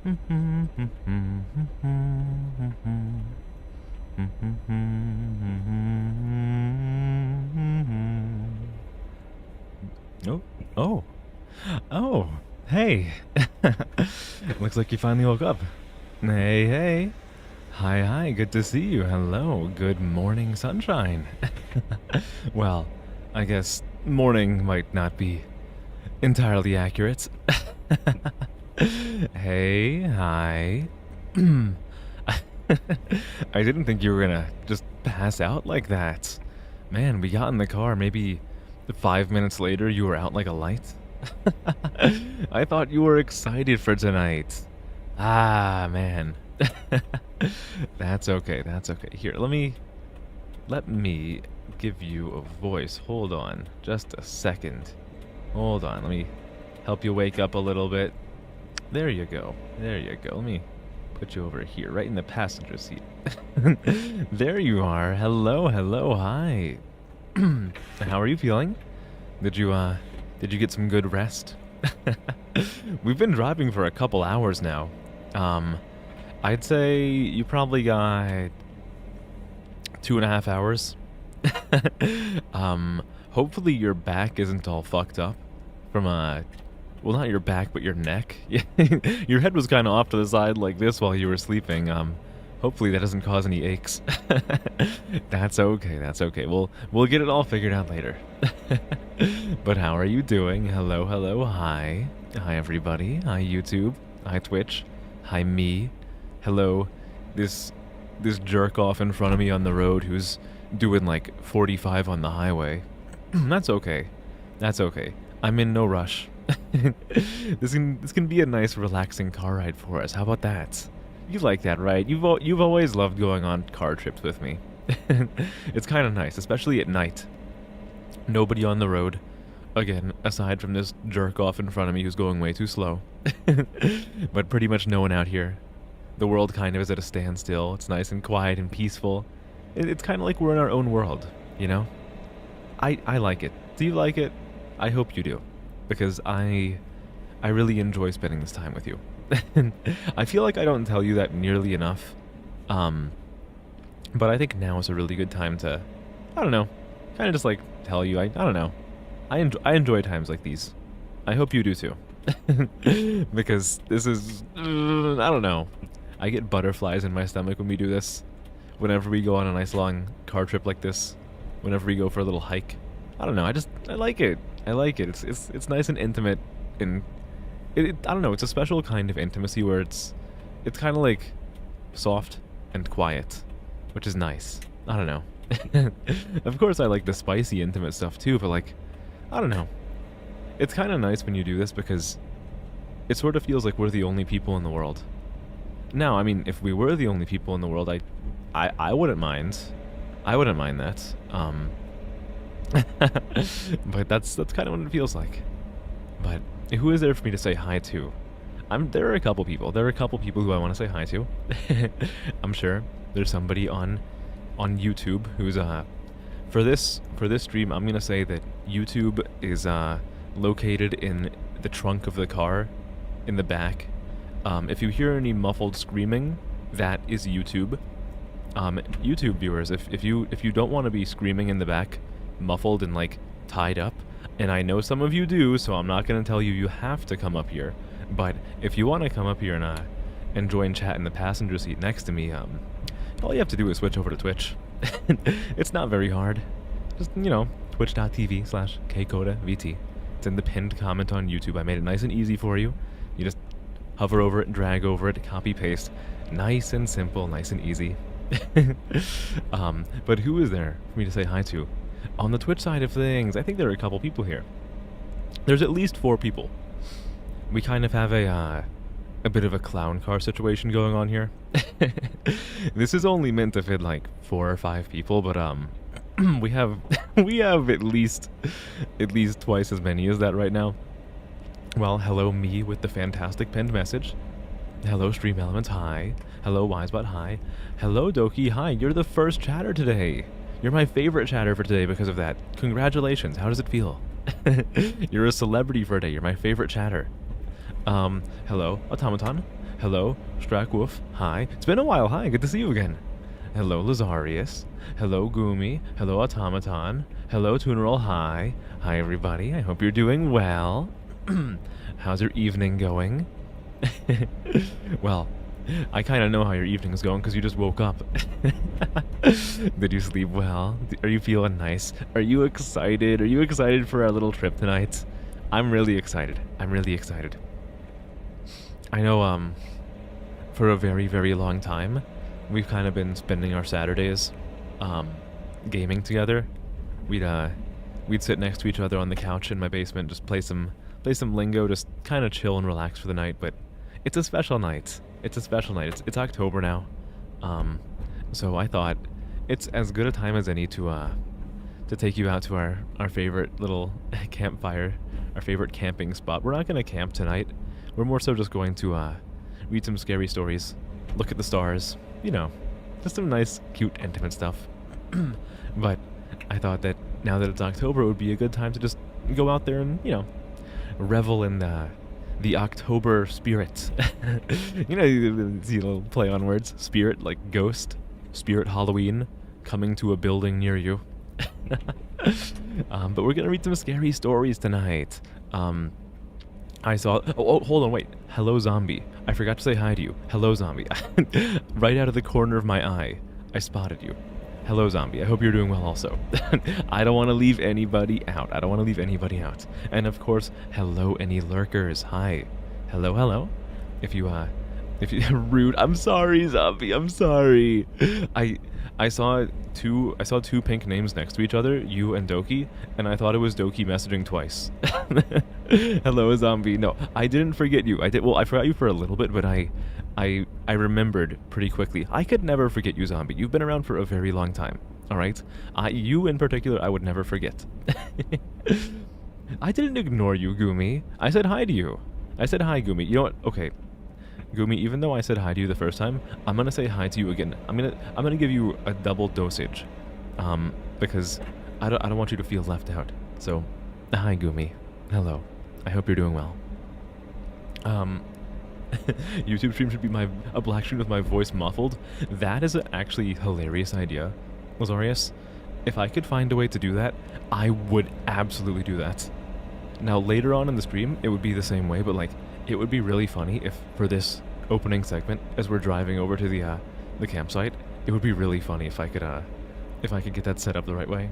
Oh, oh, oh, hey. Looks like you finally woke up. Hey, hey. Hi, hi, good to see you. Hello, good morning, sunshine. Well, I guess morning might not be entirely accurate. Hey, hi. I didn't think you were gonna just pass out like that. Man, we got in the car, maybe 5 minutes later you were out like a light. I thought you were excited for tonight. Ah, man. That's okay, that's okay. Here, let me give you a voice. Hold on, just a second. Hold on, let me help you wake up a little bit. There you go, there you go. Let me put you over here, right in the passenger seat. There you are. Hello, hello, hi. How are you feeling? Did you get some good rest? We've been driving for a couple hours now. I'd say you probably got 2.5 hours. Hopefully your back isn't all fucked up from well, not your back, but your neck. Your head was kind of off to the side like this while you were sleeping. Hopefully that doesn't cause any aches. That's okay, that's okay. We'll get it all figured out later. But how are you doing? Hello, hello, hi. Hi, everybody. Hi, YouTube. Hi, Twitch. Hi, me. Hello, this jerk off in front of me on the road who's doing like 45 on the highway. That's okay. That's okay. I'm in no rush. This can be a nice, relaxing car ride for us. How about that? You like that, right? You've always loved going on car trips with me. It's kind of nice, especially at night. Nobody on the road. Again, aside from this jerk off in front of me who's going way too slow. But pretty much no one out here. The world kind of is at a standstill. It's nice and quiet and peaceful. It's kind of like we're in our own world, you know? I like it. Do you like it? I hope you do. Because I really enjoy spending this time with you. I feel like I don't tell you that nearly enough. But I think now is a really good time to, I don't know, kind of just like tell you, I don't know. I enjoy times like these. I hope you do too. Because this is, I don't know. I get butterflies in my stomach when we do this. Whenever we go on a nice long car trip like this. Whenever we go for a little hike. I don't know, I like it. I like it. It's nice and intimate, and I don't know, it's a special kind of intimacy where it's kind of like soft and quiet, which is nice. I don't know. Of course I like the spicy intimate stuff too, but like, I don't know. It's kind of nice when you do this because it sort of feels like we're the only people in the world. Now, I mean, if we were the only people in the world, I wouldn't mind. I wouldn't mind that. But that's kind of what it feels like. But who is there for me to say hi to? There are a couple people. There are a couple people who I want to say hi to. I'm sure there's somebody on YouTube who's for this stream. I'm gonna say that YouTube is located in the trunk of the car, in the back. If you hear any muffled screaming, that is YouTube. YouTube viewers, if you don't want to be screaming in the back, muffled and like tied up, and I know some of you do, so I'm not going to tell you you have to come up here, but if you want to come up here and join chat in the passenger seat next to me, all you have to do is switch over to Twitch. It's not very hard. Just, you know, twitch.tv/kkodavt. It's in the pinned comment on YouTube. I made it nice and easy for you. You just hover over it, drag over it, copy paste. Nice and simple, nice and easy. But who is there for me to say hi to? On the Twitch side of things, I think there are a couple people here. There's at least 4 people. We kind of have a bit of a clown car situation going on here. This is only meant to fit like 4 or 5 people, but we have at least twice as many as that right now. Well, hello me with the fantastic pinned message. Hello Stream Elements, hi. Hello Wisebot, hi. Hello Doki, hi. You're the first chatter today. You're my favorite chatter for today because of that. Congratulations. How does it feel? You're a celebrity for a day. You're my favorite chatter. Hello Automaton. Hello, Strakewolf. Hi. It's been a while. Hi, good to see you again. Hello, Lazarius. Hello, Gumi. Hello, Automaton. Hello, Tuneral. Hi. Hi, everybody. I hope you're doing well. How's your evening going? Well, I kind of know how your evening's going because you just woke up. Did you sleep well? Are you feeling nice? Are you excited? Are you excited for our little trip tonight? I'm really excited. I'm really excited. I know, for a very, very long time, we've kind of been spending our Saturdays, gaming together. We'd sit next to each other on the couch in my basement, just play some lingo, just kind of chill and relax for the night. But it's a special night. It's a special night. It's October now, so I thought it's as good a time as any to take you out to our favorite little campfire, our favorite camping spot. We're not gonna camp tonight. We're more so just going to read some scary stories, look at the stars, you know, just some nice, cute, intimate stuff. But I thought that now that it's October, it would be a good time to just go out there and, you know, revel in the October spirit. You know, see a little play on words. Spirit, like ghost. Spirit Halloween, coming to a building near you. But we're gonna read some scary stories tonight. I saw... Oh, hold on, wait. Hello, zombie. I forgot to say hi to you. Hello, zombie. Right out of the corner of my eye, I spotted you. Hello, zombie. I hope you're doing well also. I don't want to leave anybody out. I don't want to leave anybody out. And of course, hello, any lurkers. Hi. Hello, hello. If you rude. I'm sorry, zombie. I'm sorry. I saw two pink names next to each other, you and Doki, and I thought it was Doki messaging twice. Hello, zombie. No, I didn't forget you. I forgot you for a little bit, but I remembered pretty quickly. I could never forget you, zombie. You've been around for a very long time. All right? You in particular, I would never forget. I didn't ignore you, Gumi. I said hi to you. I said hi, Gumi. You know what? Okay. Gumi, even though I said hi to you the first time, I'm gonna say hi to you again. I'm gonna give you a double dosage, because I don't want you to feel left out. So, hi, Gumi. Hello. I hope you're doing well. YouTube stream should be a black screen with my voice muffled. That is actually a hilarious idea, Lazarius. If I could find a way to do that, I would absolutely do that. Now later on in the stream, it would be the same way, but like, it would be really funny if for this opening segment, as we're driving over to the campsite, it would be really funny if I could get that set up the right way.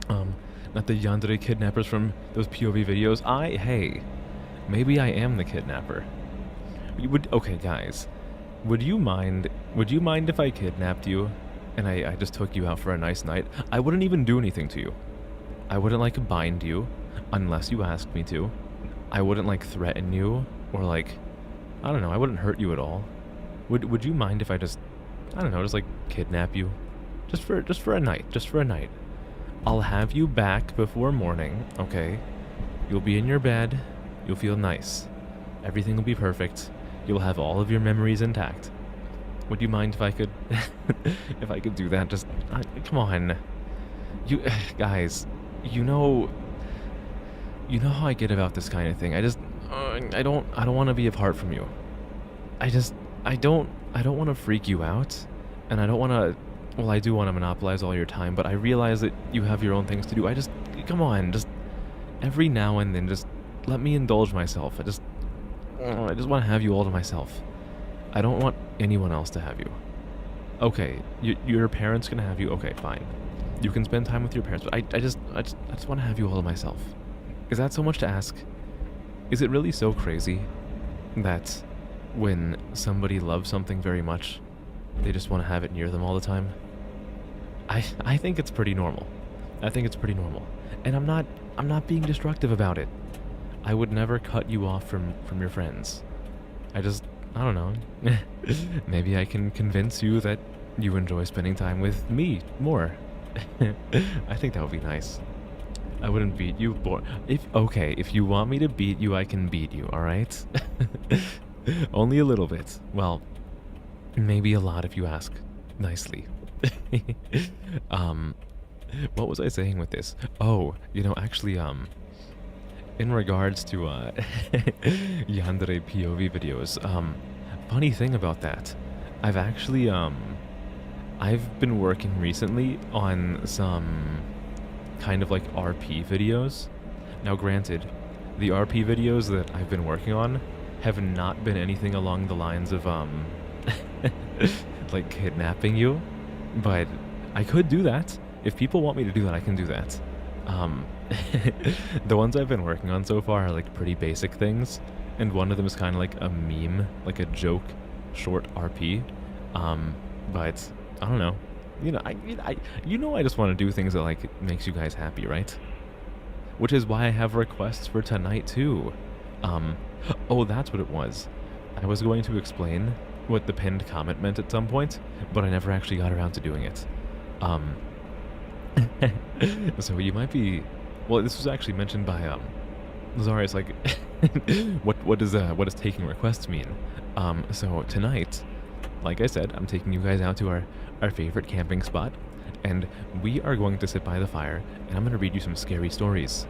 Not the yandere kidnappers from those POV videos. Hey, maybe I am the kidnapper. Okay, guys, would you mind if I kidnapped you and I just took you out for a nice night? I wouldn't even do anything to you. I wouldn't like bind you unless you asked me to. I wouldn't like threaten you or like, I don't know, I wouldn't hurt you at all. Would you mind if I just, I don't know, just like kidnap you? Just for a night. I'll have you back before morning, okay? You'll be in your bed, you'll feel nice. Everything will be perfect. You'll have all of your memories intact. Would you mind if I could if I could do that? Just come on. You guys, you know how I get about this kind of thing. I don't want to be apart from you. I don't want to freak you out, and I don't want to. Well, I do want to monopolize all your time, but I realize that you have your own things to do. Come on, just every now and then, just let me indulge myself. I just want to have you all to myself. I don't want anyone else to have you. Okay, your parents can have you. Okay, fine. You can spend time with your parents, but I just want to have you all to myself. Is that so much to ask? Is it really so crazy that when somebody loves something very much, they just want to have it near them all the time? I think it's pretty normal. I think it's pretty normal. And I'm not being destructive about it. I would never cut you off from your friends. I don't know. Maybe I can convince you that you enjoy spending time with me more. I think that would be nice. I wouldn't beat you, if you want me to beat you, I can beat you, alright? Only a little bit. Well, maybe a lot if you ask nicely. What was I saying with this? Oh, actually, in regards to Yandere POV videos, funny thing about that, I've actually I've been working recently on some kind of like RP videos. Now granted, the RP videos that I've been working on have not been anything along the lines of like kidnapping you, but I could do that. If people want me to do that, I can do that. The ones I've been working on so far are like pretty basic things, and one of them is kind of like a meme, like a joke short RP. But I don't know. I just want to do things that like makes you guys happy, right? Which is why I have requests for tonight too. Oh, that's what it was. I was going to explain what the pinned comment meant at some point, but I never actually got around to doing it. So you might be, well, this was actually mentioned by Zarius, like what does taking requests mean? So tonight, like I said, I'm taking you guys out to our favorite camping spot, and we are going to sit by the fire, and I'm going to read you some scary stories.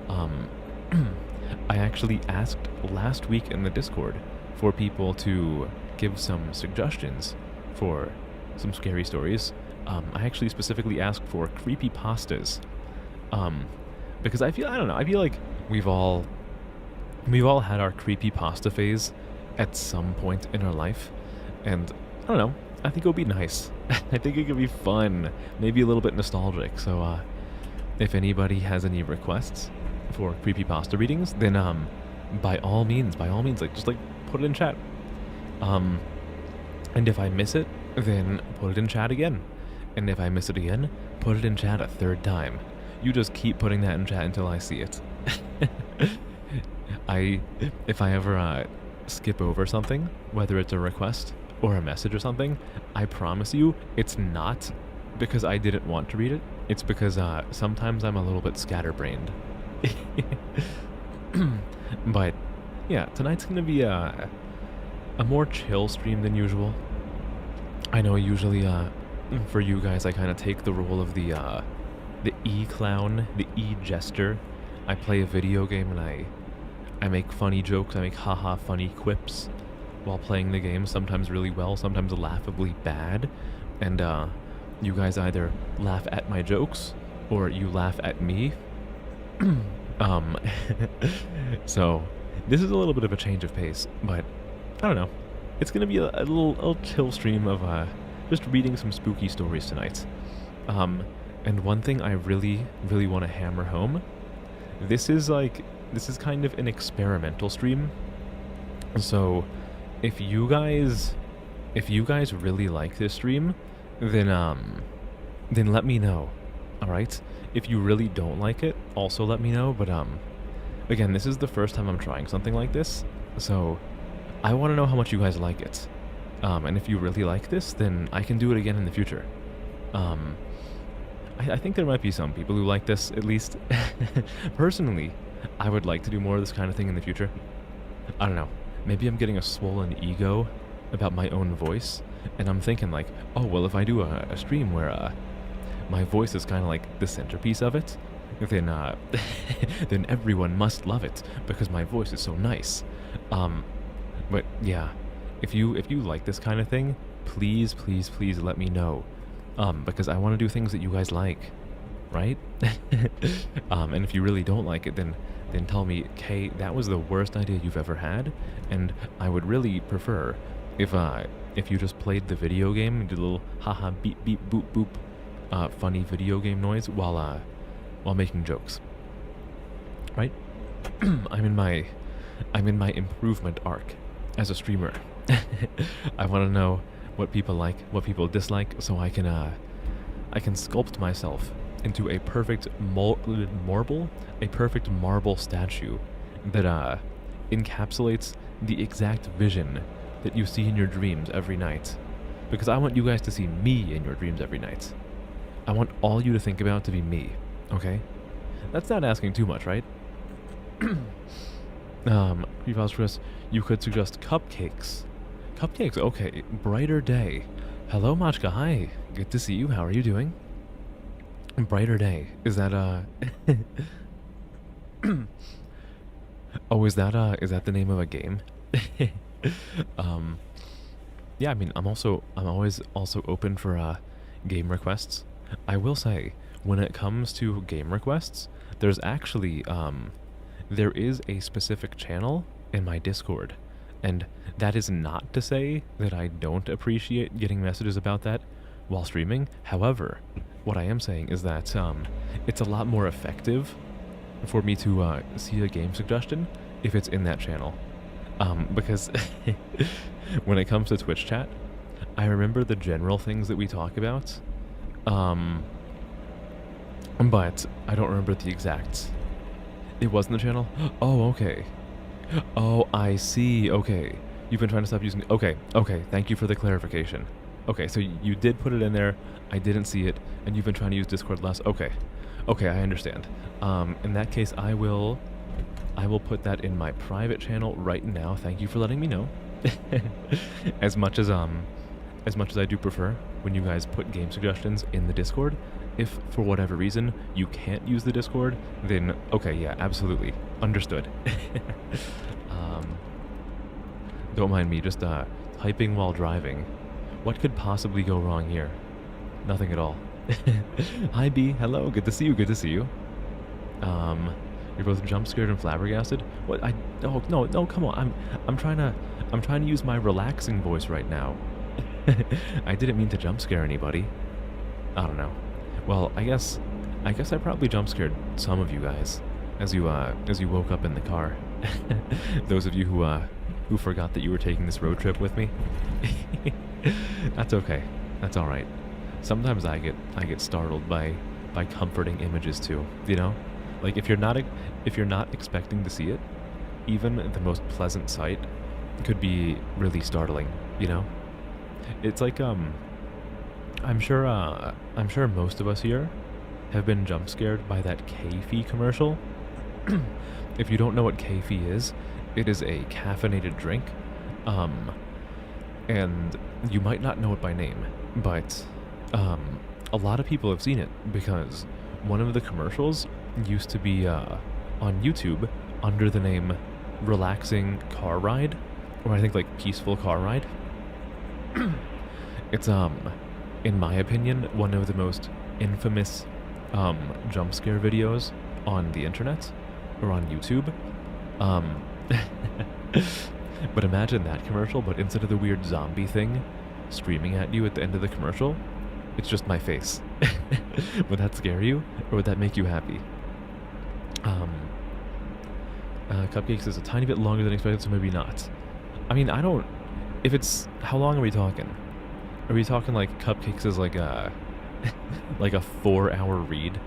I actually asked last week in the Discord for people to give some suggestions for some scary stories. I actually specifically asked for creepypastas, because I feel like we've all had our creepypasta phase at some point in our life, and I don't know, I think it would be nice. I think it could be fun, maybe a little bit nostalgic. So if anybody has any requests for creepypasta readings, then by all means, like just like put it in chat. And if I miss it, then put it in chat again. And if I miss it again, put it in chat a third time. You just keep putting that in chat until I see it. If I ever skip over something, whether it's a request or a message or something, I promise you it's not because I didn't want to read it. It's because sometimes I'm a little bit scatterbrained. But yeah, tonight's gonna be a more chill stream than usual. I know usually for you guys I kind of take the role of the e-clown, the e-jester. I play a video game and I make funny jokes, I make haha funny quips while playing the game, sometimes really well, sometimes laughably bad, and you guys either laugh at my jokes or you laugh at me. So this is a little bit of a change of pace, but I don't know, it's gonna be a little chill stream of just reading some spooky stories tonight. And one thing I really want to hammer home, this is kind of an experimental stream, so if you guys really like this stream, then let me know. All right, if you really don't like it, also let me know. But again, this is the first time I'm trying something like this, so I want to know how much you guys like it. And if you really like this, then I can do it again in the future. I think there might be some people who like this, at least. Personally, I would like to do more of this kind of thing in the future. I don't know, maybe I'm getting a swollen ego about my own voice, and I'm thinking like, oh, well, if I do a stream where my voice is kind of like the centerpiece of it, then then everyone must love it because my voice is so nice. But yeah, if you like this kind of thing, please let me know, because I want to do things that you guys like, right? And if you really don't like it, then tell me, Kay, that was the worst idea you've ever had, and I would really prefer if you just played the video game and did a little haha beep beep boop boop funny video game noise while making jokes, right? I'm in my improvement arc as a streamer. I want to know what people like, what people dislike, so I can sculpt myself into a perfect marble statue that encapsulates the exact vision that you see in your dreams every night. Because I want you guys to see me in your dreams every night. I want all you to think about to be me, okay? That's not asking too much, right? Chris, you could suggest cupcakes. Cupcakes, okay. Brighter day. Hello, Machka, hi. Good to see you. How are you doing? Oh, is that the name of a game? um, yeah, I mean, I'm always also open for game requests. I will say, when it comes to game requests, there's actually there is a specific channel in my Discord, and that is not to say that I don't appreciate getting messages about that while streaming. However, what I am saying is that it's a lot more effective for me to see a game suggestion if it's in that channel. Because when it comes to Twitch chat, I remember the general things that we talk about, but I don't remember the exact. It wasn't the channel? Oh, okay. Oh, I see. Okay. You've been trying to stop using... Okay, okay. Thank you for the clarification. Okay, so you did put it in there. I didn't see it, and you've been trying to use Discord less. Okay. Okay, I understand. In that case, I will put that in my private channel right now. Thank you for letting me know. As much as I do prefer when you guys put game suggestions in the Discord, if for whatever reason you can't use the Discord, then okay, yeah, absolutely. Understood. Don't mind me, just typing while driving. What could possibly go wrong here? Nothing at all. Hi B, hello, good to see you, good to see you. You're both jump scared and flabbergasted? What? Oh no, come on. I'm trying to use my relaxing voice right now. I didn't mean to jump scare anybody. I don't know. Well, I guess I probably jump scared some of you guys as you woke up in the car. Those of you who forgot that you were taking this road trip with me. That's okay. That's all right. Sometimes I get startled by comforting images too, you know? Like if you're not expecting to see it, even the most pleasant sight could be really startling, you know? It's like I'm sure most of us here have been jump scared by that K-Fee commercial. If you don't know what K-Fee is, it is a caffeinated drink. And you might not know it by name, but a lot of people have seen it because one of the commercials used to be on YouTube under the name Relaxing Car Ride, or I think like Peaceful Car Ride. It's in my opinion one of the most infamous jump scare videos on the internet or on YouTube. But imagine that commercial, but instead of the weird zombie thing screaming at you at the end of the commercial, it's just my face. Would that scare you, or would that make you happy? Cupcakes is a tiny bit longer than expected, so maybe not. I mean, I don't... If it's... How long are we talking? Are we talking like Cupcakes is like a... like a 4-hour read?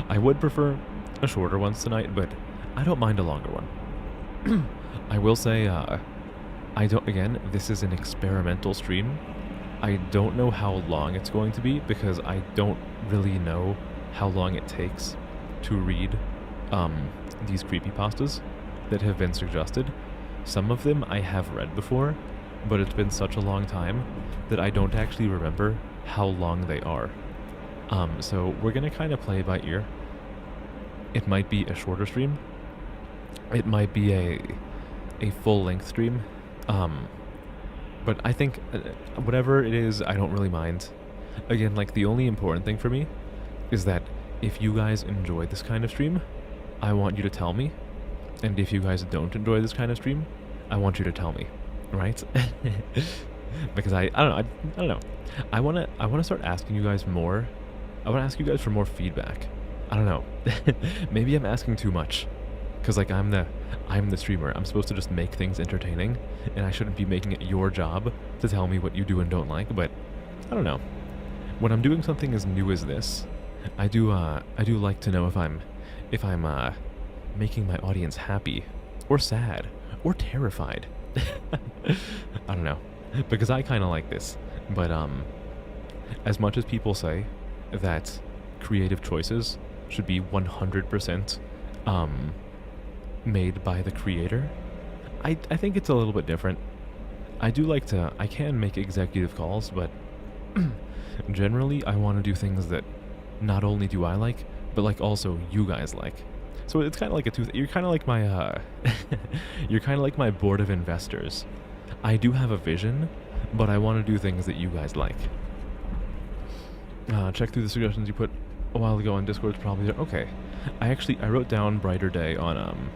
I would prefer a shorter one tonight, but I don't mind a longer one. I will say, I don't... Again, this is an experimental stream. I don't know how long it's going to be because I don't really know how long it takes to read these creepypastas that have been suggested. Some of them I have read before, but it's been such a long time that I don't actually remember how long they are. So we're gonna kind of play by ear. It might be a shorter stream. It might be a full-length stream. But I think whatever it is, I don't really mind. Again, like the only important thing for me is that if you guys enjoy this kind of stream, I want you to tell me. And if you guys don't enjoy this kind of stream, I want you to tell me, right? Because I don't know. I wanna start asking you guys more. I wanna ask you guys for more feedback. I don't know. Maybe I'm asking too much. Cause like I'm the streamer. I'm supposed to just make things entertaining, and I shouldn't be making it your job to tell me what you do and don't like. But I don't know. When I'm doing something as new as this, I do like to know if I'm making my audience happy, or sad, or terrified. I don't know, because I kind of like this. But as much as people say that creative choices should be 100% made by the creator, I think it's a little bit different. I can make executive calls, but generally I want to do things that not only do I like, but like also you guys like. So it's kind of like a you're kind of like my you're kind of like my board of investors. I do have a vision, but I want to do things that you guys like. Check through the suggestions you put a while ago on Discord. It's probably there. Okay. I wrote down Brighter Day on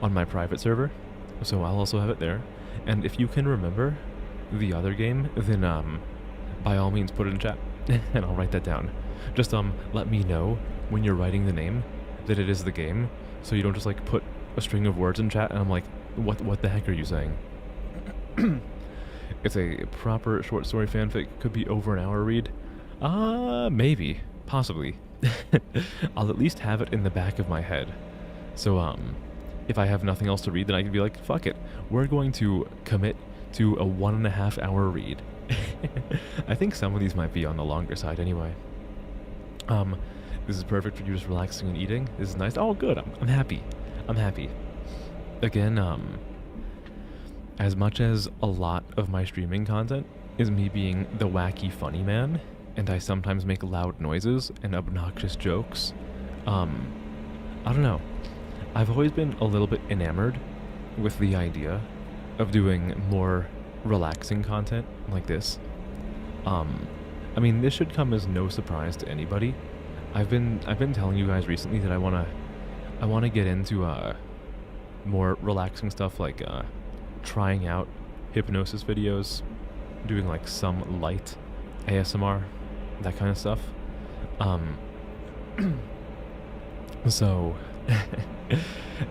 my private server, so I'll also have it there. And if you can remember the other game, then by all means put it in chat, and I'll write that down. Just let me know when you're writing the name that it is the game, so you don't just like put a string of words in chat and I'm like, what the heck are you saying? It's a proper short story fanfic. Could be over an hour read. Maybe, possibly. I'll at least have it in the back of my head. So if I have nothing else to read, then I can be like, fuck it, we're going to commit to a 1.5 hour read. I think some of these might be on the longer side anyway. This is perfect for you just relaxing and eating. This is nice. Oh, good. I'm happy. I'm happy. Again, as much as a lot of my streaming content is me being the wacky funny man, and I sometimes make loud noises and obnoxious jokes, I don't know. I've always been a little bit enamored with the idea of doing more relaxing content like this. I mean, this should come as no surprise to anybody. I've been telling you guys recently that I wanna get into more relaxing stuff, like trying out hypnosis videos, doing like some light ASMR, that kind of stuff. So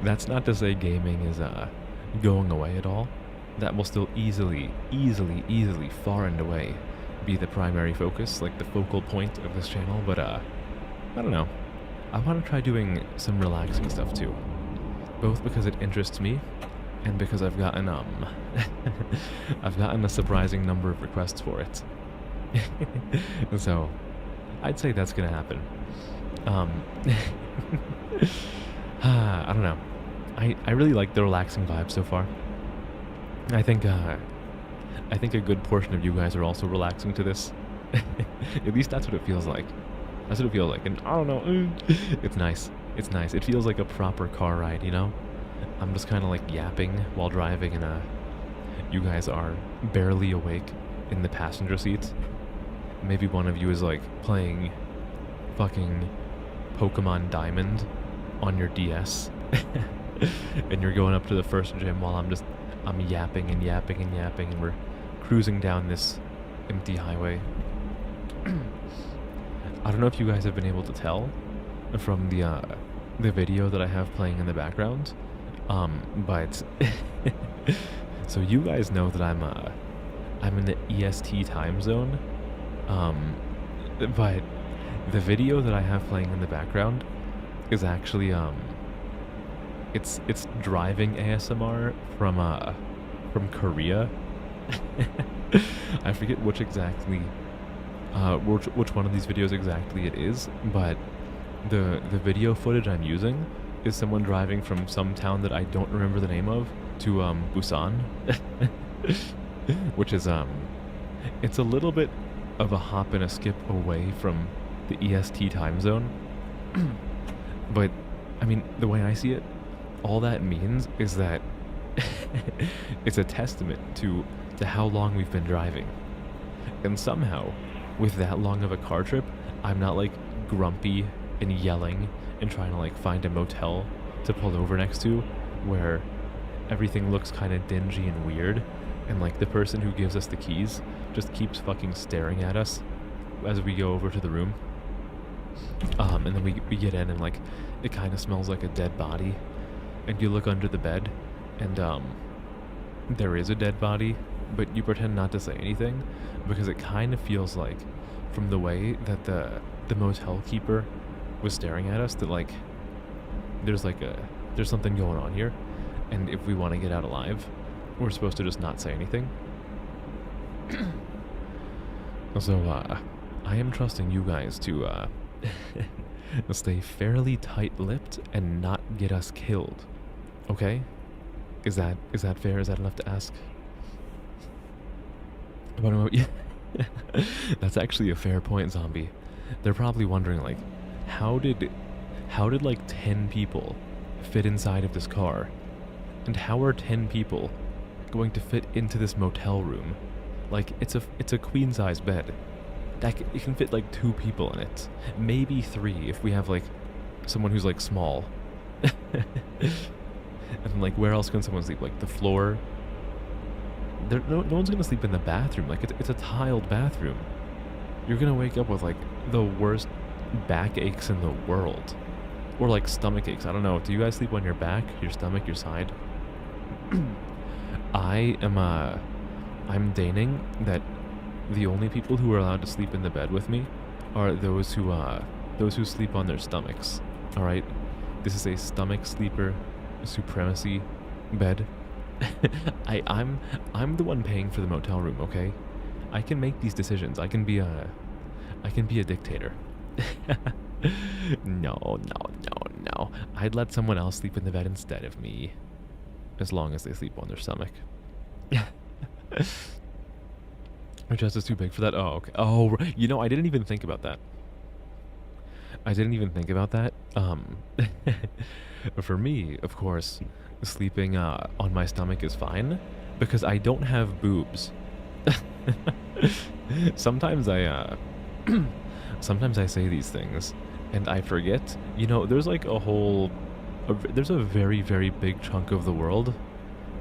that's not to say gaming is going away at all. That will still easily, far and away be the primary focus, like the focal point of this channel, but I don't know. I want to try doing some relaxing stuff too. Both because it interests me, and because I've gotten I've gotten a surprising number of requests for it. So I'd say that's gonna happen. I don't know. I really like the relaxing vibe so far. I think a good portion of you guys are also relaxing to this. At least that's what it feels like. That's what it feels like. And I don't know. It's nice. It's nice. It feels like a proper car ride, you know? I'm just kind of like yapping while driving, and you guys are barely awake in the passenger seat. Maybe one of you is like playing fucking Pokemon Diamond on your DS. And you're going up to the first gym while I'm yapping and yapping and yapping, and we're cruising down this empty highway. I don't know if you guys have been able to tell from the video that I have playing in the background, but so you guys know that I'm in the EST time zone, but the video that I have playing in the background is actually it's driving ASMR from Korea. I forget which exactly which one of these videos exactly it is, but the video footage I'm using is someone driving from some town that I don't remember the name of to Busan, which is it's a little bit of a hop and a skip away from the EST time zone. But I mean, the way I see it, all that means is that it's a testament to how long we've been driving. And somehow, with that long of a car trip, I'm not like grumpy and yelling and trying to like find a motel to pull over next to where everything looks kind of dingy and weird, and like the person who gives us the keys just keeps fucking staring at us as we go over to the room. And then we get in, and like it kind of smells like a dead body, and you look under the bed, and there is a dead body, but you pretend not to say anything because it kind of feels like, from the way that the motel keeper was staring at us, that like there's something going on here, and if we want to get out alive, we're supposed to just not say anything. So I am trusting you guys to stay fairly tight-lipped and not get us killed. Okay? Is that fair? Is that enough to ask? Yeah. That's actually a fair point, Zombie. They're probably wondering, like, how did how did like 10 people fit inside of this car? And how are 10 people going to fit into this motel room? Like, it's a queen size bed. It can fit like 2 people in it. Maybe 3 if we have like someone who's like small. And like, where else can someone sleep? Like the floor? No one's gonna sleep in the bathroom. Like, it's a tiled bathroom. You're gonna wake up with like the worst back aches in the world. Or like stomach aches. I don't know. Do you guys sleep on your back, your stomach, your side? I'm deigning that the only people who are allowed to sleep in the bed with me are those who sleep on their stomachs. All right, this is a stomach sleeper supremacy bed. I'm the one paying for the motel room. Okay, I can make these decisions. I can be a dictator. No. I'd let someone else sleep in the bed instead of me, as long as they sleep on their stomach. My chest is too big for that. Oh, okay. Oh, you know, I didn't even think about that. For me, of course, sleeping on my stomach is fine because I don't have boobs. Sometimes I say these things and I forget. You know, there's like there's a very, very big chunk of the world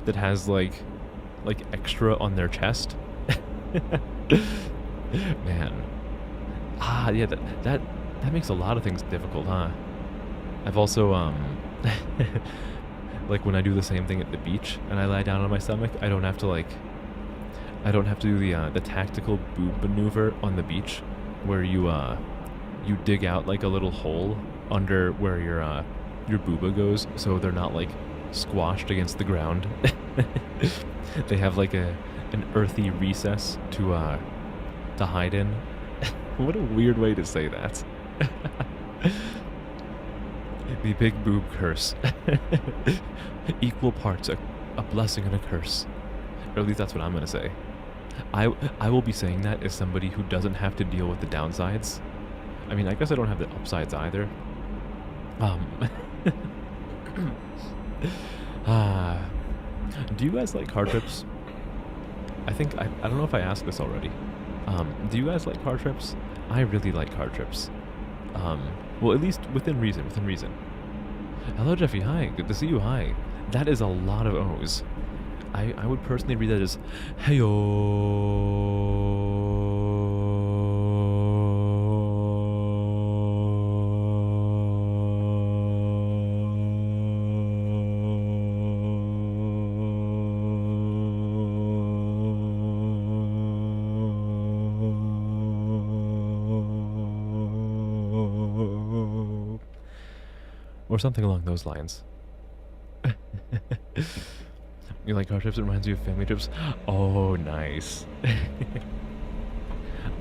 that has like extra on their chest. Man. Yeah, that makes a lot of things difficult, huh? I've also like when I do the same thing at the beach and I lie down on my stomach, I don't have to do the tactical boob maneuver on the beach where you dig out like a little hole under where your booba goes so they're not like squashed against the ground. They have like an earthy recess to hide in. What a weird way to say that. The big boob curse. Equal parts a blessing and a curse. Or at least that's what I'm gonna say. I will be saying that as somebody who doesn't have to deal with the downsides. I mean, I guess I don't have the upsides either. Do you guys like car trips? I don't know if I asked this already. Do you guys like car trips? I really like car trips. Well, at least within reason. Hello, Jeffy. Hi. Good to see you. Hi. That is a lot of O's. I would personally read that as heyo. Or something along those lines. You like car trips? It reminds you of family trips. Oh, nice.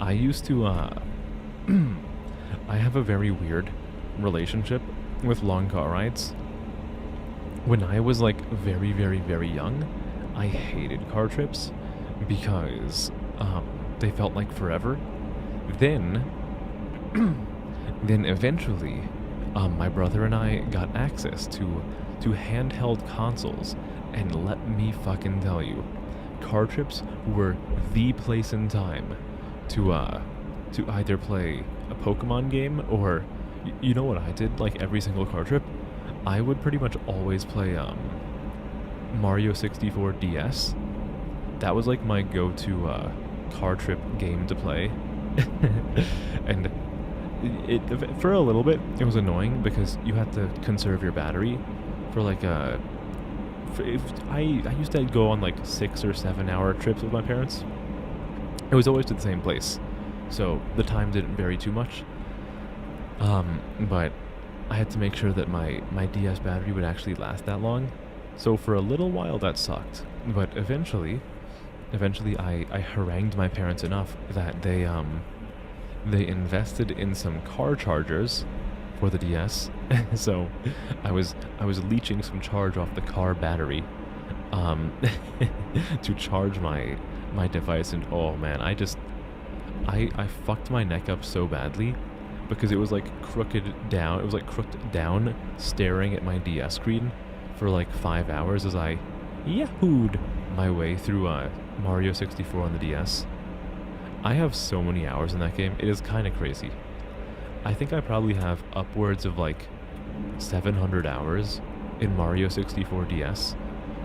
I used to, I have a very weird relationship with long car rides. When I was like very, very, very young, I hated car trips because they felt like forever. Then eventually, my brother and I got access to handheld consoles, and let me fucking tell you, car trips were the place in time to either play a Pokemon game or, you know what I did like every single car trip? I would pretty much always play Mario 64 DS. That was like my go-to car trip game to play. And for a little bit, it was annoying because you had to conserve your battery for like I used to go on like 6 or 7 hour trips with my parents. It was always to the same place, so the time didn't vary too much. But I had to make sure that my DS battery would actually last that long. So for a little while that sucked, but eventually I harangued my parents enough that they invested in some car chargers for the DS. So I was leeching some charge off the car battery to charge my device, and oh man, I fucked my neck up so badly because it was like crooked down. It was like crooked down, staring at my DS screen for like 5 hours as I yahooed my way through Mario 64 on the DS. I have so many hours in that game. It is kind of crazy. I think I probably have upwards of like 700 hours in Mario 64 DS,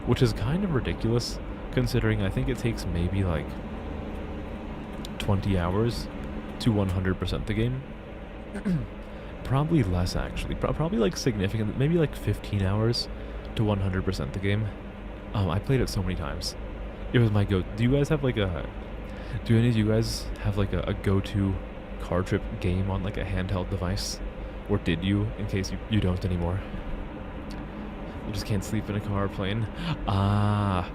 which is kind of ridiculous considering I think it takes maybe like 20 hours to 100% the game. Probably less actually. Probably like significant, maybe like 15 hours to 100% the game. I played it so many times. It was my go. Do you guys have like a? Do any of you guys have like a go-to car trip game on like a handheld device, or did you? In case you don't anymore. You just can't sleep in a car or plane. I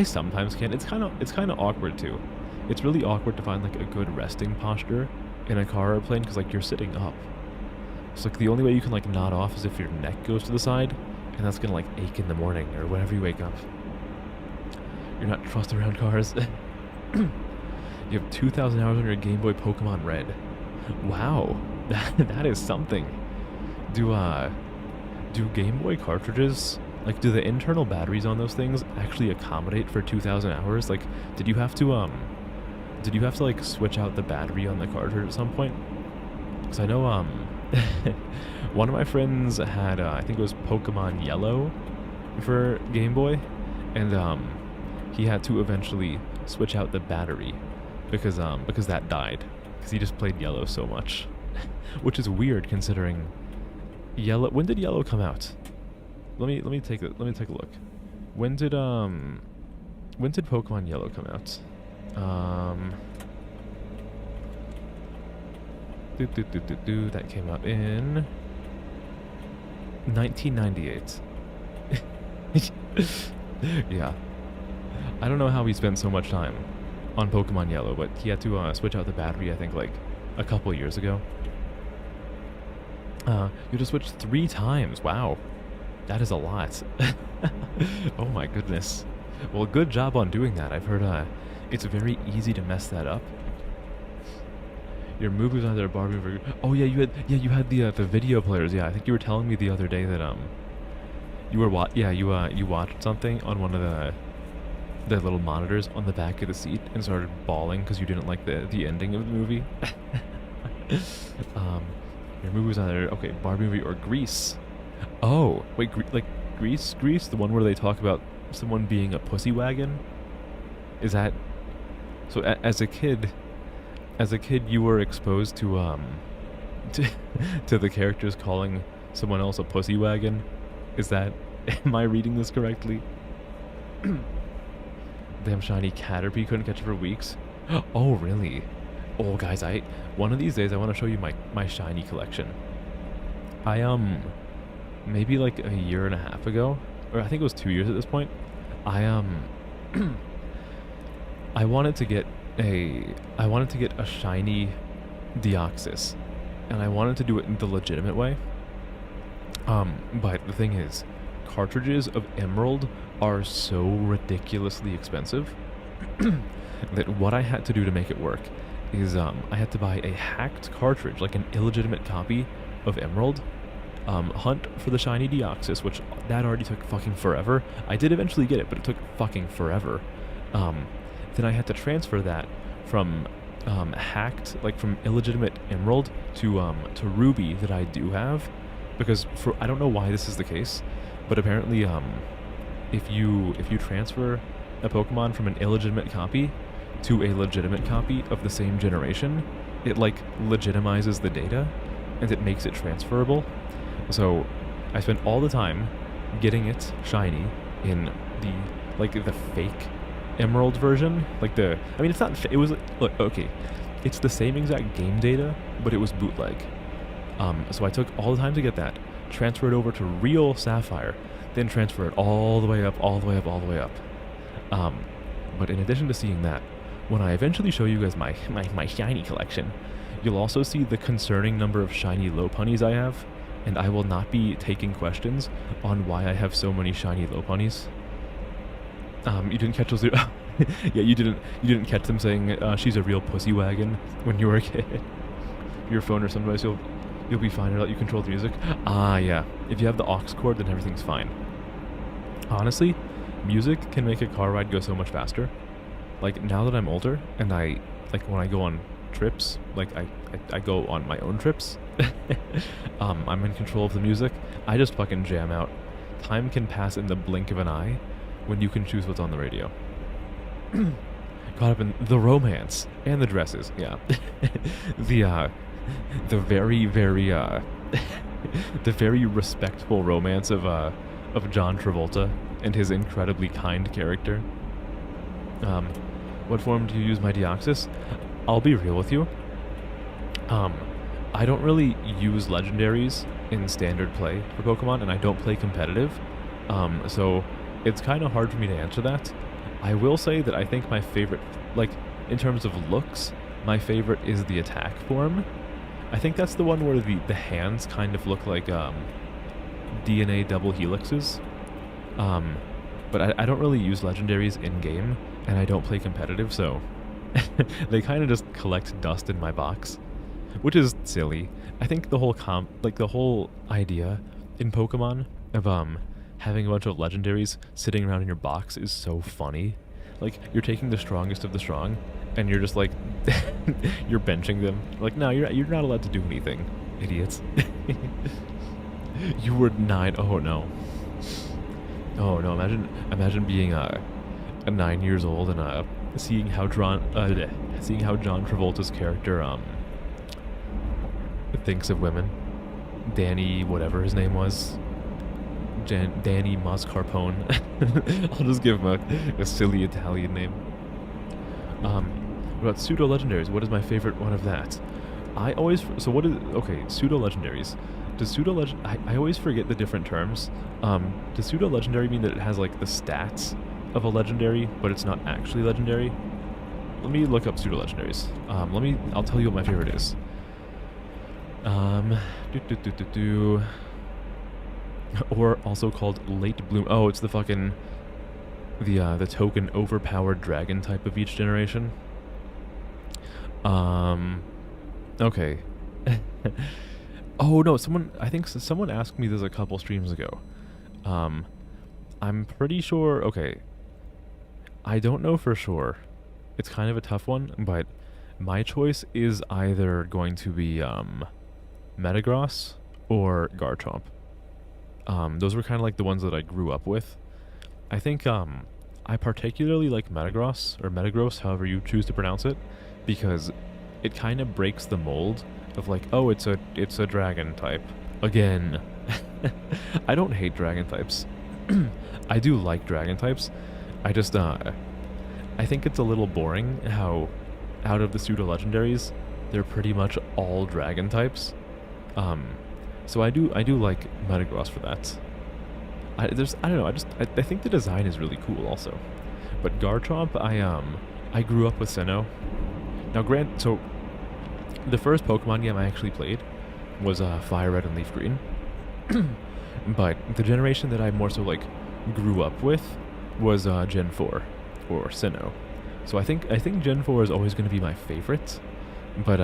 sometimes can. It's kind of awkward too. It's really awkward to find like a good resting posture in a car or plane because like you're sitting up. So like the only way you can like nod off is if your neck goes to the side, and that's gonna like ache in the morning or whenever you wake up. You're not trust around cars. You have 2,000 hours on your Game Boy Pokemon Red. Wow, that is something. Do Game Boy cartridges, like, do the internal batteries on those things actually accommodate for 2,000 hours? Like, did you have to like switch out the battery on the cartridge at some point? Because I know one of my friends had I think it was Pokemon Yellow for Game Boy, and he had to eventually switch out the battery because that died because he just played Yellow so much, which is weird considering Yellow. When did Yellow come out? Let me take a look. When did Pokemon Yellow come out? That came out in 1998. Yeah. I don't know how he spent so much time on Pokemon Yellow, but he had to switch out the battery, I think, like, a couple years ago. You had to switch 3 times. Wow. That is a lot. Oh my goodness. Well, good job on doing that. I've heard it's very easy to mess that up. Your movies on their Barbie. Oh yeah, you had the video players. Yeah, I think you were telling me the other day that you watched something on one of the little monitors on the back of the seat and started bawling because you didn't like the ending of the movie. Your movie was either okay, Barbie movie or Grease. Oh wait, like Grease, the one where they talk about someone being a pussy wagon. Is that so? As a kid, you were exposed to to the characters calling someone else a pussy wagon. Is that? Am I reading this correctly? Damn shiny Caterpie, couldn't catch it for weeks. Oh really? Oh guys, one of these days I want to show you my shiny collection. I maybe like a year and a half ago, or I think it was 2 years at this point. I wanted to get a shiny Deoxys, and I wanted to do it in the legitimate way. But the thing is, cartridges of Emerald are so ridiculously expensive that what I had to do to make it work is I had to buy a hacked cartridge, like an illegitimate copy of Emerald, hunt for the shiny Deoxys, which that already took fucking forever. I did eventually get it, but it took fucking forever. Then I had to transfer that from hacked, like from illegitimate Emerald to Ruby that I do have, because I don't know why this is the case, but apparently if you transfer a Pokemon from an illegitimate copy to a legitimate copy of the same generation, it like legitimizes the data and it makes it transferable. So I spent all the time getting it shiny in the fake Emerald version, it's not, it was, look, okay, it's the same exact game data, but it was bootleg. So I took all the time to get that, transfer it over to real Sapphire, then transfer it all the way up. But in addition to seeing that, when I eventually show you guys my shiny collection, you'll also see the concerning number of shiny Lopunnies I have, and I will not be taking questions on why I have so many shiny Lopunnies. You didn't catch those? Yeah, you didn't catch them saying she's a real pussy wagon when you were a kid. Your phone or some device, You'll be fine. I'll let you control the music. Ah, yeah. If you have the aux cord, then everything's fine. Honestly, music can make a car ride go so much faster. Like, now that I'm older, and when I go on trips, like, I go on my own trips, I'm in control of the music, I just fucking jam out. Time can pass in the blink of an eye when you can choose what's on the radio. Caught up in the romance and the dresses, yeah. The very, very, the very respectful romance of John Travolta and his incredibly kind character. What form do you use my Deoxys? I'll be real with you. I don't really use legendaries in standard play for Pokemon, and I don't play competitive. So it's kind of hard for me to answer that. I will say that I think my favorite, like, in terms of looks, my favorite is the attack form. I think that's the one where the hands kind of look like DNA double helixes. But I don't really use legendaries in-game, and I don't play competitive, so they kind of just collect dust in my box, which is silly. I think the whole the whole idea in Pokemon of having a bunch of legendaries sitting around in your box is so funny. Like, you're taking the strongest of the strong, and you're just like, you're benching them. Like, no, you're not allowed to do anything, idiots. You were 9. Oh no. Oh no! Imagine being 9 years old and seeing how John Travolta's character thinks of women. Danny, whatever his name was. Danny Mascarpone. I'll just give him a silly Italian name. What about pseudo legendaries? What is my favorite one of that? Pseudo legendaries. Does pseudo-legend... I always forget the different terms. Does pseudo-legendary mean that it has, like, the stats of a legendary, but it's not actually legendary? Let me look up pseudo-legendaries. I'll tell you what my favorite is. Or also called late bloom... Oh, it's the fucking... The token overpowered dragon type of each generation. Okay. Oh no, I think someone asked me this a couple streams ago. I'm pretty sure, okay. I don't know for sure. It's kind of a tough one, but my choice is either going to be Metagross or Garchomp. Those were kind of like the ones that I grew up with. I think I particularly like Metagross, or Metagross, however you choose to pronounce it, because it kind of breaks the mold of like, oh, it's a dragon type. Again. I don't hate dragon types. I do like dragon types. I just, I think it's a little boring how out of the pseudo-legendaries, they're pretty much all dragon types. So I do like Metagross for that. I don't know, I think the design is really cool also. But Garchomp, I grew up with Sinnoh. Now so the first Pokemon game I actually played was Fire Red and Leaf Green. But the generation that I more so like grew up with was Gen 4 or Sinnoh. So I think Gen 4 is always going to be my favorite, but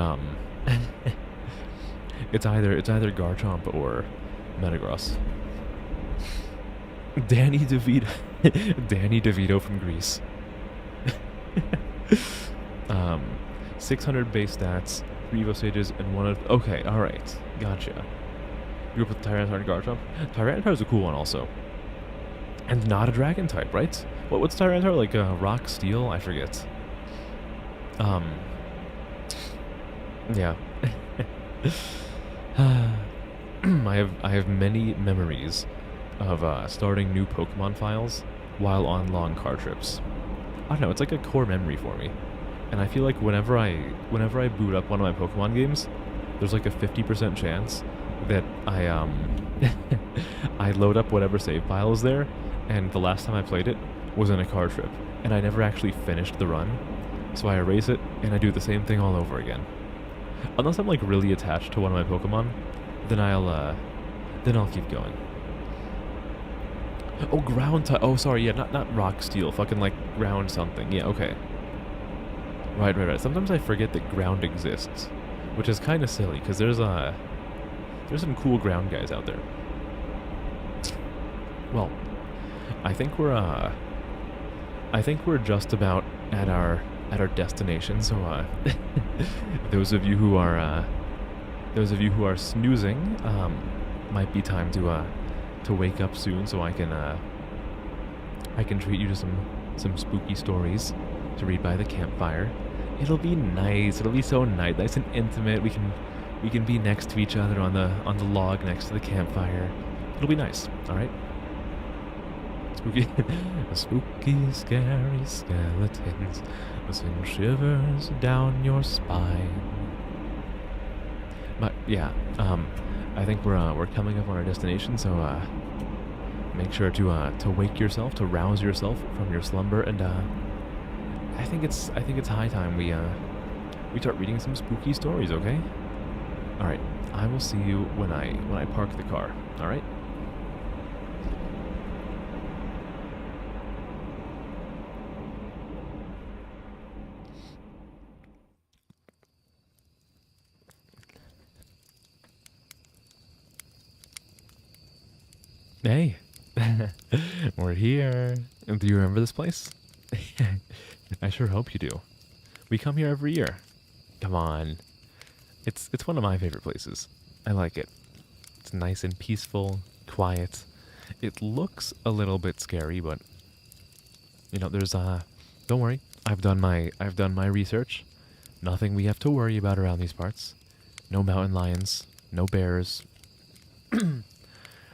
it's either Garchomp or Metagross. Danny DeVito. Danny DeVito from Greece. 600 base stats, 3 Evo stages, and 1 of... Okay, alright. Gotcha. Grew up with Tyranitar and Garchomp. Tyranitar is a cool one also. And not a dragon type, right? What's Tyranitar? Like rock, steel? I forget. Yeah. I have many memories of starting new Pokemon files while on long car trips. I don't know, it's like a core memory for me. And I feel like whenever I boot up one of my Pokemon games, there's like a 50% chance that I load up whatever save file is there, and the last time I played it was in a car trip, and I never actually finished the run, so I erase it, and I do the same thing all over again. Unless I'm like really attached to one of my Pokemon, then I'll keep going. Oh, ground type. Oh, sorry, yeah, not rock, steel, fucking like ground something. Yeah, okay. Right. Sometimes I forget that ground exists, which is kind of silly, because there's There's some cool ground guys out there. Well, I think we're just about at our destination. So those of you who are snoozing, might be time to wake up soon, so I can treat you to some spooky stories to read by the campfire. It'll be nice. It'll be so nice and intimate. We can be next to each other on the log next to the campfire. It'll be nice. All right. Spooky, spooky, scary skeletons send shivers down your spine. But yeah, I think we're coming up on our destination, so make sure to wake yourself, to rouse yourself from your slumber, and I think it's high time we start reading some spooky stories. Okay. All right. I will see you when I park the car. All right. Hey, we're here. Do you remember this place? I sure hope you do. We come here every year. Come on. It's one of my favorite places. I like it. It's nice and peaceful, quiet. It looks a little bit scary, but you know, there's don't worry. I've done my research. Nothing we have to worry about around these parts. No mountain lions, no bears.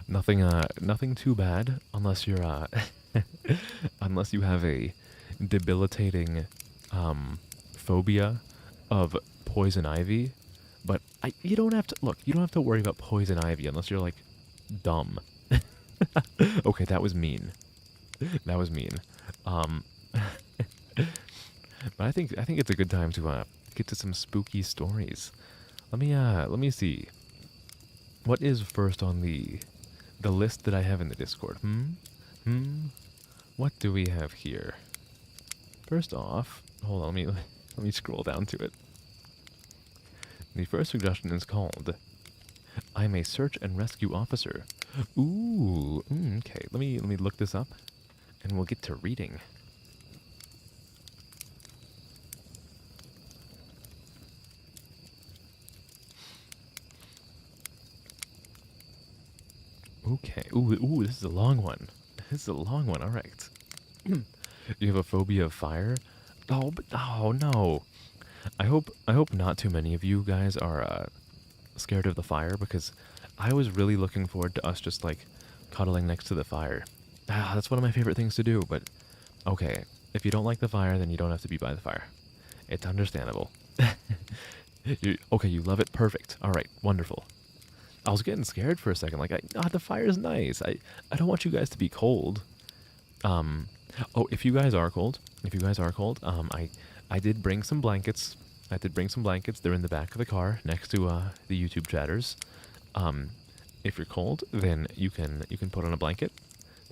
Nothing too bad unless you're unless you have a debilitating phobia of poison ivy. But you don't have to worry about poison ivy unless you're like dumb. Okay, that was mean. That was mean. But I think it's a good time to get to some spooky stories. Let me see. What is first on the list that I have in the Discord? What do we have here? First off, hold on, let me scroll down to it. The first suggestion is called I'm a search and rescue officer. Ooh, okay. Let me look this up and we'll get to reading. Okay. Ooh, this is a long one. This is a long one. All right. You have a phobia of fire? Oh no. I hope not too many of you guys are scared of the fire, because I was really looking forward to us just like cuddling next to the fire. That's one of my favorite things to do, but okay. If you don't like the fire, then you don't have to be by the fire. It's understandable. Okay, you love it. Perfect. All right, wonderful. I was getting scared for a second. Like, the fire's nice. I don't want you guys to be cold. Oh, if you guys are cold, I did bring some blankets. They're in the back of the car next to the YouTube chatters. If you're cold, then you can put on a blanket.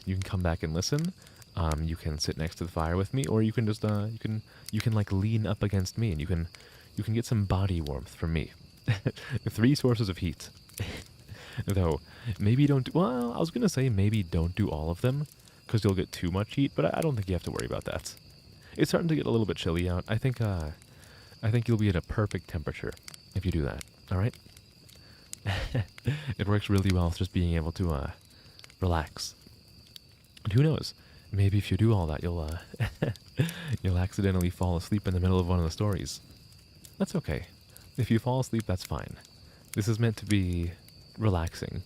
You can come back and listen. You can sit next to the fire with me, or you can just you can like lean up against me, and you can get some body warmth from me. 3 sources of heat. Though maybe don't. Well, I was gonna say maybe don't do all of them, because you'll get too much heat. But I don't think you have to worry about that. It's starting to get a little bit chilly out. I think you'll be at a perfect temperature if you do that. All right. It works really well with just being able to relax. And who knows? Maybe if you do all that, you'll you'll accidentally fall asleep in the middle of one of the stories. That's okay. If you fall asleep, that's fine. This is meant to be relaxing.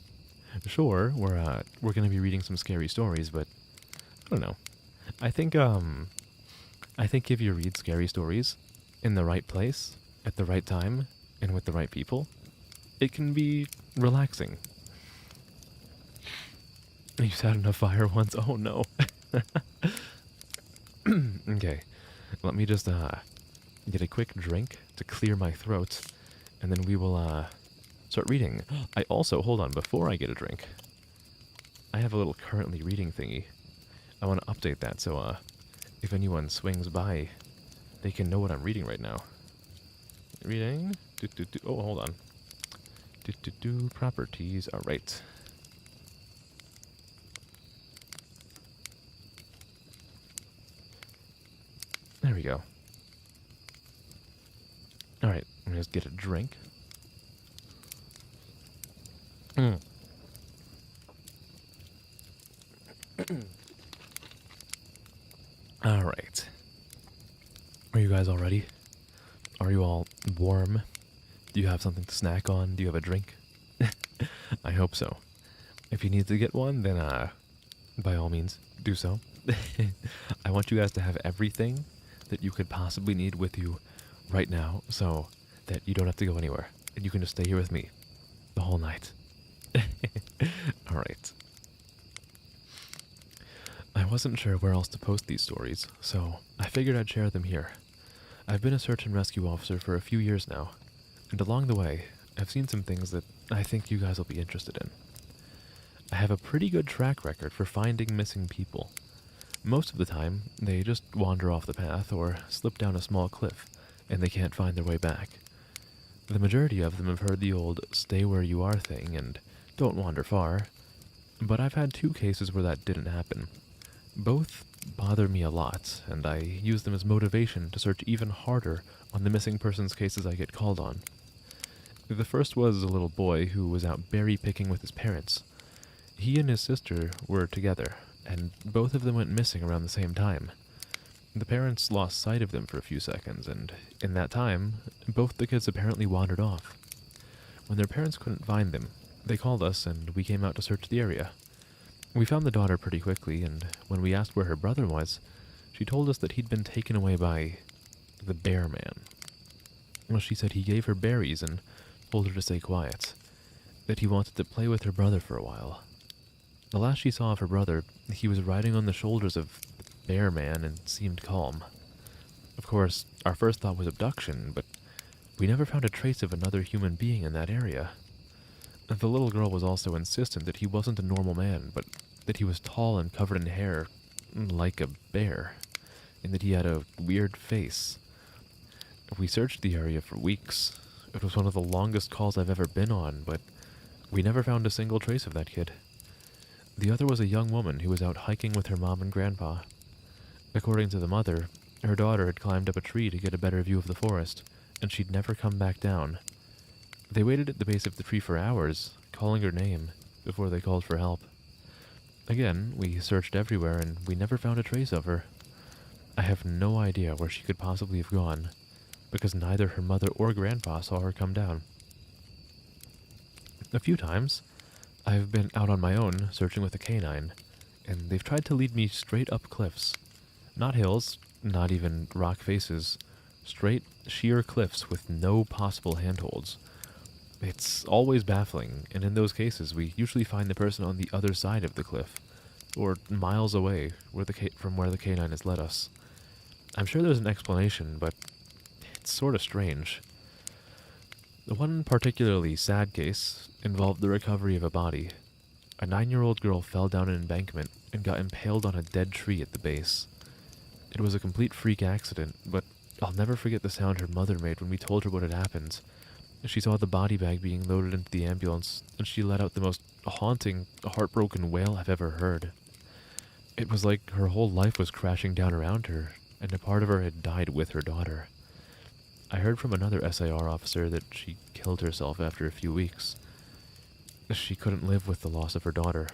Sure, we're gonna be reading some scary stories, but I don't know. I think if you read scary stories in the right place, at the right time, and with the right people, it can be relaxing. You sat in a fire once? Oh no. Okay, let me just get a quick drink to clear my throat, and then we will start reading. I also, hold on, before I get a drink, I have a little currently reading thingy. I want to update that, so if anyone swings by, they can know what I'm reading right now. Reading? Oh, hold on. Properties. All right. There we go. All right, I'm gonna just get a drink. All right. Are you guys all ready? Are you all warm? Do you have something to snack on? Do you have a drink? I hope so. If you need to get one, then by all means, do so. I want you guys to have everything that you could possibly need with you right now so that you don't have to go anywhere and you can just stay here with me the whole night. All right. I wasn't sure where else to post these stories, so I figured I'd share them here. I've been a search and rescue officer for a few years now, and along the way, I've seen some things that I think you guys will be interested in. I have a pretty good track record for finding missing people. Most of the time, they just wander off the path or slip down a small cliff, and they can't find their way back. The majority of them have heard the old stay where you are thing and don't wander far, but I've had 2 cases where that didn't happen. Both bother me a lot, and I use them as motivation to search even harder on the missing persons cases I get called on. The first was a little boy who was out berry picking with his parents. He and his sister were together, and both of them went missing around the same time. The parents lost sight of them for a few seconds, and in that time, both the kids apparently wandered off. When their parents couldn't find them, they called us and we came out to search the area. We found the daughter pretty quickly, and when we asked where her brother was, she told us that he'd been taken away by the bear man. Well, she said he gave her berries and told her to stay quiet, that he wanted to play with her brother for a while. The last she saw of her brother, he was riding on the shoulders of the bear man and seemed calm. Of course, our first thought was abduction, but we never found a trace of another human being in that area. The little girl was also insistent that he wasn't a normal man, but that he was tall and covered in hair, like a bear, and that he had a weird face. We searched the area for weeks. It was one of the longest calls I've ever been on, but we never found a single trace of that kid. The other was a young woman who was out hiking with her mom and grandpa. According to the mother, her daughter had climbed up a tree to get a better view of the forest, and she'd never come back down. They waited at the base of the tree for hours, calling her name, before they called for help. Again, we searched everywhere and we never found a trace of her. I have no idea where she could possibly have gone, because neither her mother or grandpa saw her come down. A few times, I've been out on my own searching with a canine, and they've tried to lead me straight up cliffs. Not hills, not even rock faces, straight, sheer cliffs with no possible handholds. It's always baffling, and in those cases, we usually find the person on the other side of the cliff, or miles away from where the canine has led us. I'm sure there's an explanation, but it's sort of strange. The one particularly sad case involved the recovery of a body. A 9-year-old girl fell down an embankment and got impaled on a dead tree at the base. It was a complete freak accident, but I'll never forget the sound her mother made when we told her what had happened. She saw the body bag being loaded into the ambulance, and she let out the most haunting, heartbroken wail I've ever heard. It was like her whole life was crashing down around her, and a part of her had died with her daughter. I heard from another SIR officer that she killed herself after a few weeks. She couldn't live with the loss of her daughter.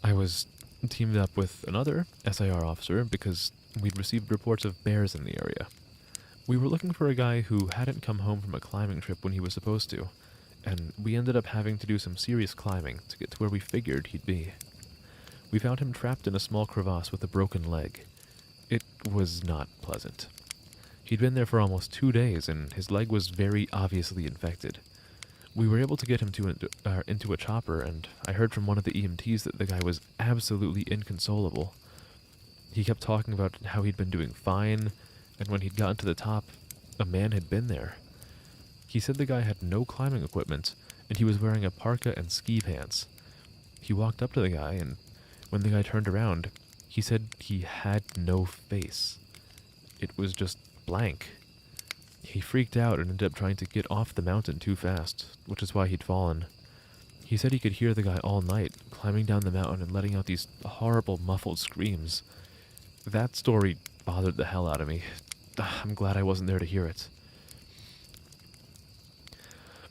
I was teamed up with another SIR officer because we'd received reports of bears in the area. We were looking for a guy who hadn't come home from a climbing trip when he was supposed to, and we ended up having to do some serious climbing to get to where we figured he'd be. We found him trapped in a small crevasse with a broken leg. It was not pleasant. He'd been there for almost 2 days, and his leg was very obviously infected. We were able to get him into a chopper, and I heard from one of the EMTs that the guy was absolutely inconsolable. He kept talking about how he'd been doing fine, and when he'd gotten to the top, a man had been there. He said the guy had no climbing equipment, and he was wearing a parka and ski pants. He walked up to the guy, and when the guy turned around, he said he had no face. It was just blank. He freaked out and ended up trying to get off the mountain too fast, which is why he'd fallen. He said he could hear the guy all night, climbing down the mountain and letting out these horrible muffled screams. That story bothered the hell out of me. I'm glad I wasn't there to hear it.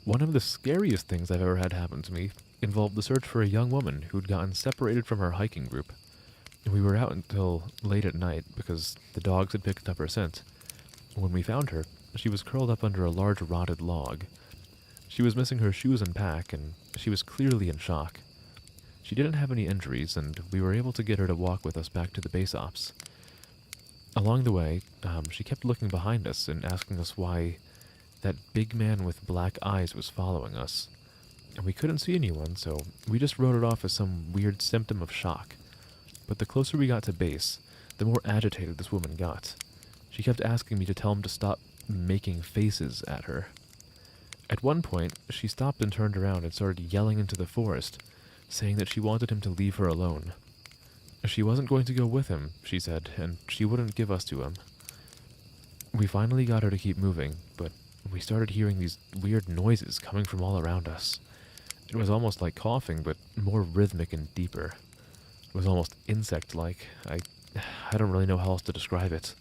One of the scariest things I've ever had happen to me involved the search for a young woman who'd gotten separated from her hiking group. We were out until late at night because the dogs had picked up her scent. When we found her, she was curled up under a large rotted log. She was missing her shoes and pack, and she was clearly in shock. She didn't have any injuries, and we were able to get her to walk with us back to the base ops. Along the way, she kept looking behind us and asking us why that big man with black eyes was following us. And we couldn't see anyone, so we just wrote it off as some weird symptom of shock. But the closer we got to base, the more agitated this woman got. She kept asking me to tell him to stop making faces at her. At one point, she stopped and turned around and started yelling into the forest, saying that she wanted him to leave her alone. She wasn't going to go with him, she said, and she wouldn't give us to him. We finally got her to keep moving, but we started hearing these weird noises coming from all around us. It was almost like coughing, but more rhythmic and deeper. It was almost insect-like. I don't really know how else to describe it.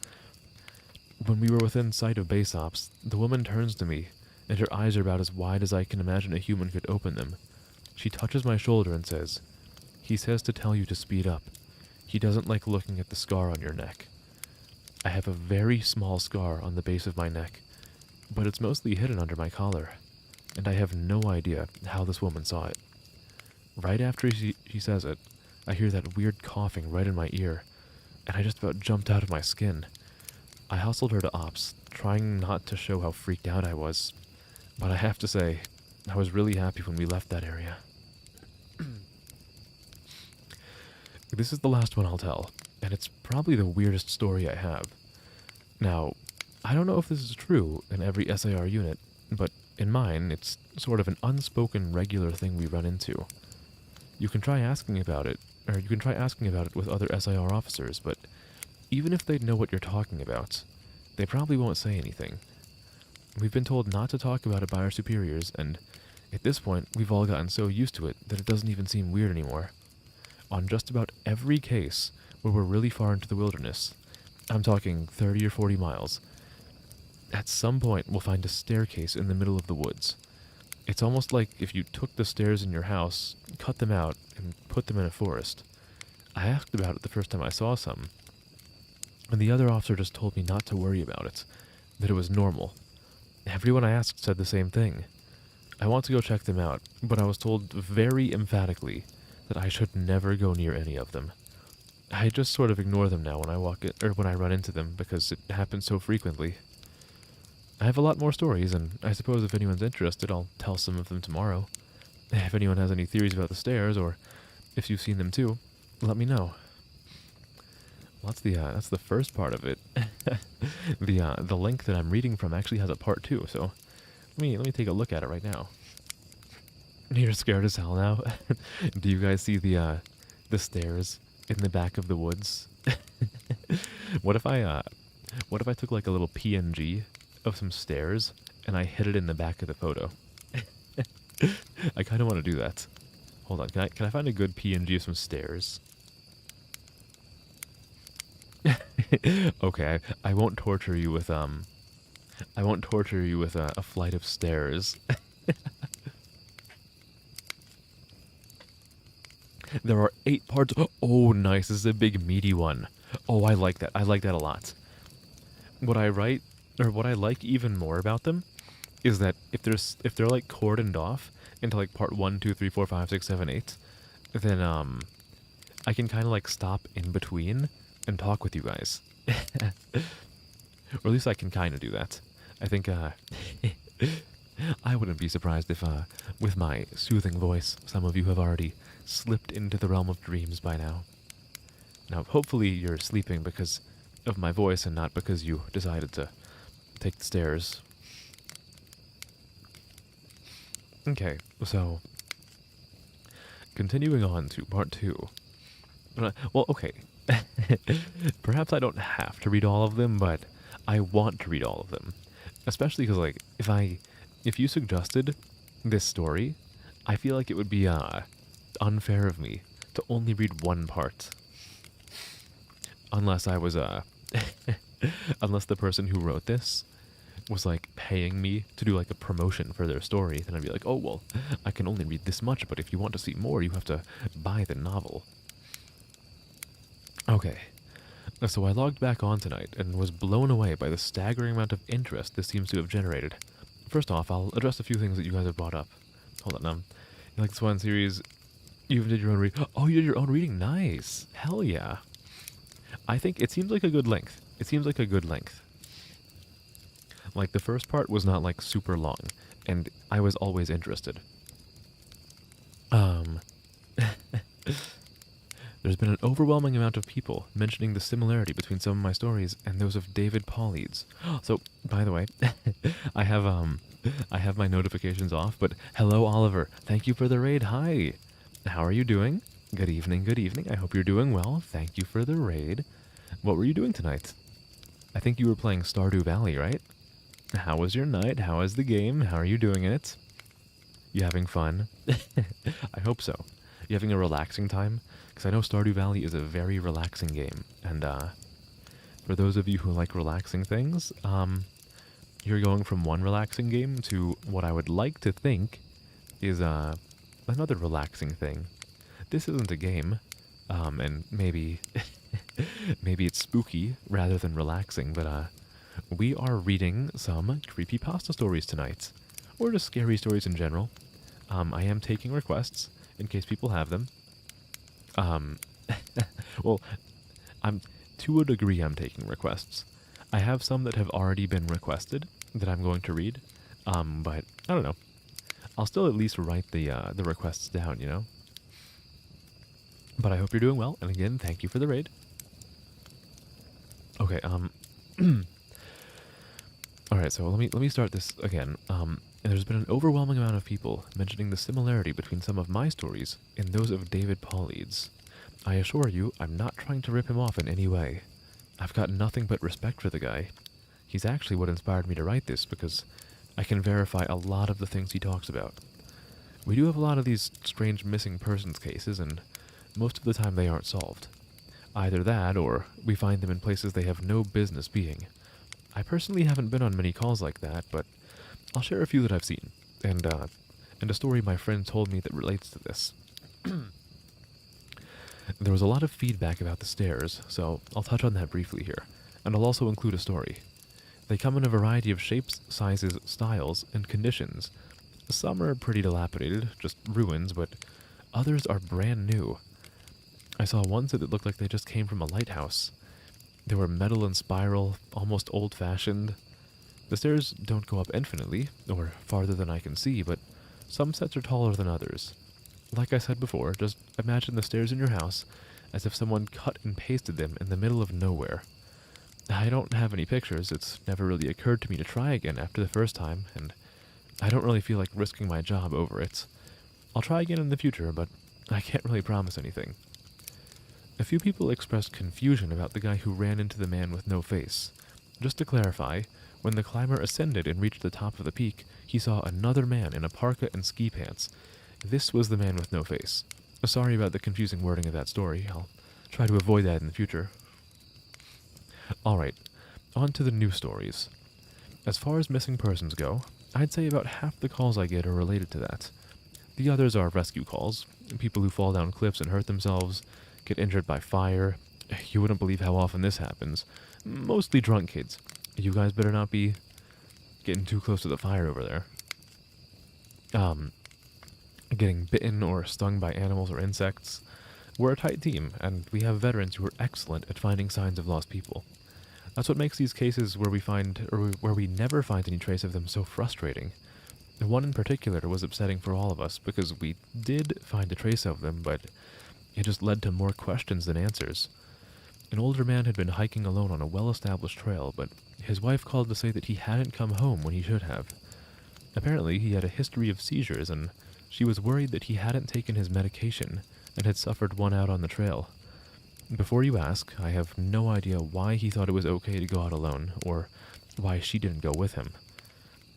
When we were within sight of base ops, the woman turns to me, and her eyes are about as wide as I can imagine a human could open them. She touches my shoulder and says, "He says to tell you to speed up. He doesn't like looking at the scar on your neck." I have a very small scar on the base of my neck, but it's mostly hidden under my collar, and I have no idea how this woman saw it. Right after she says it, I hear that weird coughing right in my ear, and I just about jumped out of my skin. I hustled her to ops, trying not to show how freaked out I was, but I have to say, I was really happy when we left that area. This is the last one I'll tell, and it's probably the weirdest story I have. Now, I don't know if this is true in every SAR unit, but in mine, it's sort of an unspoken regular thing we run into. You can try asking about it with other SIR officers, but even if they know what you're talking about, they probably won't say anything. We've been told not to talk about it by our superiors, and at this point, we've all gotten so used to it that it doesn't even seem weird anymore. On just about every case where we're really far into the wilderness, I'm talking 30 or 40 miles, at some point we'll find a staircase in the middle of the woods. It's almost like if you took the stairs in your house, cut them out, and put them in a forest. I asked about it the first time I saw some, and the other officer just told me not to worry about it, that it was normal. Everyone I asked said the same thing. I want to go check them out, but I was told very emphatically that I should never go near any of them. I just sort of ignore them now when when I run into them because it happens so frequently. I have a lot more stories, and I suppose if anyone's interested, I'll tell some of them tomorrow. If anyone has any theories about the stairs, or if you've seen them too, let me know. Well, that's the first part of it. The link that I'm reading from actually has a part 2, so let me take a look at it right now. You're scared as hell now. Do you guys see the stairs in the back of the woods? What if I took like a little PNG of some stairs and I hid it in the back of the photo? I kind of want to do that. Hold on, can I find a good PNG of some stairs? Okay, I won't torture you with a flight of stairs. There are 8 parts. Oh, nice. This is a big meaty one. Oh, I like that. I like that a lot. What I like even more about them is that if they're like cordoned off into like part 1, 2, 3, 4, 5, 6, 7, 8, then I can kind of like stop in between and talk with you guys. Or at least I can kind of do that. I think I wouldn't be surprised if with my soothing voice some of you have already slipped into the realm of dreams by now. Now, hopefully you're sleeping because of my voice and not because you decided to take the stairs. Okay, so continuing on to part 2. Well, okay. Perhaps I don't have to read all of them, but I want to read all of them. Especially because, like, if you suggested this story, I feel like it would be unfair of me to only read one part, unless I was unless the person who wrote this was like paying me to do like a promotion for their story. Then I'd be like, oh well, I can only read this much, but if you want to see more, you have to buy the novel. Okay. So I logged back on tonight and was blown away by the staggering amount of interest this seems to have generated. First off, I'll address a few things that you guys have brought up. Hold on, you like this one series? You even did your own read? Oh, you did your own reading? Nice. Hell yeah. I think it seems like a good length. It seems like a good length. Like, the first part was not, like, super long, and I was always interested. There's been an overwhelming amount of people mentioning the similarity between some of my stories and those of David Paulides. So, by the way, I have my notifications off, but hello, Oliver. Thank you for the raid. Hi. How are you doing? Good evening, good evening. I hope you're doing well. Thank you for the raid. What were you doing tonight? I think you were playing Stardew Valley, right? How was your night? How is the game? How are you doing in it? You having fun? I hope so. You having a relaxing time? Because I know Stardew Valley is a very relaxing game. And for those of you who like relaxing things, you're going from one relaxing game to what I would like to think is another relaxing thing. This isn't a game, and maybe maybe it's spooky rather than relaxing, but we are reading some creepypasta stories tonight, or just scary stories in general. I am taking requests in case people have them. Well, to a degree I'm taking requests. I have some that have already been requested that I'm going to read, but I don't know. I'll still at least write the requests down, you know? But I hope you're doing well, and again, thank you for the raid. Okay, alright, so let me start this again. And there's been an overwhelming amount of people mentioning the similarity between some of my stories and those of David Paulides. I assure you, I'm not trying to rip him off in any way. I've got nothing but respect for the guy. He's actually what inspired me to write this, because I can verify a lot of the things he talks about. We do have a lot of these strange missing persons cases, and most of the time they aren't solved. Either that, or we find them in places they have no business being. I personally haven't been on many calls like that, but I'll share a few that I've seen, and a story my friend told me that relates to this. There was a lot of feedback about the stairs, so I'll touch on that briefly here, and I'll also include a story. They come in a variety of shapes, sizes, styles, and conditions. Some are pretty dilapidated, just ruins, but others are brand new. I saw ones that looked like they just came from a lighthouse. They were metal and spiral, almost old-fashioned. The stairs don't go up infinitely, or farther than I can see, but some sets are taller than others. Like I said before, just imagine the stairs in your house as if someone cut and pasted them in the middle of nowhere. I don't have any pictures. It's never really occurred to me to try again after the first time, and I don't really feel like risking my job over it. I'll try again in the future, but I can't really promise anything. A few people expressed confusion about the guy who ran into the man with no face. Just to clarify, when the climber ascended and reached the top of the peak, he saw another man in a parka and ski pants. This was the man with no face. Sorry about the confusing wording of that story. I'll try to avoid that in the future. Alright, on to the new stories. As far as missing persons go, I'd say about half the calls I get are related to that. The others are rescue calls, people who fall down cliffs and hurt themselves, get injured by fire. You wouldn't believe how often this happens. Mostly drunk kids. You guys better not be getting too close to the fire over there. Getting bitten or stung by animals or insects. We're a tight team, and we have veterans who are excellent at finding signs of lost people. That's what makes these cases where we never find any trace of them so frustrating. One in particular was upsetting for all of us because we did find a trace of them, but it just led to more questions than answers. An older man had been hiking alone on a well-established trail, but his wife called to say that he hadn't come home when he should have. Apparently, he had a history of seizures, and she was worried that he hadn't taken his medication and had suffered one out on the trail. Before you ask, I have no idea why he thought it was okay to go out alone, or why she didn't go with him.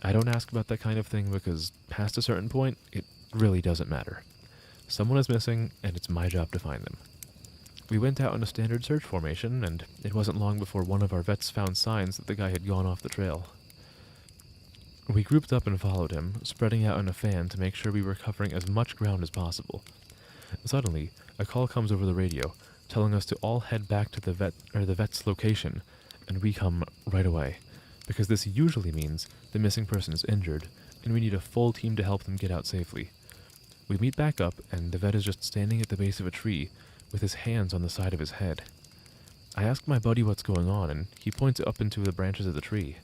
I don't ask about that kind of thing because past a certain point, it really doesn't matter. Someone is missing, and it's my job to find them. We went out in a standard search formation, and it wasn't long before one of our vets found signs that the guy had gone off the trail. We grouped up and followed him, spreading out in a fan to make sure we were covering as much ground as possible. Suddenly, a call comes over the radio, telling us to all head back to the vet's location, and we come right away, because this usually means the missing person is injured, and we need a full team to help them get out safely. We meet back up, and the vet is just standing at the base of a tree, with his hands on the side of his head. I ask my buddy what's going on, and he points up into the branches of the tree.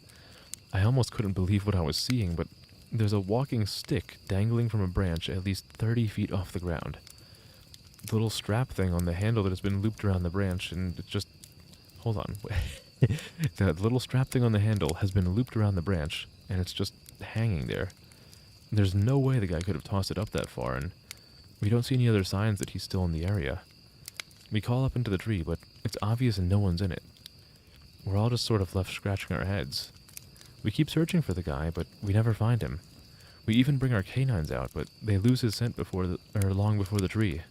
I almost couldn't believe what I was seeing, but there's a walking stick dangling from a branch at least 30 feet off the ground. The little strap thing on the handle that has been looped around the branch, and it's just... Hold on. The little strap thing on the handle has been looped around the branch, and it's just hanging there. There's no way the guy could have tossed it up that far, and we don't see any other signs that he's still in the area. We call up into the tree, but it's obvious no one's in it. We're all just sort of left scratching our heads. We keep searching for the guy, but we never find him. We even bring our canines out, but they lose his scent long before the tree.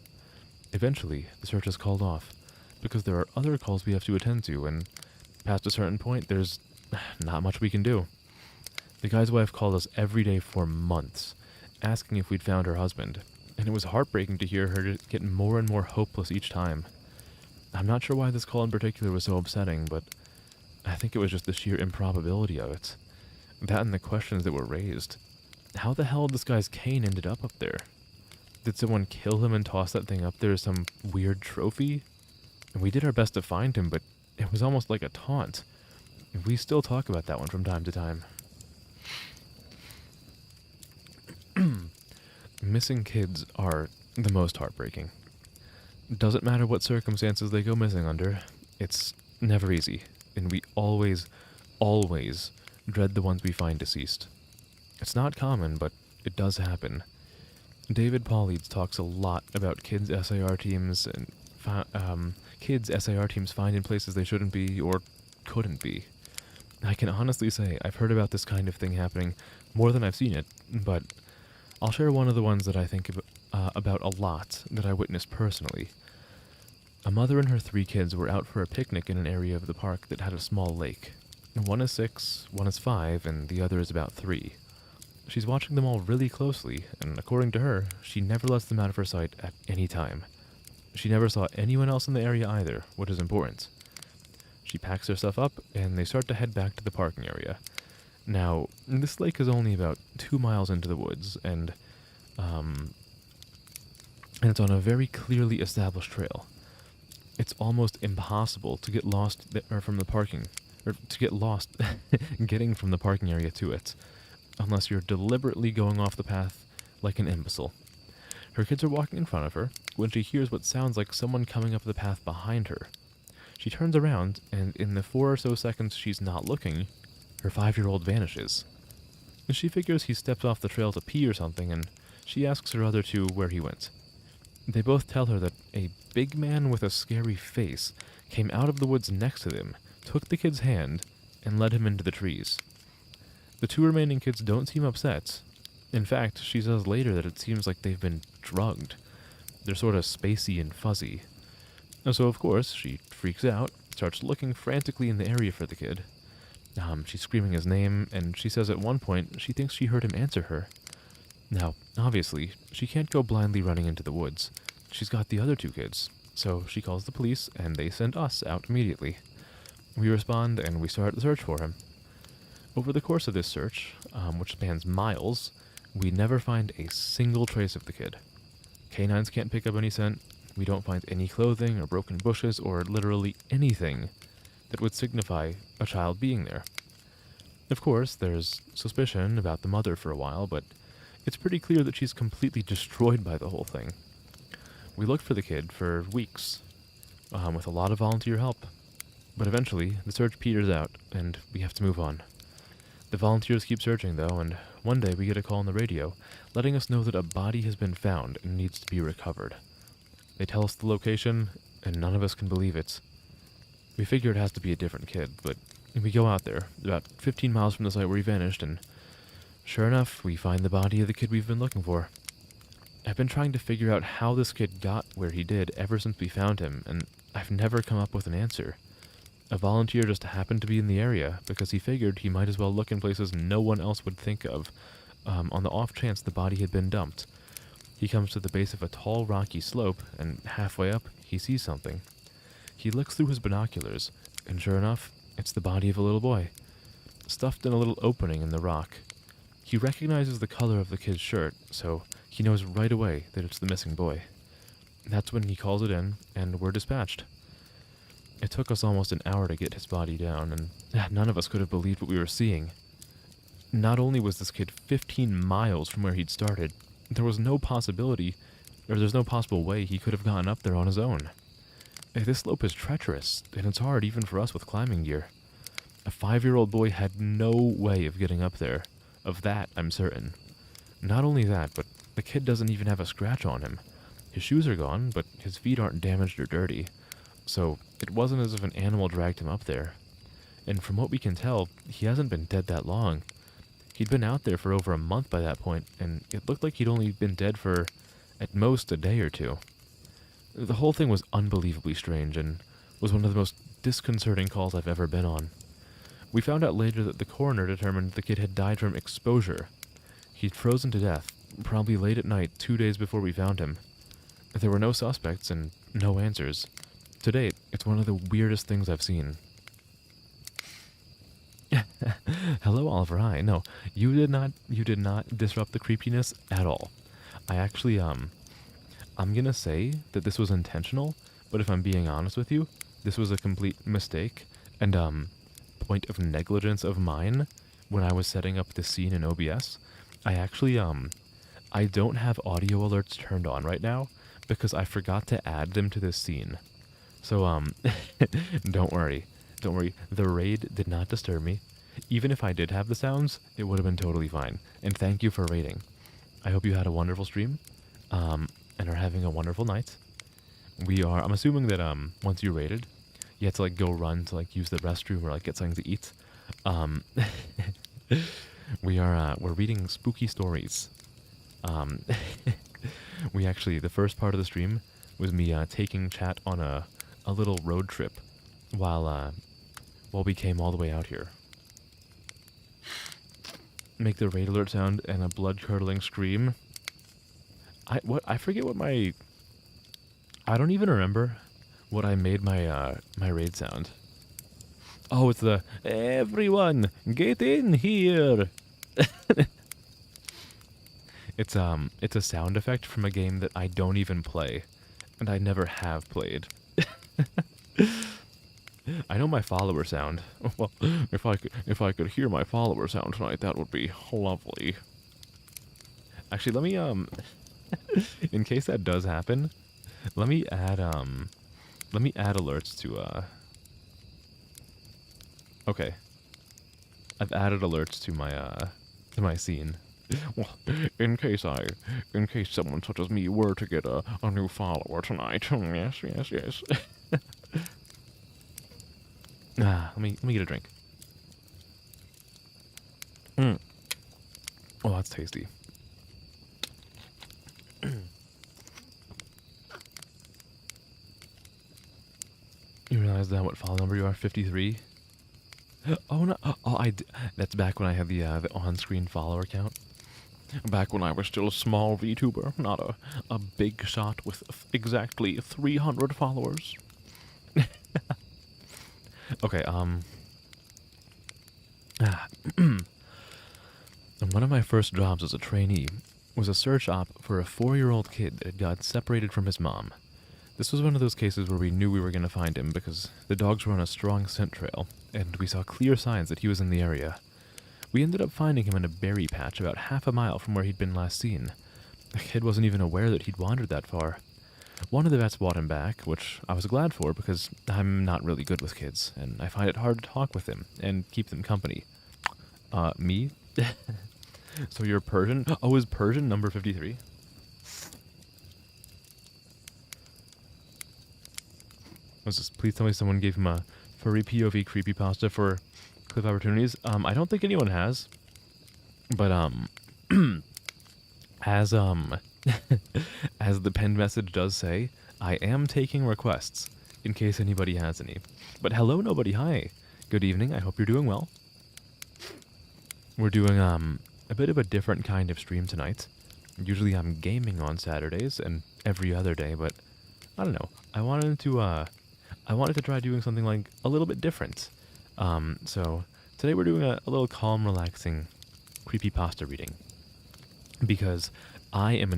Eventually, the search is called off, because there are other calls we have to attend to, and past a certain point, there's not much we can do. The guy's wife called us every day for months, asking if we'd found her husband, and it was heartbreaking to hear her get more and more hopeless each time. I'm not sure why this call in particular was so upsetting, but I think it was just the sheer improbability of it. That and the questions that were raised. How the hell this guy's cane ended up there? Did someone kill him and toss that thing up there as some weird trophy? And we did our best to find him, but it was almost like a taunt. We still talk about that one from time to time. Missing kids are the most heartbreaking. Doesn't matter what circumstances they go missing under, it's never easy, and we always dread the ones we find deceased. It's not common, but it does happen. David Paulides talks a lot about kids' SAR teams and kids' SAR teams find in places they shouldn't be or couldn't be. I can honestly say I've heard about this kind of thing happening more than I've seen it, but I'll share one of the ones that I think about a lot that I witnessed personally. A mother and her 3 kids were out for a picnic in an area of the park that had a small lake. One is 6, one is 5, and the other is about 3. She's watching them all really closely, and according to her, she never lets them out of her sight at any time. She never saw anyone else in the area either, which is important. She packs her stuff up, and they start to head back to the parking area. Now, this lake is only about 2 miles into the woods, and it's on a very clearly established trail. It's almost impossible to get lost getting from the parking area to it, unless you're deliberately going off the path like an imbecile. Her kids are walking in front of her when she hears what sounds like someone coming up the path behind her. She turns around, and in the 4 or so seconds she's not looking, her 5-year-old vanishes. She figures he stepped off the trail to pee or something, and she asks her other 2 where he went. They both tell her that a big man with a scary face came out of the woods next to them, took the kid's hand, and led him into the trees. The 2 remaining kids don't seem upset. In fact, she says later that it seems like they've been drugged. They're sort of spacey and fuzzy. And so, of course, she freaks out, starts looking frantically in the area for the kid. She's screaming his name, and she says at one point she thinks she heard him answer her. Now, obviously, she can't go blindly running into the woods. She's got the other 2 kids, so she calls the police, and they send us out immediately. We respond, and we start the search for him. Over the course of this search, which spans miles, we never find a single trace of the kid. Canines can't pick up any scent. We don't find any clothing or broken bushes or literally anything that would signify a child being there. Of course, there's suspicion about the mother for a while, but it's pretty clear that she's completely destroyed by the whole thing. We looked for the kid for weeks, with a lot of volunteer help. But eventually, the search peters out, and we have to move on. The volunteers keep searching, though, and one day we get a call on the radio, letting us know that a body has been found and needs to be recovered. They tell us the location, and none of us can believe it. We figure it has to be a different kid, but we go out there, about 15 miles from the site where he vanished, and Sure enough, we find the body of the kid we've been looking for. I've been trying to figure out how this kid got where he did ever since we found him, and I've never come up with an answer. A volunteer just happened to be in the area because he figured he might as well look in places no one else would think of, on the off chance the body had been dumped. He comes to the base of a tall, rocky slope, and halfway up, he sees something. He looks through his binoculars, and sure enough, it's the body of a little boy, stuffed in a little opening in the rock. He recognizes the color of the kid's shirt, so he knows right away that it's the missing boy. That's when he calls it in, and we're dispatched. It took us almost an hour to get his body down, and none of us could have believed what we were seeing. Not only was this kid 15 miles from where he'd started, there's no possible way he could have gotten up there on his own. This slope is treacherous, and it's hard even for us with climbing gear. A 5-year-old boy had no way of getting up there. Of that, I'm certain. Not only that, but the kid doesn't even have a scratch on him. His shoes are gone, but his feet aren't damaged or dirty. So it wasn't as if an animal dragged him up there. And from what we can tell, he hasn't been dead that long. He'd been out there for over a month by that point, and it looked like he'd only been dead for, at most, a day or two. The whole thing was unbelievably strange, and was one of the most disconcerting calls I've ever been on. We found out later that the coroner determined the kid had died from exposure. He'd frozen to death, probably late at night 2 days before we found him. There were no suspects and no answers. To date, it's one of the weirdest things I've seen. Hello, Oliver. Hi. No, you did not disrupt the creepiness at all. I actually, I'm gonna say that this was intentional, but if I'm being honest with you, this was a complete mistake and, point of negligence of mine when I was setting up this scene in OBS. I actually, I don't have audio alerts turned on right now because I forgot to add them to this scene. So, don't worry. Don't worry. The raid did not disturb me. Even if I did have the sounds, it would have been totally fine. And thank you for raiding. I hope you had a wonderful stream, and are having a wonderful night. I'm assuming that, once you raided, you had to, like, go run to, like, use the restroom or, like, get something to eat. We're reading spooky stories. The first part of the stream was me, taking chat on a little road trip while we came all the way out here. Make the raid alert sound and a blood-curdling scream. I forget what I don't even remember what I made my raid sound. Oh, it's the everyone get in here. It's a sound effect from a game that I don't even play, and I never have played. I know my follower sound. Well, if I could hear my follower sound tonight, that would be lovely. Actually, let me in case that does happen, let me add alerts to Okay. I've added alerts to my scene. Well, in case someone such as me were to get a new follower tonight. Yes. Let me get a drink. Oh, that's tasty. You realize that what follow number you are? 53? Oh no! That's back when I had the on-screen follower count. Back when I was still a small Vtuber, not a big shot with exactly 300 followers. Okay, one of my first jobs as a trainee was a search op for a 4-year-old kid that had got separated from his mom. This was one of those cases where we knew we were going to find him because the dogs were on a strong scent trail, and we saw clear signs that he was in the area. We ended up finding him in a berry patch about half a mile from where he'd been last seen. The kid wasn't even aware that he'd wandered that far. One of the vets brought him back, which I was glad for because I'm not really good with kids, and I find it hard to talk with them and keep them company. Me? So you're Persian? Oh, is Persian number 53? Please tell me someone gave him a furry POV creepypasta for clip opportunities. I don't think anyone has. But as as the pinned message does say, I am taking requests in case anybody has any. But hello, nobody. Hi. Good evening. I hope you're doing well. We're doing a bit of a different kind of stream tonight. Usually I'm gaming on Saturdays and every other day, but I don't know. I wanted to try doing something like a little bit different. So today we're doing a little calm, relaxing creepypasta reading because I am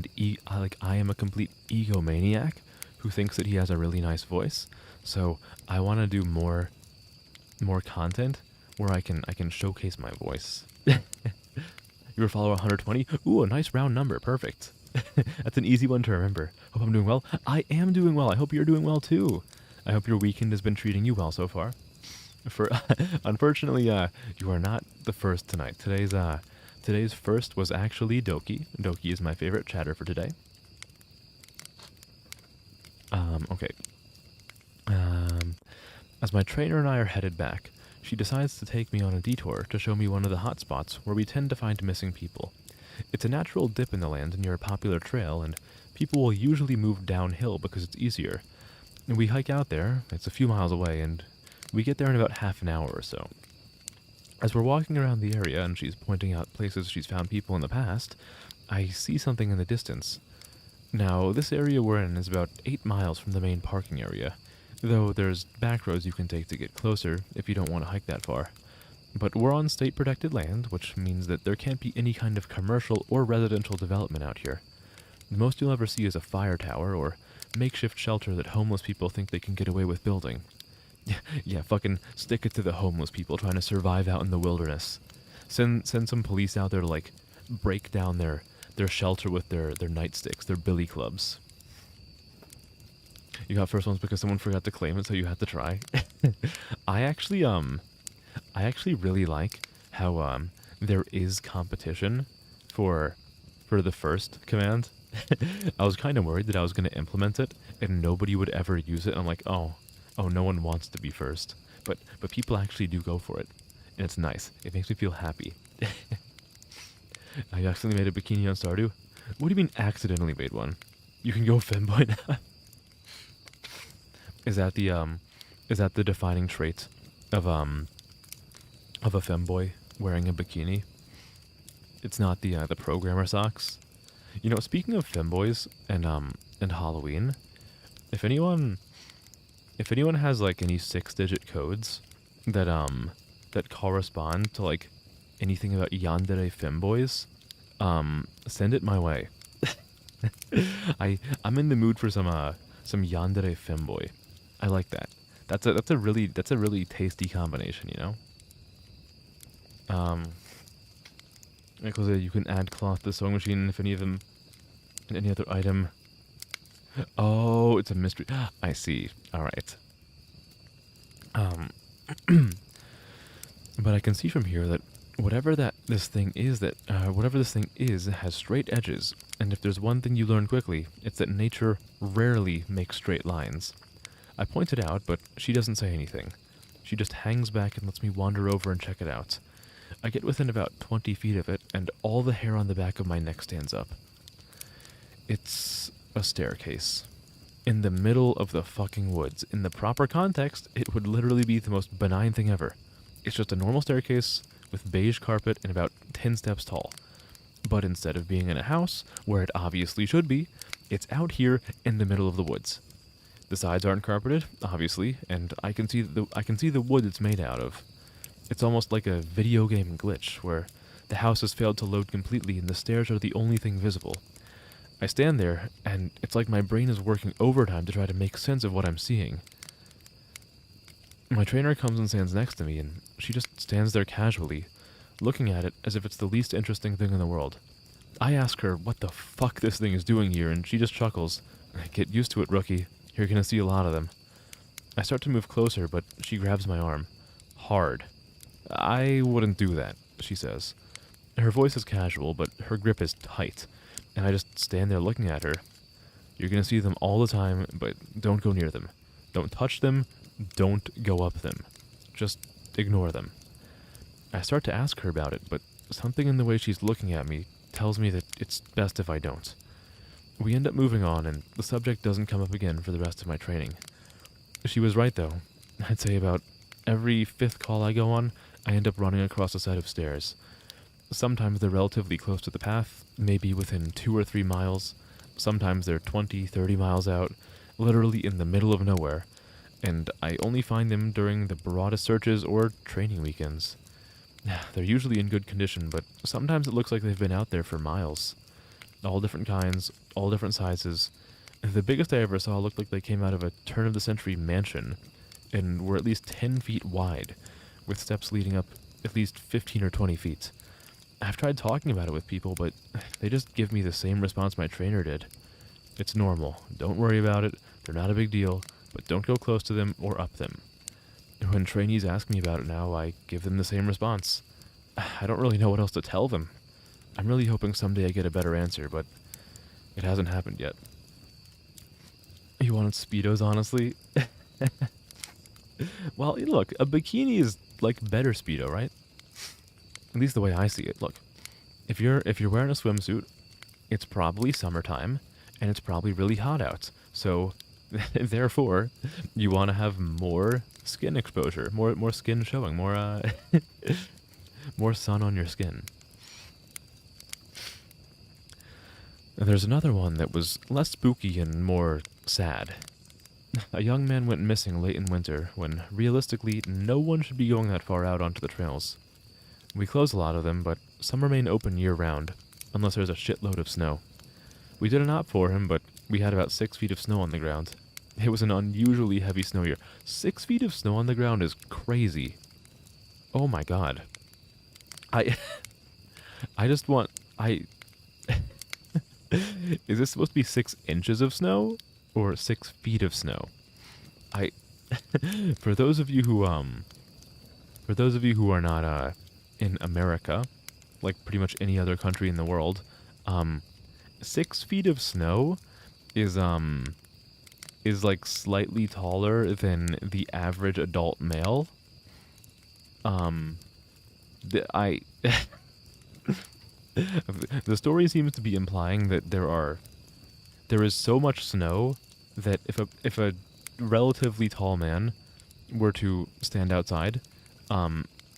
a complete egomaniac who thinks that he has a really nice voice. So I want to do more content where I can showcase my voice. Your follower 120. Ooh, a nice round number. Perfect. That's an easy one to remember. Hope I'm doing well. I am doing well. I hope you're doing well too. I hope your weekend has been treating you well so far. Unfortunately, you are not the first tonight. Today's first was actually Doki. Doki is my favorite chatter for today. Okay. As my trainer and I are headed back, she decides to take me on a detour to show me one of the hot spots where we tend to find missing people. It's a natural dip in the land near a popular trail, and people will usually move downhill because it's easier. We hike out there, it's a few miles away, and we get there in about half an hour or so. As we're walking around the area and she's pointing out places she's found people in the past, I see something in the distance. Now, this area we're in is about 8 miles from the main parking area, though there's back roads you can take to get closer if you don't want to hike that far. But we're on state-protected land, which means that there can't be any kind of commercial or residential development out here. The most you'll ever see is a fire tower or makeshift shelter that homeless people think they can get away with building. Yeah, fucking stick it to the homeless people trying to survive out in the wilderness. Send some police out there to, like, break down their shelter with their nightsticks, their billy clubs. You got first ones because someone forgot to claim it, so you had to try. I actually really like how there is competition for the first command. I was kind of worried that I was going to implement it and nobody would ever use it. I'm like, oh, no one wants to be first, but people actually do go for it, and it's nice. It makes me feel happy. I accidentally made a bikini on Stardew. What do you mean accidentally made one? You can go femboy now. Is that the defining trait of a femboy wearing a bikini? It's not the programmer socks. You know, speaking of femboys and Halloween, if anyone has like any 6-digit codes that correspond to like anything about yandere femboys, send it my way. I'm in the mood for some yandere femboy. I like that. That's a really tasty combination, you know. Because you can add cloth to the sewing machine if any of them, and any other item. Oh, it's a mystery. I see. All right. But I can see from here that whatever this thing is has straight edges, and if there's one thing you learn quickly, it's that nature rarely makes straight lines. I point it out, but she doesn't say anything. She just hangs back and lets me wander over and check it out. I get within about 20 feet of it, and all the hair on the back of my neck stands up. It's a staircase. In the middle of the fucking woods. In the proper context, it would literally be the most benign thing ever. It's just a normal staircase with beige carpet and about 10 steps tall. But instead of being in a house, where it obviously should be, it's out here in the middle of the woods. The sides aren't carpeted, obviously, and I can see the wood it's made out of. It's almost like a video game glitch, where the house has failed to load completely and the stairs are the only thing visible. I stand there, and it's like my brain is working overtime to try to make sense of what I'm seeing. My trainer comes and stands next to me, and she just stands there casually, looking at it as if it's the least interesting thing in the world. I ask her what the fuck this thing is doing here, and she just chuckles. Get used to it, rookie. You're gonna see a lot of them. I start to move closer, but she grabs my arm. Hard. I wouldn't do that, she says. Her voice is casual, but her grip is tight, and I just stand there looking at her. You're gonna see them all the time, but don't go near them. Don't touch them, don't go up them. Just ignore them. I start to ask her about it, but something in the way she's looking at me tells me that it's best if I don't. We end up moving on, and the subject doesn't come up again for the rest of my training. She was right, though. I'd say about every 5th call I go on, I end up running across a set of stairs. Sometimes they're relatively close to the path, maybe within 2 or 3 miles. Sometimes they're 20, 30 miles out, literally in the middle of nowhere, and I only find them during the broadest searches or training weekends. They're usually in good condition, but sometimes it looks like they've been out there for miles. All different kinds, all different sizes. The biggest I ever saw looked like they came out of a turn-of-the-century mansion, and were at least 10 feet wide, with steps leading up at least 15 or 20 feet. I've tried talking about it with people, but they just give me the same response my trainer did. It's normal. Don't worry about it. They're not a big deal, but don't go close to them or up them. When trainees ask me about it now, I give them the same response. I don't really know what else to tell them. I'm really hoping someday I get a better answer, but it hasn't happened yet. You wanted Speedos, honestly? Well, look, a bikini is like better Speedo, right? At least the way I see it. Look, if you're wearing a swimsuit, it's probably summertime, and it's probably really hot out. So, therefore, you want to have more skin exposure, more skin showing, more more sun on your skin. There's another one that was less spooky and more sad. A young man went missing late in winter, when realistically no one should be going that far out onto the trails. We close a lot of them, but some remain open year-round, unless there's a shitload of snow. We did an op for him, but we had about 6 feet of snow on the ground. It was an unusually heavy snow year. 6 feet of snow on the ground is crazy. Oh my god. I just want... Is this supposed to be 6 inches of snow? Or 6 feet of snow? For those of you who are not, in America, like pretty much any other country in the world, 6 feet of snow is like slightly taller than the average adult male. The story seems to be implying that there is so much snow that if a relatively tall man were to stand outside,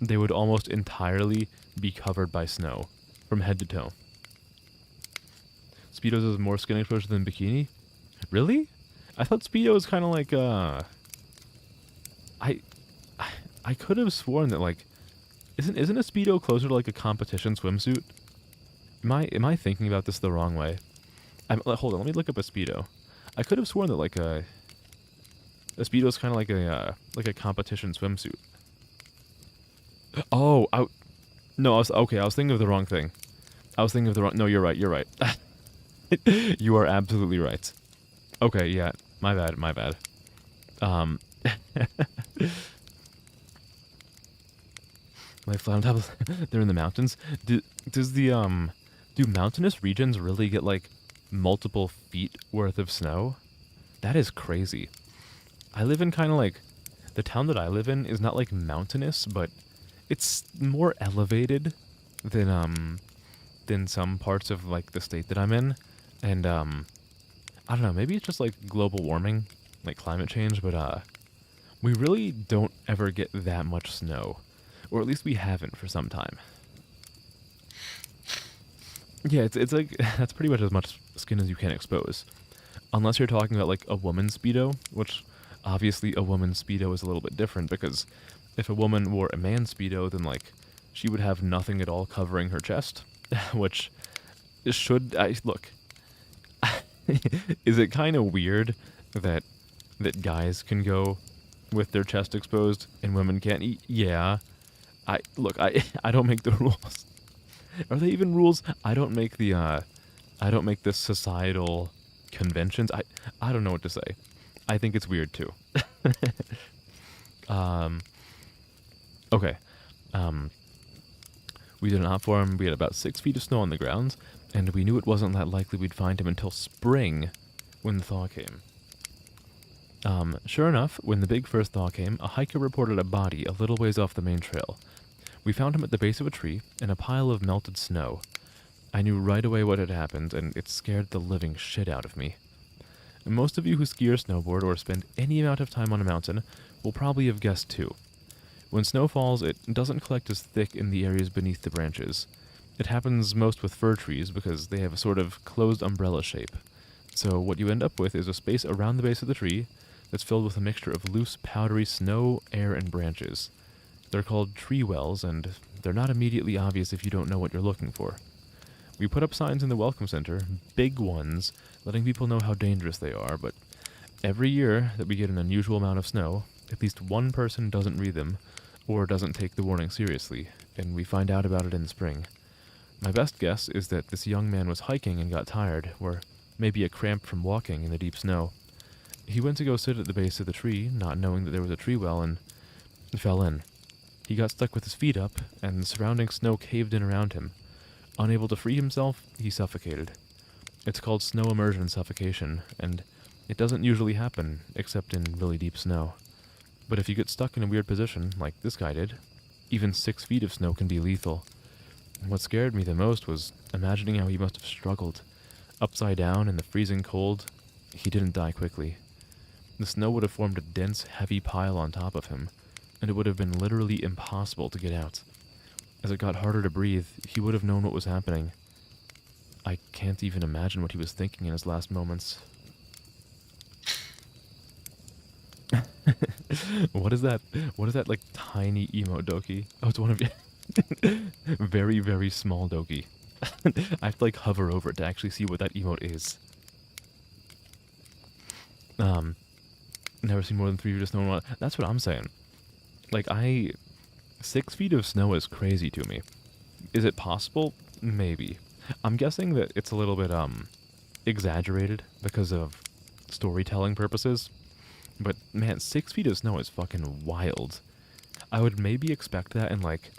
they would almost entirely be covered by snow from head to toe. Speedos has more skin exposure than bikini? Really? I thought Speedo was kind of like, I could have sworn that, like, isn't a Speedo closer to, like, a competition swimsuit? Am I thinking about this the wrong way? Hold on, let me look up a Speedo. I could have sworn that, like, a Speedo's kind of like a competition swimsuit. Oh, no, I was thinking of the wrong thing. No, you're right, You are absolutely right. Okay, yeah, my bad. Like, flat on top of, they're in the mountains. Do mountainous regions really get, like, multiple feet worth of snow? That is crazy. I live in kind of like, the town that I live in is not like mountainous, but it's more elevated than some parts of like the state that I'm in. And I don't know, maybe it's just like global warming, like climate change, but we really don't ever get that much snow. Or at least we haven't for some time. Yeah, it's like, that's pretty much as much skin as you can expose. Unless you're talking about, like, a woman's Speedo, which, obviously, a woman's Speedo is a little bit different, because if a woman wore a man's Speedo, then, like, she would have nothing at all covering her chest, which look, is it kind of weird that guys can go with their chest exposed and women can't? Yeah. I don't make the rules. Are they even rules? I don't make the societal conventions. I don't know what to say. I think it's weird too. Okay. We did an op for him. We had about 6 feet of snow on the ground, and we knew it wasn't that likely we'd find him until spring, when the thaw came. Sure enough, when the big first thaw came, a hiker reported a body a little ways off the main trail. We found him at the base of a tree in a pile of melted snow. I knew right away what had happened, and it scared the living shit out of me. Most of you who ski or snowboard or spend any amount of time on a mountain will probably have guessed too. When snow falls, it doesn't collect as thick in the areas beneath the branches. It happens most with fir trees because they have a sort of closed umbrella shape. So what you end up with is a space around the base of the tree that's filled with a mixture of loose, powdery snow, air, and branches. They're called tree wells, and they're not immediately obvious if you don't know what you're looking for. We put up signs in the Welcome Center, big ones, letting people know how dangerous they are, but every year that we get an unusual amount of snow, at least one person doesn't read them, or doesn't take the warning seriously, and we find out about it in the spring. My best guess is that this young man was hiking and got tired, or maybe a cramp from walking in the deep snow. He went to go sit at the base of the tree, not knowing that there was a tree well, and fell in. He got stuck with his feet up, and the surrounding snow caved in around him. Unable to free himself, he suffocated. It's called snow immersion suffocation, and it doesn't usually happen, except in really deep snow. But if you get stuck in a weird position, like this guy did, even 6 feet of snow can be lethal. What scared me the most was imagining how he must have struggled. Upside down in the freezing cold, he didn't die quickly. The snow would have formed a dense, heavy pile on top of him, and it would have been literally impossible to get out. As it got harder to breathe, he would have known what was happening. I can't even imagine what he was thinking in his last moments. What is that? What is that, like, tiny emote, Doki? Oh, it's one of you. Very, very small Doki. I have to, like, hover over it to actually see what that emote is. Never seen more than 3 feet of snow in one. That's what I'm saying. Like, 6 feet of snow is crazy to me. Is it possible? Maybe. I'm guessing that it's a little bit, exaggerated because of storytelling purposes. But, man, 6 feet of snow is fucking wild. I would maybe expect that in, like,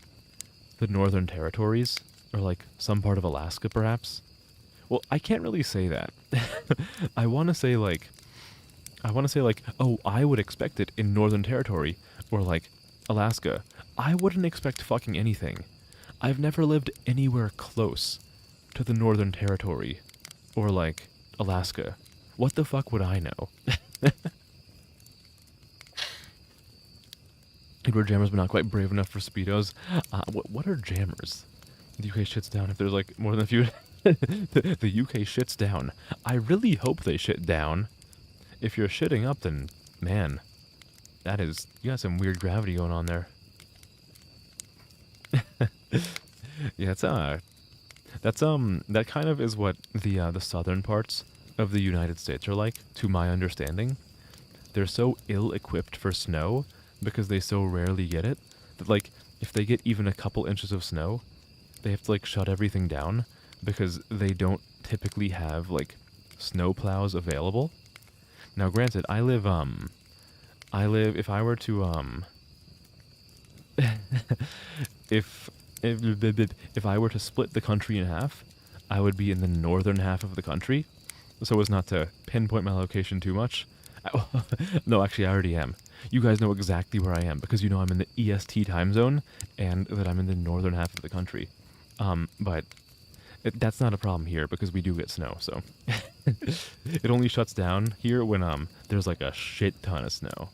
the Northern Territories, or, like, some part of Alaska, perhaps. Well, I can't really say that. I want to say, like, oh, I would expect it in Northern Territory, or, like, Alaska. I wouldn't expect fucking anything. I've never lived anywhere close to the Northern Territory, or, like, Alaska. What the fuck would I know? I'd wear jammers, but not quite brave enough for Speedos. What are jammers? The UK shits down if there's, like, more than a few... the UK shits down. I really hope they shit down. If you're shitting up, then, man, that is... You got some weird gravity going on there. Yeah, that kind of is what the southern parts of the United States are like, to my understanding. They're so ill-equipped for snow, because they so rarely get it, that, like, if they get even a couple inches of snow, they have to, like, shut everything down, because they don't typically have, like, snow plows available. Now, granted, if I were to, if I were to split the country in half, I would be in the northern half of the country, so as not to pinpoint my location too much. No, actually, I already am. You guys know exactly where I am, because you know I'm in the EST time zone, and that I'm in the northern half of the country. But that's not a problem here, because we do get snow, so... It only shuts down here when, there's, like, a shit ton of snow.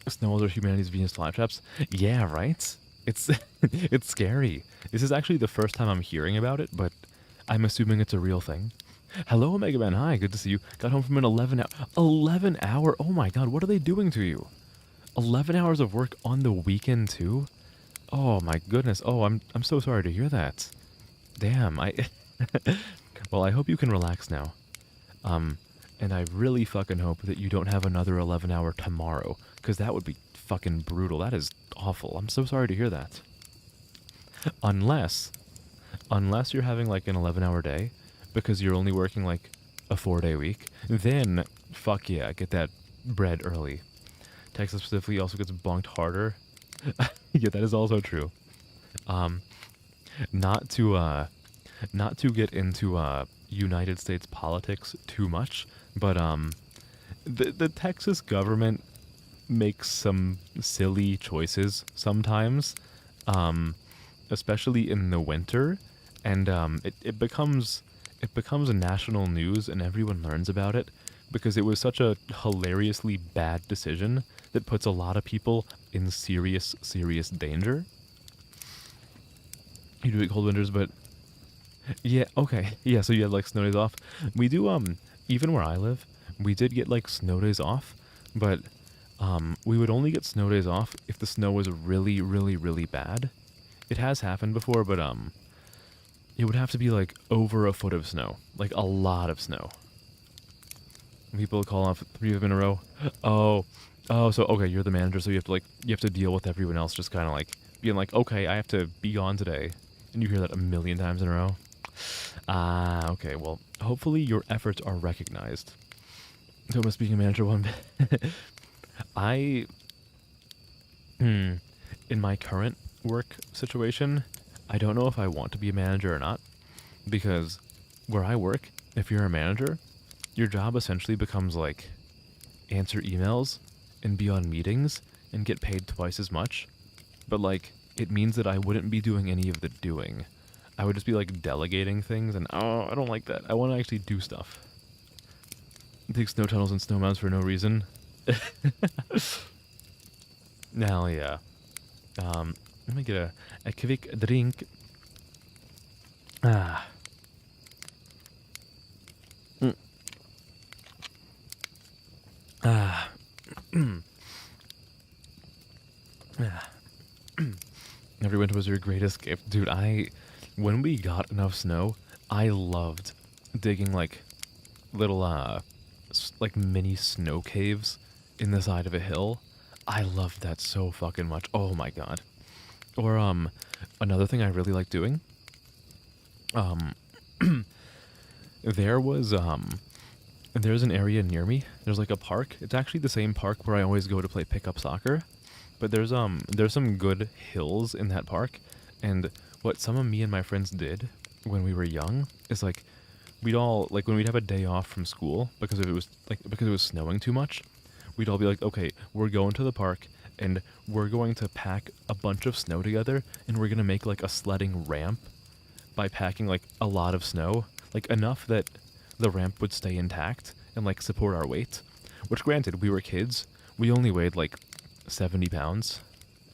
Snows are humanity's Venus flytraps? Yeah, right? It's it's scary. This is actually the first time I'm hearing about it, but I'm assuming it's a real thing. Hello, Omega Man. Hi, good to see you. Got home from an 11 hour? Oh my god, what are they doing to you? 11 hours of work on the weekend too? Oh my goodness. Oh, I'm so sorry to hear that. Damn, well, I hope you can relax now. And I really fucking hope that you don't have another 11-hour tomorrow, because that would be fucking brutal. That is awful. I'm so sorry to hear that. Unless you're having, like, an 11-hour day, because you're only working, like, a 4-day week, then, fuck yeah, get that bread early. Texas specifically also gets bonked harder. Yeah, that is also true. Not to get into United States politics too much, but the Texas government makes some silly choices sometimes, especially in the winter, and it becomes a national news, and everyone learns about it because it was such a hilariously bad decision that puts a lot of people in serious, serious danger. You do it cold winters, but yeah, okay, yeah. So you had like snow days off. We do even where I live, we did get like snow days off, but we would only get snow days off if the snow was really, really, really bad. It has happened before, but it would have to be like over a foot of snow, like a lot of snow. People call off 3 of them in a row. Oh, oh, so okay, you're the manager, so you have to deal with everyone else, just kind of like being like, okay, I have to be gone today, and you hear that a million times in a row. Ah, okay. Well, hopefully your efforts are recognized. So, I'm speaking manager one. I, in my current work situation, I don't know if I want to be a manager or not, because where I work, if you're a manager, your job essentially becomes like answer emails and be on meetings and get paid twice as much. But like, it means that I wouldn't be doing any of the doing. I would just be like delegating things, and oh, I don't like that. I want to actually do stuff. Dig snow tunnels and snow mounds for no reason. Hell yeah. Let me get a quick drink. Ah. Ah. Every winter was your greatest gift. Dude, when we got enough snow, I loved digging like little, like mini snow caves in the side of a hill. I loved that so fucking much. Oh my god. Or, another thing I really like doing, there was, there's an area near me. There's like a park. It's actually the same park where I always go to play pickup soccer. But there's some good hills in that park, and what some of me and my friends did when we were young is like we'd all like when we'd have a day off from school because it was snowing too much, we'd all be like, okay, we're going to the park and we're going to pack a bunch of snow together and we're gonna make like a sledding ramp by packing like a lot of snow, like enough that the ramp would stay intact and like support our weight. Which granted, we were kids. We only weighed like 70 pounds,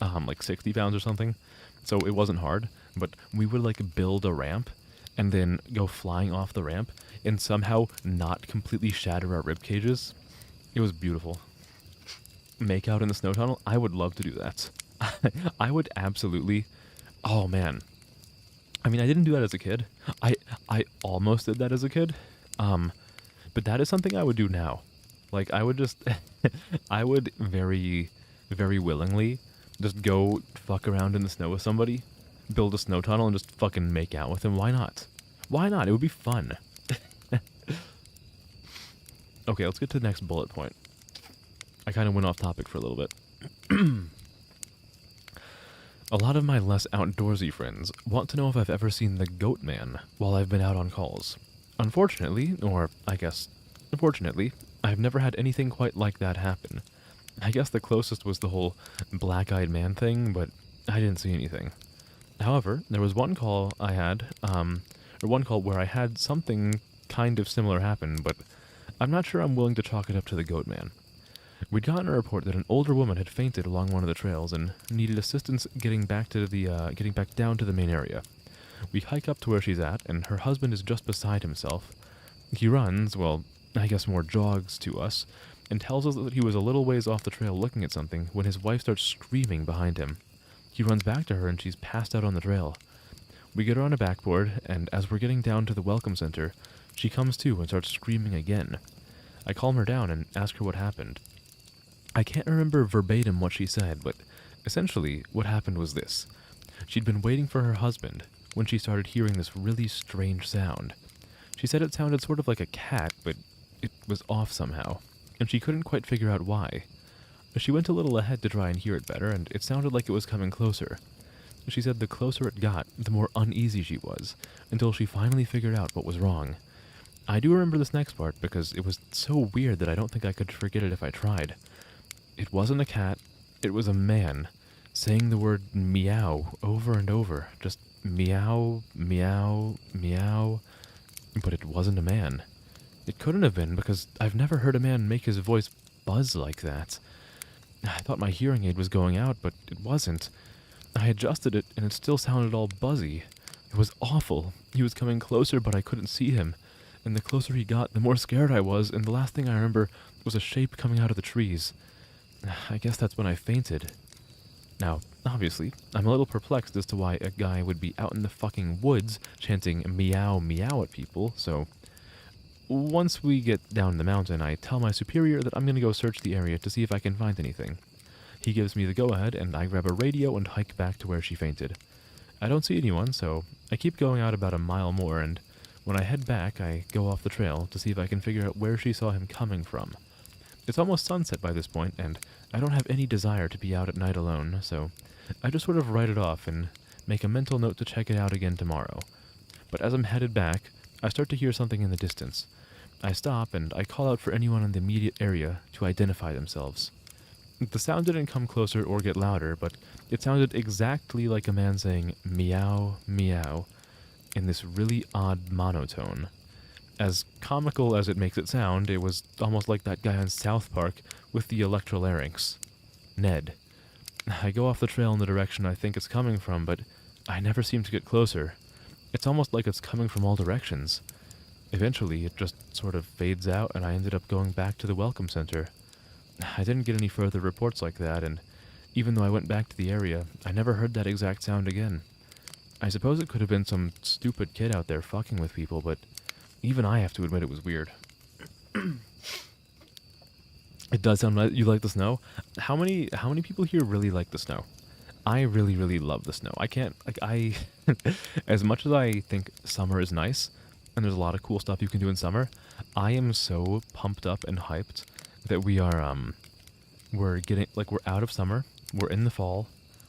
like 60 pounds or something. So it wasn't hard, but we would like build a ramp and then go flying off the ramp and somehow not completely shatter our rib cages. It was beautiful. Make out in the snow tunnel? I would love to do that. I would absolutely. Oh man. I mean, I didn't do that as a kid. I almost did that as a kid. But that is something I would do now. Like I would just I would very, very willingly just go fuck around in the snow with somebody, build a snow tunnel, and just fucking make out with them. Why not? Why not? It would be fun. Okay, let's get to the next bullet point. I kind of went off topic for a little bit. A lot of my less outdoorsy friends want to know if I've ever seen the Goat Man while I've been out on calls. Unfortunately, or I guess, fortunately, I've never had anything quite like that happen. I guess the closest was the whole black-eyed man thing, but I didn't see anything. However, there was one call I had, or one call where I had something kind of similar happen, but I'm not sure I'm willing to chalk it up to the Goat Man. We'd gotten a report that an older woman had fainted along one of the trails and needed assistance getting back down to the main area. We hike up to where she's at, and her husband is just beside himself. He runs, well, I guess more jogs to us, and tells us that he was a little ways off the trail looking at something when his wife starts screaming behind him. He runs back to her and she's passed out on the trail. We get her on a backboard, and as we're getting down to the welcome center, she comes to and starts screaming again. I calm her down and ask her what happened. I can't remember verbatim what she said, but essentially what happened was this. She'd been waiting for her husband when she started hearing this really strange sound. She said it sounded sort of like a cat, but it was off somehow, and she couldn't quite figure out why. She went a little ahead to try and hear it better, and it sounded like it was coming closer. She said the closer it got, the more uneasy she was, until she finally figured out what was wrong. I do remember this next part because it was so weird that I don't think I could forget it if I tried. It wasn't a cat, it was a man saying the word meow over and over. Just meow, meow, meow. But it wasn't a man. It couldn't have been because I've never heard a man make his voice buzz like that. I thought my hearing aid was going out, but it wasn't. I adjusted it and it still sounded all buzzy. It was awful. He was coming closer, but I couldn't see him. And the closer he got, the more scared I was, and the last thing I remember was a shape coming out of the trees. I guess that's when I fainted. Now, obviously, I'm a little perplexed as to why a guy would be out in the fucking woods chanting meow meow at people, so once we get down the mountain, I tell my superior that I'm gonna go search the area to see if I can find anything. He gives me the go-ahead, and I grab a radio and hike back to where she fainted. I don't see anyone, so I keep going out about a mile more, and when I head back, I go off the trail to see if I can figure out where she saw him coming from. It's almost sunset by this point, and I don't have any desire to be out at night alone, so I just sort of write it off and make a mental note to check it out again tomorrow. But as I'm headed back, I start to hear something in the distance. I stop and I call out for anyone in the immediate area to identify themselves. The sound didn't come closer or get louder, but it sounded exactly like a man saying meow, meow, in this really odd monotone. As comical as it makes it sound, it was almost like that guy on South Park with the electrolarynx. Ned. I go off the trail in the direction I think it's coming from, but I never seem to get closer. It's almost like it's coming from all directions. Eventually, it just sort of fades out, and I ended up going back to the Welcome Center. I didn't get any further reports like that, and even though I went back to the area, I never heard that exact sound again. I suppose it could have been some stupid kid out there fucking with people, but even I have to admit it was weird. It does sound like you like the snow. How many people here really like the snow? I really, really love the snow. I can't, as much as I think summer is nice, and there's a lot of cool stuff you can do in summer, I am so pumped up and hyped that we're out of summer, we're in the fall,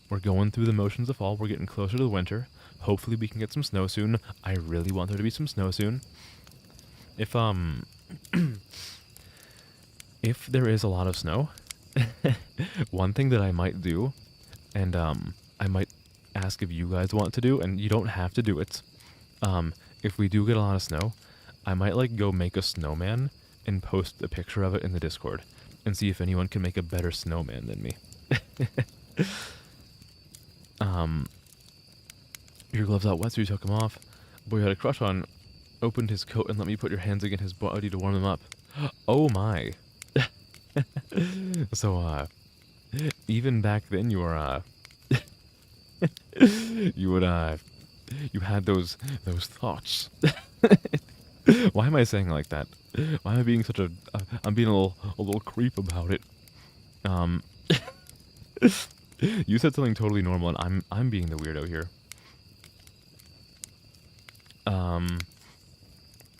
we're going through the motions of fall, we're getting closer to the winter. Hopefully we can get some snow soon. I really want there to be some snow soon. If there is a lot of snow, one thing that I might do, and I might ask if you guys want to do, and you don't have to do it, if we do get a lot of snow, I might go make a snowman and post a picture of it in the Discord and see if anyone can make a better snowman than me. Your gloves out wet, so you took them off. Boy had a crush on, opened his coat and let me put your hands against his body to warm them up. Oh my. So, even back then you were, you had those thoughts. Why am I saying like that? Why am I being such I'm being a little creep about it. You said something totally normal and I'm being the weirdo here.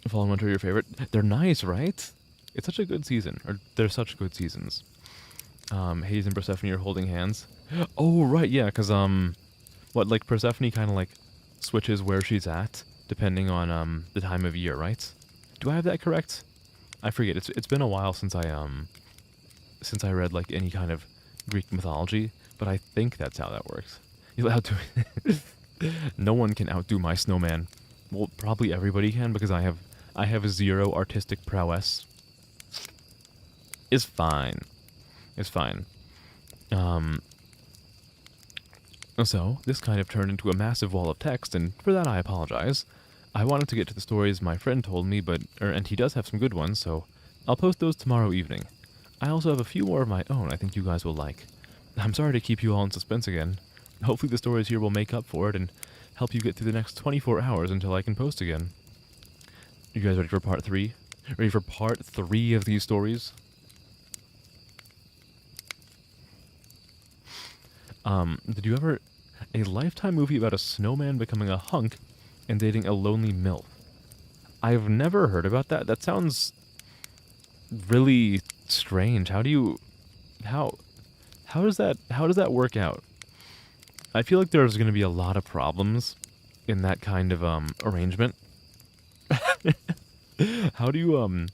Fall and winter are your favorite? They're nice, right? It's such a good season, or they're such good seasons. Hades and Persephone are holding hands. Oh, right, yeah, because, Persephone kind of, switches where she's at, depending on, the time of year, right? Do I have that correct? I forget, it's been a while since I read, any kind of Greek mythology, but I think that's how that works. You'll outdo No one can outdo my snowman. Well, probably everybody can, because I have zero artistic prowess. It's fine. It's fine. So, this kind of turned into a massive wall of text, and for that I apologize. I wanted to get to the stories my friend told me, and he does have some good ones, so I'll post those tomorrow evening. I also have a few more of my own I think you guys will like. I'm sorry to keep you all in suspense again. Hopefully the stories here will make up for it and help you get through the next 24 hours until I can post again. You guys ready for part 3? Ready for part 3 of these stories? Did you ever... A Lifetime movie about a snowman becoming a hunk and dating a lonely MILF. I've never heard about that. That sounds really strange. How does that work out? I feel like there's going to be a lot of problems in that kind of arrangement. How do you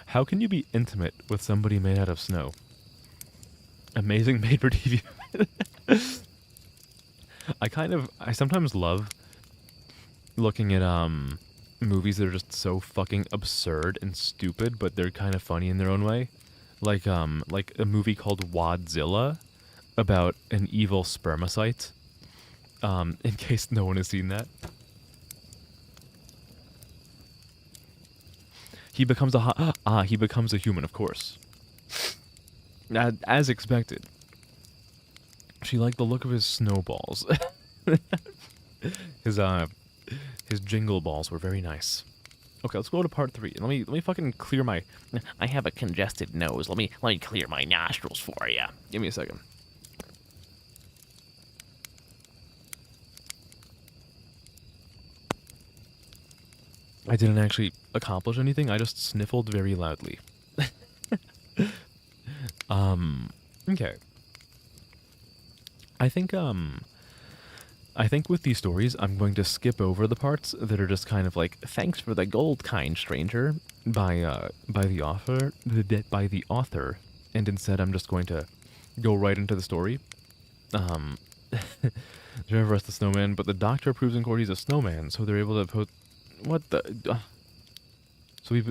how can you be intimate with somebody made out of snow? Amazing made for TV. I sometimes love looking at movies that are just so fucking absurd and stupid, but they're kind of funny in their own way. Like a movie called Wadzilla about an evil spermicide. In case no one has seen that. He becomes a human, of course. As expected. She liked the look of his snowballs. His jingle balls were very nice. Okay, let's go to part 3. Let me fucking clear my. I have a congested nose. Let me clear my nostrils for you. Give me a second. I didn't actually accomplish anything. I just sniffled very loudly. Okay. I think with these stories, I'm going to skip over the parts that are just kind of like, "Thanks for the gold, kind stranger," by the author, and instead I'm just going to go right into the story. Trevor is the snowman, but the doctor proves in court he's a snowman, so they're able to put. What the? So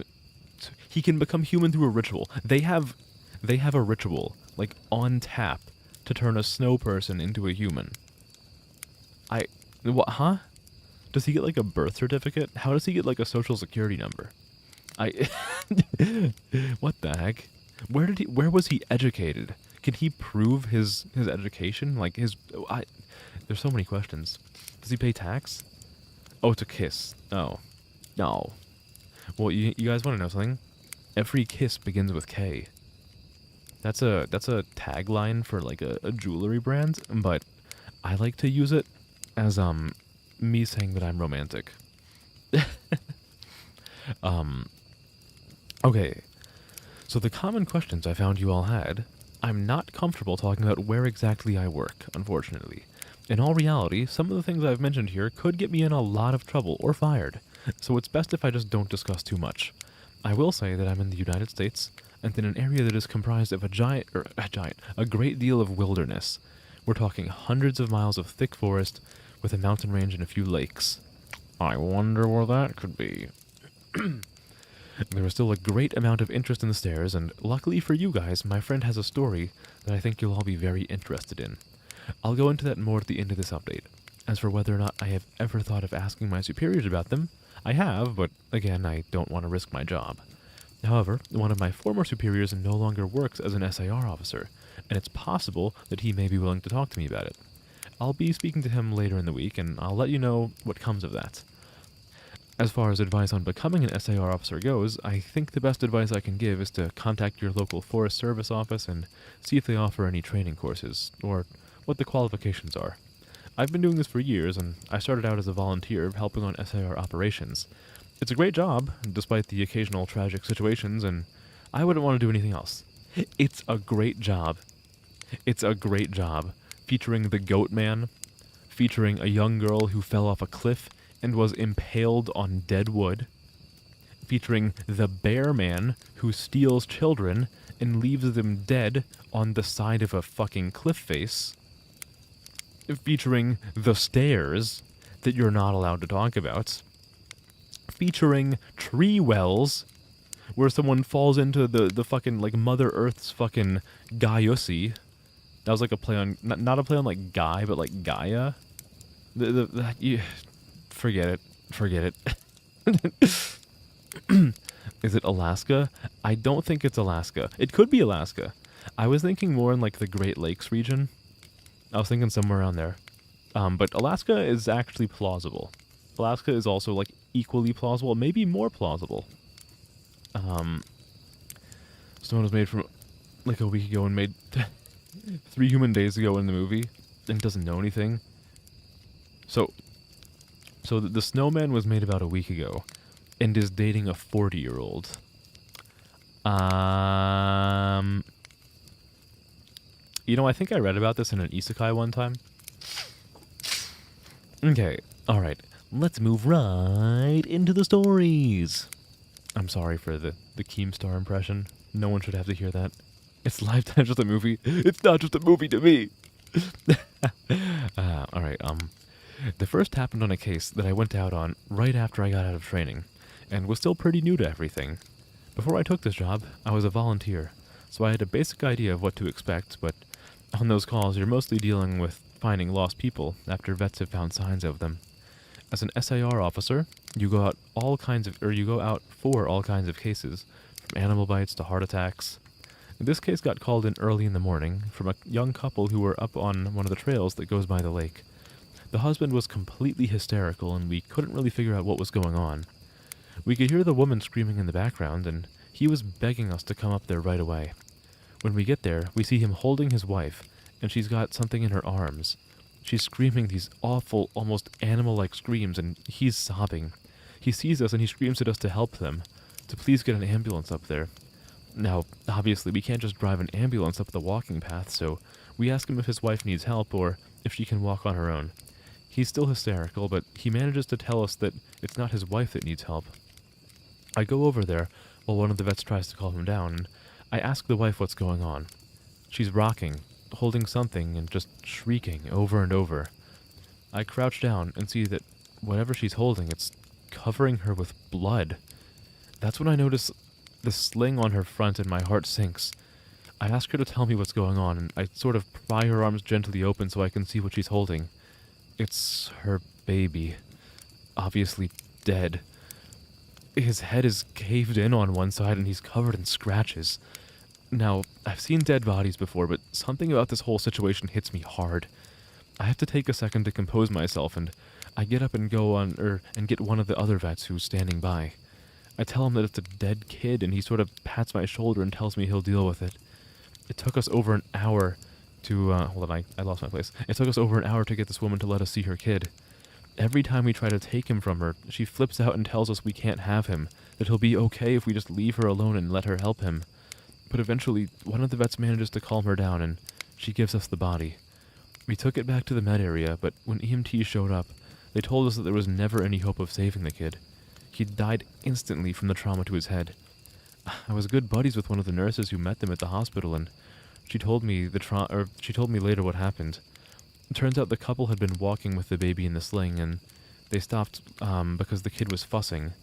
he can become human through a ritual. They have a ritual like on tap to turn a snow person into a human. What? Huh? Does he get like a birth certificate? How does he get like a social security number? What the heck? Where was he educated? Can he prove his education? Like there's so many questions. Does he pay tax? Oh, it's a kiss. Oh. No. Well, you guys want to know something? Every kiss begins with K. That's a tagline for like a jewelry brand, but I like to use it as me saying that I'm romantic. Okay. So the common questions I found you all had, I'm not comfortable talking about where exactly I work, unfortunately. In all reality, some of the things I've mentioned here could get me in a lot of trouble or fired, so it's best if I just don't discuss too much. I will say that I'm in the United States, and in an area that is comprised of a great deal of wilderness. We're talking hundreds of miles of thick forest, with a mountain range and a few lakes. I wonder where that could be. There was still a great amount of interest in the stairs, and luckily for you guys, my friend has a story that I think you'll all be very interested in. I'll go into that more at the end of this update. As for whether or not I have ever thought of asking my superiors about them, I have, but again, I don't want to risk my job. However, one of my former superiors no longer works as an SAR officer, and it's possible that he may be willing to talk to me about it. I'll be speaking to him later in the week, and I'll let you know what comes of that. As far as advice on becoming an SAR officer goes, I think the best advice I can give is to contact your local Forest Service office and see if they offer any training courses, or what the qualifications are. I've been doing this for years, and I started out as a volunteer helping on SAR operations. It's a great job, despite the occasional tragic situations, and I wouldn't want to do anything else. It's a great job. It's a great job, featuring the Goat Man, featuring a young girl who fell off a cliff and was impaled on dead wood, featuring the Bear Man who steals children and leaves them dead on the side of a fucking cliff face, featuring the stairs that you're not allowed to talk about, featuring tree wells where someone falls into the fucking, like, Mother Earth's fucking Gaiusi. That was like a play on, not a play on, like, Guy, but, like, Gaia. Forget it. Is it Alaska? I don't think it's Alaska. It could be Alaska. I was thinking more in, like, the Great Lakes region. I was thinking somewhere around there. But Alaska is actually plausible. Alaska is also, like, equally plausible, maybe more plausible. Someone was made from, like, a week ago and made 3 human days ago in the movie and doesn't know anything. So the snowman was made about a week ago and is dating a 40-year-old. You know, I think I read about this in an isekai one time. Okay, alright. Let's move right into the stories. I'm sorry for the Keemstar impression. No one should have to hear that. It's Lifetime just a movie. It's not just a movie to me. Alright, the first happened on a case that I went out on right after I got out of training, and was still pretty new to everything. Before I took this job, I was a volunteer, so I had a basic idea of what to expect, but on those calls you're mostly dealing with finding lost people after vets have found signs of them. As an SAR officer, you go out for all kinds of cases, from animal bites to heart attacks. This case got called in early in the morning from a young couple who were up on one of the trails that goes by the lake. The husband was completely hysterical and we couldn't really figure out what was going on. We could hear the woman screaming in the background and he was begging us to come up there right away. When we get there, we see him holding his wife and she's got something in her arms. She's screaming these awful, almost animal-like screams and he's sobbing. He sees us and he screams at us to help them, to please get an ambulance up there. Now, obviously, we can't just drive an ambulance up the walking path, so we ask him if his wife needs help or if she can walk on her own. He's still hysterical, but he manages to tell us that it's not his wife that needs help. I go over there while one of the vets tries to calm him down, and I ask the wife what's going on. She's rocking, holding something, and just shrieking over and over. I crouch down and see that whatever she's holding, it's covering her with blood. That's when I notice the sling on her front and my heart sinks. I ask her to tell me what's going on, and I sort of pry her arms gently open so I can see what she's holding. It's her baby. Obviously dead. His head is caved in on one side and he's covered in scratches. Now, I've seen dead bodies before, but something about this whole situation hits me hard. I have to take a second to compose myself, and I get up and go on, and get one of the other vets who's standing by. I tell him that it's a dead kid, and he sort of pats my shoulder and tells me he'll deal with it. It took us over an hour to, hold on, I lost my place. It took us over an hour to get this woman to let us see her kid. Every time we try to take him from her, she flips out and tells us we can't have him, that he'll be okay if we just leave her alone and let her help him. But eventually, one of the vets manages to calm her down, and she gives us the body. We took it back to the med area, but when EMTs showed up, they told us that there was never any hope of saving the kid. He died instantly from the trauma to his head. I was good buddies with one of the nurses who met them at the hospital, and she told me later what happened. It turns out the couple had been walking with the baby in the sling, and they stopped because the kid was fussing.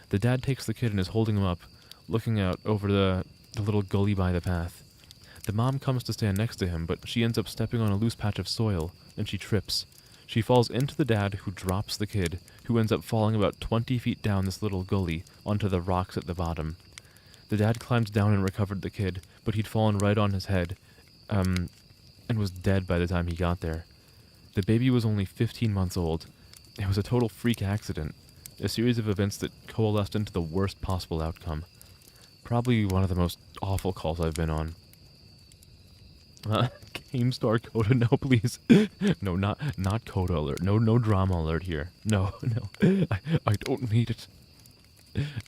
The dad takes the kid and is holding him up, looking out over the little gully by the path. The mom comes to stand next to him, but she ends up stepping on a loose patch of soil, and she trips. She falls into the dad, who drops the kid, who ends up falling about 20 feet down this little gully onto the rocks at the bottom. The dad climbed down and recovered the kid, but he'd fallen right on his head, and was dead by the time he got there. The baby was only 15 months old. It was a total freak accident, a series of events that coalesced into the worst possible outcome. Probably one of the most awful calls I've been on. GameStar Coda, no please. No, not Coda alert. No drama alert here. No. I don't need it.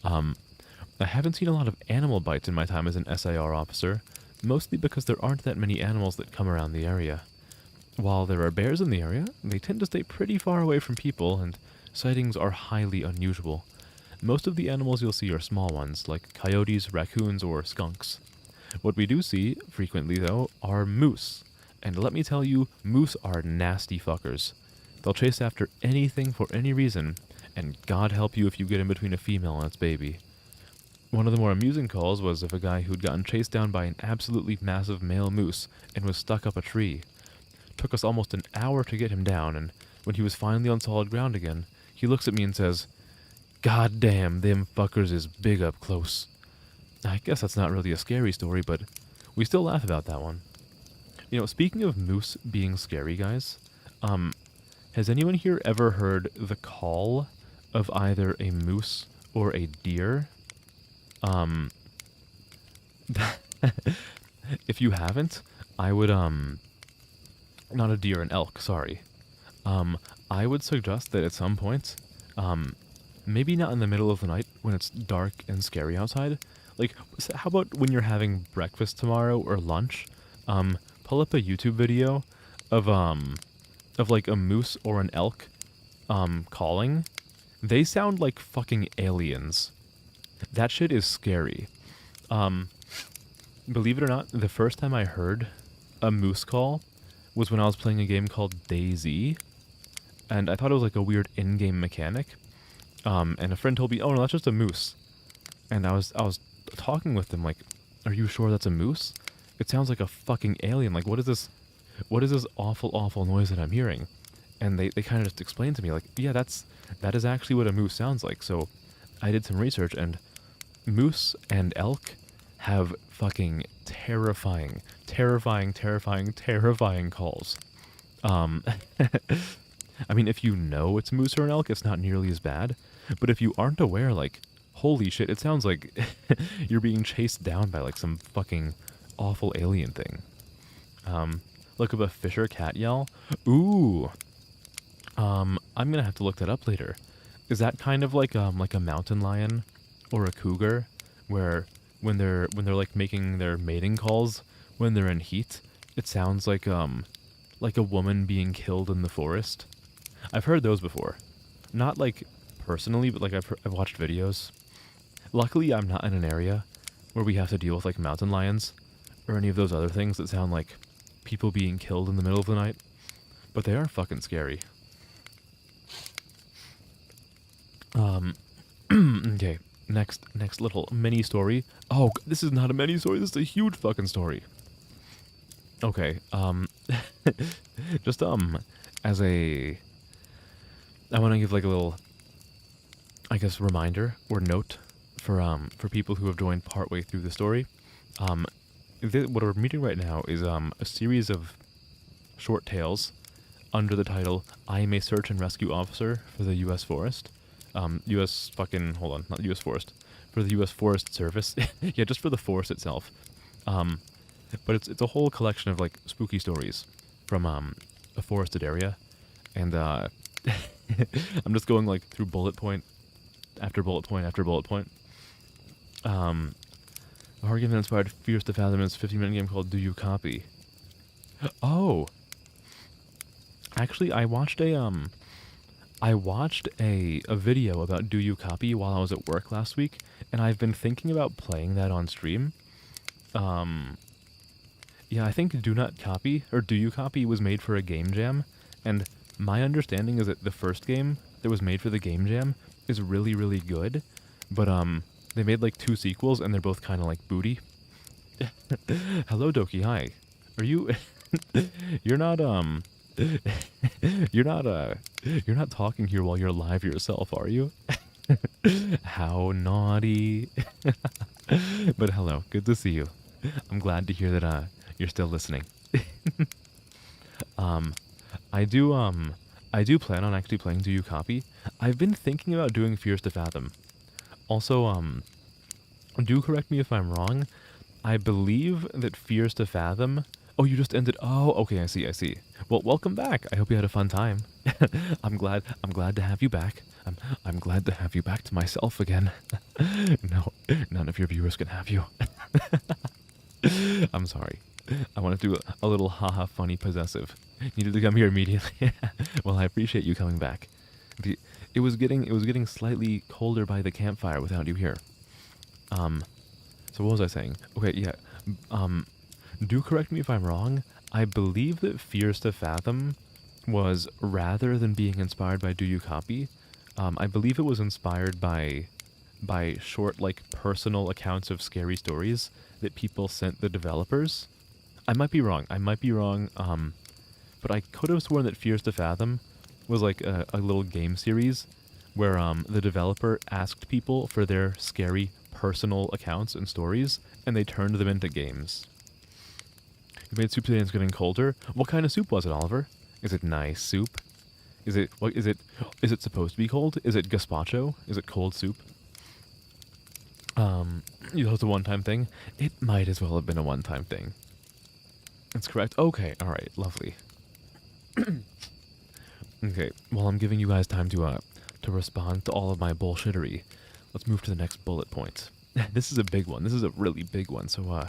I haven't seen a lot of animal bites in my time as an SAR officer, mostly because there aren't that many animals that come around the area. While there are bears in the area, they tend to stay pretty far away from people, and sightings are highly unusual. Most of the animals you'll see are small ones, like coyotes, raccoons, or skunks. What we do see, frequently though, are moose. And let me tell you, moose are nasty fuckers. They'll chase after anything for any reason, and God help you if you get in between a female and its baby. One of the more amusing calls was of a guy who'd gotten chased down by an absolutely massive male moose and was stuck up a tree. Took us almost an hour to get him down, and when he was finally on solid ground again, he looks at me and says, "God damn, them fuckers is big up close." I guess that's not really a scary story, but we still laugh about that one. You know, speaking of moose being scary, guys, has anyone here ever heard the call of either a moose or a deer? If you haven't, I would, not a deer, an elk, sorry. I would suggest that at some point, maybe not in the middle of the night when it's dark and scary outside. Like, how about when you're having breakfast tomorrow or lunch? Pull up a YouTube video of like a moose or an elk, calling. They sound like fucking aliens. That shit is scary. Um, Believe it or not, the first time I heard a moose call was when I was playing a game called DayZ, and I thought it was like a weird in-game mechanic. And a friend told me, "Oh no, that's just a moose." And I was talking with them like, "Are you sure that's a moose? It sounds like a fucking alien. Like, what is this? What is this awful noise that I'm hearing?" And they kind of just explained to me like, "Yeah, that is actually what a moose sounds like." So I did some research, and moose and elk have fucking terrifying calls. I mean, if you know it's a moose or an elk, it's not nearly as bad. But if you aren't aware, like, holy shit, it sounds like you're being chased down by like some fucking awful alien thing. Look up a fisher cat yell. Ooh. I'm gonna have to look that up later. Is that kind of like a mountain lion or a cougar, where when they're like making their mating calls when they're in heat, it sounds like a woman being killed in the forest? I've heard those before. Not like personally, but like I've watched videos. Luckily, I'm not in an area where we have to deal with like mountain lions or any of those other things that sound like people being killed in the middle of the night. But they are fucking scary. Okay, next little mini story. Oh, this is not a mini story, this is a huge fucking story. Okay, just, as a... I want to give like a little, I guess, reminder or note for people who have joined partway through the story. What we're meeting right now is, a series of short tales under the title, "I am a search and rescue officer for the U.S. Forest." U.S. fucking, hold on, not U.S. Forest. For the U.S. Forest Service. Yeah, just for the forest itself. But it's a whole collection of, like, spooky stories from, a forested area. And, I'm just going, like, through bullet point after bullet point after bullet point. A horror game that inspired Fierce to Fathom is a 15-minute game called Do You Copy? Oh! Actually, I watched a video about Do You Copy while I was at work last week, and I've been thinking about playing that on stream. Yeah, I think Do Not Copy, or Do You Copy, was made for a game jam, and my understanding is that the first game that was made for the game jam is really, really good, but they made like 2 sequels, and they're both kind of like booty. Hello, Doki, hi. Are you... You're not, you're not talking here while you're live yourself, are you? How naughty. But hello, good to see you. I'm glad to hear that, you're still listening. I do plan on actually playing Do You Copy. I've been thinking about doing Fierce to Fathom. Also, do correct me if I'm wrong. I believe that Fierce to Fathom... Oh, you just ended... Oh, okay, I see. Well, welcome back. I hope you had a fun time. I'm glad to have you back. I'm glad to have you back to myself again. No, none of your viewers can have you. I'm sorry. I want to do a little haha funny possessive. Needed to come here immediately. Well, I appreciate you coming back. It was getting slightly colder by the campfire without you here. So what was I saying? Okay, yeah. Do correct me if I'm wrong. I believe that Fierce to Fathom was, rather than being inspired by Do You Copy, I believe it was inspired by short, like, personal accounts of scary stories that people sent the developers. I might be wrong, but I could have sworn that Fierce to Fathom was like a little game series where the developer asked people for their scary personal accounts and stories, and they turned them into games. You made soup today and it's getting colder. What kind of soup was it, Oliver? Is it nice soup? Is it supposed to be cold? Is it gazpacho? Is it cold soup? You thought it was a one-time thing? It might as well have been a one-time thing. That's correct. Okay, alright, lovely. Okay, well, I'm giving you guys time to respond to all of my bullshittery. Let's move to the next bullet point. This is a big one. This is a really big one, so,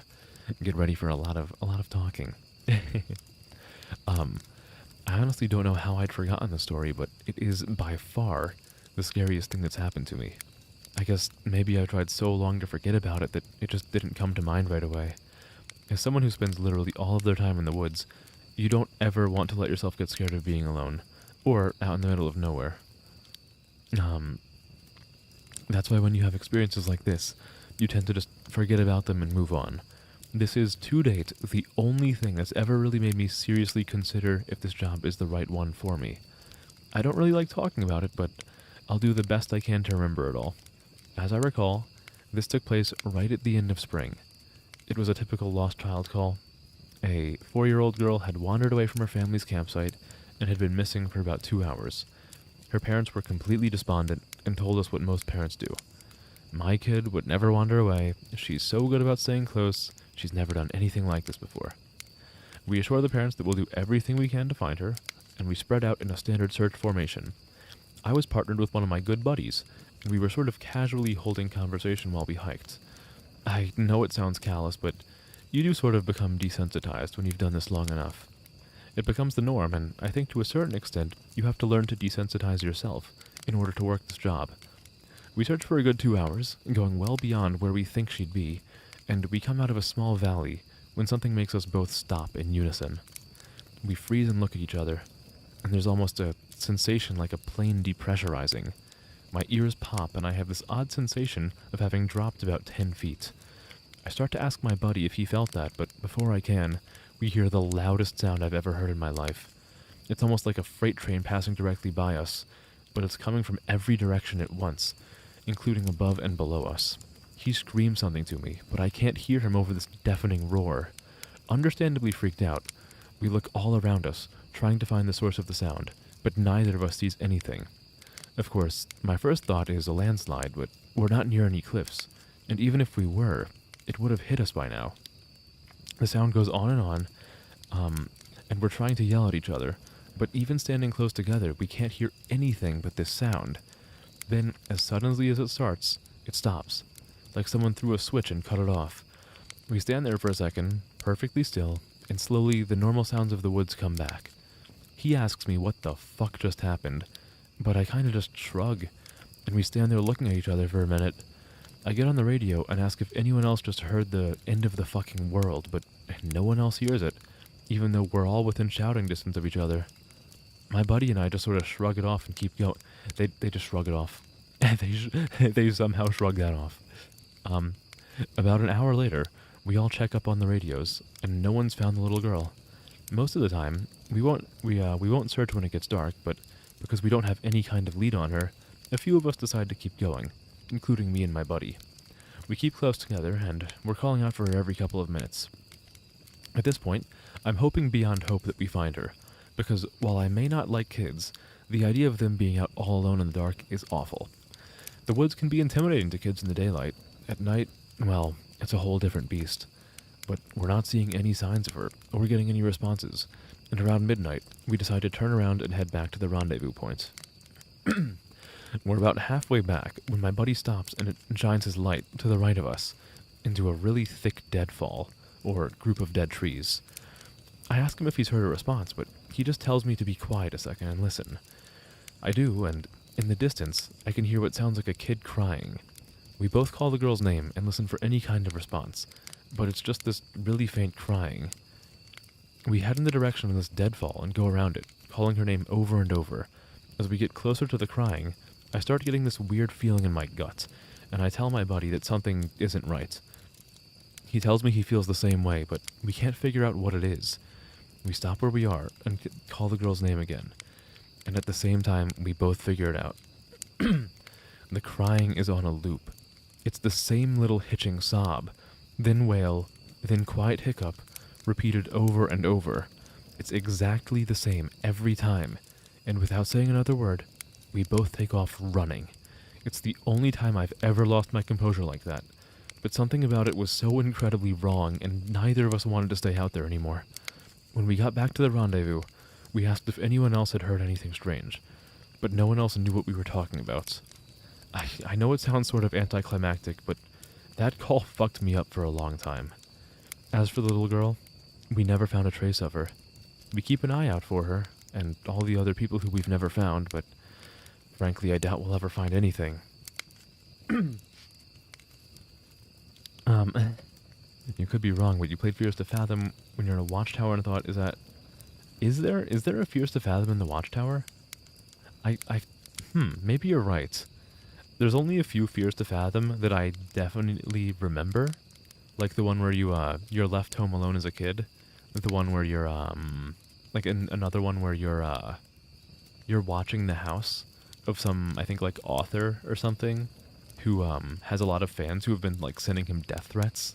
get ready for a lot of talking. I honestly don't know how I'd forgotten the story, but it is by far the scariest thing that's happened to me. I guess maybe I tried so long to forget about it that it just didn't come to mind right away. As someone who spends literally all of their time in the woods, you don't ever want to let yourself get scared of being alone, or out in the middle of nowhere. Um, that's why when you have experiences like this, you tend to just forget about them and move on. This is, to date, the only thing that's ever really made me seriously consider if this job is the right one for me. I don't really like talking about it, but I'll do the best I can to remember it all. As I recall, this took place right at the end of spring. It was a typical lost child call. A 4-year-old girl had wandered away from her family's campsite and had been missing for about 2 hours. Her parents were completely despondent and told us what most parents do. My kid would never wander away. She's so good about staying close. She's never done anything like this before. We assure the parents that we'll do everything we can to find her, and we spread out in a standard search formation. I was partnered with one of my good buddies, and we were sort of casually holding conversation while we hiked. I know it sounds callous, but you do sort of become desensitized when you've done this long enough. It becomes the norm, and I think to a certain extent, you have to learn to desensitize yourself in order to work this job. We search for a good 2 hours, going well beyond where we think she'd be, and we come out of a small valley when something makes us both stop in unison. We freeze and look at each other, and there's almost a sensation like a plane depressurizing. My ears pop, and I have this odd sensation of having dropped about 10 feet. I start to ask my buddy if he felt that, but before I can, we hear the loudest sound I've ever heard in my life. It's almost like a freight train passing directly by us, but it's coming from every direction at once, including above and below us. He screams something to me, but I can't hear him over this deafening roar. Understandably freaked out, we look all around us, trying to find the source of the sound, but neither of us sees anything. Of course, my first thought is a landslide, but we're not near any cliffs, and even if we were, it would have hit us by now. The sound goes on, and we're trying to yell at each other, but even standing close together, we can't hear anything but this sound. Then, as suddenly as it starts, it stops, like someone threw a switch and cut it off. We stand there for a second, perfectly still, and slowly the normal sounds of the woods come back. He asks me what the fuck just happened, but I kinda just shrug, and we stand there looking at each other for a minute. I get on the radio and ask if anyone else just heard the end of the fucking world, but no one else hears it, even though we're all within shouting distance of each other. My buddy and I just sort of shrug it off and keep going. They just shrug it off. They somehow shrug that off. About an hour later, we all check up on the radios, and no one's found the little girl. Most of the time, we won't search when it gets dark, but because we don't have any kind of lead on her, a few of us decide to keep going, including me and my buddy. We keep close together, and we're calling out for her every couple of minutes. At this point, I'm hoping beyond hope that we find her, because while I may not like kids, the idea of them being out all alone in the dark is awful. The woods can be intimidating to kids in the daylight. At night, well, it's a whole different beast. But we're not seeing any signs of her, or getting any responses, and around midnight, we decide to turn around and head back to the rendezvous point. We're about halfway back when my buddy stops and shines his light to the right of us into a really thick deadfall, or group of dead trees. I ask him if he's heard a response, but he just tells me to be quiet a second and listen. I do, and in the distance, I can hear what sounds like a kid crying. We both call the girl's name and listen for any kind of response, but it's just this really faint crying. We head in the direction of this deadfall and go around it, calling her name over and over. As we get closer to the crying, I start getting this weird feeling in my gut, and I tell my buddy that something isn't right. He tells me he feels the same way, but we can't figure out what it is. We stop where we are and call the girl's name again, and at the same time, we both figure it out. The crying is on a loop. It's the same little hitching sob, then wail, then quiet hiccup, repeated over and over. It's exactly the same every time, and without saying another word, we both take off running. It's the only time I've ever lost my composure like that, but something about it was so incredibly wrong, and neither of us wanted to stay out there anymore. When we got back to the rendezvous, we asked if anyone else had heard anything strange, but no one else knew what we were talking about. I know it sounds sort of anticlimactic, but that call fucked me up for a long time. As for the little girl, we never found a trace of her. We keep an eye out for her, and all the other people who we've never found, but frankly, I doubt we'll ever find anything. um, you could be wrong, but you played Fears to Fathom when you're in a watchtower and thought, is there a Fears to Fathom in the watchtower? Maybe you're right. There's only a few Fears to Fathom that I definitely remember. Like the one where you're left home alone as a kid. The one where you're, another one where you're watching the house of some, I think, like, author or something who, has a lot of fans who have been, like, sending him death threats.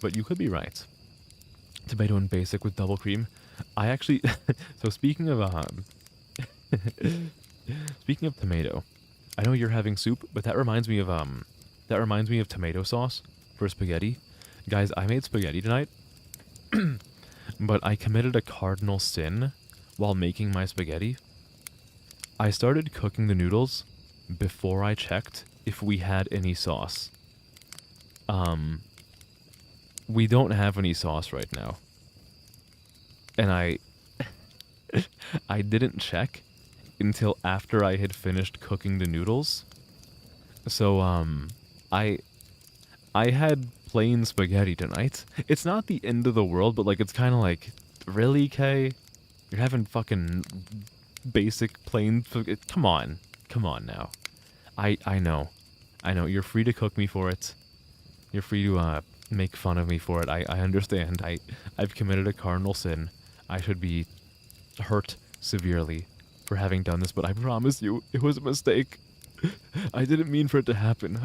But you could be right. Tomato and basic with double cream. I actually, so speaking of tomato, I know you're having soup, but that reminds me of tomato sauce for spaghetti. Guys, I made spaghetti tonight, but I committed a cardinal sin while making my spaghetti. I started cooking the noodles before I checked if we had any sauce. We don't have any sauce right now. And I didn't check until after I had finished cooking the noodles. So, I had plain spaghetti tonight. It's not the end of the world, but, like, it's kind of like, really, Kay? You're having fucking basic plain spaghetti? Come on now. I know. You're free to cook me for it. You're free to, make fun of me for it. I understand. I've committed a cardinal sin. I should be hurt severely for having done this, but I promise you, it was a mistake. I didn't mean for it to happen.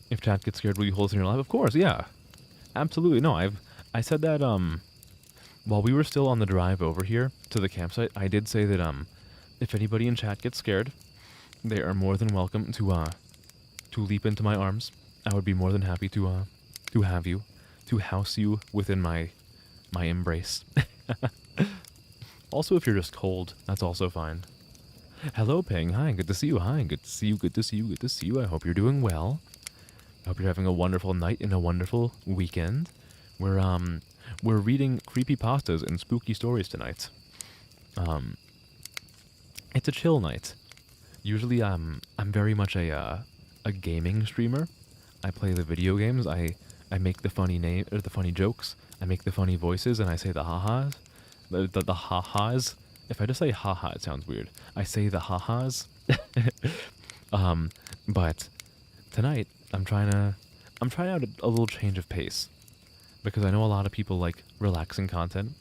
If chat gets scared, will you hold us in your life? Of course, yeah. Absolutely. No, I said that, while we were still on the drive over here to the campsite, I did say that, if anybody in chat gets scared, they are more than welcome to leap into my arms. I would be more than happy to have you, to house you within my embrace. Also, if you're just cold, that's also fine. Hello, Ping. Hi, good to see you. Hi, good to see you. Good to see you. Good to see you. I hope you're doing well. I hope you're having a wonderful night and a wonderful weekend. We're reading creepypastas and spooky stories tonight. It's a chill night. Usually, I'm very much a gaming streamer. I play the video games. I make the funny jokes. I make the funny voices, and I say the ha-has. The ha-has. If I just say ha-ha, it sounds weird. I say the ha-has. But tonight, I'm trying out a little change of pace. Because I know a lot of people like relaxing content,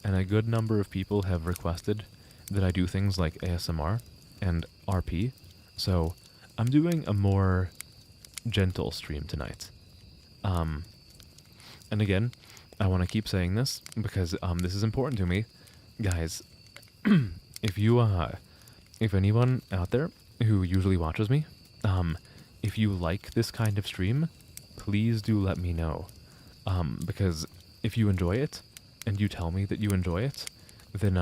and a good number of people have requested that I do things like ASMR and RP, so I'm doing a more gentle stream tonight. And again, I want to keep saying this because this is important to me. Guys, if anyone out there who usually watches me, if you like this kind of stream, please do let me know. Because if you enjoy it, and you tell me that you enjoy it, then,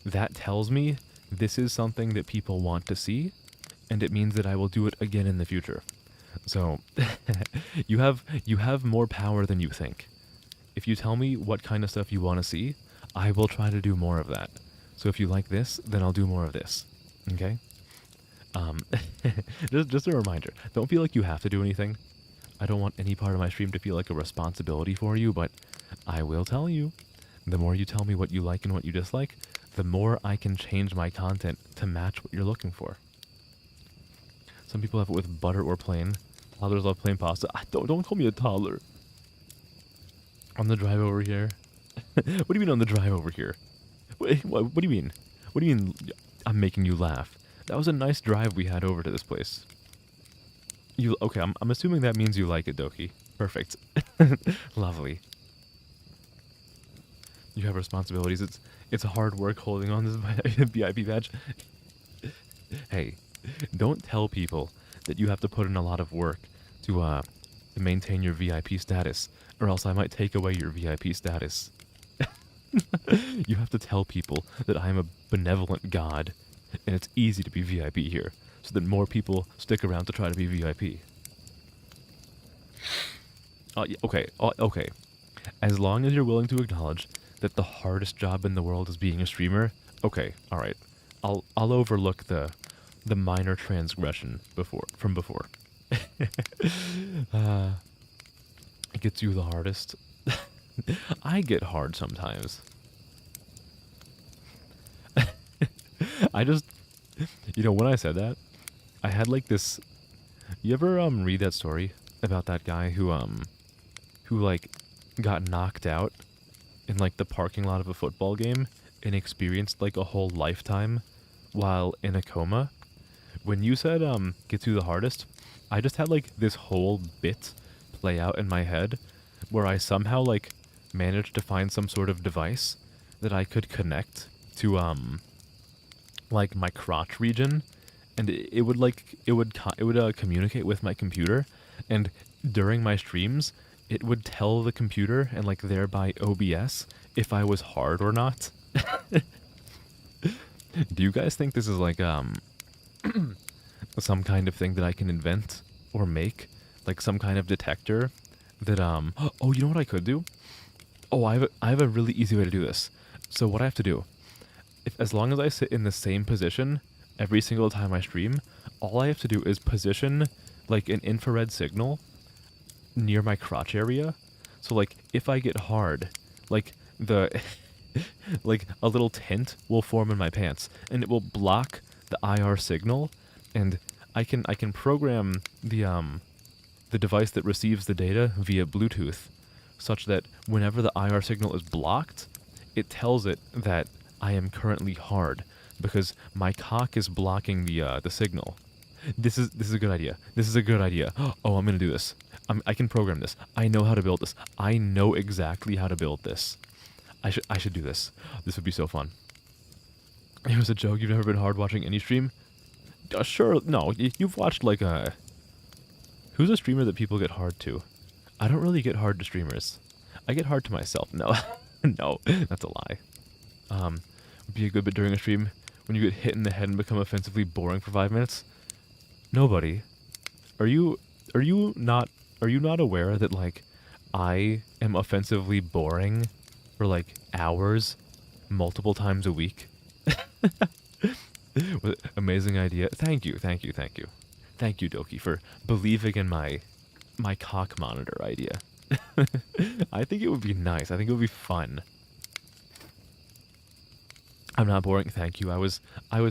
that tells me this is something that people want to see, and it means that I will do it again in the future. So, you have more power than you think. If you tell me what kind of stuff you want to see, I will try to do more of that. So if you like this, then I'll do more of this. Okay? Just a reminder, don't feel like you have to do anything. I don't want any part of my stream to feel like a responsibility for you, but I will tell you. The more you tell me what you like and what you dislike, the more I can change my content to match what you're looking for. Some people have it with butter or plain. Toddlers love plain pasta. Don't call me a toddler. On the drive over here. What do you mean on the drive over here? What do you mean? What do you mean I'm making you laugh? That was a nice drive we had over to this place. Okay, I'm assuming that means you like it, Doki. Perfect. Lovely. You have responsibilities. It's hard work holding on this VIP badge. Hey, don't tell people that you have to put in a lot of work to maintain your VIP status, or else I might take away your VIP status. You have to tell people that I'm a benevolent god, and it's easy to be VIP here, so that more people stick around to try to be VIP. Okay. As long as you're willing to acknowledge that the hardest job in the world is being a streamer, okay, all right. I'll overlook the minor transgression from before. uh, it gets you the hardest. I get hard sometimes. I just, when I said that, I had like this. You ever read that story about that guy who like got knocked out in like the parking lot of a football game and experienced like a whole lifetime while in a coma? When you said gets you the hardest, I just had like this whole bit play out in my head where I somehow like managed to find some sort of device that I could connect to like my crotch region, and it would communicate with my computer, and during my streams it would tell the computer and like thereby OBS if I was hard or not. Do you guys think this is like some kind of thing that I can invent or make, like some kind of detector that oh, you know what I could do? Oh, I have a really easy way to do this. So what I have to do, as long as I sit in the same position every single time I stream, all I have to do is position like an infrared signal near my crotch area. So like if I get hard, like the like a little tint will form in my pants and it will block the IR signal, and I can program the device that receives the data via Bluetooth such that whenever the IR signal is blocked, it tells it that I am currently hard because my cock is blocking the signal. This is a good idea. This is a good idea. Oh, I'm gonna do this. I can program this. I know how to build this. I know exactly how to build this. I should do this. This would be so fun. It was a joke. You've never been hard watching any stream? Sure. No, you've watched like a. Who's a streamer that people get hard to? I don't really get hard to streamers. I get hard to myself. No, no, that's a lie. Would be a good bit during a stream when you get hit in the head and become offensively boring for 5 minutes. Nobody. Are you not aware that like I am offensively boring for like hours, multiple times a week? Amazing idea. Thank you, Doki, for believing in my cock monitor idea. I think it would be nice. I think it would be fun. I'm not boring. Thank you. I was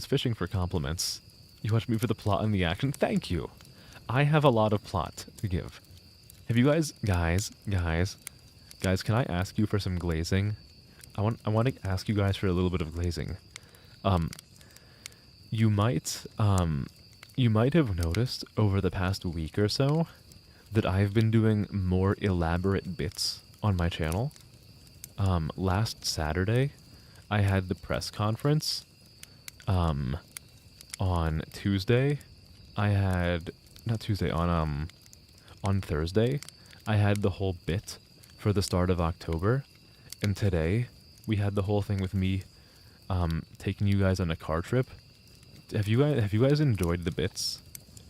fishing for compliments. You watched me for the plot and the action. Thank you. I have a lot of plot to give. Have you guys, guys, can I ask you for some glazing? I want to ask you guys for a little bit of glazing. You might have noticed over the past week or so that I've been doing more elaborate bits on my channel. Last Saturday, I had the press conference. On Tuesday, on Thursday, I had the whole bit for the start of October, and today we had the whole thing with me taking you guys on a car trip. Have you guys enjoyed the bits?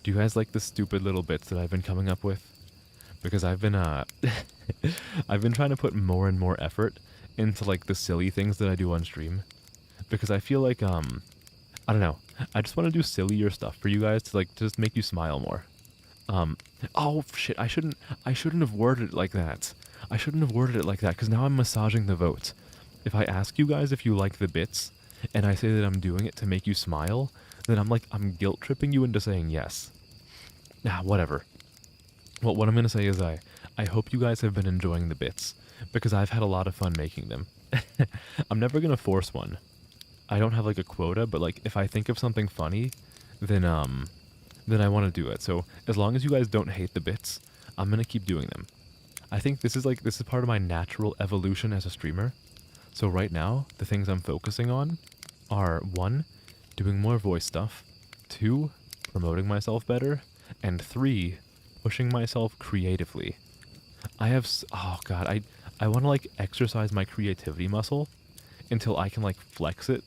Do you guys like the stupid little bits that I've been coming up with? Because I've been I've been trying to put more and more effort into like the silly things that I do on stream, because I feel like I don't know, I just want to do sillier stuff for you guys to like just make you smile more. Oh shit, I shouldn't have worded it like that. I shouldn't have worded it like that, because now I'm massaging the vote. If I ask you guys if you like the bits, and I say that I'm doing it to make you smile, then I'm guilt tripping you into saying yes. Whatever. Well, what I'm gonna say is I hope you guys have been enjoying the bits, because I've had a lot of fun making them. I'm never gonna force one. I don't have like a quota, but like if I think of something funny, then I want to do it. So as long as you guys don't hate the bits, I'm gonna keep doing them. I think this is part of my natural evolution as a streamer. So right now, the things I'm focusing on are 1, doing more voice stuff, 2, promoting myself better, and 3, pushing myself creatively. Oh god, I want to like exercise my creativity muscle until I can like flex it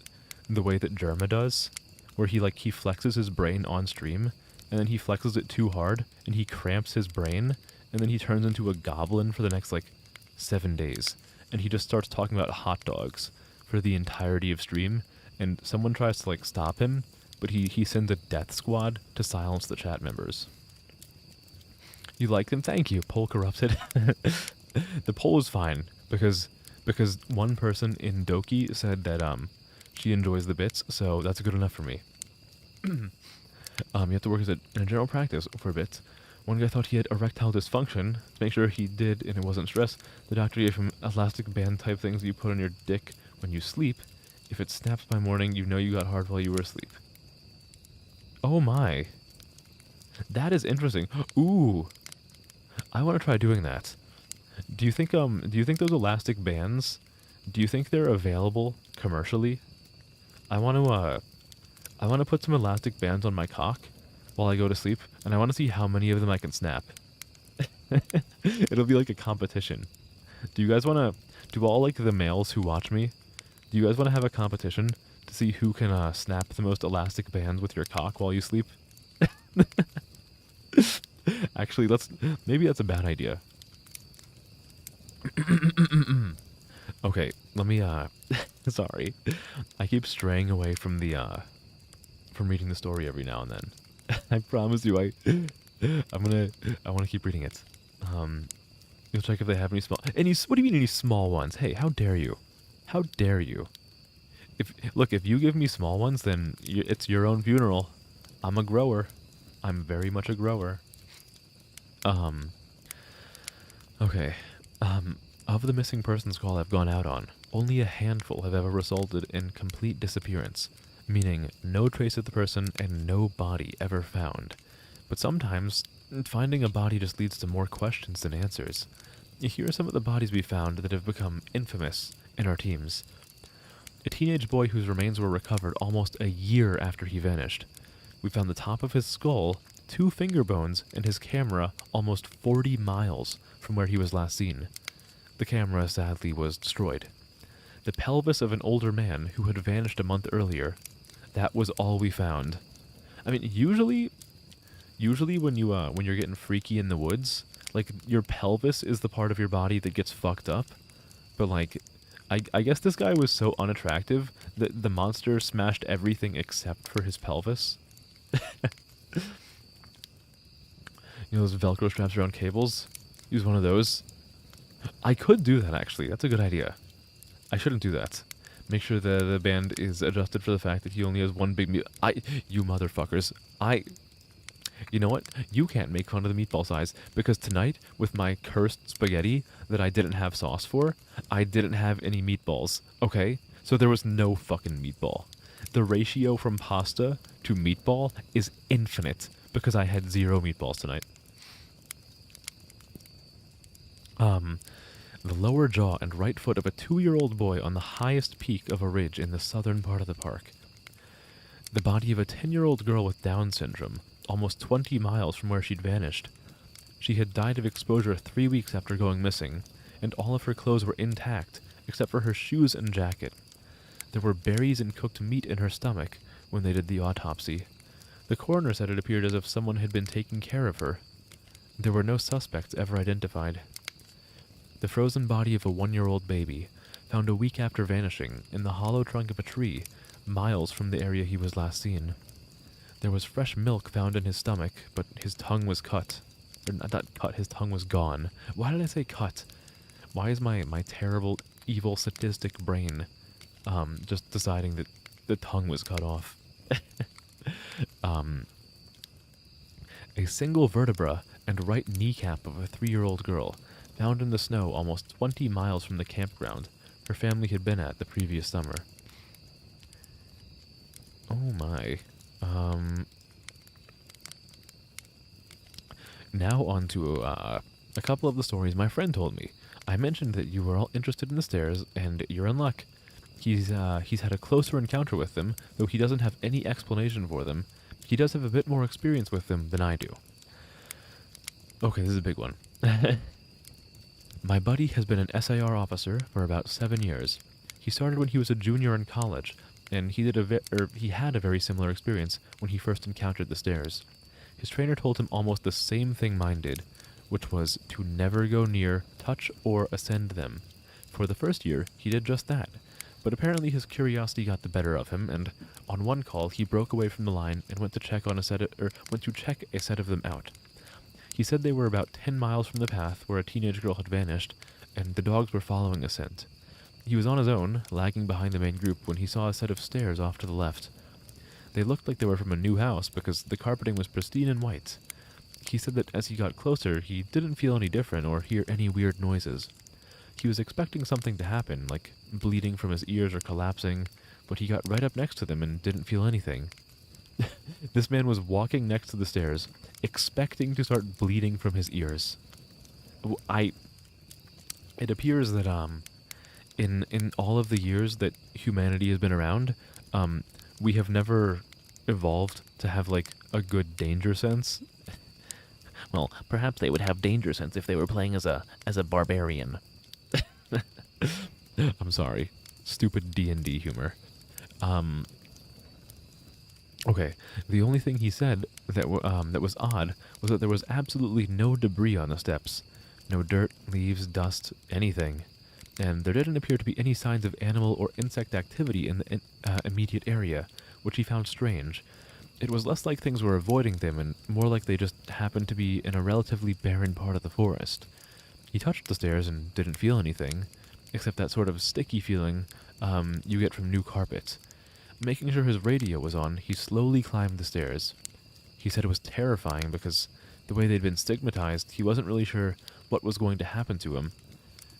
the way that Jerma does, where he flexes his brain on stream, and then he flexes it too hard, and he cramps his brain, and then he turns into a goblin for the next like 7 days, and he just starts talking about hot dogs for the entirety of stream, and someone tries to like stop him, but he sends a death squad to silence the chat members. You like them? Thank you. Poll corrupted. The poll is fine because one person in Doki said that she enjoys the bits, so that's good enough for me. You have to work as in a general practice for a bit. One guy thought he had erectile dysfunction. To make sure he did and it wasn't stress, the doctor gave him elastic band type things you put on your dick when you sleep. If it snaps by morning, you know you got hard while you were asleep. Oh my. That is interesting. Ooh. I want to try doing that. Do you think those elastic bands, do you think they're available commercially? I want to put some elastic bands on my cock while I go to sleep, and I want to see how many of them I can snap. It'll be like a competition. Do you guys want to, do all like the males who watch me, do you guys want to have a competition to see who can snap the most elastic bands with your cock while you sleep? Actually, maybe that's a bad idea. Okay, let me, sorry. I keep straying away from from reading the story every now and then. I promise you, I want to keep reading it. You'll check if they have what do you mean any small ones? Hey, how dare you? How dare you? Look, if you give me small ones, then it's your own funeral. I'm a grower. I'm very much a grower. Okay. Of the missing persons call I've gone out on, only a handful have ever resulted in complete disappearance, meaning no trace of the person and no body ever found. But sometimes, finding a body just leads to more questions than answers. Here are some of the bodies we found that have become infamous in our teams. A teenage boy whose remains were recovered almost a year after he vanished. We found the top of his skull, 2 finger bones, and his camera almost 40 miles from where he was last seen. The camera, sadly, was destroyed. The pelvis of an older man who had vanished a month earlier. That was all we found. I mean, usually when you're getting freaky in the woods, like, your pelvis is the part of your body that gets fucked up. But, like, I guess this guy was so unattractive that the monster smashed everything except for his pelvis. You know those Velcro straps around cables? Use one of those. I could do that, actually. That's a good idea. I shouldn't do that. Make sure the band is adjusted for the fact that he only has one big you motherfuckers. You know what? You can't make fun of the meatball size, because tonight, with my cursed spaghetti that I didn't have sauce for, I didn't have any meatballs, okay? So there was no fucking meatball. The ratio from pasta to meatball is infinite, because I had 0 meatballs tonight. The lower jaw and right foot of a 2-year-old boy on the highest peak of a ridge in the southern part of the park. The body of a 10-year-old girl with Down syndrome, almost 20 miles from where she'd vanished. She had died of exposure 3 weeks after going missing, and all of her clothes were intact, except for her shoes and jacket. There were berries and cooked meat in her stomach when they did the autopsy. The coroner said it appeared as if someone had been taking care of her. There were no suspects ever identified. The frozen body of a 1-year-old baby, found a week after vanishing in the hollow trunk of a tree, miles from the area he was last seen. There was fresh milk found in his stomach, but his tongue was cut. Or not cut, his tongue was gone. Why did I say cut? Why is my terrible, evil, sadistic brain just deciding that the tongue was cut off? A single vertebra and right kneecap of a 3-year-old girl, found in the snow almost 20 miles from the campground her family had been at the previous summer. Oh my. Now on to a couple of the stories my friend told me. I mentioned that you were all interested in the stairs, and you're in luck. He's had a closer encounter with them, though he doesn't have any explanation for them. He does have a bit more experience with them than I do. Okay, this is a big one. My buddy has been an SAR officer for about 7 years. He started when he was a junior in college, and he had a very similar experience when he first encountered the stairs. His trainer told him almost the same thing mine did. which was to never go near, touch, or ascend them. For the first year, he did just that, but apparently his curiosity got the better of him, and on one call he broke away from the line and went to check a set of them out. He said they were about 10 miles from the path where a teenage girl had vanished, and the dogs were following a scent. He was on his own, lagging behind the main group, when he saw a set of stairs off to the left. They looked like they were from a new house because the carpeting was pristine and white. He said that as he got closer, he didn't feel any different or hear any weird noises. He was expecting something to happen, like bleeding from his ears or collapsing, but he got right up next to them and didn't feel anything. This man was walking next to the stairs, expecting to start bleeding from his ears. It appears that, in all of the years that humanity has been around, we have never evolved to have, like, a good danger sense. Well, perhaps they would have danger sense if they were playing as a barbarian. I'm sorry. Stupid D&D humor. Okay, the only thing he said that was odd was that there was absolutely no debris on the steps. No dirt, leaves, dust, anything. And there didn't appear to be any signs of animal or insect activity in the immediate area, which he found strange. It was less like things were avoiding them and more like they just happened to be in a relatively barren part of the forest. He touched the stairs and didn't feel anything, except that sort of sticky feeling you get from new carpet. Making sure his radio was on, he slowly climbed the stairs. He said it was terrifying because the way they'd been stigmatized, he wasn't really sure what was going to happen to him.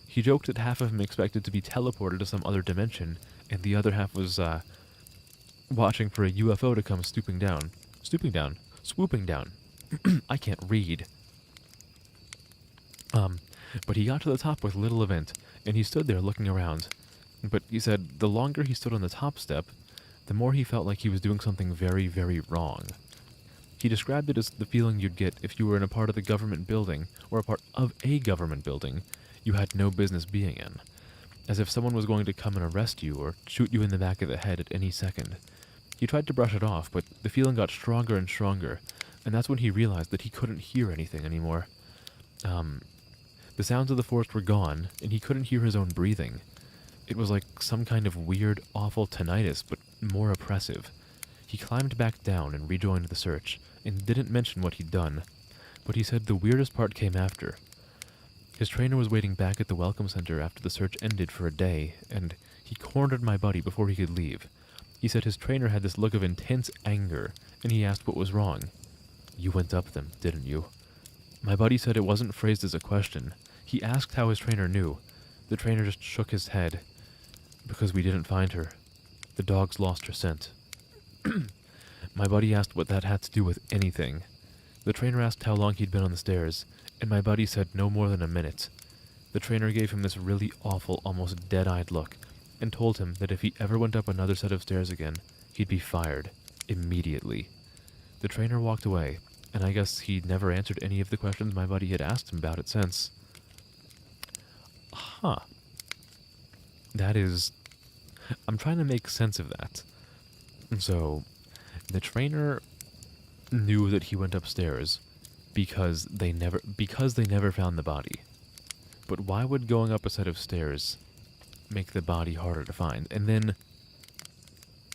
He joked that half of him expected to be teleported to some other dimension, and the other half was watching for a UFO to come swooping down. I can't read. But he got to the top with little event, and he stood there looking around. But he said the longer he stood on the top step, the more he felt like he was doing something very, very wrong. He described it as the feeling you'd get if you were in a part of the government building, or a part of a government building, you had no business being in. As if someone was going to come and arrest you, or shoot you in the back of the head at any second. He tried to brush it off, but the feeling got stronger and stronger, and that's when he realized that he couldn't hear anything anymore. The sounds of the forest were gone, and he couldn't hear his own breathing. It was like some kind of weird, awful tinnitus, but more oppressive. He climbed back down and rejoined the search, and didn't mention what he'd done, but he said the weirdest part came after. His trainer was waiting back at the welcome center after the search ended for a day, and he cornered my buddy before he could leave. He said his trainer had this look of intense anger, and he asked what was wrong. "You went up them, didn't you?" My buddy said it wasn't phrased as a question. He asked how his trainer knew. The trainer just shook his head. "Because we didn't find her. The dogs lost her scent." My buddy asked what that had to do with anything. The trainer asked how long he'd been on the stairs, and my buddy said no more than a minute. The trainer gave him this really awful, almost dead-eyed look, and told him that if he ever went up another set of stairs again, he'd be fired. Immediately. The trainer walked away, and I guess he'd never answered any of the questions my buddy had asked him about it since. Huh. That is... I'm trying to make sense of that. So, the trainer knew that he went upstairs because they never found the body. But why would going up a set of stairs make the body harder to find? And then,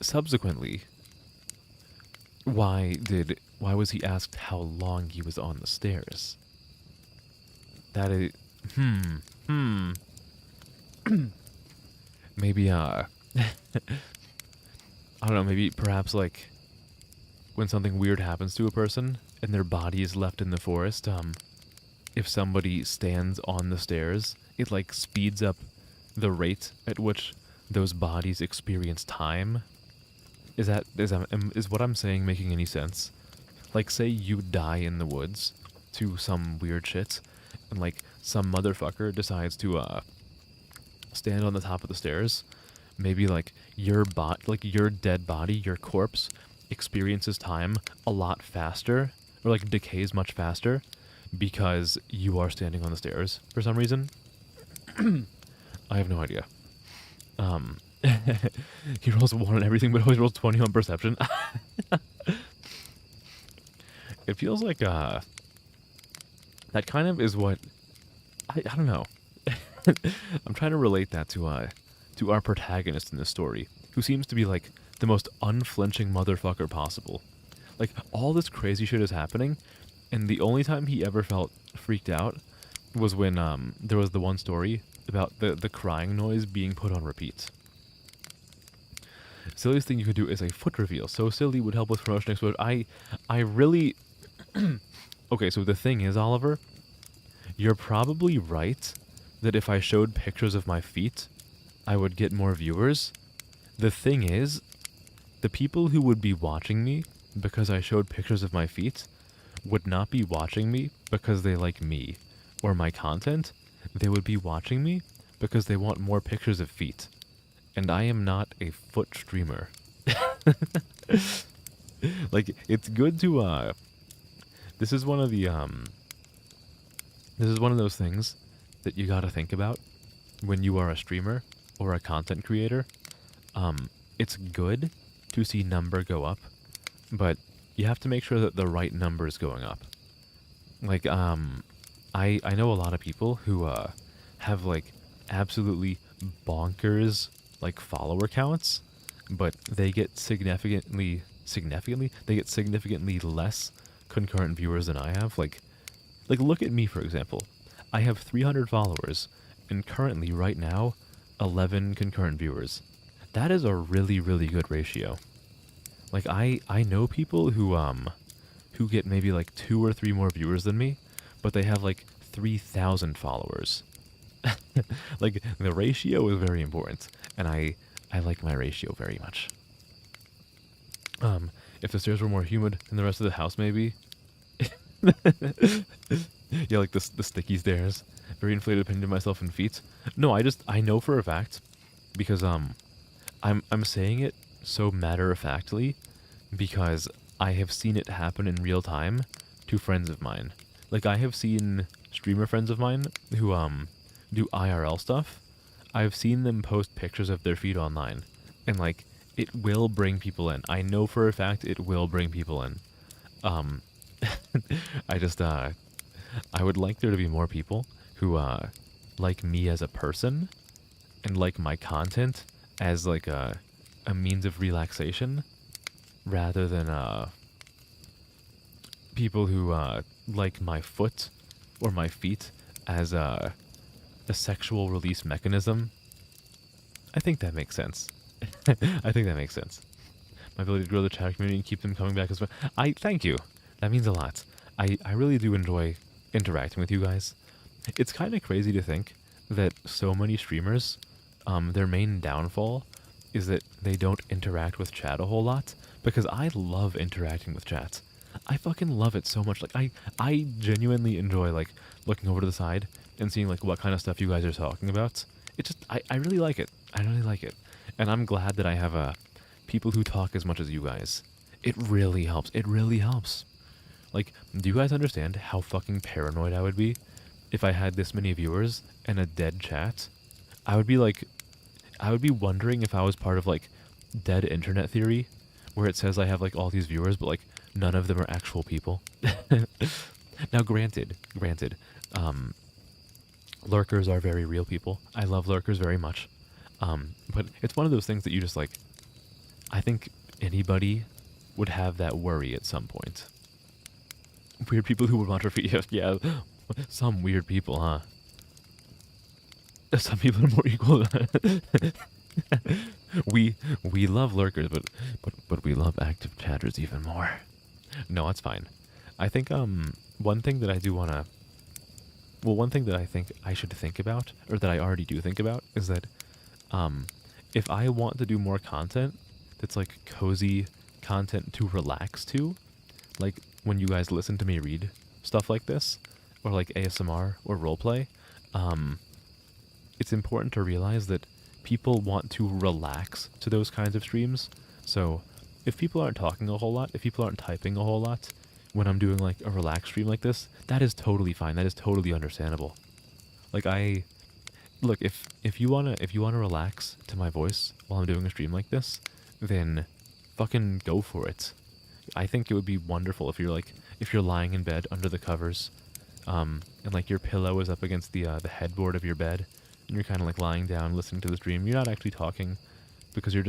subsequently, why was he asked how long he was on the stairs? That is... Maybe, I don't know, maybe perhaps, like, when something weird happens to a person and their body is left in the forest, if somebody stands on the stairs, it, like, speeds up the rate at which those bodies experience time. Is what I'm saying making any sense? Like, say you die in the woods to some weird shit, and, like, some motherfucker decides to, stand on the top of the stairs. Maybe, like, your dead body, your corpse, experiences time a lot faster, or, like, decays much faster, because you are standing on the stairs for some reason. I have no idea. He rolls 1 on everything, but always rolls 20 on perception. It feels like, that That kind of is what I don't know. I'm trying to relate that to our protagonist in this story, who seems to be like the most unflinching motherfucker possible. Like all this crazy shit is happening, and the only time he ever felt freaked out was when there was the one story about the crying noise being put on repeat. Silliest thing you could do is a foot reveal. So silly, would help with promotion exposure. I really okay, so the thing is, Oliver, you're probably right that if I showed pictures of my feet, I would get more viewers. The thing is, the people who would be watching me because I showed pictures of my feet would not be watching me because they like me or my content. They would be watching me because they want more pictures of feet. And I am not a foot streamer. Like, it's good to, this is one of the, this is one of those things that you gotta think about when you are a streamer or a content creator. It's good to see number go up, but you have to make sure that the right number is going up. Like, I know a lot of people who, have, like, absolutely bonkers, like, follower counts, but they get significantly less concurrent viewers than I have. Like, look at me, for example. I have 300 followers, and currently, right now, 11 concurrent viewers. That is a really, really good ratio. Like, I know people who get maybe, like, 2 or 3 more viewers than me, but they have, like, 3,000 followers. Like, the ratio is very important, and I like my ratio very much. If the stairs were more humid than the rest of the house, maybe. Yeah, like the sticky stairs. Very inflated opinion of myself and feet. No, I know for a fact, because I'm saying it so matter-of-factly because I have seen it happen in real time to friends of mine. Like, I have seen streamer friends of mine who do IRL stuff. I've seen them post pictures of their feet online, and like, it will bring people in. I know for a fact it will bring people in. I just I would like there to be more people who like me as a person and like my content as like a means of relaxation, rather than people who like my foot or my feet as a sexual release mechanism. I think that makes sense. I think that makes sense. My ability to grow the chat community and keep them coming back as well. I thank you. That means a lot. I really do enjoy interacting with you guys. It's kind of crazy to think that so many streamers, their main downfall is that they don't interact with chat a whole lot, because I love interacting with chat. I fucking love it so much. Like, I genuinely enjoy, like, looking over to the side and seeing, like, what kind of stuff you guys are talking about. It just, I really like it. I really like it. And I'm glad that I have people who talk as much as you guys. It really helps. It really helps. Like, do you guys understand how fucking paranoid I would be if I had this many viewers and a dead chat? I would be wondering if I was part of, like, dead internet theory, where it says I have, like, all these viewers, but, like, none of them are actual people. Now, granted, lurkers are very real people. I love lurkers very much. But it's one of those things that you just, like, I think anybody would have that worry at some point. Weird people who would want to yeah, some weird people, huh? Some people are more equal. We love lurkers, but we love active chatters even more. No, that's fine. I think one thing that I do want to, well, one thing that I think I should think about, or that I already do think about, is that if I want to do more content that's like cozy content to relax to, like when you guys listen to me read stuff like this, or like ASMR or roleplay, it's important to realize that people want to relax to those kinds of streams. So if people aren't talking a whole lot, if people aren't typing a whole lot when I'm doing like a relaxed stream like this, that is totally fine. That is totally understandable. Like, look, if you wanna relax to my voice while I'm doing a stream like this, then fucking go for it. I think it would be wonderful if you're lying in bed under the covers, and like your pillow is up against the headboard of your bed, and you're kind of like lying down listening to the stream. You're not actually talking because you're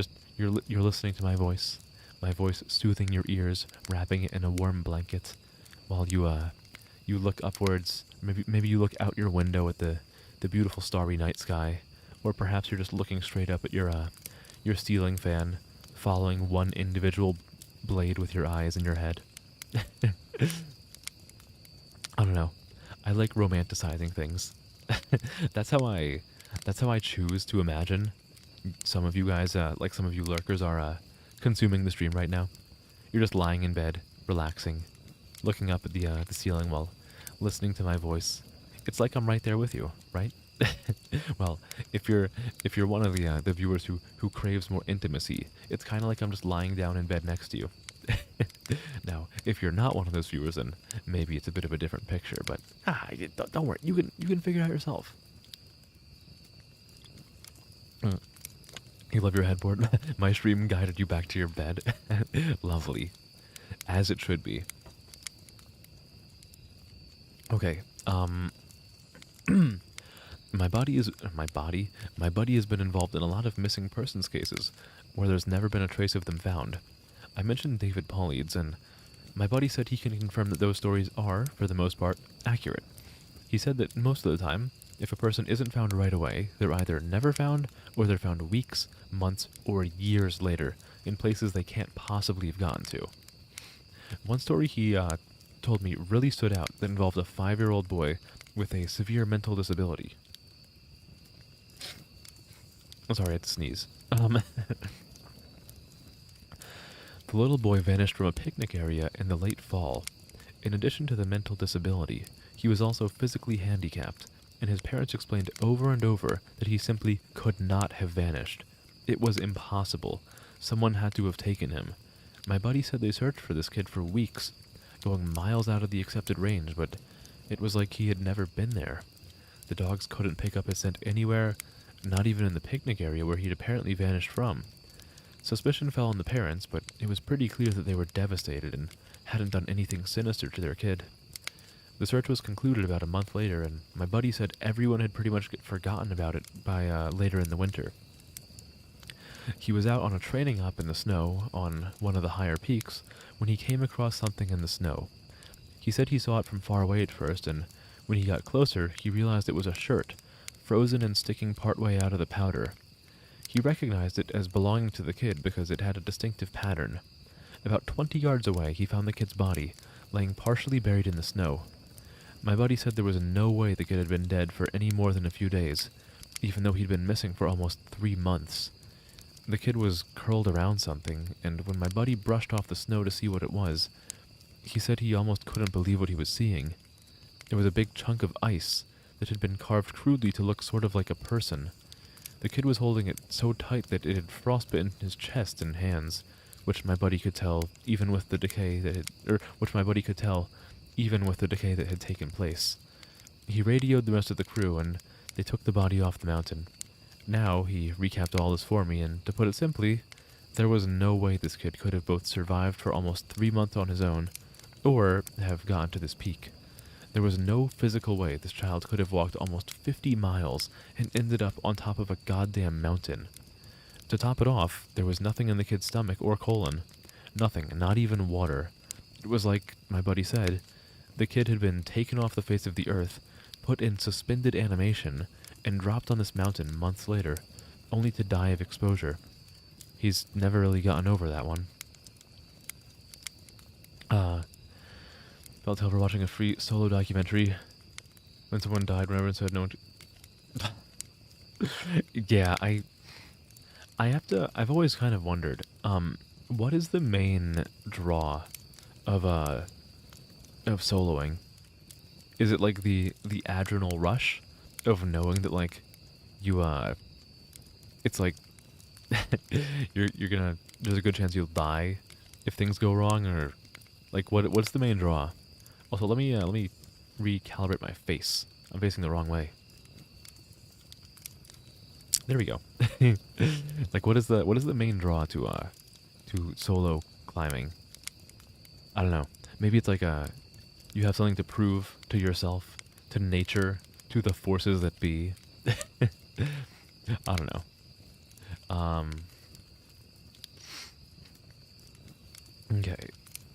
listening to my voice soothing your ears, wrapping it in a warm blanket, while you look upwards. Maybe you look out your window at the beautiful starry night sky, or perhaps you're just looking straight up at your ceiling fan, following one individual blade with your eyes in your head. I don't know. I like romanticizing things. that's how I choose to imagine some of you guys, like some of you lurkers, are consuming the stream right now. You're just lying in bed, relaxing, looking up at the ceiling while listening to my voice. It's like I'm right there with you, right? Well, if you're one of the viewers who craves more intimacy, it's kind of like I'm just lying down in bed next to you. Now, if you're not one of those viewers, then maybe it's a bit of a different picture. But don't worry, you can figure it out yourself. You love your headboard. My stream guided you back to your bed. Lovely, as it should be. Okay. My buddy has been involved in a lot of missing persons cases where there's never been a trace of them found. I mentioned David Paulides, and my buddy said he can confirm that those stories are, for the most part, accurate. He said that most of the time, if a person isn't found right away, they're either never found, or they're found weeks, months, or years later, in places they can't possibly have gotten to. One story he told me really stood out that involved a 5-year-old boy with a severe mental disability. I'm sorry, I had to sneeze. The little boy vanished from a picnic area in the late fall. In addition to the mental disability, he was also physically handicapped, and his parents explained over and over that he simply could not have vanished. It was impossible. Someone had to have taken him. My buddy said they searched for this kid for weeks, going miles out of the accepted range, but it was like he had never been there. The dogs couldn't pick up his scent anywhere, not even in the picnic area where he'd apparently vanished from. Suspicion fell on the parents, but it was pretty clear that they were devastated and hadn't done anything sinister to their kid. The search was concluded about a month later, and my buddy said everyone had pretty much forgotten about it by later in the winter. He was out on a training up in the snow on one of the higher peaks when he came across something in the snow. He said he saw it from far away at first, and when he got closer, he realized it was a shirt, frozen and sticking partway out of the powder. He recognized it as belonging to the kid because it had a distinctive pattern. About 20 yards away, he found the kid's body, laying partially buried in the snow. My buddy said there was no way the kid had been dead for any more than a few days, even though he'd been missing for almost 3 months. The kid was curled around something, and when my buddy brushed off the snow to see what it was, he said he almost couldn't believe what he was seeing. It was a big chunk of ice that had been carved crudely to look sort of like a person. The kid was holding it so tight that it had frostbitten his chest and hands, which my buddy could tell even with the decay that had taken place. He radioed the rest of the crew, and they took the body off the mountain. Now he recapped all this for me, and to put it simply, there was no way this kid could have both survived for almost 3 months on his own, or have gotten to this peak. There was no physical way this child could have walked almost 50 miles and ended up on top of a goddamn mountain. To top it off, there was nothing in the kid's stomach or colon. Nothing, not even water. It was like my buddy said, the kid had been taken off the face of the earth, put in suspended animation, and dropped on this mountain months later, only to die of exposure. He's never really gotten over that one. Felt for watching a free solo documentary when someone died when everyone said no one Yeah, I've always kind of wondered, what is the main draw of soloing? Is it like the adrenal rush of knowing that like you it's like you're gonna, there's a good chance you'll die if things go wrong, or like what's the main draw? Also, let me recalibrate my face. I'm facing the wrong way. There we go. Like, what is the main draw to solo climbing? I don't know. Maybe it's like You have something to prove to yourself, to nature, to the forces that be. I don't know. Okay.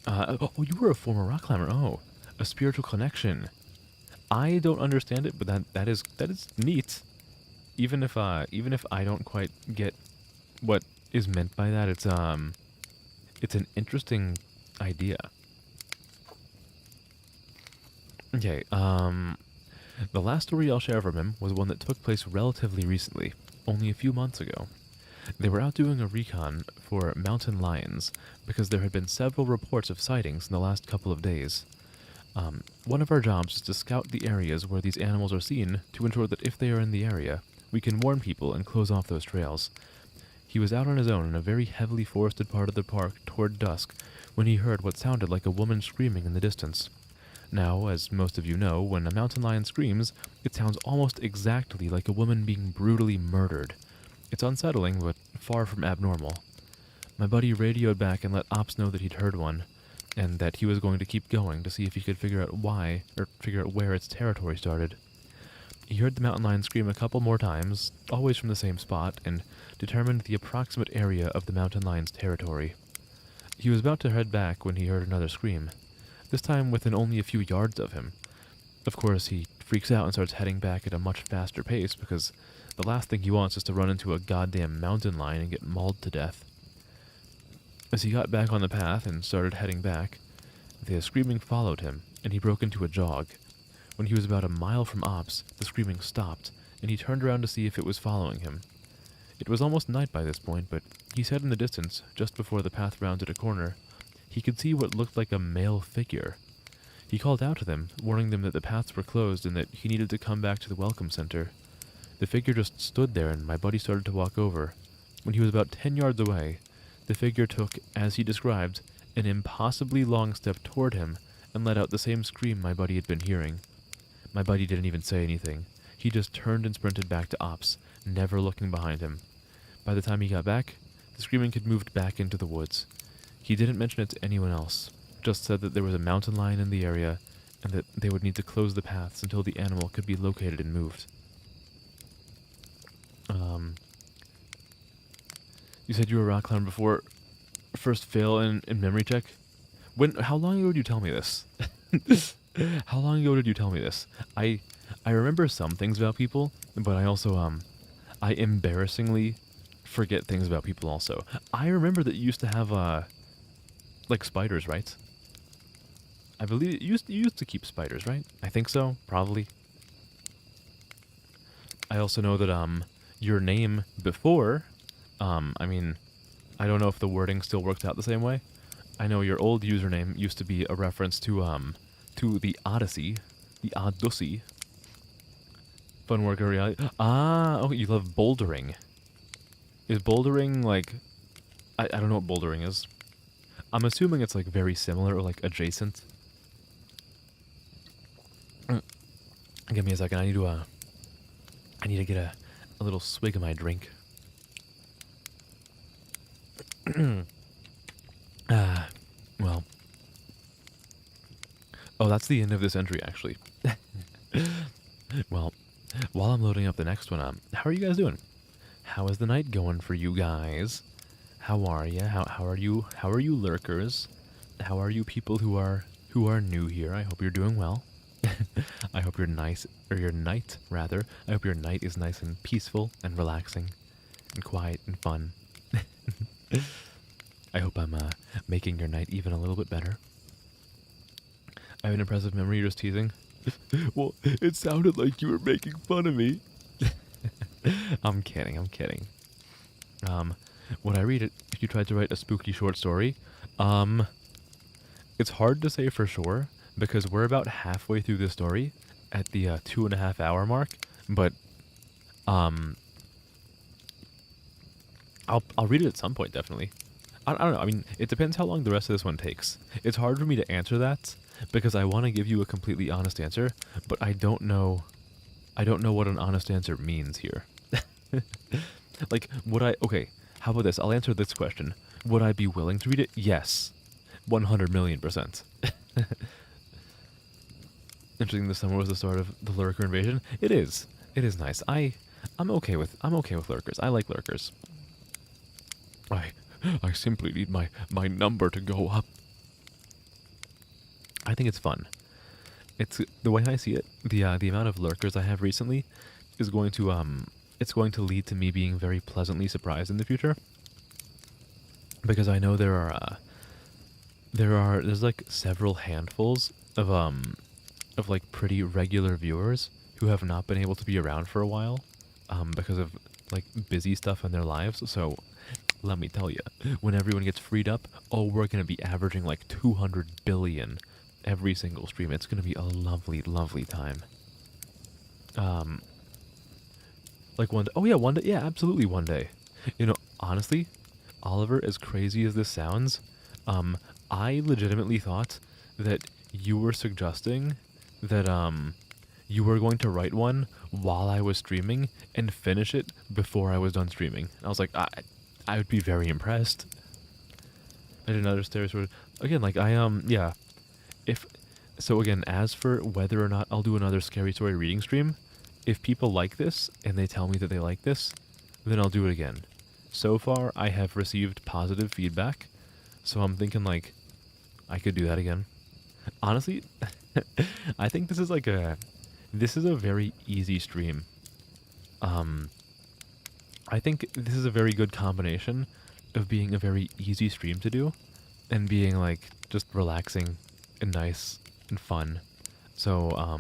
Oh, you were a former rock climber. Oh, a spiritual connection. I don't understand it, but that is neat. Even if I don't quite get what is meant by that, it's an interesting idea. Okay, the last story I'll share from him was one that took place relatively recently, only a few months ago. They were out doing a recon for mountain lions because there had been several reports of sightings in the last couple of days. One of our jobs is to scout the areas where these animals are seen to ensure that if they are in the area, we can warn people and close off those trails. He was out on his own in a very heavily forested part of the park toward dusk when he heard what sounded like a woman screaming in the distance. Now, as most of you know, when a mountain lion screams, it sounds almost exactly like a woman being brutally murdered. It's unsettling, but far from abnormal. My buddy radioed back and let Ops know that he'd heard one, and that he was going to keep going to see if he could figure out why, or figure out where its territory started. He heard the mountain lion scream a couple more times, always from the same spot, and determined the approximate area of the mountain lion's territory. He was about to head back when he heard another scream, this time within only a few yards of him. Of course, he freaks out and starts heading back at a much faster pace because the last thing he wants is to run into a goddamn mountain lion and get mauled to death. As he got back on the path and started heading back, the screaming followed him, and he broke into a jog. When he was about a mile from Ops, the screaming stopped, and he turned around to see if it was following him. It was almost night by this point, but he said in the distance, just before the path rounded a corner, he could see what looked like a male figure. He called out to them, warning them that the paths were closed and that he needed to come back to the welcome center. The figure just stood there, and my buddy started to walk over. When he was about 10 yards away, the figure took, as he described, an impossibly long step toward him and let out the same scream my buddy had been hearing. My buddy didn't even say anything. He just turned and sprinted back to Ops, never looking behind him. By the time he got back, the screaming had moved back into the woods. He didn't mention it to anyone else, just said that there was a mountain lion in the area and that they would need to close the paths until the animal could be located and moved. You said you were a rock climber before. First fail in memory check? How long ago did you tell me this? How long ago did you tell me this? I remember some things about people, but I also, I embarrassingly forget things about people also. I remember that you used to have, like spiders, right? I believe you used to keep spiders, right? I think so, probably. I also know that, your name before, I mean, I don't know if the wording still worked out the same way. I know your old username used to be a reference to the Odyssey, the Odyssey. Fun work of reality. Ah, okay, you love bouldering. Is bouldering like, I don't know what bouldering is. I'm assuming it's like very similar or like adjacent. Give me a second. I need to get a little swig of my drink. Well. Oh, that's the end of this entry, actually. Well, while I'm loading up the next one, how are you guys doing? How is the night going for you guys? How are you? How are you? How are you lurkers? How are you people who are new here? I hope you're doing well. I hope your night, rather. I hope your night is nice and peaceful and relaxing and quiet and fun. I hope I'm making your night even a little bit better. I have an impressive memory, you're just teasing. Well, it sounded like you were making fun of me. I'm kidding. When I read it, if you tried to write a spooky short story, it's hard to say for sure, because we're about halfway through the story at the 2.5 hour mark, but I'll read it at some point, definitely. I don't know, I mean, it depends how long the rest of this one takes. It's hard for me to answer that, because I want to give you a completely honest answer, but I don't know what an honest answer means here. Like, okay, how about this? I'll answer this question. Would I be willing to read it? Yes. 100 million %. Interesting. The summer was the start of the lurker invasion. It is. It is nice. I'm okay with lurkers. I like lurkers. I simply need my number to go up. I think it's fun. It's the way I see it. The amount of lurkers I have recently is going to it's going to lead to me being very pleasantly surprised in the future. Because I know there's like several handfuls of like pretty regular viewers who have not been able to be around for a while because of like busy stuff in their lives. So let me tell you, when everyone gets freed up, oh, we're going to be averaging like 200 billion every single stream. It's going to be a lovely, lovely time. Like one day, oh yeah, one day, yeah, absolutely one day. You know, honestly, Oliver, as crazy as this sounds, I legitimately thought that you were suggesting that you were going to write one while I was streaming and finish it before I was done streaming. I was like, I would be very impressed. I did another story. Again, like yeah. So again, as for whether or not I'll do another scary story reading stream, if people like this and they tell me that they like this, then I'll do it again. So far, I have received positive feedback, so I'm thinking like I could do that again. Honestly, I think this is a very easy stream. I think this is a very good combination of being a very easy stream to do and being like just relaxing and nice and fun. So,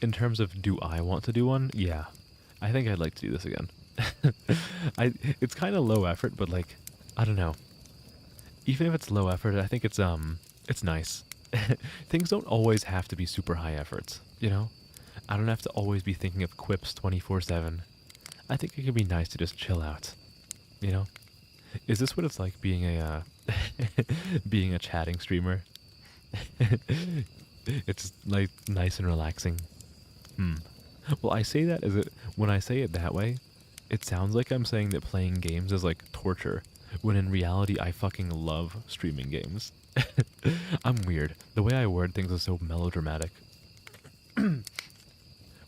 in terms of do I want to do one? Yeah, I think I'd like to do this again. It's kind of low effort, but like, I don't know. Even if it's low effort, I think it's nice. Things don't always have to be super high efforts, you know? I don't have to always be thinking of quips 24/7. I think it could be nice to just chill out, you know? Is this what it's like being a being a chatting streamer? It's like nice and relaxing. Well, I say that when I say it that way, it sounds like I'm saying that playing games is like torture, when in reality I fucking love streaming games. I'm weird. The way I word things is so melodramatic. One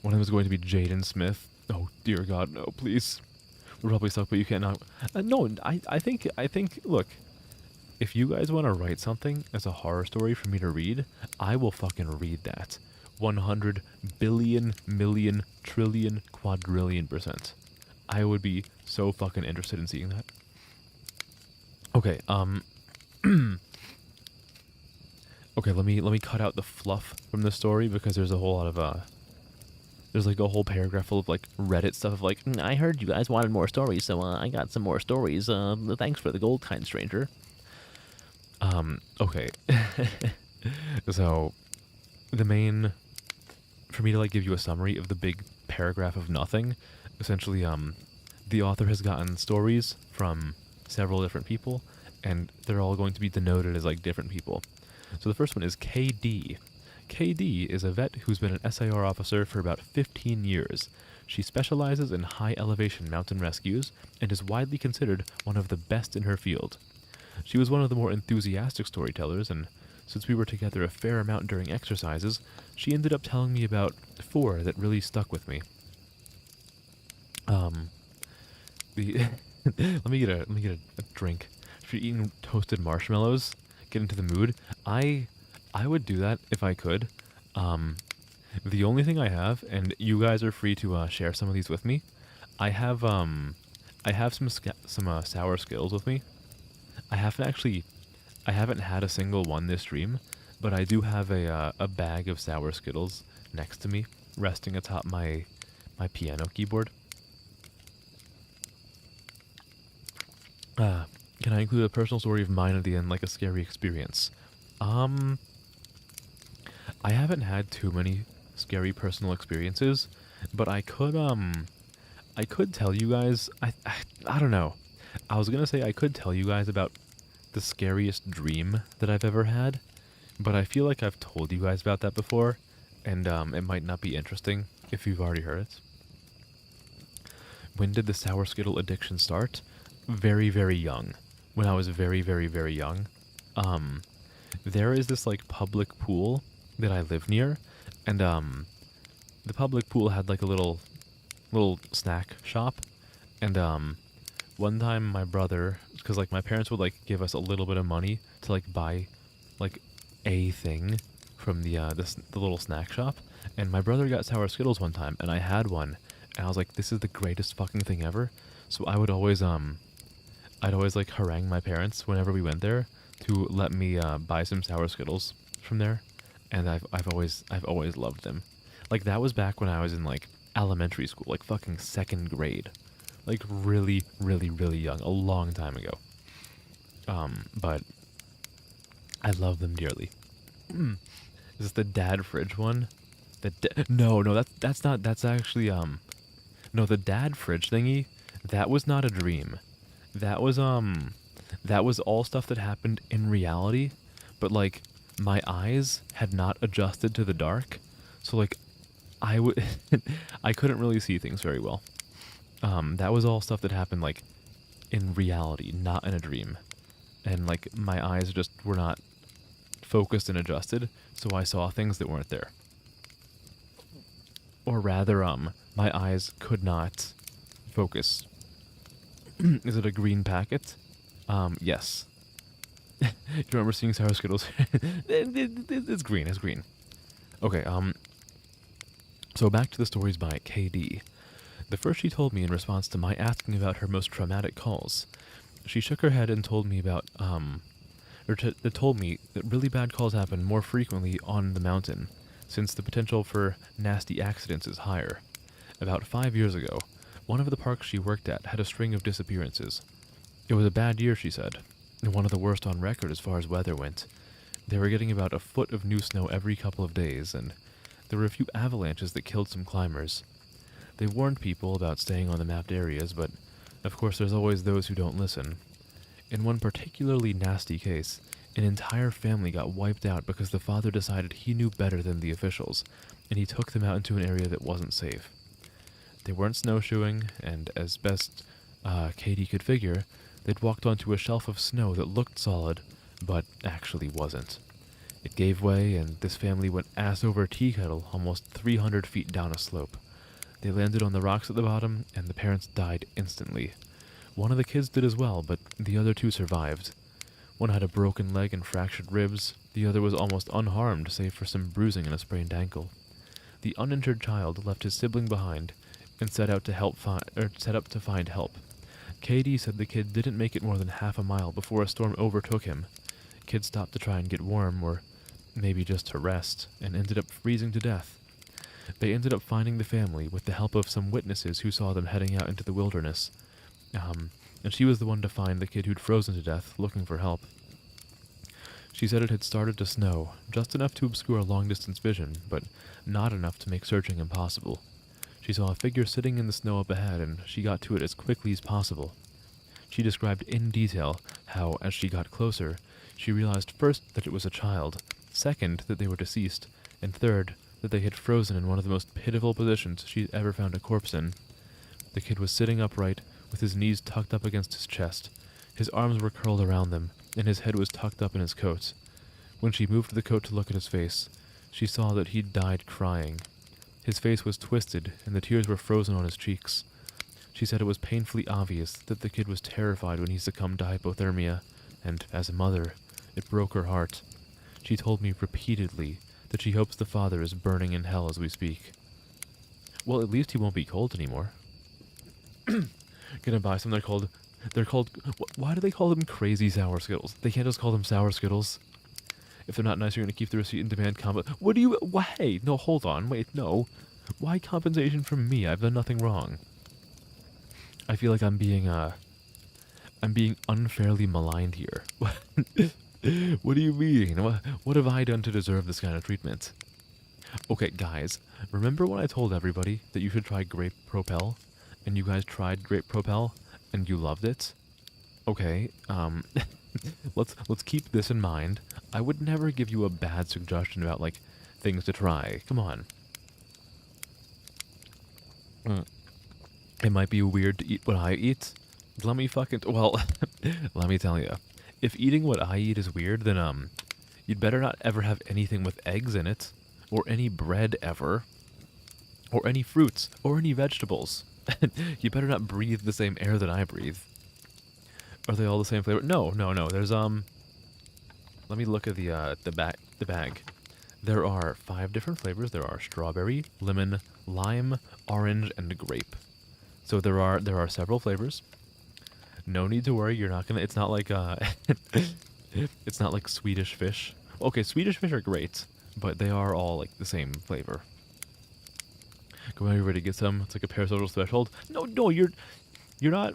of them is going to be Jaden Smith. Oh dear God, no, please. We'll probably suck, but you can't. No, I think. Look, if you guys want to write something as a horror story for me to read, I will fucking read that. 100 billion, million, trillion, quadrillion %. I would be so fucking interested in seeing that. Okay, okay, let me cut out the fluff from the story because there's a whole lot of there's like a whole paragraph full of like Reddit stuff of like, I heard you guys wanted more stories, so I got some more stories. Thanks for the gold, kind stranger. Okay. So the main, for me to like give you a summary of the big paragraph of nothing, essentially the author has gotten stories from several different people, and they're all going to be denoted as like different people. So the first one is KD. KD is a vet who's been an SIR officer for about 15 years. She specializes in high-elevation mountain rescues and is widely considered one of the best in her field. She was one of the more enthusiastic storytellers, and since we were together a fair amount during exercises, she ended up telling me about 4 that really stuck with me. Let me get a drink. If you're eating toasted marshmallows, get into the mood. I would do that if I could. The only thing I have, and you guys are free to share some of these with me. I have some sour Skittles with me. I haven't had a single one this stream, but I do have a bag of sour Skittles next to me, resting atop my piano keyboard. Can I include a personal story of mine at the end, like a scary experience? I haven't had too many scary personal experiences, but I could tell you guys, I don't know. I was gonna say I could tell you guys about the scariest dream that I've ever had, but I feel like I've told you guys about that before, and it might not be interesting if you've already heard it. When did the sour Skittle addiction start? Very, very young. When I was very, very, very young. There is this like public pool that I live near, And the public pool had like a little snack shop, and one time my brother, because like my parents would like give us a little bit of money to like buy like a thing from the little snack shop, and my brother got sour Skittles one time, and I had one, and I was like, this is the greatest fucking thing ever. So I'd always like harangue my parents whenever we went there to let me buy some sour Skittles from there, and I've always loved them. Like that was back when I was in like elementary school, like fucking second grade, like really, really, really young, a long time ago. But I love them dearly. Is this the dad fridge one? No, that's not. That's actually no, the dad fridge thingy. That was not a dream. That was that was all stuff that happened in reality, but like my eyes had not adjusted to the dark, so like I would I couldn't really see things very well. That was all stuff that happened like in reality, not in a dream. And like my eyes just were not focused and adjusted, so I saw things that weren't there. Or rather, my eyes could not focus. Is it a green packet? Yes. You remember seeing sour Skittles? It's green, it's green. Okay, so back to the stories by KD. The first she told me in response to my asking about her most traumatic calls. She shook her head and told me about, told me that really bad calls happen more frequently on the mountain, since the potential for nasty accidents is higher. About 5 years ago, one of the parks she worked at had a string of disappearances. It was a bad year, she said, and one of the worst on record as far as weather went. They were getting about a foot of new snow every couple of days, and there were a few avalanches that killed some climbers. They warned people about staying on the mapped areas, but of course there's always those who don't listen. In one particularly nasty case, an entire family got wiped out because the father decided he knew better than the officials, and he took them out into an area that wasn't safe. They weren't snowshoeing, and as best Katie could figure, they'd walked onto a shelf of snow that looked solid, but actually wasn't. It gave way, and this family went ass over tea kettle almost 300 feet down a slope. They landed on the rocks at the bottom, and the parents died instantly. One of the kids did as well, but the other two survived. One had a broken leg and fractured ribs, the other was almost unharmed save for some bruising and a sprained ankle. The uninjured child left his sibling behind and set out to find help. Katie said the kid didn't make it more than half a mile before a storm overtook him. Kid stopped to try and get warm, or maybe just to rest, and ended up freezing to death. They ended up finding the family with the help of some witnesses who saw them heading out into the wilderness. And she was the one to find the kid who'd frozen to death, looking for help. She said it had started to snow, just enough to obscure long-distance vision, but not enough to make searching impossible. She saw a figure sitting in the snow up ahead, and she got to it as quickly as possible. She described in detail how, as she got closer, she realized first that it was a child, second that they were deceased, and third that they had frozen in one of the most pitiful positions she'd ever found a corpse in. The kid was sitting upright, with his knees tucked up against his chest. His arms were curled around them, and his head was tucked up in his coat. When she moved the coat to look at his face, she saw that he'd died crying. His face was twisted, and the tears were frozen on his cheeks. She said it was painfully obvious that the kid was terrified when he succumbed to hypothermia, and, as a mother, it broke her heart. She told me repeatedly that she hopes the father is burning in hell as we speak. Well, at least he won't be cold anymore. Gonna buy some, they're called, why do they call them crazy sour Skittles? They can't just call them sour Skittles. If they're not nice, you're gonna keep the receipt and demand what do you, why? No, hold on, wait, no. Why compensation from me? I've done nothing wrong. I feel like I'm being unfairly maligned here. What do you mean? What have I done to deserve this kind of treatment? Okay, guys, remember when I told everybody that you should try Grape Propel? And you guys tried Grape Propel, and you loved it? Okay, let's keep this in mind. I would never give you a bad suggestion about, like, things to try. Come on. It might be weird to eat what I eat. Let me fucking... Well, let me tell you. If eating what I eat is weird, then, you'd better not ever have anything with eggs in it. or any bread ever, or any fruits, or any vegetables. You better not breathe the same air that I breathe. Are they all the same flavor? No, no, no. There's let me look at the bag. There are 5 different flavors. There are strawberry, lemon, lime, orange, and grape. So there are several flavors. No need to worry. You're not gonna. It's not like it's not like Swedish fish. Okay, Swedish fish are great, but they are all like the same flavor. Go out of your way to get some. It's like a parasocial threshold. No, no, you're not.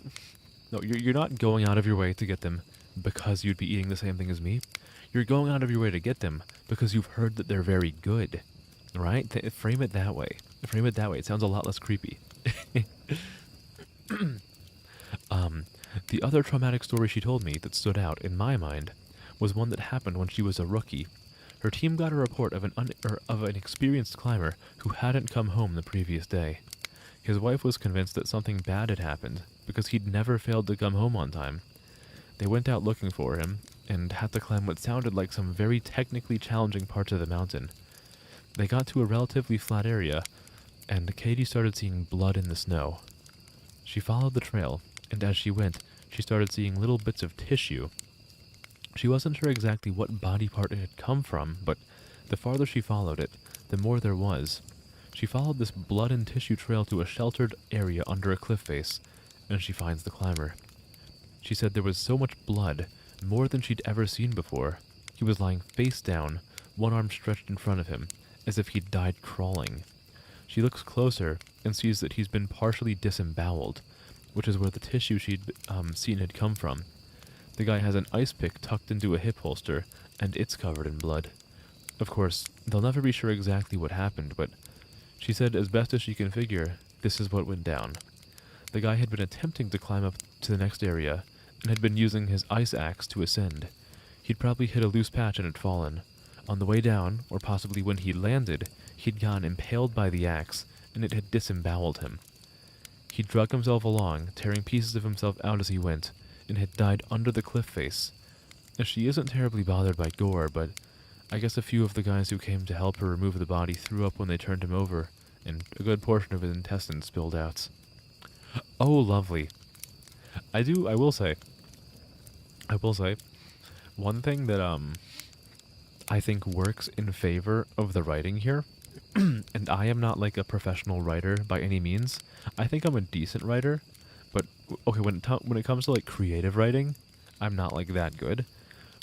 No, you're not going out of your way to get them because you'd be eating the same thing as me. You're going out of your way to get them because you've heard that they're very good, right? Frame it that way. Frame it that way. It sounds a lot less creepy. The other traumatic story she told me that stood out in my mind was one that happened when she was a rookie. Her team got a report of an experienced climber who hadn't come home the previous day. His wife was convinced that something bad had happened because he'd never failed to come home on time. They went out looking for him and had to climb what sounded like some very technically challenging parts of the mountain. They got to a relatively flat area, and Katie started seeing blood in the snow. She followed the trail, and as she went, she started seeing little bits of tissue. She wasn't sure exactly what body part it had come from, but the farther she followed it, the more there was. She followed this blood and tissue trail to a sheltered area under a cliff face, and she finds the climber. She said there was so much blood, more than she'd ever seen before. He was lying face down, one arm stretched in front of him, as if he'd died crawling. She looks closer and sees that he's been partially disemboweled, which is where the tissue she'd seen had come from. The guy has an ice pick tucked into a hip holster, and it's covered in blood. Of course, they'll never be sure exactly what happened, but she said as best as she can figure, this is what went down. The guy had been attempting to climb up to the next area, and had been using his ice axe to ascend. He'd probably hit a loose patch and had fallen. On the way down, or possibly when he landed, he'd gotten impaled by the axe, and it had disemboweled him. He dragged himself along, tearing pieces of himself out as he went, and had died under the cliff face. And she isn't terribly bothered by gore, but I guess a few of the guys who came to help her remove the body threw up when they turned him over, and a good portion of his intestines spilled out. Oh, lovely. I will say, one thing that, I think works in favor of the writing here, and I am not like a professional writer by any means. I think I'm a decent writer, but, okay, when it comes to like creative writing, I'm not like that good.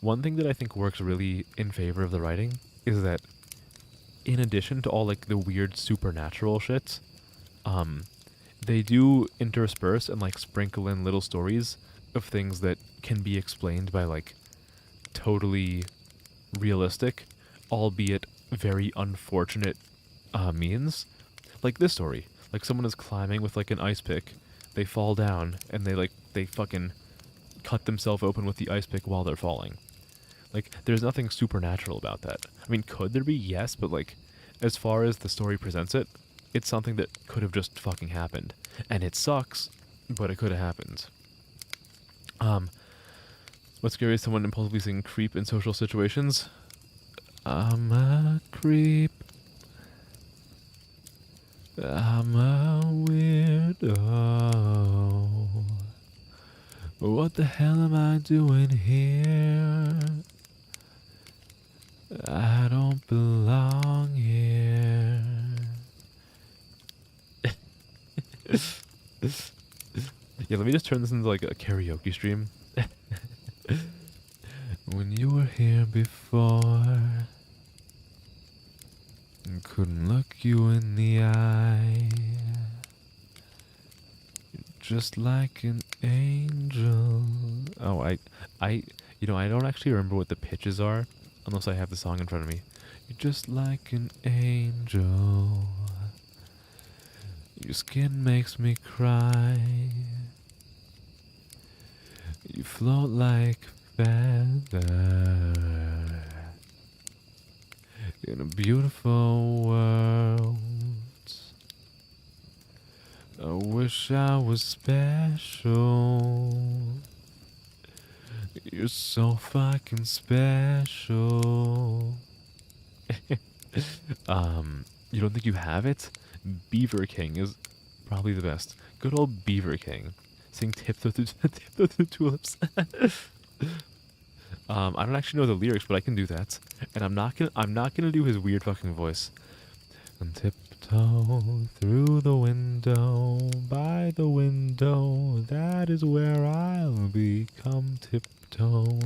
One thing that I think works really in favor of the writing is that in addition to all like the weird supernatural shit, they do intersperse and like sprinkle in little stories of things that can be explained by like totally realistic, albeit very unfortunate means. Like this story. Like someone is climbing with like an ice pick, they fall down, and they fucking cut themselves open with the ice pick while they're falling. Like, there's nothing supernatural about that. I mean, could there be? Yes, but like, as far as the story presents it, it's something that could have just fucking happened. And it sucks, but it could have happened. What's scary is someone impulsively saying creep in social situations. I'm a creep. I'm a weirdo. What the hell am I doing here? I don't belong here. Yeah, let me just turn this into like a karaoke stream. When you were here before, couldn't look you in the eye. You're just like an angel. Oh, I don't actually remember what the pitches are, unless I have the song in front of me. You're just like an angel. Your skin makes me cry. You float like feather in a beautiful world. I wish I was special. You're so fucking special. You don't think you have it? Beaver King is probably the best. Good old Beaver King. Sing tiptoe through, tiptoe through tulips. I don't actually know the lyrics, but I can do that. And I'm not gonna do his weird fucking voice. And tiptoe through the window, by the window, that is where I'll be. Come tiptoe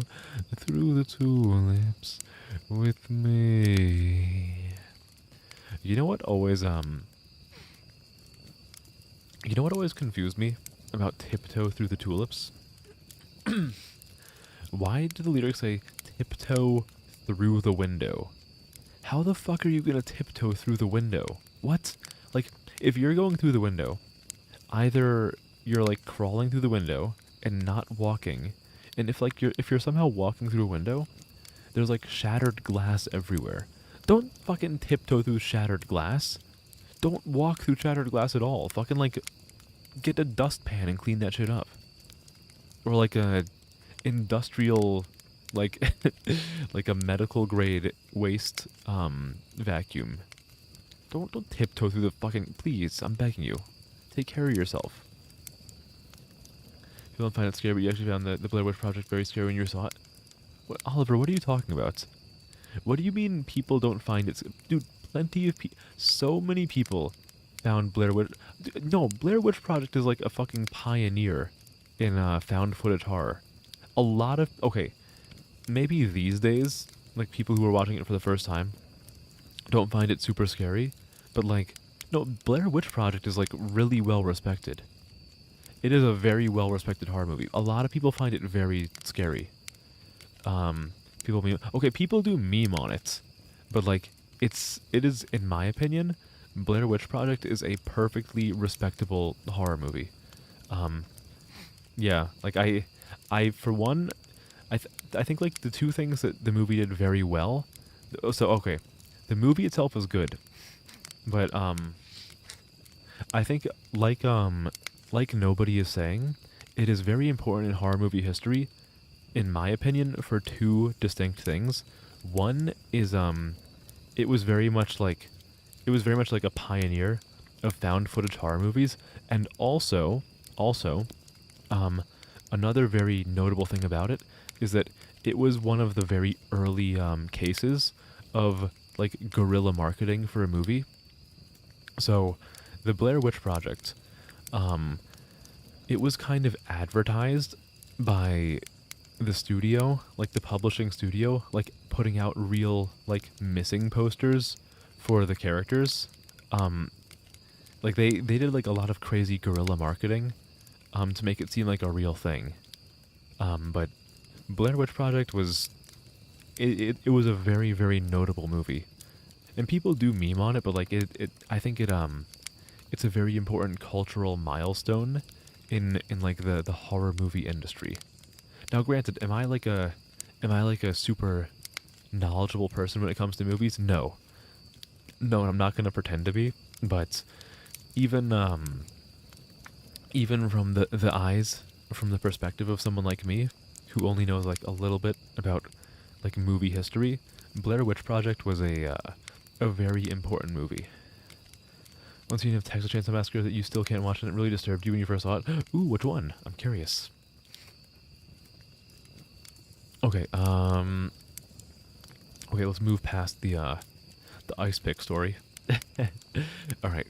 through the tulips with me. You know what always confused me about tiptoe through the tulips? Why do the lyrics say tiptoe through the window? How the fuck are you gonna tiptoe through the window? What? Like, if you're going through the window, either you're like crawling through the window and not walking, and if you're somehow walking through a window, there's like shattered glass everywhere. Don't fucking tiptoe through shattered glass. Don't walk through shattered glass at all. Fucking like get a dustpan and clean that shit up. Or like a industrial, like like a medical grade waste vacuum. Don't tiptoe through the fucking, please, I'm begging you. Take care of yourself. You don't find it scary, but you actually found the Blair Witch Project very scary when you saw it. What, Oliver, what are you talking about? What do you mean people don't find it? Dude, plenty of people, so many people found Blair Witch. No, Blair Witch Project is like a fucking pioneer in found footage horror. A lot of, okay, maybe these days, like people who are watching it for the first time don't find it super scary, but like, no, Blair Witch Project is like really well respected. It is a very well respected horror movie. A lot of people find it very scary. People meme, okay, people do meme on it, but like, it is, in my opinion, Blair Witch Project is a perfectly respectable horror movie. Yeah, like I for one, I think like the two things that the movie did very well. So okay, the movie itself was good, but I think like nobody is saying, it is very important in horror movie history, in my opinion, for two distinct things. One is it was very much like a pioneer of found footage horror movies, and also another very notable thing about it is that it was one of the very early cases of like guerrilla marketing for a movie. So the Blair Witch Project, it was kind of advertised by the studio, like the publishing studio, like putting out real like missing posters for the characters. Like they did like a lot of crazy guerrilla marketing to make it seem like a real thing. But Blair Witch Project was it was a very, very notable movie. And people do meme on it, but like I think it's a very important cultural milestone in like the horror movie industry. Now granted, am I like a super knowledgeable person when it comes to movies? No. No, I'm not gonna pretend to be, but even from the eyes, from the perspective of someone like me, who only knows like a little bit about like movie history, Blair Witch Project was a very important movie. Once you have Texas Chainsaw Massacre that you still can't watch and it really disturbed you when you first saw it, ooh, which one? I'm curious. Okay, okay, let's move past the ice pick story. Alright,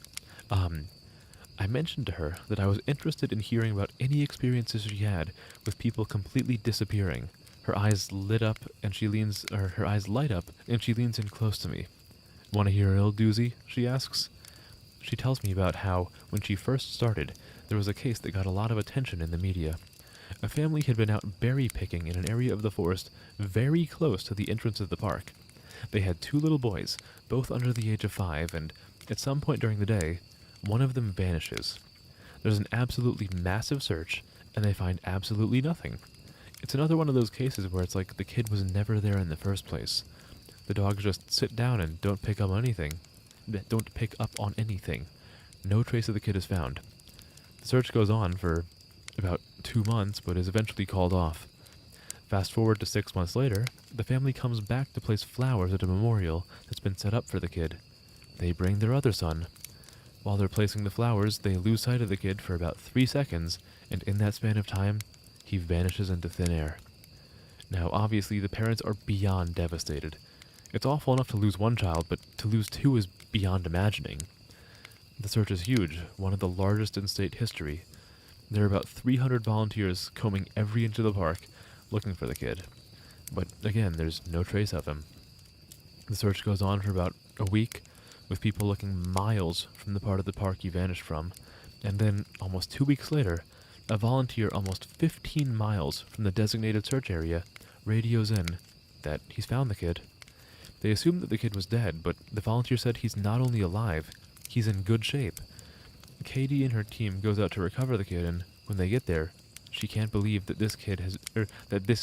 I mentioned to her that I was interested in hearing about any experiences she had with people completely disappearing. Her eyes lit up and her eyes light up and she leans in close to me. Want to hear a real doozy? She asks. She tells me about how, when she first started, there was a case that got a lot of attention in the media. A family had been out berry picking in an area of the forest very close to the entrance of the park. They had 2 little boys, both under the age of 5, and at some point during the day, one of them vanishes. There's an absolutely massive search, and they find absolutely nothing. It's another one of those cases where it's like the kid was never there in the first place. The dogs just sit down and don't pick up on anything. No trace of the kid is found. The search goes on for about 2 months, but is eventually called off. Fast forward to 6 months later, the family comes back to place flowers at a memorial that's been set up for the kid. They bring their other son. While they're placing the flowers, they lose sight of the kid for about 3 seconds, and in that span of time, he vanishes into thin air. Now, obviously, the parents are beyond devastated. It's awful enough to lose one child, but to lose two is beyond imagining. The search is huge, one of the largest in state history. There are about 300 volunteers combing every inch of the park, looking for the kid. But again, there's no trace of him. The search goes on for about a week, with people looking miles from the part of the park he vanished from, and then, almost 2 weeks later, a volunteer almost 15 miles from the designated search area radios in that he's found the kid. They assumed that the kid was dead, but the volunteer said he's not only alive, he's in good shape. Katie and her team goes out to recover the kid, and when they get there, she can't believe that this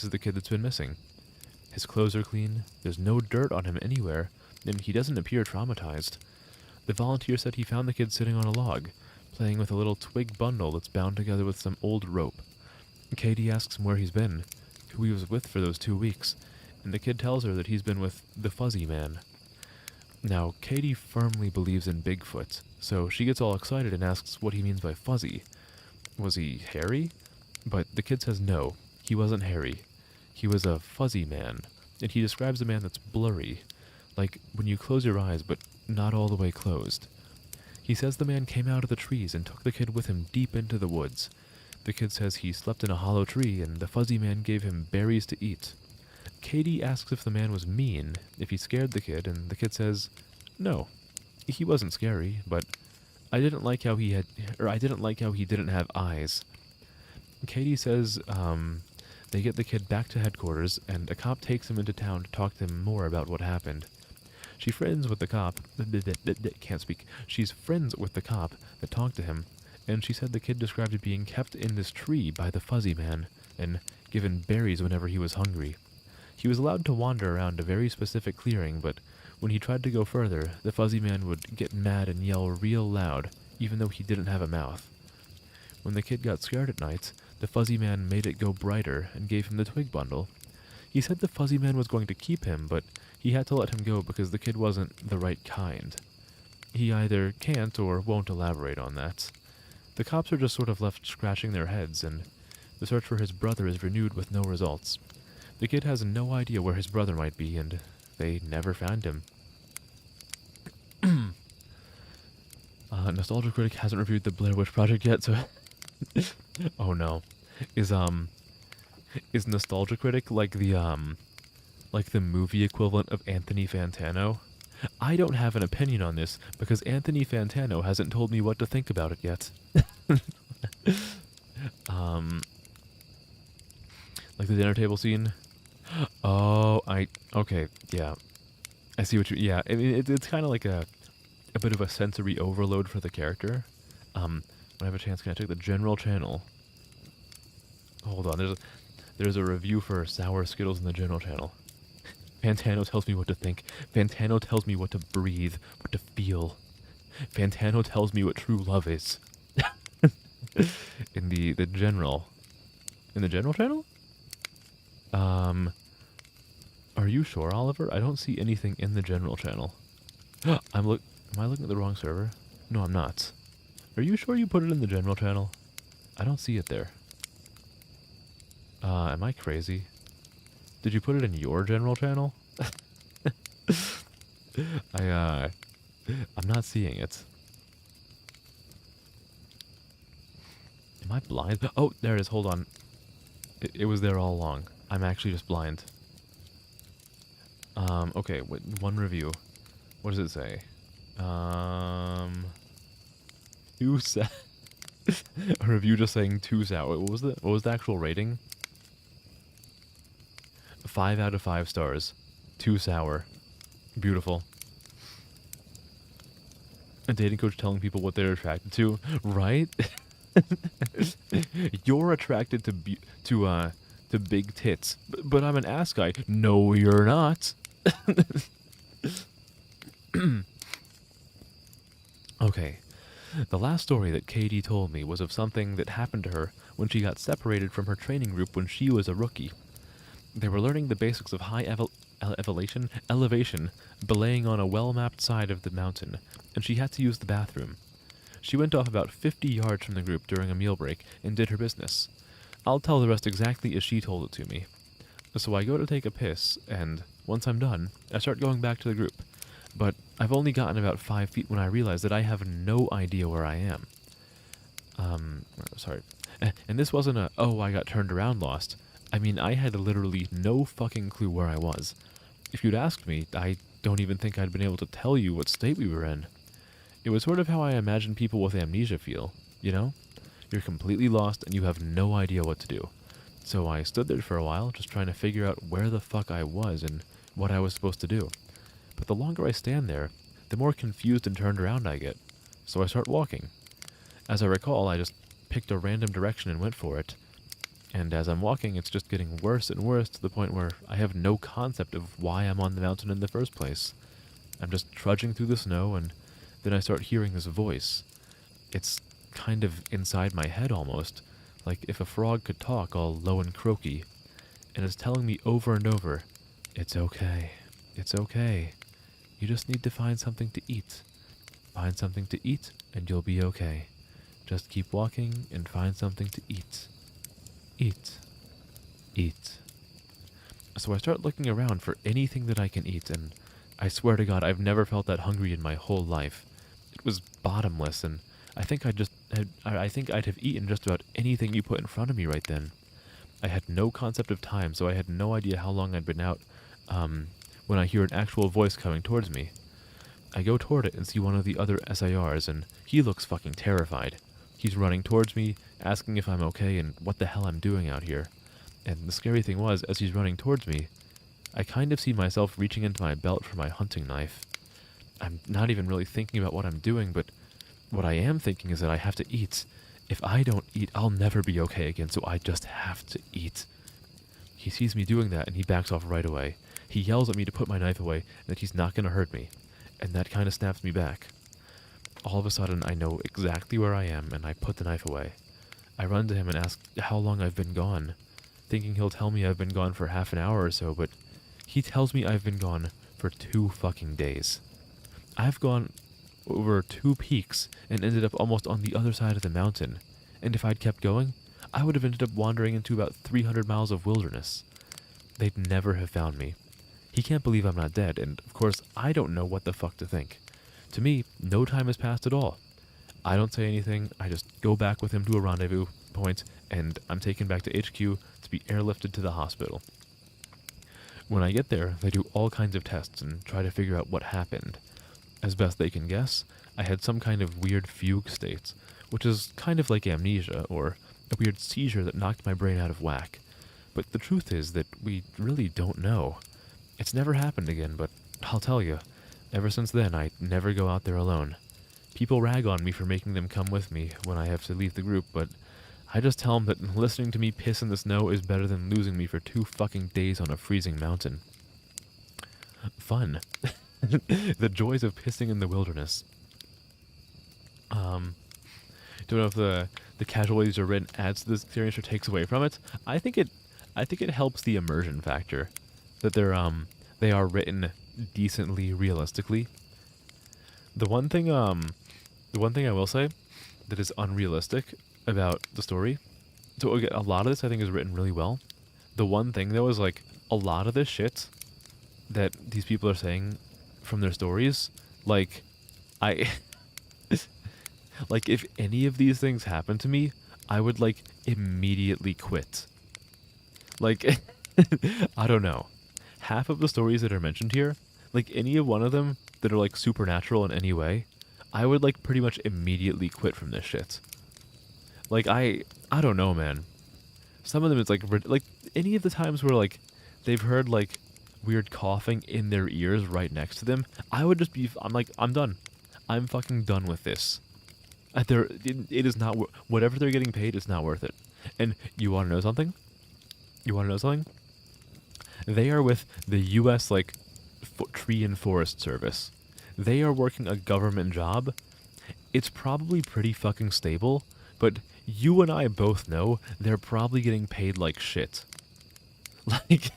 is the kid that's been missing. His clothes are clean, there's no dirt on him anywhere, and he doesn't appear traumatized. The volunteer said he found the kid sitting on a log, playing with a little twig bundle that's bound together with some old rope. Katie asks him where he's been, who he was with for those 2 weeks, and the kid tells her that he's been with the Fuzzy Man. Now, Katie firmly believes in Bigfoot, so she gets all excited and asks what he means by fuzzy. Was he hairy? But the kid says no, he wasn't hairy. He was a fuzzy man, and he describes a man that's blurry, like when you close your eyes but not all the way closed. He says the man came out of the trees and took the kid with him deep into the woods. The kid says he slept in a hollow tree and the fuzzy man gave him berries to eat. Katie asks if the man was mean, if he scared the kid, and the kid says, no, he wasn't scary, but I didn't like how he didn't have eyes. Katie says, they get the kid back to headquarters, and a cop takes him into town to talk to him more about what happened. She's friends with the cop that talked to him, and she said the kid described being kept in this tree by the fuzzy man, and given berries whenever he was hungry. He was allowed to wander around a very specific clearing, but when he tried to go further, the fuzzy man would get mad and yell real loud, even though he didn't have a mouth. When the kid got scared at night, the fuzzy man made it go brighter and gave him the twig bundle. He said the fuzzy man was going to keep him, but he had to let him go because the kid wasn't the right kind. He either can't or won't elaborate on that. The cops are just sort of left scratching their heads, and the search for his brother is renewed with no results. The kid has no idea where his brother might be, and they never found him. Nostalgia Critic hasn't reviewed the Blair Witch Project yet, so... Oh no. Is Nostalgia Critic like the movie equivalent of Anthony Fantano? I don't have an opinion on this, because Anthony Fantano hasn't told me what to think about it yet. Like the dinner table scene? Oh, okay, yeah. I see what you, yeah, I mean, it's kind of like a bit of a sensory overload for the character. When I have a chance, can I check the general channel? Hold on, there's a review for Sour Skittles in the general channel. Fantano tells me what to think. Fantano tells me what to breathe, what to feel. Fantano tells me what true love is. In the general... In the general channel? Are you sure, Oliver? I don't see anything in the general channel. Am I looking at the wrong server? No, I'm not. Are you sure you put it in the general channel? I don't see it there. Am I crazy? Did you put it in your general channel? I'm not seeing it. Am I blind? Oh, there it is. Hold on. It was there all along. I'm actually just blind. Okay, one review. What does it say? Too sour. A review just saying too sour. What was the actual rating? 5 out of 5 stars. Too sour. Beautiful. A dating coach telling people what they're attracted to, right? You're attracted to big tits, but I'm an ass guy. No, you're not. Okay. The last story that Katie told me was of something that happened to her when she got separated from her training group when she was a rookie. They were learning the basics of high elevation, belaying on a well-mapped side of the mountain, and she had to use the bathroom. She went off about 50 yards from the group during a meal break and did her business. I'll tell the rest exactly as she told it to me. So I go to take a piss, and once I'm done, I start going back to the group. But I've only gotten about 5 feet when I realize that I have no idea where I am. Sorry. And this wasn't a, oh, I got turned around lost. I mean, I had literally no fucking clue where I was. If you'd asked me, I don't even think I'd been able to tell you what state we were in. It was sort of how I imagine people with amnesia feel, you know? You're completely lost and you have no idea what to do. So I stood there for a while, just trying to figure out where the fuck I was and what I was supposed to do. But the longer I stand there, the more confused and turned around I get. So I start walking. As I recall, I just picked a random direction and went for it. And as I'm walking, it's just getting worse and worse to the point where I have no concept of why I'm on the mountain in the first place. I'm just trudging through the snow, and then I start hearing this voice. It's kind of inside my head almost, like if a frog could talk all low and croaky, and it's telling me over and over, "It's okay, it's okay. You just need to find something to eat. Find something to eat, and you'll be okay. Just keep walking and find something to eat. Eat. Eat." So I start looking around for anything that I can eat, and I swear to God, I've never felt that hungry in my whole life. It was bottomless, and I think I'd have eaten just about anything you put in front of me right then. I had no concept of time, so I had no idea how long I'd been out, when I hear an actual voice coming towards me. I go toward it and see one of the other SIRs, and he looks fucking terrified. He's running towards me, asking if I'm okay and what the hell I'm doing out here. And the scary thing was, as he's running towards me, I kind of see myself reaching into my belt for my hunting knife. I'm not even really thinking about what I'm doing, but what I am thinking is that I have to eat. If I don't eat, I'll never be okay again, so I just have to eat. He sees me doing that, and he backs off right away. He yells at me to put my knife away, and that he's not going to hurt me. And that kind of snaps me back. All of a sudden, I know exactly where I am, and I put the knife away. I run to him and ask how long I've been gone, thinking he'll tell me I've been gone for half an hour or so, but he tells me I've been gone for 2 fucking days. I've gone over 2 peaks and ended up almost on the other side of the mountain, and if I'd kept going, I would have ended up wandering into about 300 miles of wilderness. They'd never have found me. He can't believe I'm not dead, and of course, I don't know what the fuck to think. To me, no time has passed at all. I don't say anything, I just go back with him to a rendezvous point, and I'm taken back to HQ to be airlifted to the hospital. When I get there, they do all kinds of tests and try to figure out what happened. As best they can guess, I had some kind of weird fugue state, which is kind of like amnesia, or a weird seizure that knocked my brain out of whack. But the truth is that we really don't know. It's never happened again, but I'll tell you, ever since then I never go out there alone. People rag on me for making them come with me when I have to leave the group, but I just tell them that listening to me piss in the snow is better than losing me for 2 fucking days on a freezing mountain. Fun. The joys of pissing in the wilderness. Don't know if the casualties are written adds to this experience or takes away from it. I think it helps the immersion factor that they are written decently realistically. The one thing I will say that is unrealistic about the story. So again, a lot of this I think is written really well. The one thing though is like a lot of this shit that these people are saying from their stories, like like if any of these things happened to me, I would like immediately quit. Like I don't know. Half of the stories that are mentioned here, like any of one of them that are like supernatural in any way, I would like pretty much immediately quit from this shit. Like I don't know, man. Some of them it's like any of the times where like they've heard like weird coughing in their ears right next to them, I would just be I'm done. I'm fucking done with this. It is not whatever they're getting paid is not worth it. And you want to know something? They are with the U.S. like Tree and Forest Service. They are working a government job. It's probably pretty fucking stable, but you and I both know they're probably getting paid like shit. Like,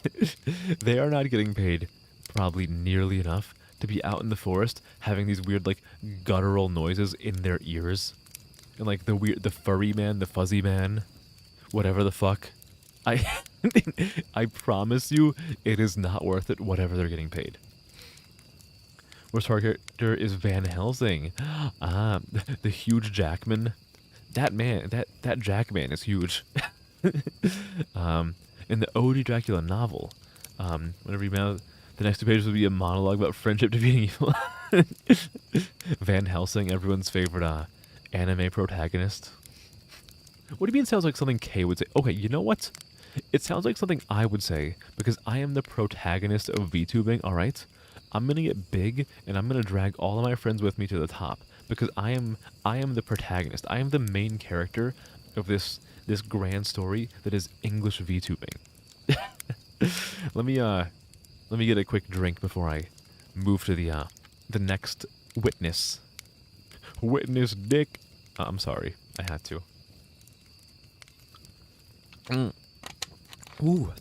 they are not getting paid probably nearly enough to be out in the forest having these weird, like, guttural noises in their ears. And, like, the furry man, the fuzzy man, whatever the fuck. I, I promise you, it is not worth it, whatever they're getting paid. Worst character is Van Helsing. Ah, the huge Jackman. That man, that Jackman is huge. In the O.D. Dracula novel, whenever you the next 2 pages would be a monologue about friendship defeating evil. Van Helsing, everyone's favorite anime protagonist. What do you mean it sounds like something Kay would say? Okay, you know what? It sounds like something I would say, because I am the protagonist of VTubing, alright? I'm gonna get big, and I'm gonna drag all of my friends with me to the top, because I am the protagonist. I am the main character of this grand story that is English VTubing. Let me get a quick drink before I move to the next witness. Witness Dick. I'm sorry, I had to. Ooh.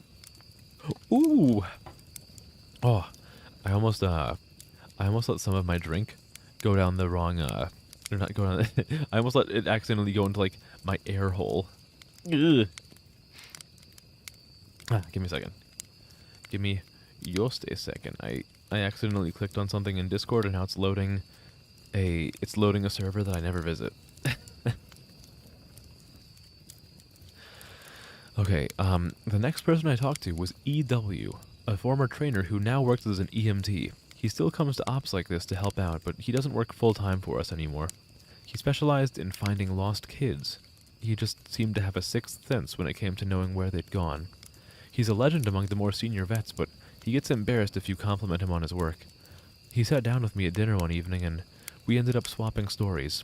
Ooh. Oh, I almost let some of my drink go down the wrong or not go down. I almost let it accidentally go into like my air hole. Ugh. Give me a second. Give me just a second. I accidentally clicked on something in Discord and now it's loading a server that I never visit. Okay, the next person I talked to was EW, a former trainer who now works as an EMT. He still comes to ops like this to help out, but he doesn't work full-time for us anymore. He specialized in finding lost kids. He just seemed to have a sixth sense when it came to knowing where they'd gone. He's a legend among the more senior vets, but he gets embarrassed if you compliment him on his work. He sat down with me at dinner one evening, and we ended up swapping stories.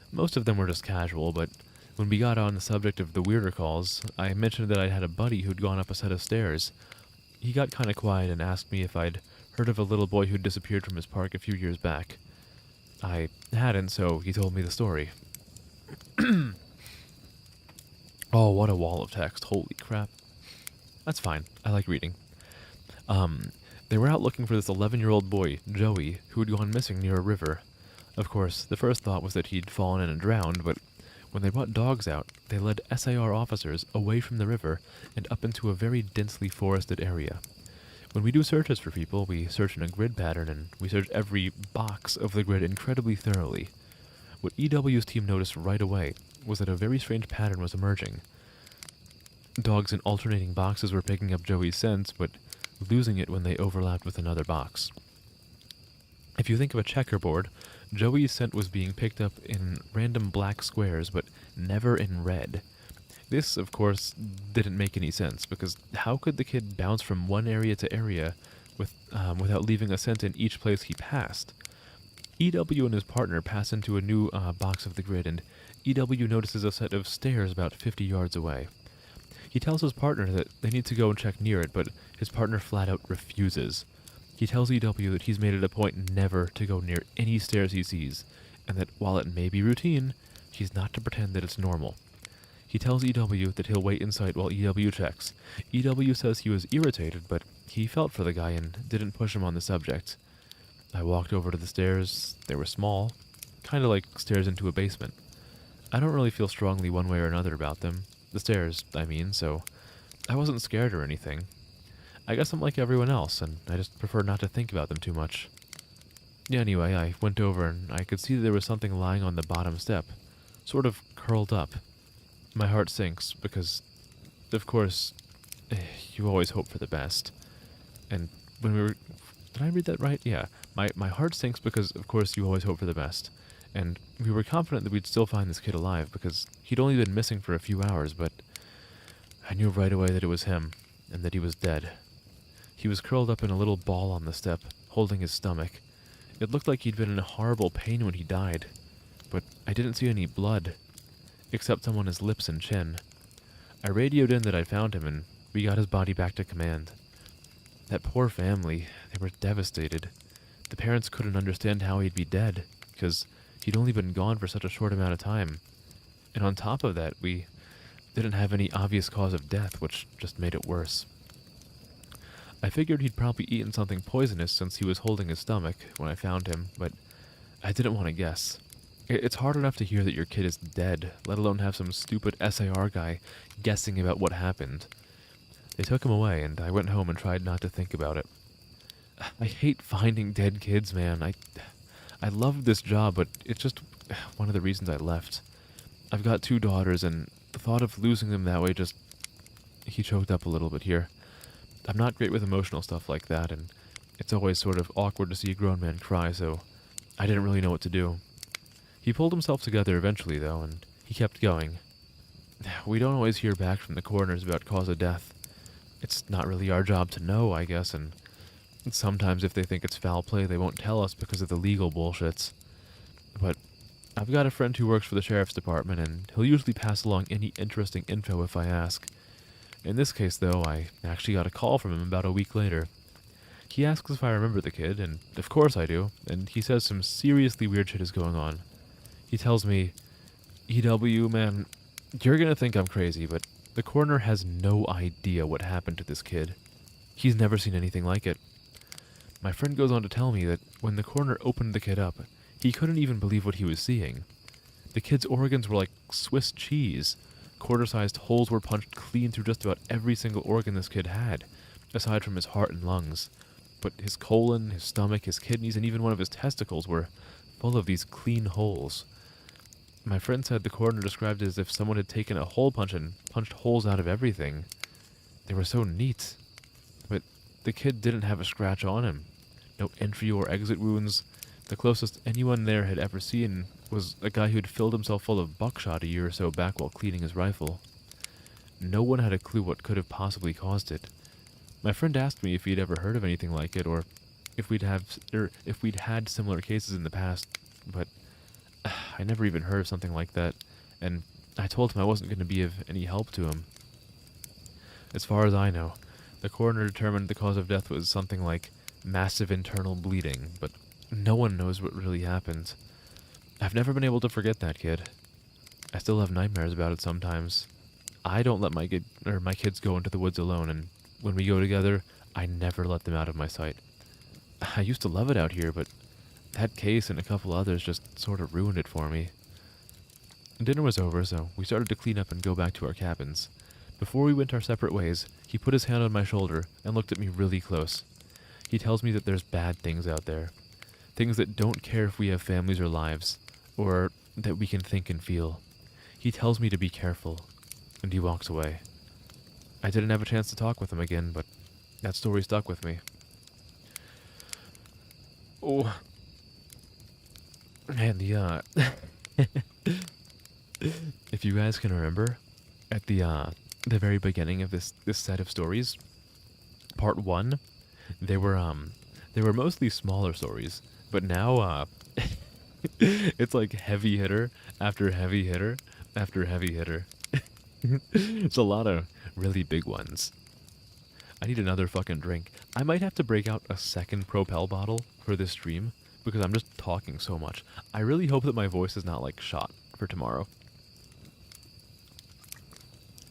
Most of them were just casual, but when we got on the subject of the weirder calls, I mentioned that I'd had a buddy who'd gone up a set of stairs. He got kinda quiet and asked me if I'd heard of a little boy who'd disappeared from his park a few years back. I hadn't, so he told me the story. Oh, what a wall of text. Holy crap. That's fine. I like reading. They were out looking for this 11-year-old boy, Joey, who had gone missing near a river. Of course, the first thought was that he'd fallen in and drowned, but when they brought dogs out, they led SAR officers away from the river and up into a very densely forested area. When we do searches for people, we search in a grid pattern, and we search every box of the grid incredibly thoroughly. What EW's team noticed right away was that a very strange pattern was emerging. Dogs in alternating boxes were picking up Joey's scent, but losing it when they overlapped with another box. If you think of a checkerboard, Joey's scent was being picked up in random black squares, but never in red. This, of course, didn't make any sense, because how could the kid bounce from one area to area without leaving a scent in each place he passed? EW and his partner pass into a new box of the grid, and EW notices a set of stairs about 50 yards away. He tells his partner that they need to go and check near it, but his partner flat out refuses. He tells EW that he's made it a point never to go near any stairs he sees, and that while it may be routine, he's not to pretend that it's normal. He tells EW that he'll wait in sight while EW checks. EW says he was irritated, but he felt for the guy and didn't push him on the subject. I walked over to the stairs. They were small, kind of like stairs into a basement. I don't really feel strongly one way or another about them. The stairs, I mean, so I wasn't scared or anything. I guess I'm like everyone else, and I just prefer not to think about them too much. Yeah, anyway, I went over and I could see that there was something lying on the bottom step, sort of curled up. My heart sinks because, of course, you always hope for the best. And when we were... Did I read that right? Yeah. My heart sinks because, of course, you always hope for the best. And we were confident that we'd still find this kid alive because he'd only been missing for a few hours, but I knew right away that it was him and that he was dead. He was curled up in a little ball on the step, holding his stomach. It looked like he'd been in horrible pain when he died, but I didn't see any blood, except some on his lips and chin. I radioed in that I'd found him, and we got his body back to command. That poor family, they were devastated. The parents couldn't understand how he'd be dead, because he'd only been gone for such a short amount of time. And on top of that, we didn't have any obvious cause of death, which just made it worse. I figured he'd probably eaten something poisonous since he was holding his stomach when I found him, but I didn't want to guess. It's hard enough to hear that your kid is dead, let alone have some stupid SAR guy guessing about what happened. They took him away, and I went home and tried not to think about it. I hate finding dead kids, man. I loved this job, but it's just one of the reasons I left. I've got 2 daughters, and the thought of losing them that way just... He choked up a little bit here. I'm not great with emotional stuff like that, and it's always sort of awkward to see a grown man cry, so I didn't really know what to do. He pulled himself together eventually, though, and he kept going. We don't always hear back from the coroners about cause of death. It's not really our job to know, I guess, and sometimes if they think it's foul play, they won't tell us because of the legal bullshits. But I've got a friend who works for the sheriff's department, and he'll usually pass along any interesting info if I ask. In this case, though, I actually got a call from him about a week later. He asks if I remember the kid, and of course I do, and he says some seriously weird shit is going on. He tells me, EW, man, you're gonna think I'm crazy, but the coroner has no idea what happened to this kid. He's never seen anything like it. My friend goes on to tell me that when the coroner opened the kid up, he couldn't even believe what he was seeing. The kid's organs were like Swiss cheese. Quarter-sized holes were punched clean through just about every single organ this kid had, aside from his heart and lungs. But his colon, his stomach, his kidneys, and even one of his testicles were full of these clean holes. My friend said the coroner described it as if someone had taken a hole punch and punched holes out of everything. They were so neat. But the kid didn't have a scratch on him. No entry or exit wounds. The closest anyone there had ever seen was a guy who had filled himself full of buckshot a year or so back while cleaning his rifle. No one had a clue what could have possibly caused it. My friend asked me if he'd ever heard of anything like it, or if we'd had similar cases in the past, but I never even heard of something like that, and I told him I wasn't going to be of any help to him. As far as I know, the coroner determined the cause of death was something like massive internal bleeding, but no one knows what really happened. I've never been able to forget that kid. I still have nightmares about it sometimes. I don't let my kids go into the woods alone, and when we go together, I never let them out of my sight. I used to love it out here, but that case and a couple others just sort of ruined it for me. Dinner was over, so we started to clean up and go back to our cabins. Before we went our separate ways, he put his hand on my shoulder and looked at me really close. He tells me that there's bad things out there. Things that don't care if we have families or lives, or that we can think and feel. He tells me to be careful, and he walks away. I didn't have a chance to talk with him again, but that story stuck with me. Oh. And if you guys can remember, at the very beginning of this set of stories, part 1, they were mostly smaller stories, but now it's like heavy hitter after heavy hitter after heavy hitter. It's a lot of really big ones. I need another fucking drink. I might have to break out a second Propel bottle for this stream because I'm just talking so much. I really hope that my voice is not like shot for tomorrow.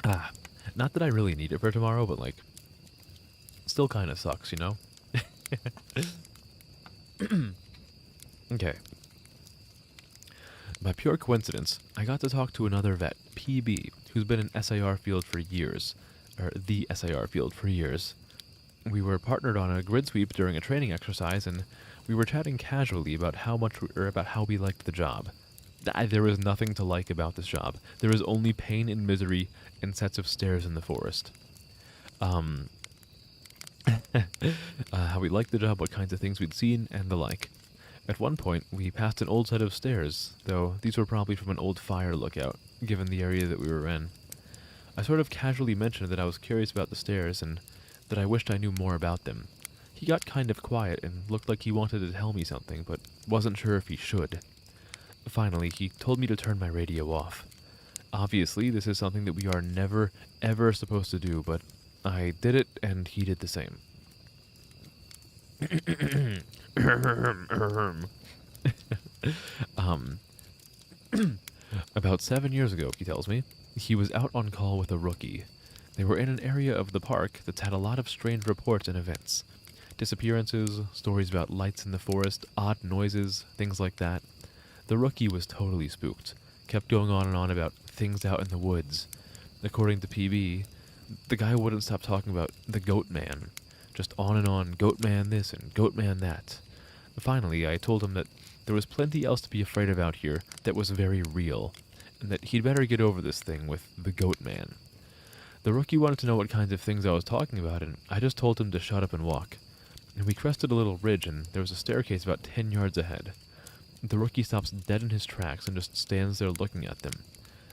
Not that I really need it for tomorrow, but like, still kind of sucks, you know? Okay. By pure coincidence, I got to talk to another vet, PB, who's been in SAR field for years. Or the SAR field for years. We were partnered on a grid sweep during a training exercise, and we were chatting casually about how we liked the job. There was nothing to like about this job. There was only pain and misery and sets of stairs in the forest. How we liked the job, what kinds of things we'd seen, and the like. At one point, we passed an old set of stairs, though these were probably from an old fire lookout, given the area that we were in. I sort of casually mentioned that I was curious about the stairs and that I wished I knew more about them. He got kind of quiet and looked like he wanted to tell me something, but wasn't sure if he should. Finally, he told me to turn my radio off. Obviously, this is something that we are never, ever supposed to do, but I did it and he did the same. About 7 years ago, he tells me, he was out on call with a rookie. They were in an area of the park that's had a lot of strange reports and events. Disappearances, stories about lights in the forest, odd noises, things like that. The rookie was totally spooked, kept going on and on about things out in the woods. According to PB, the guy wouldn't stop talking about the goat man. Just on and on, goat man this and goat man that. Finally, I told him that there was plenty else to be afraid of out here that was very real, and that he'd better get over this thing with the goat man. The rookie wanted to know what kinds of things I was talking about, and I just told him to shut up and walk. And we crested a little ridge, and there was a staircase about 10 yards ahead. The rookie stops dead in his tracks and just stands there looking at them.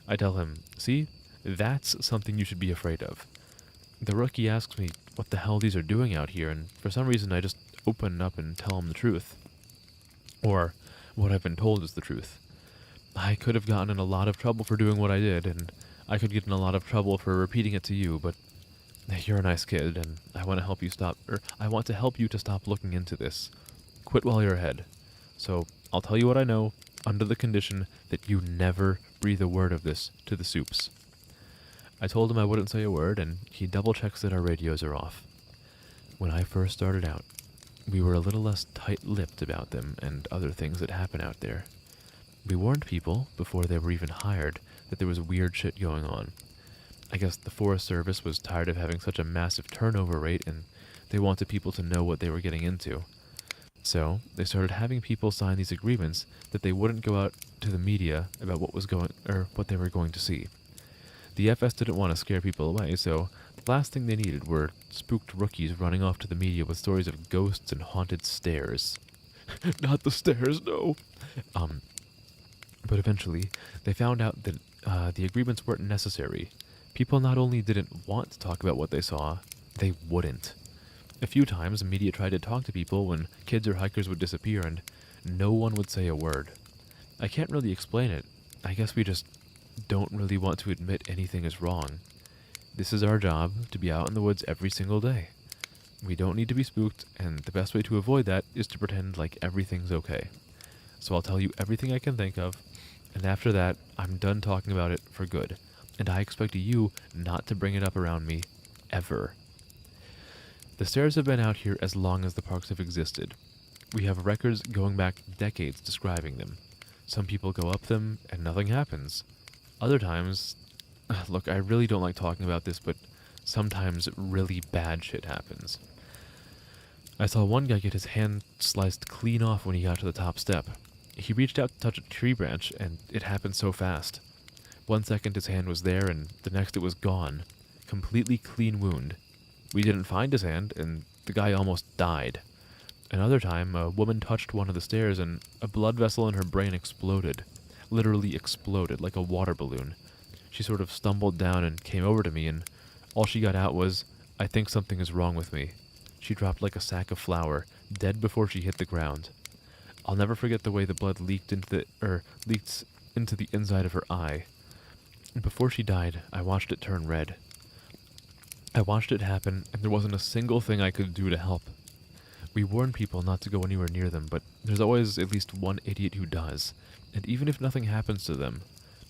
I tell him, "See, that's something you should be afraid of." The rookie asks me what the hell these are doing out here, and for some reason I just open up and tell him the truth. Or what I've been told is the truth. I could have gotten in a lot of trouble for doing what I did, and I could get in a lot of trouble for repeating it to you, but you're a nice kid, and I want to help you to stop looking into this. Quit while you're ahead. So I'll tell you what I know, under the condition that you never breathe a word of this to the soups. I told him I wouldn't say a word, and he double-checks that our radios are off. When I first started out, we were a little less tight-lipped about them and other things that happen out there. We warned people, before they were even hired, that there was weird shit going on. I guess the Forest Service was tired of having such a massive turnover rate, and they wanted people to know what they were getting into. So, they started having people sign these agreements that they wouldn't go out to the media about what they were going to see. The FS didn't want to scare people away, so the last thing they needed were spooked rookies running off to the media with stories of ghosts and haunted stairs. Not the stairs, no! But eventually, they found out that the agreements weren't necessary. People not only didn't want to talk about what they saw, they wouldn't. A few times, the media tried to talk to people when kids or hikers would disappear, and no one would say a word. I can't really explain it. I guess we just don't really want to admit anything is wrong. This is our job, to be out in the woods every single day. We don't need to be spooked, and the best way to avoid that is to pretend like everything's okay. So I'll tell you everything I can think of, and after that, I'm done talking about it for good. And I expect you not to bring it up around me, ever. The stairs have been out here as long as the parks have existed. We have records going back decades describing them. Some people go up them, and nothing happens. Other times, look, I really don't like talking about this, but sometimes really bad shit happens. I saw one guy get his hand sliced clean off when he got to the top step. He reached out to touch a tree branch, and it happened so fast. 1 second his hand was there, and the next it was gone. Completely clean wound. We didn't find his hand, and the guy almost died. Another time, a woman touched one of the stairs, and a blood vessel in her brain exploded. Literally exploded, like a water balloon. She sort of stumbled down and came over to me, and all she got out was, "I think something is wrong with me." She dropped like a sack of flour, dead before she hit the ground. I'll never forget the way the blood leaked into the inside of her eye. Before she died, I watched it turn red. I watched it happen, and there wasn't a single thing I could do to help. We warn people not to go anywhere near them, but there's always at least one idiot who does. And even if nothing happens to them,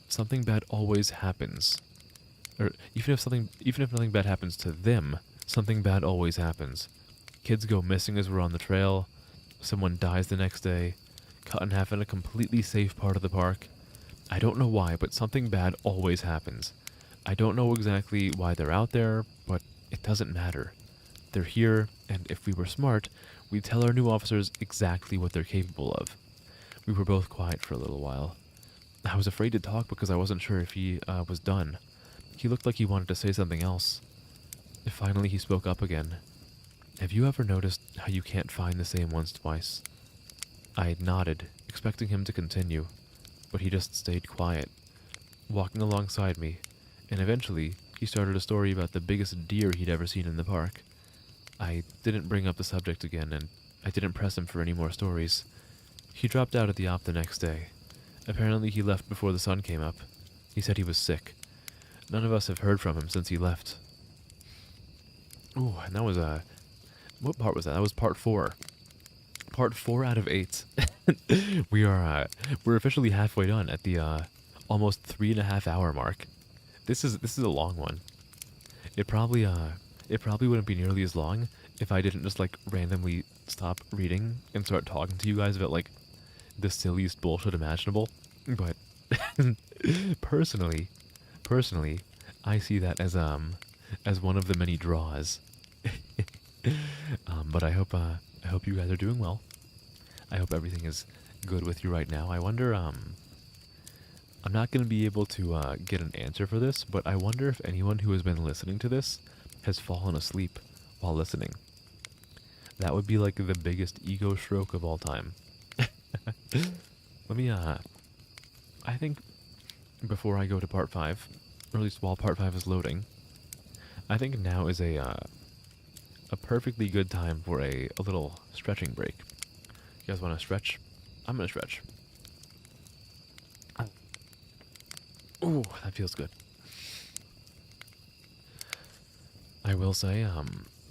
something bad always happens. Or even if nothing bad happens to them, something bad always happens. Kids go missing as we're on the trail. Someone dies the next day, cut in half in a completely safe part of the park. I don't know why, but something bad always happens. I don't know exactly why they're out there, but it doesn't matter. They're here, and if we were smart, we'd tell our new officers exactly what they're capable of. We were both quiet for a little while. I was afraid to talk because I wasn't sure if he was done. He looked like he wanted to say something else. Finally, he spoke up again. "Have you ever noticed how you can't find the same ones twice?" I nodded, expecting him to continue, but he just stayed quiet, walking alongside me, and eventually he started a story about the biggest deer he'd ever seen in the park. I didn't bring up the subject again, and I didn't press him for any more stories. He dropped out at the op the next day. Apparently he left before the sun came up. He said he was sick. None of us have heard from him since he left. Ooh, and that was what part was that? That was part 4. Part 4 out of 8. We're officially halfway done at the almost 3.5 hour mark. This is a long one. It probably wouldn't be nearly as long if I didn't just like randomly stop reading and start talking to you guys about like the silliest bullshit imaginable. But personally, I see that as one of the many draws. But I hope you guys are doing well. I hope everything is good with you right now. I wonder I'm not going to be able to get an answer for this, but I wonder if anyone who has been listening to this has fallen asleep while listening. That would be like the biggest ego stroke of all time. Let me, I think before I go to part 5, or at least while part 5 is loading, I think now is a perfectly good time for a little stretching break. You guys want to stretch? I'm going to stretch. Ooh, that feels good. I will say,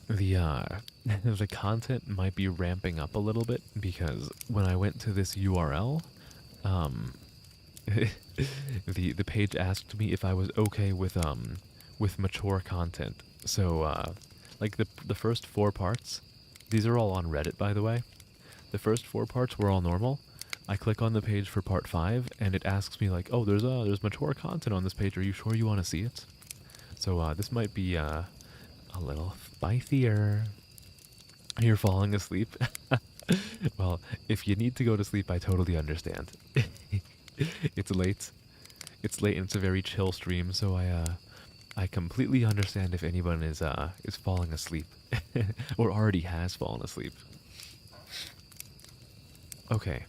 the content might be ramping up a little bit because when I went to this URL, the page asked me if I was okay with mature content. So, like the first 4 parts, these are all on Reddit, by the way. The first 4 parts were all normal. I click on the page for part 5, and it asks me like, "Oh, there's mature content on this page. Are you sure you want to see it?" So this might be a little spicier. You're falling asleep. Well, if you need to go to sleep, I totally understand. It's late. It's late, and it's a very chill stream, so I completely understand if anyone is falling asleep or already has fallen asleep. Okay.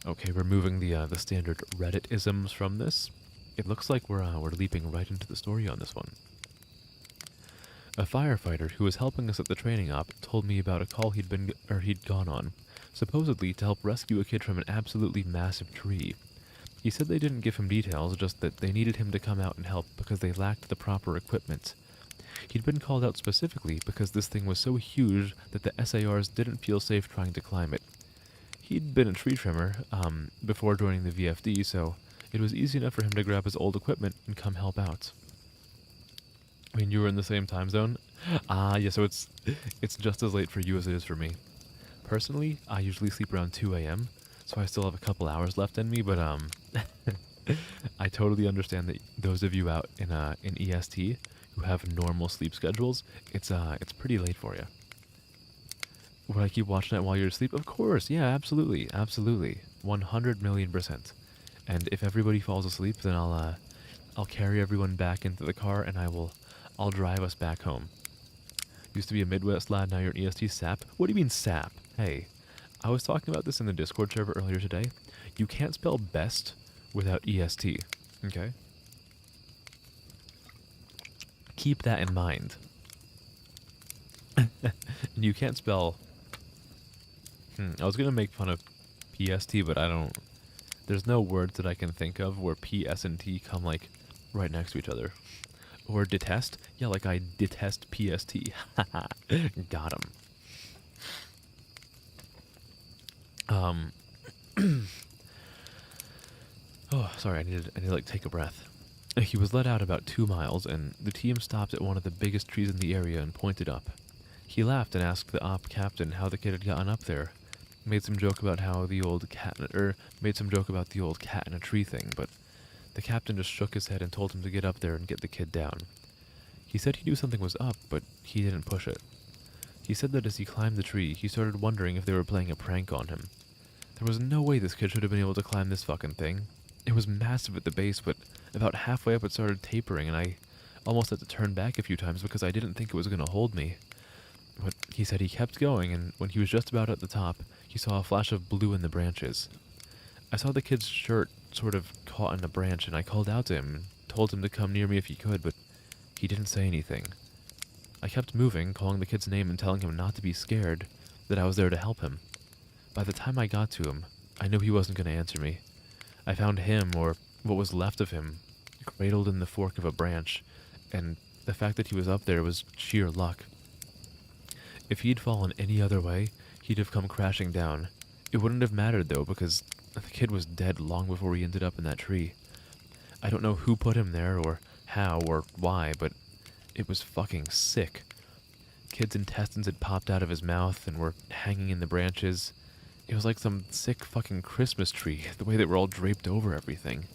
Okay, removing the standard Reddit isms from this. It looks like we're leaping right into the story on this one. A firefighter who was helping us at the training op told me about a call he'd gone on, supposedly to help rescue a kid from an absolutely massive tree. He said they didn't give him details, just that they needed him to come out and help because they lacked the proper equipment. He'd been called out specifically because this thing was so huge that the SARs didn't feel safe trying to climb it. He'd been a tree trimmer before joining the VFD, so it was easy enough for him to grab his old equipment and come help out. I mean, you were in the same time zone? Ah, yeah, so it's just as late for you as it is for me. Personally, I usually sleep around 2 a.m., so I still have a couple hours left in me, but I totally understand that those of you out in EST who have normal sleep schedules, it's pretty late for you. Would I keep watching it while you're asleep? Of course, yeah, absolutely, 100 million%. And if everybody falls asleep, then I'll carry everyone back into the car and I'll drive us back home. Used to be a Midwest lad, now you're an EST sap. What do you mean sap? Hey, I was talking about this in the Discord server earlier today. You can't spell best without EST, okay? Keep that in mind. And you can't spell... I was going to make fun of PST, but I don't... There's no words that I can think of where P, S, and T come, like, right next to each other. Or detest? Yeah, like I detest PST. Haha. Got him. Oh, sorry, I need to, like, take a breath. He was let out about 2 miles, and the team stopped at one of the biggest trees in the area and pointed up. He laughed and asked the op captain how the kid had gotten up there. Made some joke about the old cat in a tree thing, but the captain just shook his head and told him to get up there and get the kid down. He said he knew something was up, but he didn't push it. He said that as he climbed the tree, he started wondering if they were playing a prank on him. There was no way this kid should have been able to climb this fucking thing. It was massive at the base, but about halfway up it started tapering, and I almost had to turn back a few times because I didn't think it was going to hold me. But he said he kept going, and when he was just about at the top, he saw a flash of blue in the branches. I saw the kid's shirt sort of caught in a branch, and I called out to him and told him to come near me if he could, but he didn't say anything. I kept moving, calling the kid's name and telling him not to be scared, that I was there to help him. By the time I got to him, I knew he wasn't going to answer me. I found him, or what was left of him, cradled in the fork of a branch, and the fact that he was up there was sheer luck. If he'd fallen any other way, he'd have come crashing down. It wouldn't have mattered, though, because the kid was dead long before he ended up in that tree. I don't know who put him there or how or why, but it was fucking sick. Kid's intestines had popped out of his mouth and were hanging in the branches. It was like some sick fucking Christmas tree, the way they were all draped over everything.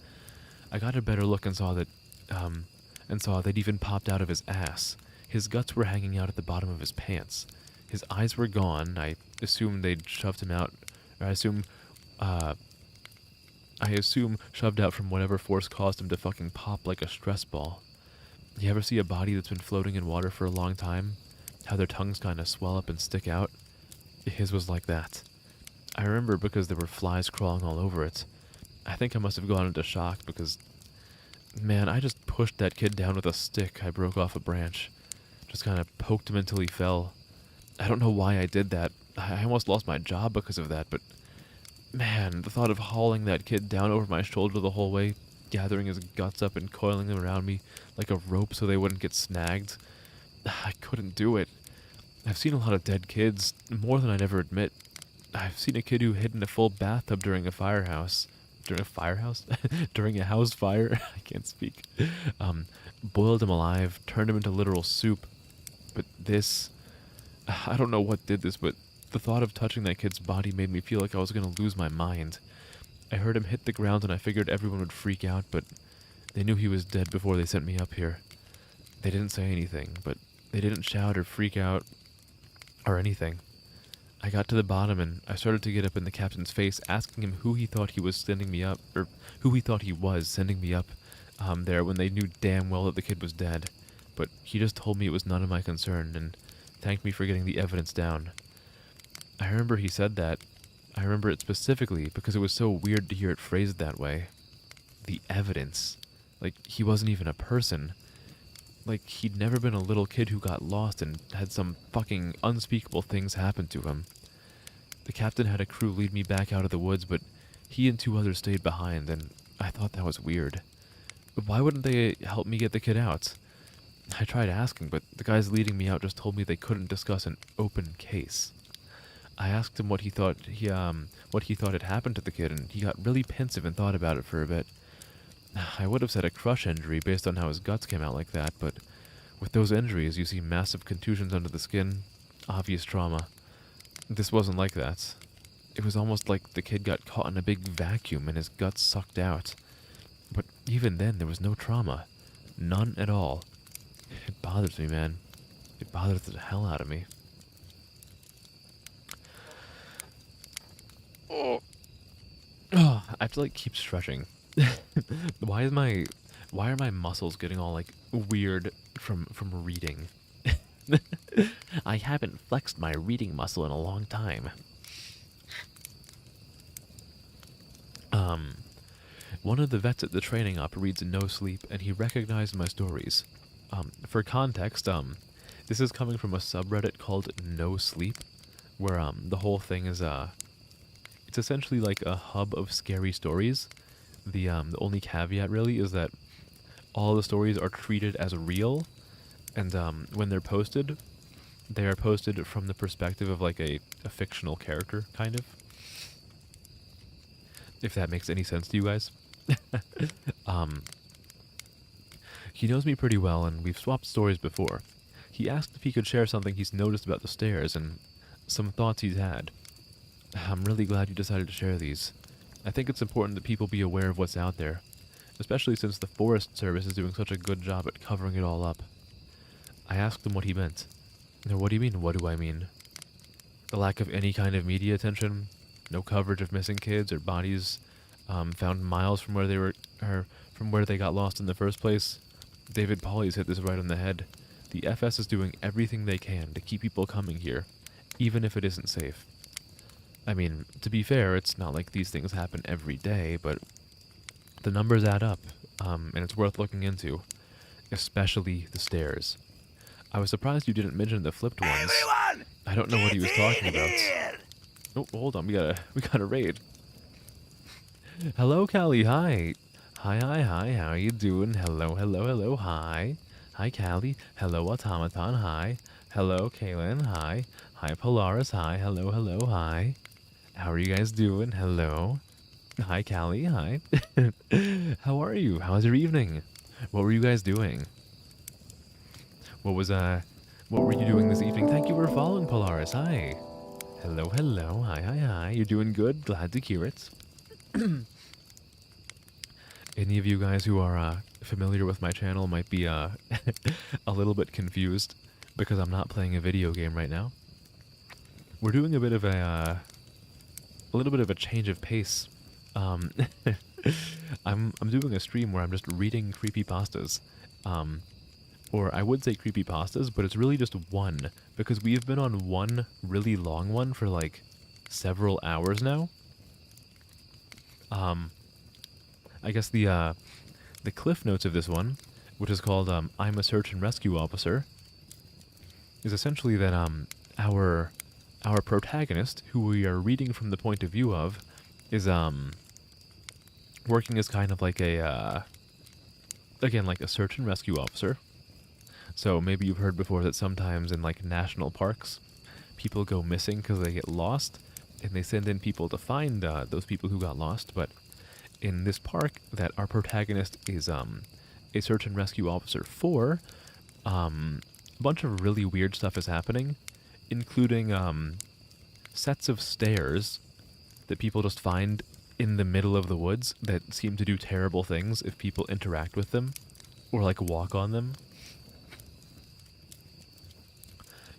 I got a better look and saw they'd even popped out of his ass. His guts were hanging out at the bottom of his pants. His eyes were gone. I assumed they'd shoved him out, or I assume shoved out from whatever force caused him to fucking pop like a stress ball. You ever see a body that's been floating in water for a long time? How their tongues kind of swell up and stick out? His was like that. I remember because there were flies crawling all over it. I think I must have gone into shock because, man, I just pushed that kid down with a stick I broke off a branch. Just kind of poked him until he fell. I don't know why I did that. I almost lost my job because of that, but man, the thought of hauling that kid down over my shoulder the whole way, gathering his guts up and coiling them around me like a rope so they wouldn't get snagged, I couldn't do it. I've seen a lot of dead kids, more than I'd ever admit. I've seen a kid who hid in a full bathtub during a firehouse. During a firehouse? During a house fire? I can't speak. Boiled him alive, turned him into literal soup. But this... I don't know what did this, but the thought of touching that kid's body made me feel like I was going to lose my mind. I heard him hit the ground and I figured everyone would freak out, but they knew he was dead before they sent me up here. They didn't say anything, but they didn't shout or freak out or anything. I got to the bottom and I started to get up in the captain's face, asking him who he thought he was sending me up, or who he thought he was sending me up there when they knew damn well that the kid was dead. But he just told me it was none of my concern and thanked me for getting the evidence down. I remember he said that. I remember it specifically because it was so weird to hear it phrased that way. The evidence. Like, he wasn't even a person. Like, he'd never been a little kid who got lost and had some fucking unspeakable things happen to him. The captain had a crew lead me back out of the woods, but he and 2 others stayed behind, and I thought that was weird. But why wouldn't they help me get the kid out? I tried asking, but the guys leading me out just told me they couldn't discuss an open case. I asked him what he thought had happened to the kid, and he got really pensive and thought about it for a bit. I would have said a crush injury based on how his guts came out like that, but with those injuries, you see massive contusions under the skin, obvious trauma. This wasn't like that. It was almost like the kid got caught in a big vacuum and his guts sucked out. But even then, there was no trauma. None at all. It bothers me, man. It bothers the hell out of me. Oh, I have to like keep stretching. Why are my muscles getting all like weird from reading? I haven't flexed my reading muscle in a long time. One of the vets at the training op reads No Sleep, and he recognized my stories. For context, this is coming from a subreddit called No Sleep, where the whole thing is it's essentially like a hub of scary stories. The only caveat really is that all the stories are treated as real, and when they're posted, they are posted from the perspective of like a fictional character, kind of. If that makes any sense to you guys. He knows me pretty well, and we've swapped stories before. He asked if he could share something he's noticed about the stairs and some thoughts he's had. I'm really glad you decided to share these. I think it's important that people be aware of what's out there, especially since the Forest Service is doing such a good job at covering it all up. I asked him what he meant. Now, what do you mean, what do I mean? The lack of any kind of media attention, no coverage of missing kids or bodies found miles from where they were, or from where they got lost in the first place. David Pauly's hit this right on the head. The FS is doing everything they can to keep people coming here, even if it isn't safe. I mean, to be fair, it's not like these things happen every day, but the numbers add up, and it's worth looking into, especially the stairs. I was surprised you didn't mention the flipped ones. Everyone, I don't know what he was talking about. here. Oh, hold on, we got a raid. Hello, Callie, hi. Hi, how you doing? Hello, hi. Hi, Callie. Hello, Automaton, hi. Hello, Kaylin, hi. Hi, Polaris, hi. Hello, hi. How are you guys doing? Hello. Hi, Callie. Hi. How are you? How's your evening? What were you guys doing? What was what were you doing this evening? Thank you for following, Polaris. Hi. Hello, hello. Hi, hi, hi. You're doing good. Glad to hear it. Any of you guys who are familiar with my channel might be a little bit confused because I'm not playing a video game right now. We're doing a bit of a little bit of a change of pace. Um, I'm doing a stream where I'm just reading creepypastas. Or I would say creepypastas, but it's really just one because we've been on one really long one for like several hours now. I guess the cliff notes of this one, which is called I'm a Search and Rescue Officer, is essentially that our protagonist, who we are reading from the point of view of, is working as kind of like a again, like a search and rescue officer. So maybe you've heard before that sometimes in like national parks, people go missing because they get lost, and they send in people to find those people who got lost. But in this park, that our protagonist is a search and rescue officer for, a bunch of really weird stuff is happening, including sets of stairs that people just find in the middle of the woods that seem to do terrible things if people interact with them or like walk on them.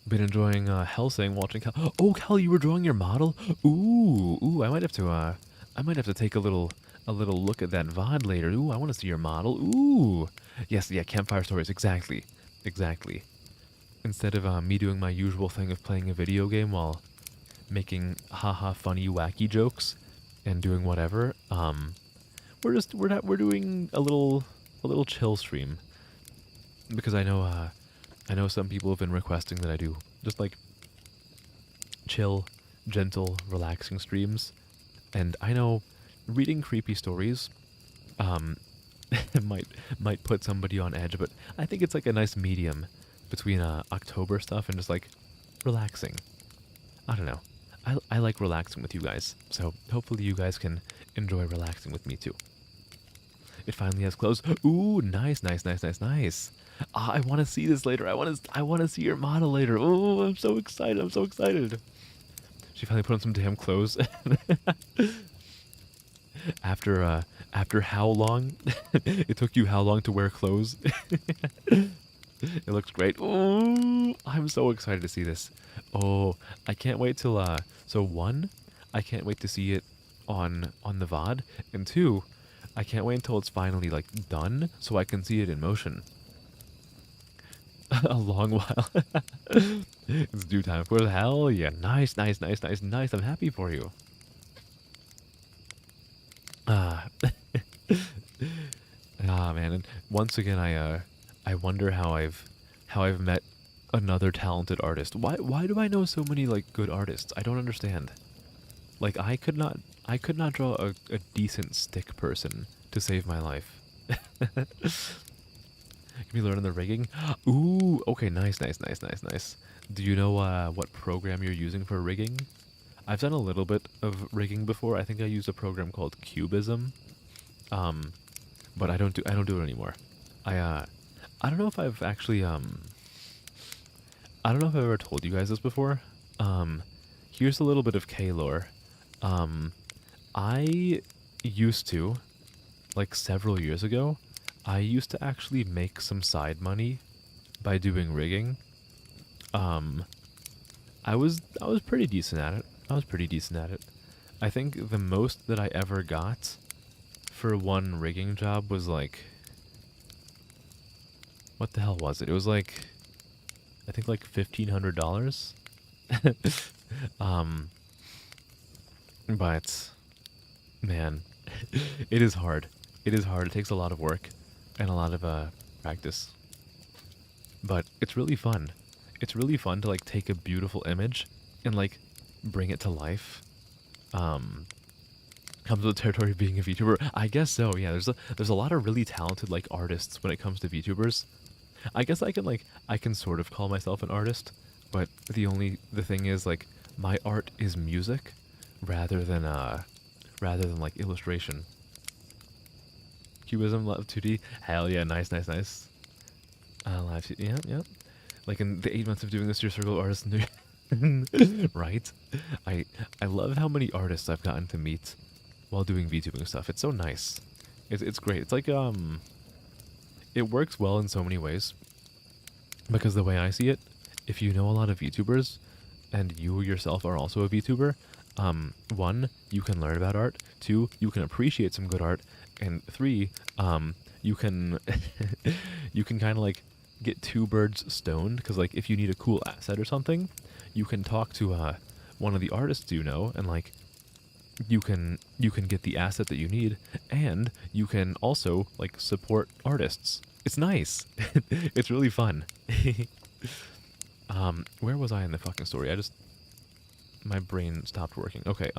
Been enjoying Hellsing, watching Cal. Oh, Cal, you were drawing your model. Ooh, I might have to take a little look at that VOD later. Ooh, I want to see your model. Ooh, yes, yeah, campfire stories, exactly. Instead of me doing my usual thing of playing a video game while making haha funny wacky jokes and doing whatever, we're doing a little chill stream because I know some people have been requesting that I do just like chill, gentle, relaxing streams, and I know reading creepy stories might put somebody on edge, but I think it's like a nice medium between October stuff and just like relaxing. I don't know. I like relaxing with you guys, so hopefully you guys can enjoy relaxing with me too. It finally has clothes. Ooh, nice. I want to see this later. I want to see your model later. Oh, I'm so excited. She finally put on some damn clothes. After how long? It took you how long to wear clothes? It looks great. Oh, I'm so excited to see this. Oh, I can't wait till so one, I can't wait to see it on the VOD, and two, I can't wait until it's finally like done so I can see it in motion. A long while. It's due time for hell yeah. Nice. I'm happy for you. Ah. Ah man, and once again I wonder how I've met another talented artist. Why do I know so many like good artists? I don't understand. Like I could not draw a decent stick person to save my life. Can we learn the rigging? Ooh, okay, nice. Do you know what program you're using for rigging? I've done a little bit of rigging before. I think I used a program called Cubism. But I don't do it anymore. I don't know if I've actually I don't know if I've ever told you guys this before. Here's a little bit of K-lore. I used to, like several years ago, I used to actually make some side money by doing rigging. I was pretty decent at it. I think the most that I ever got for one rigging job was like, what the hell was it? It was like, I think like $1,500. But man, it is hard. It takes a lot of work and a lot of practice. But it's really fun. It's really fun to like take a beautiful image and like bring it to life. Comes with the territory of being a VTuber. I guess so. Yeah, there's a lot of really talented like artists when it comes to VTubers. I guess I can sort of call myself an artist, but the thing is like my art is music rather than rather than like illustration. Cubism, love 2D. Hell yeah, nice, nice, nice. Live, yeah, yeah. Like in the 8 months of doing this, your circle of artists knew. Right? I love how many artists I've gotten to meet while doing VTubing stuff. It's so nice. It's great. It's like it works well in so many ways. Because the way I see it, if you know a lot of VTubers and you yourself are also a VTuber, one, you can learn about art. Two, you can appreciate some good art. And three, you can you can kind of like get two birds stoned, because like if you need a cool asset or something, you can talk to one of the artists you know, and like you can get the asset that you need, and you can also like support artists. It's nice. It's really fun. Where was I in the fucking story? My brain stopped working. Okay,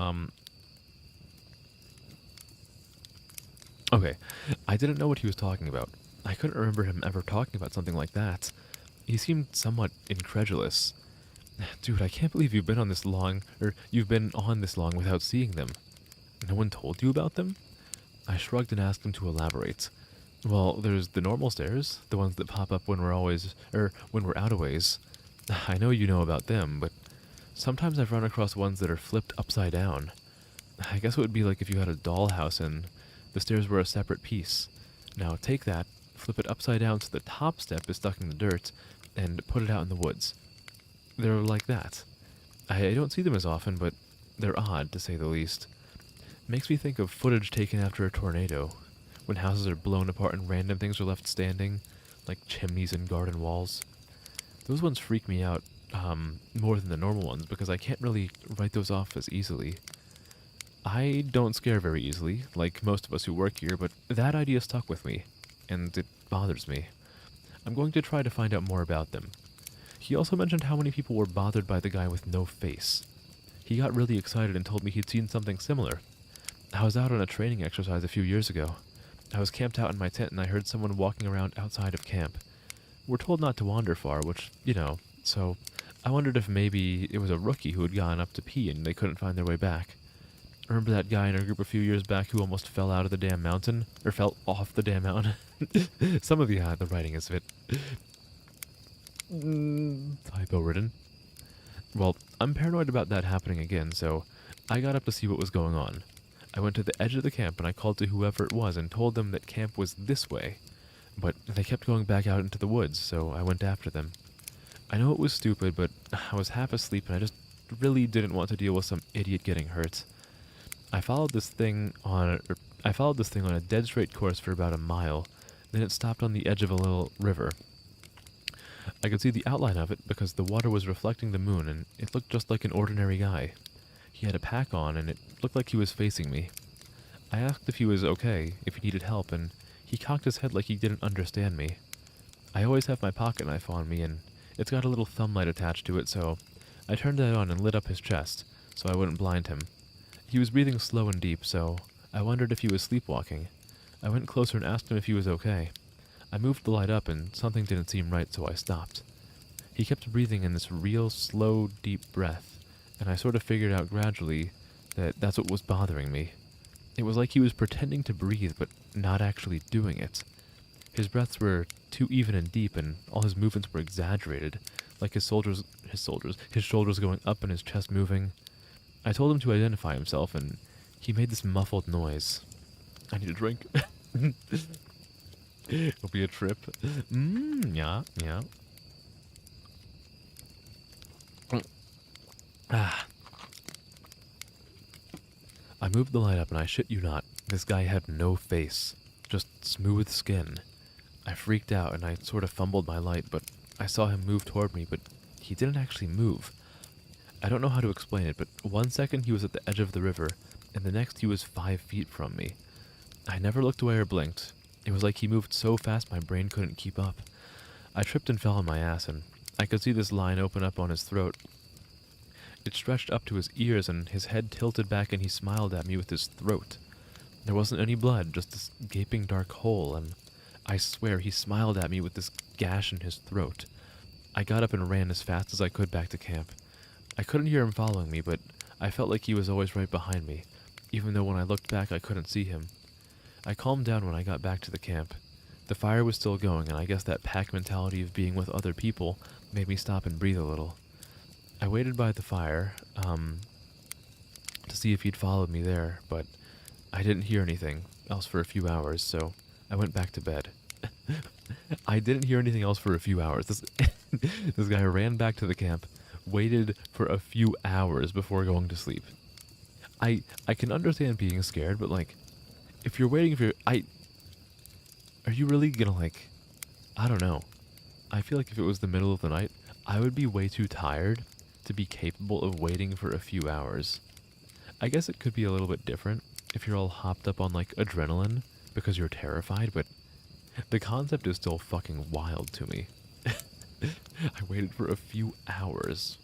okay. I didn't know what he was talking about. I couldn't remember him ever talking about something like that. He seemed somewhat incredulous. Dude, I can't believe you've been on this long, or you've been on this long without seeing them. No one told you about them? I shrugged and asked him to elaborate. Well, there's the normal stairs, the ones that pop up when we're when we're out of ways. I know you know about them, but sometimes I've run across ones that are flipped upside down. I guess it would be like if you had a dollhouse and the stairs were a separate piece. Now take that, flip it upside down so the top step is stuck in the dirt, and put it out in the woods. They're like that. I don't see them as often, but they're odd, to say the least. Makes me think of footage taken after a tornado, when houses are blown apart and random things are left standing, like chimneys and garden walls. Those ones freak me out more than the normal ones, because I can't really write those off as easily. I don't scare very easily, like most of us who work here, but that idea stuck with me, and it bothers me. I'm going to try to find out more about them. He also mentioned how many people were bothered by the guy with no face. He got really excited and told me he'd seen something similar. I was out on a training exercise a few years ago. I was camped out in my tent and I heard someone walking around outside of camp. We're told not to wander far, which, you know, so I wondered if maybe it was a rookie who had gone up to pee and they couldn't find their way back. Remember that guy in our group a few years back who almost fell out of the damn mountain? Or fell off the damn mountain? Some of the writing is a bit typo-ridden. Well, I'm paranoid about that happening again, so I got up to see what was going on. I went to the edge of the camp and I called to whoever it was and told them that camp was this way. But they kept going back out into the woods, so I went after them. I know it was stupid, but I was half asleep and I just really didn't want to deal with some idiot getting hurt. I followed this thing on a dead straight course for about a mile, then it stopped on the edge of a little river. I could see the outline of it because the water was reflecting the moon and it looked just like an ordinary guy. He had a pack on and it looked like he was facing me. I asked if he was okay, if he needed help, and he cocked his head like he didn't understand me. I always have my pocket knife on me and it's got a little thumb light attached to it, so I turned that on and lit up his chest so I wouldn't blind him. He was breathing slow and deep, so I wondered if he was sleepwalking. I went closer and asked him if he was okay. I moved the light up and something didn't seem right, so I stopped. He kept breathing in this real slow, deep breath, and I sort of figured out gradually that that's what was bothering me. It was like he was pretending to breathe, but not actually doing it. His breaths were too even and deep, and all his movements were exaggerated, like his shoulders going up and his chest moving. I told him to identify himself, and he made this muffled noise. I need a drink. It'll be a trip. Yeah. I moved the light up, and I shit you not, this guy had no face, just smooth skin. I freaked out, and I sort of fumbled my light, but I saw him move toward me, but he didn't actually move. I don't know how to explain it, but 1 second he was at the edge of the river, and the next he was 5 feet from me. I never looked away or blinked. It was like he moved so fast my brain couldn't keep up. I tripped and fell on my ass, and I could see this line open up on his throat. It stretched up to his ears, and his head tilted back, and he smiled at me with his throat. There wasn't any blood, just this gaping dark hole, and I swear he smiled at me with this gash in his throat. I got up and ran as fast as I could back to camp. I couldn't hear him following me, but I felt like he was always right behind me, even though when I looked back I couldn't see him. I calmed down when I got back to the camp. The fire was still going, and I guess that pack mentality of being with other people made me stop and breathe a little. I waited by the fire, to see if he'd followed me there, but I didn't hear anything else for a few hours, so I went back to bed. I didn't hear anything else for a few hours. This guy ran back to the camp, waited for a few hours before going to sleep. I can understand being scared, but like, if you're waiting for are you really gonna like, I don't know. I feel like if it was the middle of the night, I would be way too tired to be capable of waiting for a few hours. I guess it could be a little bit different if you're all hopped up on like adrenaline because you're terrified, but the concept is still fucking wild to me. I waited for a few hours.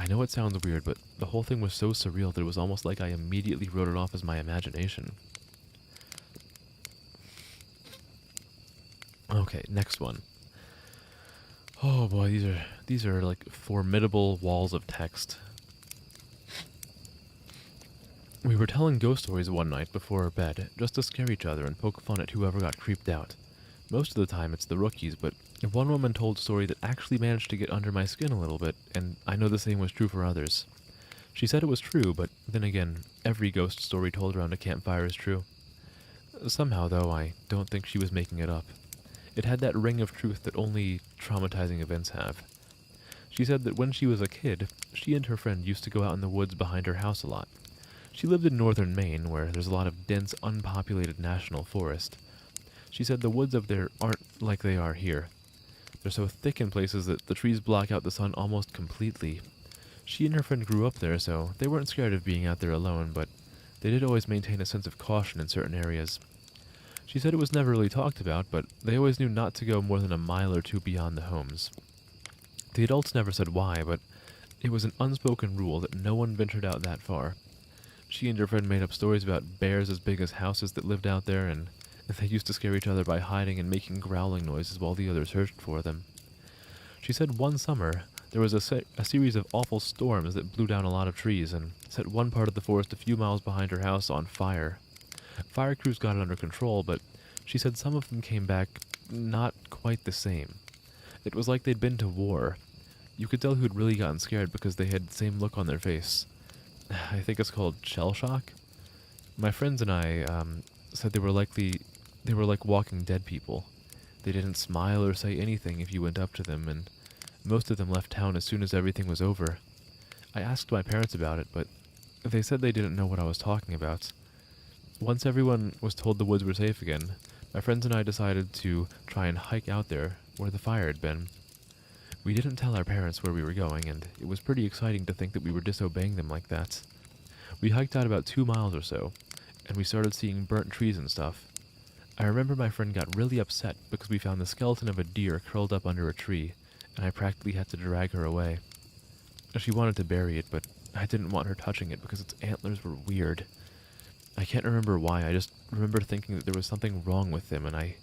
I know it sounds weird, but the whole thing was so surreal that it was almost like I immediately wrote it off as my imagination. Okay, next one. Oh boy, these are like formidable walls of text. We were telling ghost stories one night before bed, just to scare each other and poke fun at whoever got creeped out. Most of the time it's the rookies, but one woman told a story that actually managed to get under my skin a little bit, and I know the same was true for others. She said it was true, but then again, every ghost story told around a campfire is true. Somehow, though, I don't think she was making it up. It had that ring of truth that only traumatizing events have. She said that when she was a kid, she and her friend used to go out in the woods behind her house a lot. She lived in northern Maine, where there's a lot of dense, unpopulated national forest. She said the woods up there aren't like they are here. They're so thick in places that the trees block out the sun almost completely. She and her friend grew up there, so they weren't scared of being out there alone, but they did always maintain a sense of caution in certain areas. She said it was never really talked about, but they always knew not to go more than a mile or two beyond the homes. The adults never said why, but it was an unspoken rule that no one ventured out that far. She and her friend made up stories about bears as big as houses that lived out there, and they used to scare each other by hiding and making growling noises while the others searched for them. She said one summer, there was a series of awful storms that blew down a lot of trees and set one part of the forest a few miles behind her house on fire. Fire crews got it under control, but she said some of them came back not quite the same. It was like they'd been to war. You could tell who'd really gotten scared because they had the same look on their face. I think it's called shell shock. My friends and I said they were like walking dead people. They didn't smile or say anything if you went up to them, and most of them left town as soon as everything was over. I asked my parents about it, but they said they didn't know what I was talking about. Once everyone was told the woods were safe again, my friends and I decided to try and hike out there where the fire had been. We didn't tell our parents where we were going, and it was pretty exciting to think that we were disobeying them like that. We hiked out about 2 miles or so, and we started seeing burnt trees and stuff. I remember my friend got really upset because we found the skeleton of a deer curled up under a tree, and I practically had to drag her away. She wanted to bury it, but I didn't want her touching it because its antlers were weird. I can't remember why, I just remember thinking that there was something wrong with them, and I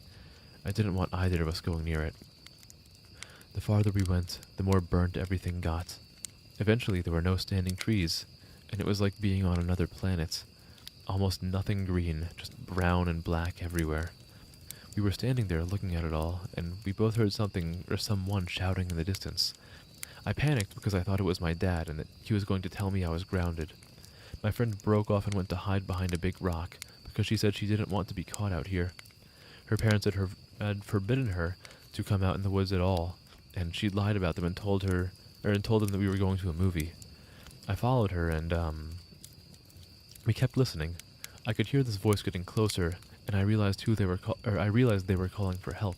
didn't want either of us going near it. The farther we went, the more burnt everything got. Eventually there were no standing trees, and it was like being on another planet. Almost nothing green, just brown and black everywhere. We were standing there looking at it all, and we both heard something or someone shouting in the distance. I panicked because I thought it was my dad and that he was going to tell me I was grounded. My friend broke off and went to hide behind a big rock because she said she didn't want to be caught out here. Her parents had forbidden her to come out in the woods at all, and she'd lied about them and told them that we were going to a movie. I followed her and we kept listening. I could hear this voice getting closer, and I realized they were calling for help.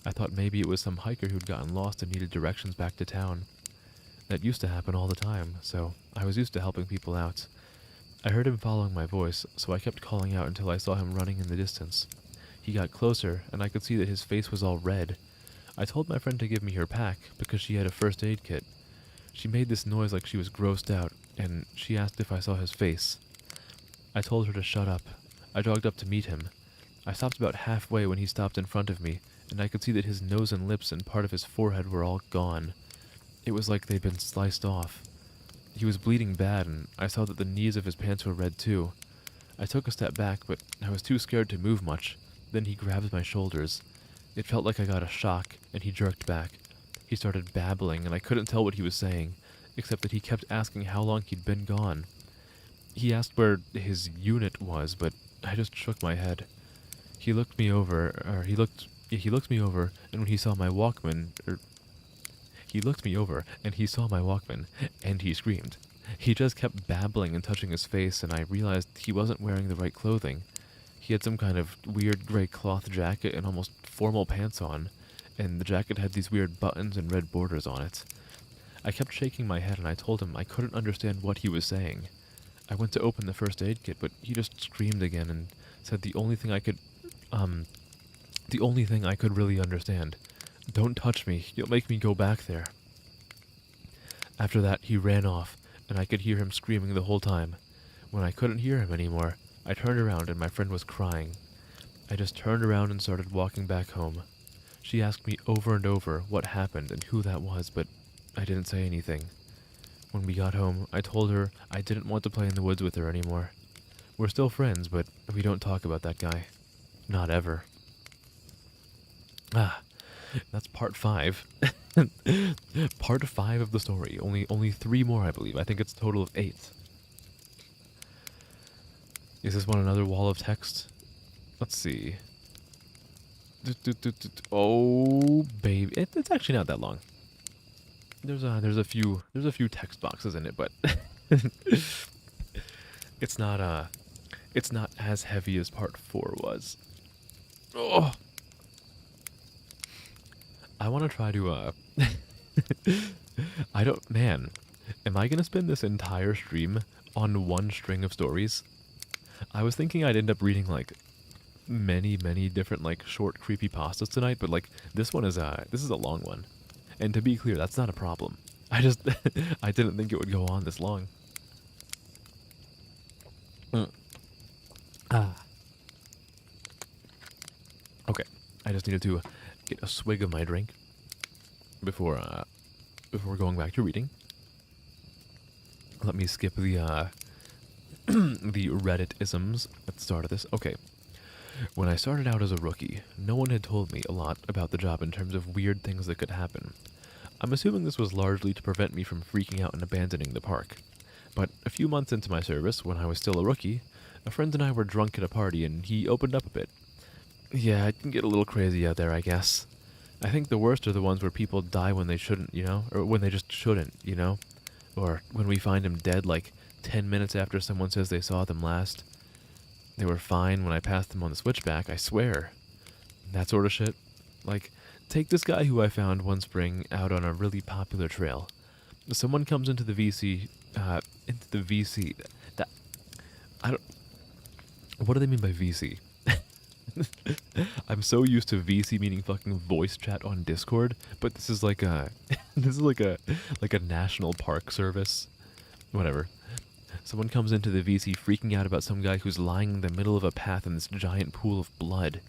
I thought maybe it was some hiker who'd gotten lost and needed directions back to town. That used to happen all the time, so I was used to helping people out. I heard him following my voice, so I kept calling out until I saw him running in the distance. He got closer, and I could see that his face was all red. I told my friend to give me her pack because she had a first aid kit. She made this noise like she was grossed out, and she asked if I saw his face. I told her to shut up. I jogged up to meet him. I stopped about halfway when he stopped in front of me, and I could see that his nose and lips and part of his forehead were all gone. It was like they'd been sliced off. He was bleeding bad, and I saw that the knees of his pants were red too. I took a step back, but I was too scared to move much. Then he grabbed my shoulders. It felt like I got a shock, and he jerked back. He started babbling, and I couldn't tell what he was saying, except that he kept asking how long he'd been gone. He asked where his unit was, but I just shook my head. He looked me over, he looked me over, and when he saw my Walkman, he looked me over, and he saw my Walkman, and he screamed. He just kept babbling and touching his face, and I realized he wasn't wearing the right clothing. He had some kind of weird gray cloth jacket and almost formal pants on, and the jacket had these weird buttons and red borders on it. I kept shaking my head, and I told him I couldn't understand what he was saying. I went to open the first aid kit, but he just screamed again and said the only thing I could really understand. Don't touch me, you'll make me go back there. After that, he ran off, and I could hear him screaming the whole time. When I couldn't hear him anymore, I turned around and my friend was crying. I just turned around and started walking back home. She asked me over and over what happened and who that was, but I didn't say anything. When we got home, I told her I didn't want to play in the woods with her anymore. We're still friends, but we don't talk about that guy. Not ever. That's part 5. Part 5 of the story. Only 3 more, I believe. I think it's a total of 8. Is this one another wall of text? Let's see. Oh, baby. It's actually not that long. There's a few text boxes in it, but it's not as heavy as part 4 was. Oh. I want to try to man, am I going to spend this entire stream on one string of stories? I was thinking I'd end up reading like many different like short creepypastas tonight, but like this is a long one. And to be clear, that's not a problem. I didn't think it would go on this long. Okay, I just needed to get a swig of my drink before going back to reading. Let me skip the the Reddit-isms at the start of this. Okay. When I started out as a rookie, no one had told me a lot about the job in terms of weird things that could happen. I'm assuming this was largely to prevent me from freaking out and abandoning the park. But a few months into my service, when I was still a rookie, a friend and I were drunk at a party and he opened up a bit. Yeah, it can get a little crazy out there, I guess. I think the worst are the ones where people die when they shouldn't, you know? Or when they just shouldn't, you know? Or when we find them dead like 10 minutes after someone says they saw them last. They were fine when I passed them on the switchback, I swear. That sort of shit. Like, take this guy who I found one spring out on a really popular trail. Someone comes into the VC, what do they mean by VC? I'm so used to VC meaning fucking voice chat on Discord, but this is like a, like a national park service. Whatever. Someone comes into the VC freaking out about some guy who's lying in the middle of a path in this giant pool of blood.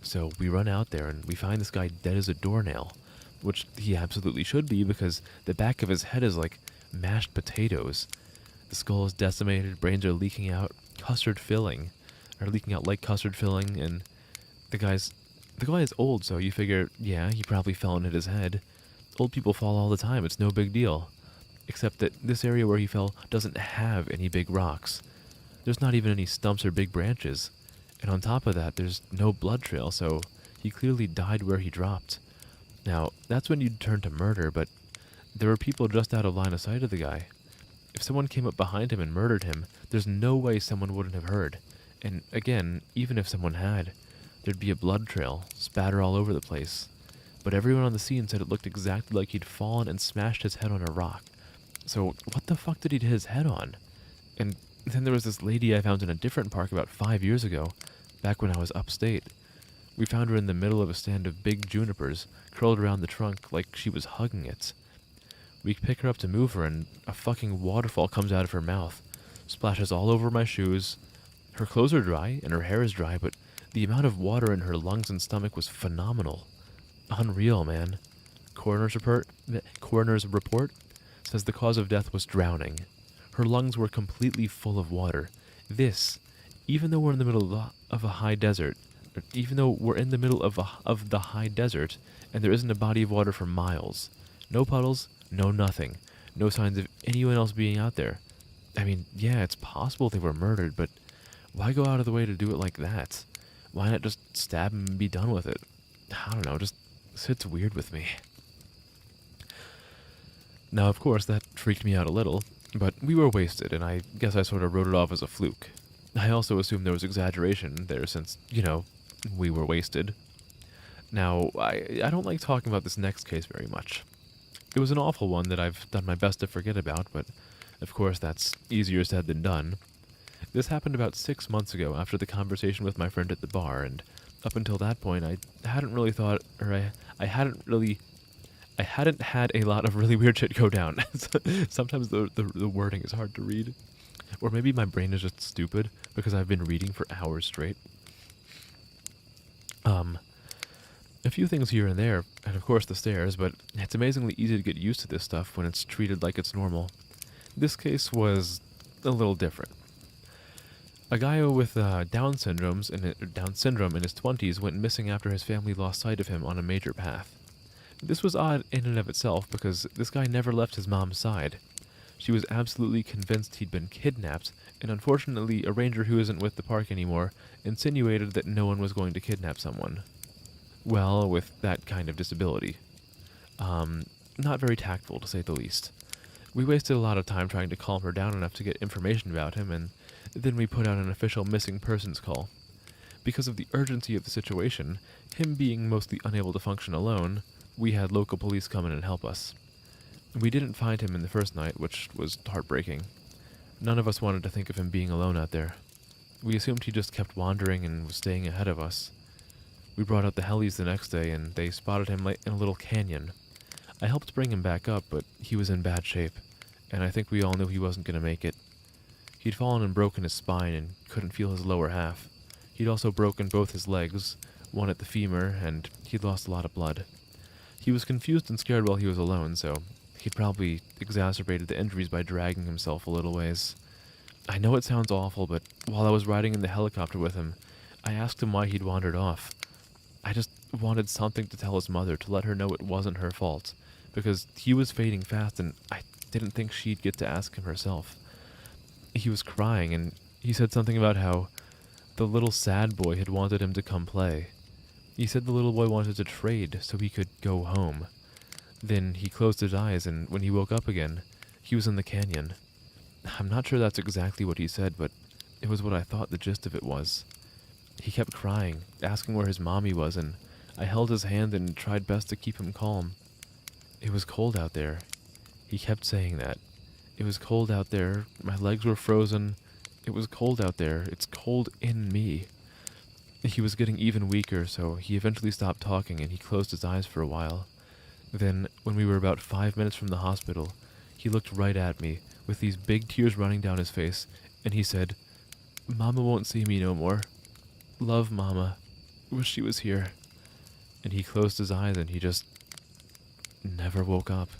So we run out there and we find this guy dead as a doornail, which he absolutely should be because the back of his head is like mashed potatoes. The skull is decimated, brains are leaking out leaking out like custard filling, and the guy is old, so you figure, yeah, he probably fell and hit his head. Old people fall all the time, it's no big deal. Except that this area where he fell doesn't have any big rocks. There's not even any stumps or big branches. And on top of that, there's no blood trail, so he clearly died where he dropped. Now, that's when you'd turn to murder, but there were people just out of line of sight of the guy. If someone came up behind him and murdered him, there's no way someone wouldn't have heard. And again, even if someone had, there'd be a blood trail, spatter all over the place. But everyone on the scene said it looked exactly like he'd fallen and smashed his head on a rock. So what the fuck did he hit his head on? And then there was this lady I found in a different park about 5 years ago, back when I was upstate. We found her in the middle of a stand of big junipers, curled around the trunk like she was hugging it. We pick her up to move her, and a fucking waterfall comes out of her mouth, splashes all over my shoes. Her clothes are dry, and her hair is dry, but the amount of water in her lungs and stomach was phenomenal. Unreal, man. Coroner's report says the cause of death was drowning. Her lungs were completely full of water. This, even though we're in the middle of a high desert, even though we're in the middle of the high desert, and there isn't a body of water for miles. No puddles, no nothing. No signs of anyone else being out there. I mean, yeah, it's possible they were murdered, but why go out of the way to do it like that? Why not just stab him and be done with it? I don't know, just sits weird with me. Now, of course, that freaked me out a little, but we were wasted, and I guess I sort of wrote it off as a fluke. I also assumed there was exaggeration there since, you know, we were wasted. Now, I don't like talking about this next case very much. It was an awful one that I've done my best to forget about, but of course that's easier said than done. This happened about 6 months ago after the conversation with my friend at the bar, and up until that point I hadn't really thought, or I hadn't had a lot of really weird shit go down. Sometimes the wording is hard to read. Or maybe my brain is just stupid because I've been reading for hours straight. A few things here and there, and of course the stairs, but it's amazingly easy to get used to this stuff when it's treated like it's normal. This case was a little different. A guy with Down syndrome in his 20s went missing after his family lost sight of him on a major path. This was odd in and of itself because this guy never left his mom's side. She was absolutely convinced he'd been kidnapped, and unfortunately a ranger who isn't with the park anymore insinuated that no one was going to kidnap someone. Well, with that kind of disability. Not very tactful, to say the least. We wasted a lot of time trying to calm her down enough to get information about him, and then we put out an official missing persons call. Because of the urgency of the situation, him being mostly unable to function alone, we had local police come in and help us. We didn't find him in the first night, which was heartbreaking. None of us wanted to think of him being alone out there. We assumed he just kept wandering and was staying ahead of us. We brought out the helis the next day, and they spotted him in a little canyon. I helped bring him back up, but he was in bad shape, and I think we all knew he wasn't going to make it. He'd fallen and broken his spine and couldn't feel his lower half. He'd also broken both his legs, one at the femur, and he'd lost a lot of blood. He was confused and scared while he was alone, so he'd probably exacerbated the injuries by dragging himself a little ways. I know it sounds awful, but while I was riding in the helicopter with him, I asked him why he'd wandered off. I just wanted something to tell his mother to let her know it wasn't her fault, because he was fading fast and I didn't think she'd get to ask him herself. He was crying, and he said something about how the little sad boy had wanted him to come play. He said the little boy wanted to trade so he could go home. Then he closed his eyes, and when he woke up again, he was in the canyon. I'm not sure that's exactly what he said, but it was what I thought the gist of it was. He kept crying, asking where his mommy was, and I held his hand and tried best to keep him calm. It was cold out there. He kept saying that. It was cold out there. My legs were frozen. It was cold out there. It's cold in me. He was getting even weaker, so he eventually stopped talking and he closed his eyes for a while. Then, when we were about 5 minutes from the hospital, he looked right at me, with these big tears running down his face, and he said, "Mama won't see me no more. Love, Mama. Wish she was here." And he closed his eyes and he just never woke up.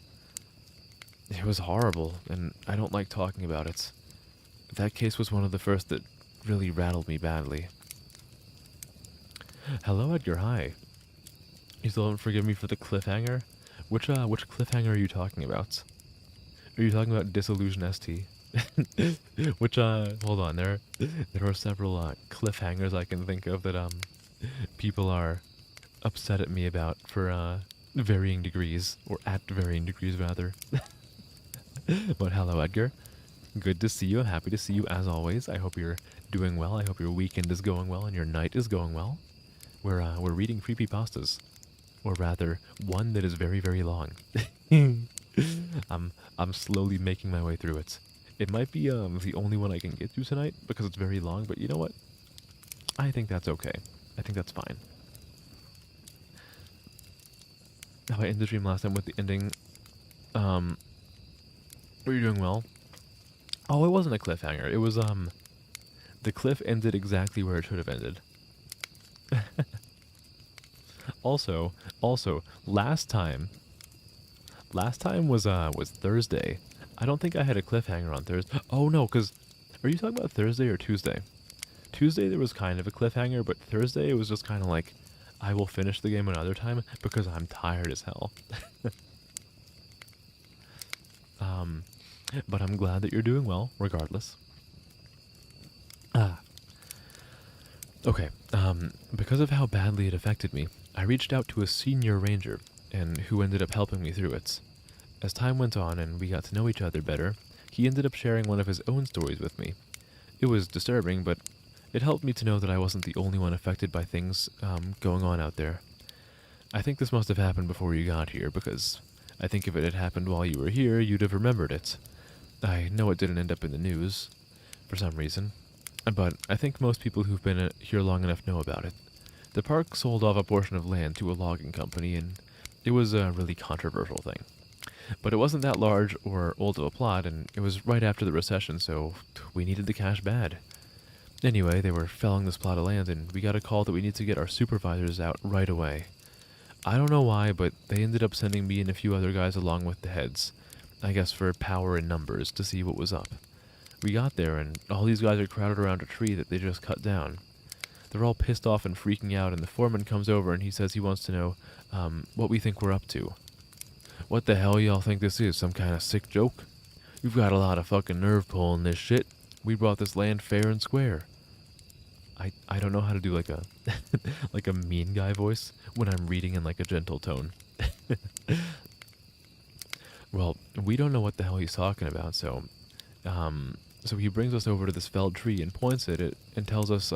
It was horrible, and I don't like talking about it. That case was one of the first that really rattled me badly. Hello, Edgar. Hi. You still haven't forgiven me for the cliffhanger? Which cliffhanger are you talking about? Are you talking about Disillusion ST? Hold on, there are several cliffhangers I can think of that people are upset at me about for varying degrees, or at varying degrees rather. But hello, Edgar. Good to see you. I'm happy to see you as always. I hope you're doing well. I hope your weekend is going well and your night is going well. We're reading creepypastas, or rather, one that is very, very long. I'm slowly making my way through it. It might be the only one I can get through tonight because it's very long, but you know what? I think that's okay. I think that's fine. How I ended the stream last time with the ending. Were you doing well? Oh, it wasn't a cliffhanger. It was the cliff ended exactly where it should have ended. Also, last time Last time was Thursday. I don't think I had a cliffhanger on Thursday. Oh no, because are you talking about Thursday or Tuesday? Tuesday there was kind of a cliffhanger, but Thursday it was just kind of like, I will finish the game another time because I'm tired as hell. But I'm glad that you're doing well, regardless. Okay, because of how badly it affected me, I reached out to a senior ranger, and who ended up helping me through it. As time went on and we got to know each other better, he ended up sharing one of his own stories with me. It was disturbing, but it helped me to know that I wasn't the only one affected by things going on out there. I think this must have happened before you got here, because I think if it had happened while you were here, you'd have remembered it. I know it didn't end up in the news, for some reason, but I think most people who've been here long enough know about it. The park sold off a portion of land to a logging company, and it was a really controversial thing. But it wasn't that large or old of a plot, and it was right after the recession, so we needed the cash bad. Anyway, they were felling this plot of land, and we got a call that we need to get our supervisors out right away. I don't know why, but they ended up sending me and a few other guys along with the heads. I guess for power in numbers, to see what was up. We got there, and all these guys are crowded around a tree that they just cut down. They're all pissed off and freaking out, and the foreman comes over and he says he wants to know what we think we're up to. What the hell y'all think this is, some kind of sick joke? You've got a lot of fucking nerve pulling this shit. We brought this land fair and square. I don't know how to do like a like a mean guy voice when I'm reading in like a gentle tone. Well, we don't know what the hell he's talking about, so he brings us over to this felled tree and points at it and tells us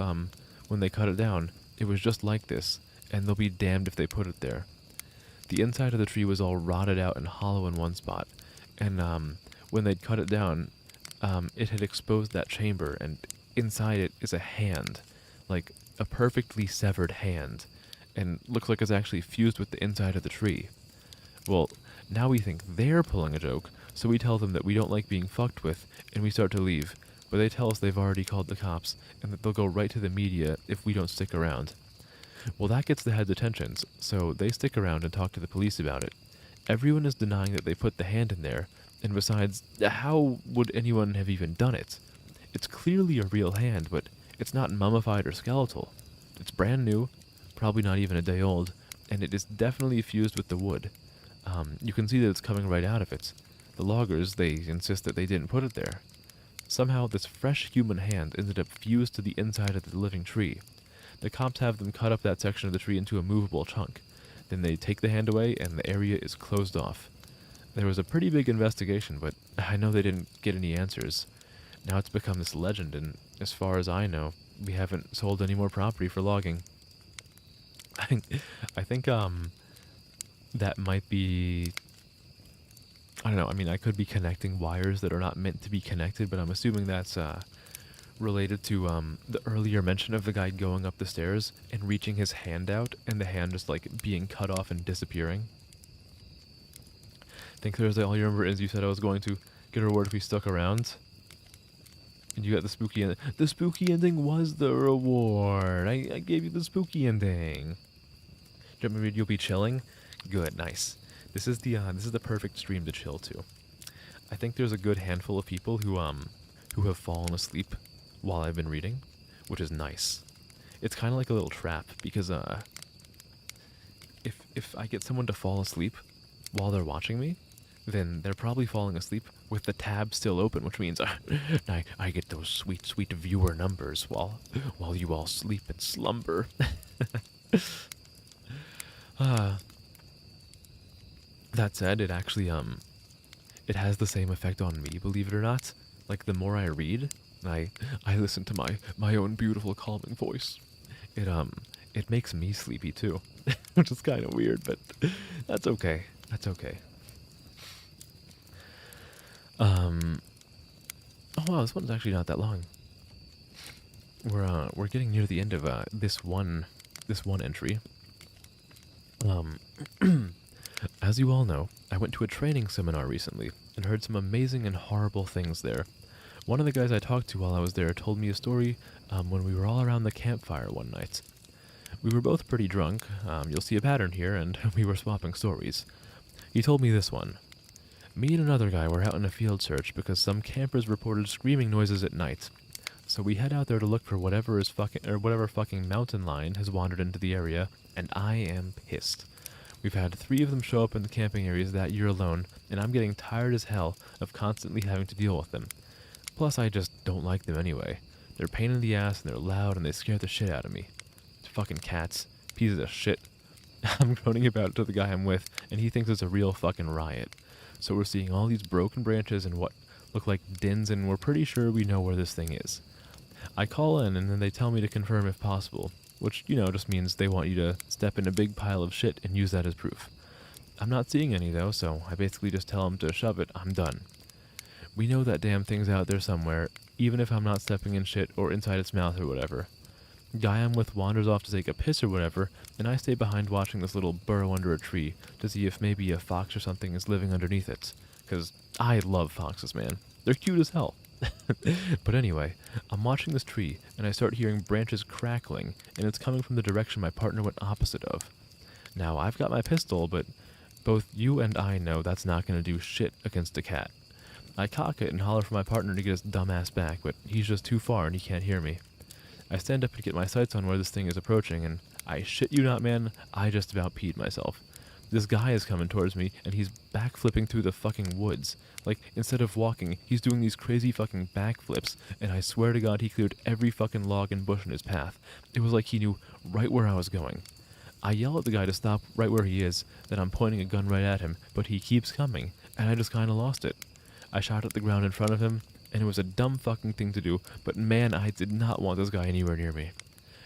when they cut it down, it was just like this, and they'll be damned if they put it there. The inside of the tree was all rotted out and hollow in one spot, and when they'd cut it down, it had exposed that chamber, and inside it is a hand, like a perfectly severed hand, and looks like it's actually fused with the inside of the tree. Well, now we think they're pulling a joke, so we tell them that we don't like being fucked with, and we start to leave, but they tell us they've already called the cops, and that they'll go right to the media if we don't stick around. Well, that gets the heads' attentions, so they stick around and talk to the police about it. Everyone is denying that they put the hand in there, and besides, how would anyone have even done it? It's clearly a real hand, but it's not mummified or skeletal. It's brand new, probably not even a day old, and it is definitely fused with the wood. You can see that it's coming right out of it. The loggers, they insist that they didn't put it there. Somehow, this fresh human hand ended up fused to the inside of the living tree. The cops have them cut up that section of the tree into a movable chunk. Then they take the hand away, and the area is closed off. There was a pretty big investigation, but I know they didn't get any answers. Now it's become this legend, and as far as I know, we haven't sold any more property for logging. I think that might be, I don't know, I mean, I could be connecting wires that are not meant to be connected, but I'm assuming that's related to the earlier mention of the guy going up the stairs and reaching his hand out, and the hand just like being cut off and disappearing. I think Thursday, all you remember is you said I was going to get a reward if we stuck around. And you got the spooky ending. The spooky ending was the reward. I gave you the spooky ending. Do you remember you'll be chilling? Good, nice. This is the perfect stream to chill to. I think there's a good handful of people who have fallen asleep while I've been reading, which is nice. It's kind of like a little trap because if I get someone to fall asleep while they're watching me, then they're probably falling asleep with the tab still open, which means I get those sweet, sweet viewer numbers while you all sleep and slumber. That said, it actually it has the same effect on me, believe it or not. Like, the more I read, I listen to my own beautiful calming voice. It makes me sleepy too, which is kind of weird, but that's okay. That's okay. Oh wow, this one's actually not that long. We're getting near the end of this one entry. As you all know, I went to a training seminar recently and heard some amazing and horrible things there. One of the guys I talked to while I was there told me a story when we were all around the campfire one night. We were both pretty drunk, you'll see a pattern here, and we were swapping stories. He told me this one. Me and another guy were out in a field search because some campers reported screaming noises at night. So we head out there to look for whatever fucking mountain lion has wandered into the area, and I am pissed. We've had 3 of them show up in the camping areas that year alone, and I'm getting tired as hell of constantly having to deal with them. Plus, I just don't like them anyway. They're a pain in the ass, and they're loud, and they scare the shit out of me. Fucking cats. Pieces of shit. I'm groaning about it to the guy I'm with, and he thinks it's a real fucking riot. So we're seeing all these broken branches and what look like dens, and we're pretty sure we know where this thing is. I call in, and then they tell me to confirm if possible, which, just means they want you to step in a big pile of shit and use that as proof. I'm not seeing any, though, so I basically just tell them to shove it. I'm done. We know that damn thing's out there somewhere, even if I'm not stepping in shit or inside its mouth or whatever. Guy I'm with wanders off to take a piss or whatever, and I stay behind watching this little burrow under a tree to see if maybe a fox or something is living underneath it. 'Cause I love foxes, man. They're cute as hell. But anyway, I'm watching this tree, and I start hearing branches crackling, and it's coming from the direction my partner went opposite of. Now, I've got my pistol, but both you and I know that's not going to do shit against a cat. I cock it and holler for my partner to get his dumb ass back, but he's just too far and he can't hear me. I stand up and get my sights on where this thing is approaching, and I shit you not, man, I just about peed myself. This guy is coming towards me, and he's backflipping through the fucking woods. Like, instead of walking, he's doing these crazy fucking backflips, and I swear to God he cleared every fucking log and bush in his path. It was like he knew right where I was going. I yell at the guy to stop right where he is, then I'm pointing a gun right at him, but he keeps coming, and I just kinda lost it. I shot at the ground in front of him, and it was a dumb fucking thing to do, but man, I did not want this guy anywhere near me.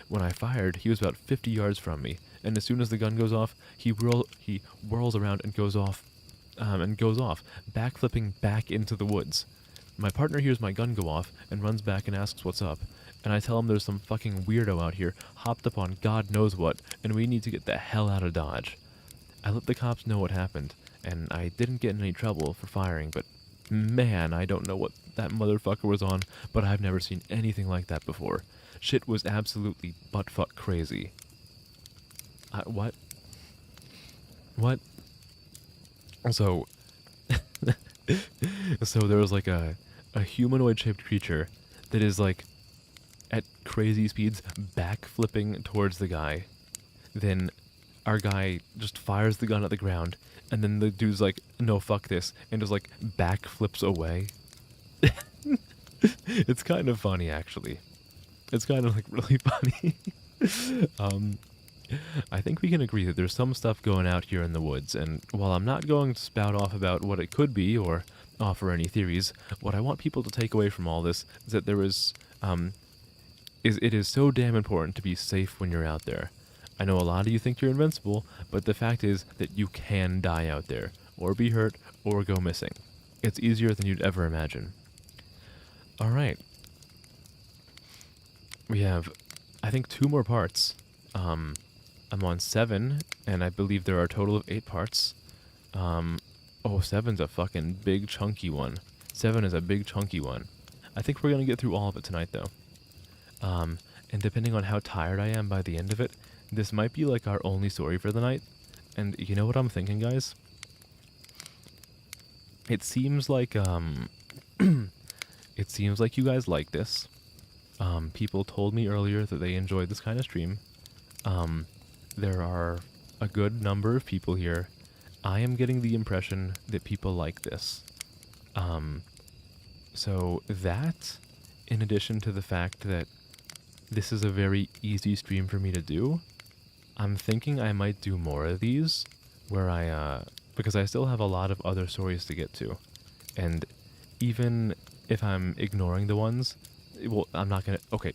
When I fired, he was about 50 yards from me, and as soon as the gun goes off, he whirls around and goes off, backflipping back into the woods. My partner hears my gun go off and runs back and asks what's up, and I tell him there's some fucking weirdo out here, hopped up on God knows what, and we need to get the hell out of Dodge. I let the cops know what happened, and I didn't get in any trouble for firing, but man, I don't know what that motherfucker was on, but I've never seen anything like that before. Shit was absolutely buttfuck crazy. What? What? So, so there was like a humanoid-shaped creature that is like at crazy speeds backflipping towards the guy. Then our guy just fires the gun at the ground, and then the dude's like, no, fuck this, and just like backflips away. It's kind of funny, actually. It's kind of like really funny. I think we can agree that there's some stuff going out here in the woods, and while I'm not going to spout off about what it could be or offer any theories, what I want people to take away from all this is that it is so damn important to be safe when you're out there. I know a lot of you think you're invincible, but the fact is that you can die out there, or be hurt, or go missing. It's easier than you'd ever imagine. Alright. We have, I think, 2 more parts. I'm on 7, and I believe there are a total of 8 parts. Oh, 7's a fucking big chunky one. 7 is a big chunky one. I think we're gonna get through all of it tonight, though. And depending on how tired I am by the end of it, this might be like our only story for the night. And you know what I'm thinking, guys? It seems like, it seems like you guys like this. People told me earlier that they enjoyed this kind of stream. There are a good number of people here. I am getting the impression that people like this. So that, in addition to the fact that this is a very easy stream for me to do, I'm thinking I might do more of these, where because I still have a lot of other stories to get to. And even if I'm ignoring the ones, well, I'm not gonna, okay,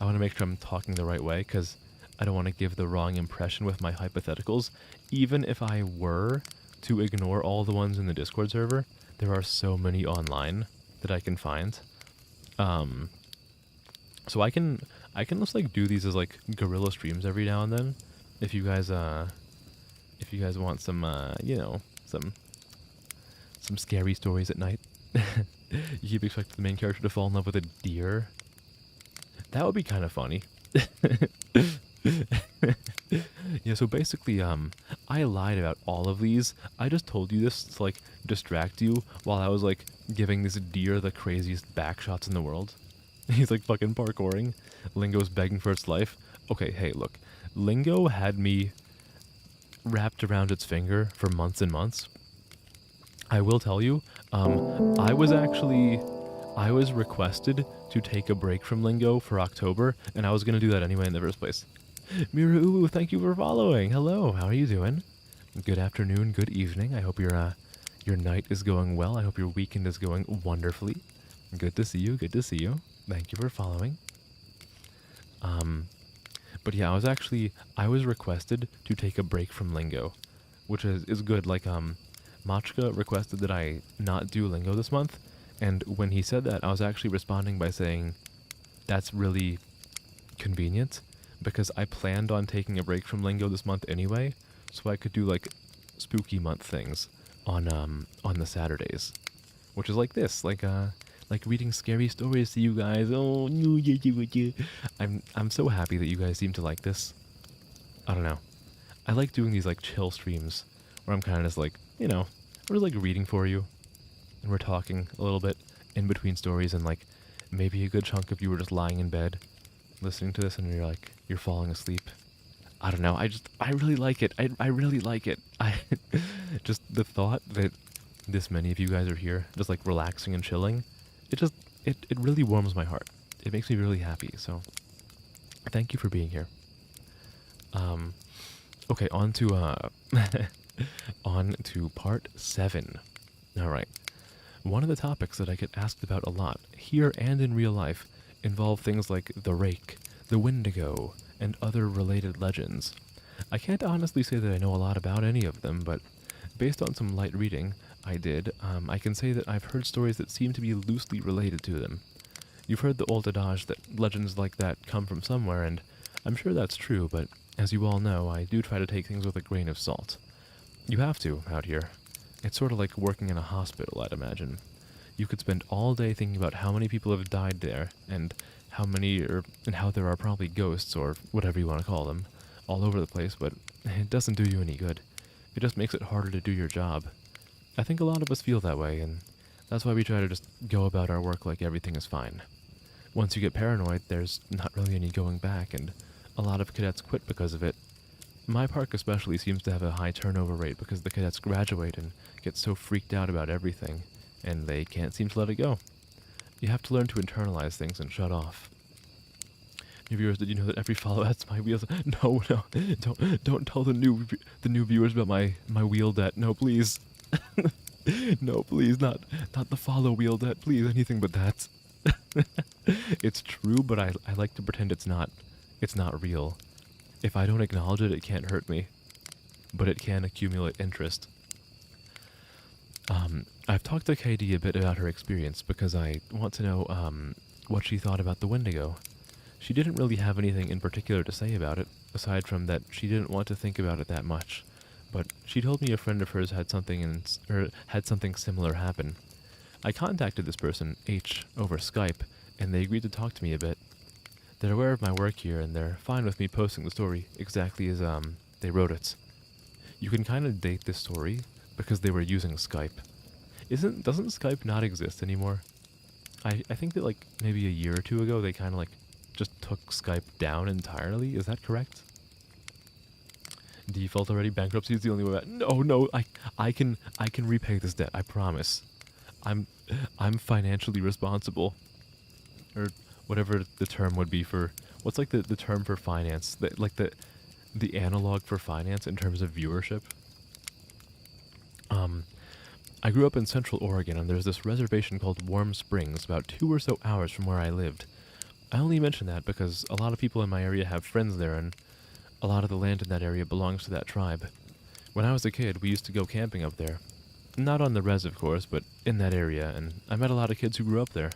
I want to make sure I'm talking the right way, because I don't want to give the wrong impression with my hypotheticals. Even if I were to ignore all the ones in the Discord server, there are so many online that I can find. So I can just like do these as like guerrilla streams every now and then. If you guys want some some scary stories at night. You keep expecting the main character to fall in love with a deer. That would be kind of funny. Yeah, so basically, I lied about all of these. I just told you this to, like, distract you while I was, like, giving this deer the craziest back shots in the world. He's, like, fucking parkouring. Lingo's begging for its life. Okay, hey, look. Lingo had me wrapped around its finger for months and months. I will tell you, I was actually, I was requested to take a break from Lingo for October, and I was going to do that anyway in the first place. Mira Uwu, thank you for following. Hello, how are you doing? Good afternoon, good evening. I hope your night is going well. I hope your weekend is going wonderfully. Good to see you, good to see you. Thank you for following. But yeah, I was requested to take a break from Lingo, which is good. Like, Machka requested that I not do Lingo this month, and when he said that, I was actually responding by saying, that's really convenient, because I planned on taking a break from Lingo this month anyway, so I could do, like, spooky month things on the Saturdays, which is like this, like reading scary stories to you guys. Oh, I'm so happy that you guys seem to like this. I don't know. I like doing these, like, chill streams where I'm kind of just like, you know, we're like reading for you, and we're talking a little bit in between stories, and like maybe a good chunk of you were just lying in bed listening to this, and you're like, you're falling asleep. I don't know. I really like it. I really like it. I just the thought that this many of you guys are here, just like relaxing and chilling, it really warms my heart. It makes me really happy. So thank you for being here. Okay, on to on to part 7. All right. One of the topics that I get asked about a lot, here and in real life, involve things like the rake, the Wendigo, and other related legends. I can't honestly say that I know a lot about any of them, but based on some light reading I did, I can say that I've heard stories that seem to be loosely related to them. You've heard the old adage that legends like that come from somewhere, and I'm sure that's true, but as you all know, I do try to take things with a grain of salt. You have to, out here. It's sort of like working in a hospital, I'd imagine. You could spend all day thinking about how many people have died there, and how there are probably ghosts, or whatever you want to call them, all over the place, but it doesn't do you any good. It just makes it harder to do your job. I think a lot of us feel that way, and that's why we try to just go about our work like everything is fine. Once you get paranoid, there's not really any going back, and a lot of cadets quit because of it. My park especially seems to have a high turnover rate because the cadets graduate and get so freaked out about everything, and they can't seem to let it go. You have to learn to internalize things and shut off. New viewers, did you know that every follow adds my wheels? No, don't tell the new viewers about my wheel debt. No, please. No, please, not the follow wheel debt. Please, anything but that. It's true, but I like to pretend it's not real. If I don't acknowledge it, it can't hurt me, but it can accumulate interest. I've talked to KD a bit about her experience because I want to know what she thought about the Wendigo. She didn't really have anything in particular to say about it, aside from that she didn't want to think about it that much. But she told me a friend of hers had something similar happen. I contacted this person, H, over Skype, and they agreed to talk to me a bit. They're aware of my work here, and they're fine with me posting the story exactly as they wrote it. You can kind of date this story because they were using Skype. Doesn't Skype not exist anymore? I think that like maybe a year or two ago they kind of like just took Skype down entirely. Is that correct? Default already. Bankruptcy is the only way back. No, I can repay this debt. I promise. I'm financially responsible, or whatever the term would be for what's like the term for finance, the analog for finance in terms of viewership. I grew up in Central Oregon, and there's this reservation called Warm Springs, about 2 or so hours from where I lived. I only mention that because a lot of people in my area have friends there, and a lot of the land in that area belongs to that tribe. When I was a kid, we used to go camping up there. Not on the res, of course, but in that area, and I met a lot of kids who grew up there.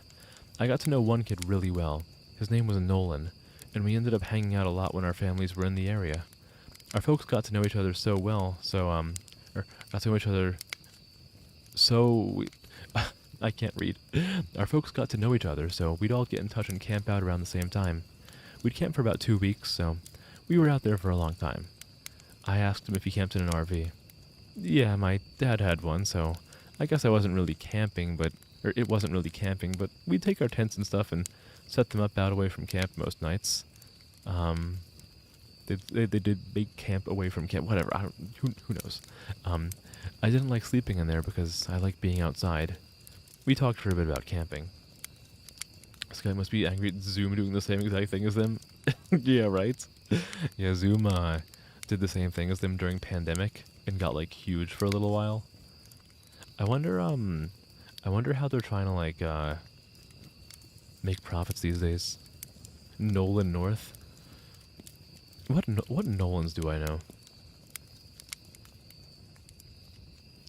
I got to know one kid really well. His name was Nolan, and we ended up hanging out a lot when our families were in the area. Our folks got to know each other so well, got to know each other I can't read. Our folks got to know each other, so we'd all get in touch and camp out around the same time. We'd camp for about 2 weeks, so We were out there for a long time. I asked him if he camped in an RV. Yeah, my dad had one, so I guess I wasn't really camping, or it wasn't really camping, but we'd take our tents and stuff and set them up out away from camp most nights. Um, they did big camp away from camp, whatever, who knows. I didn't like sleeping in there because I like being outside. We talked for a bit about camping. This guy must be angry at Zoom doing the same exact thing as them. Yeah, right? Yeah, Zoom did the same thing as them during pandemic and got like huge for a little while. I wonder how they're trying to like make profits these days. Nolan North. What Nolans do I know?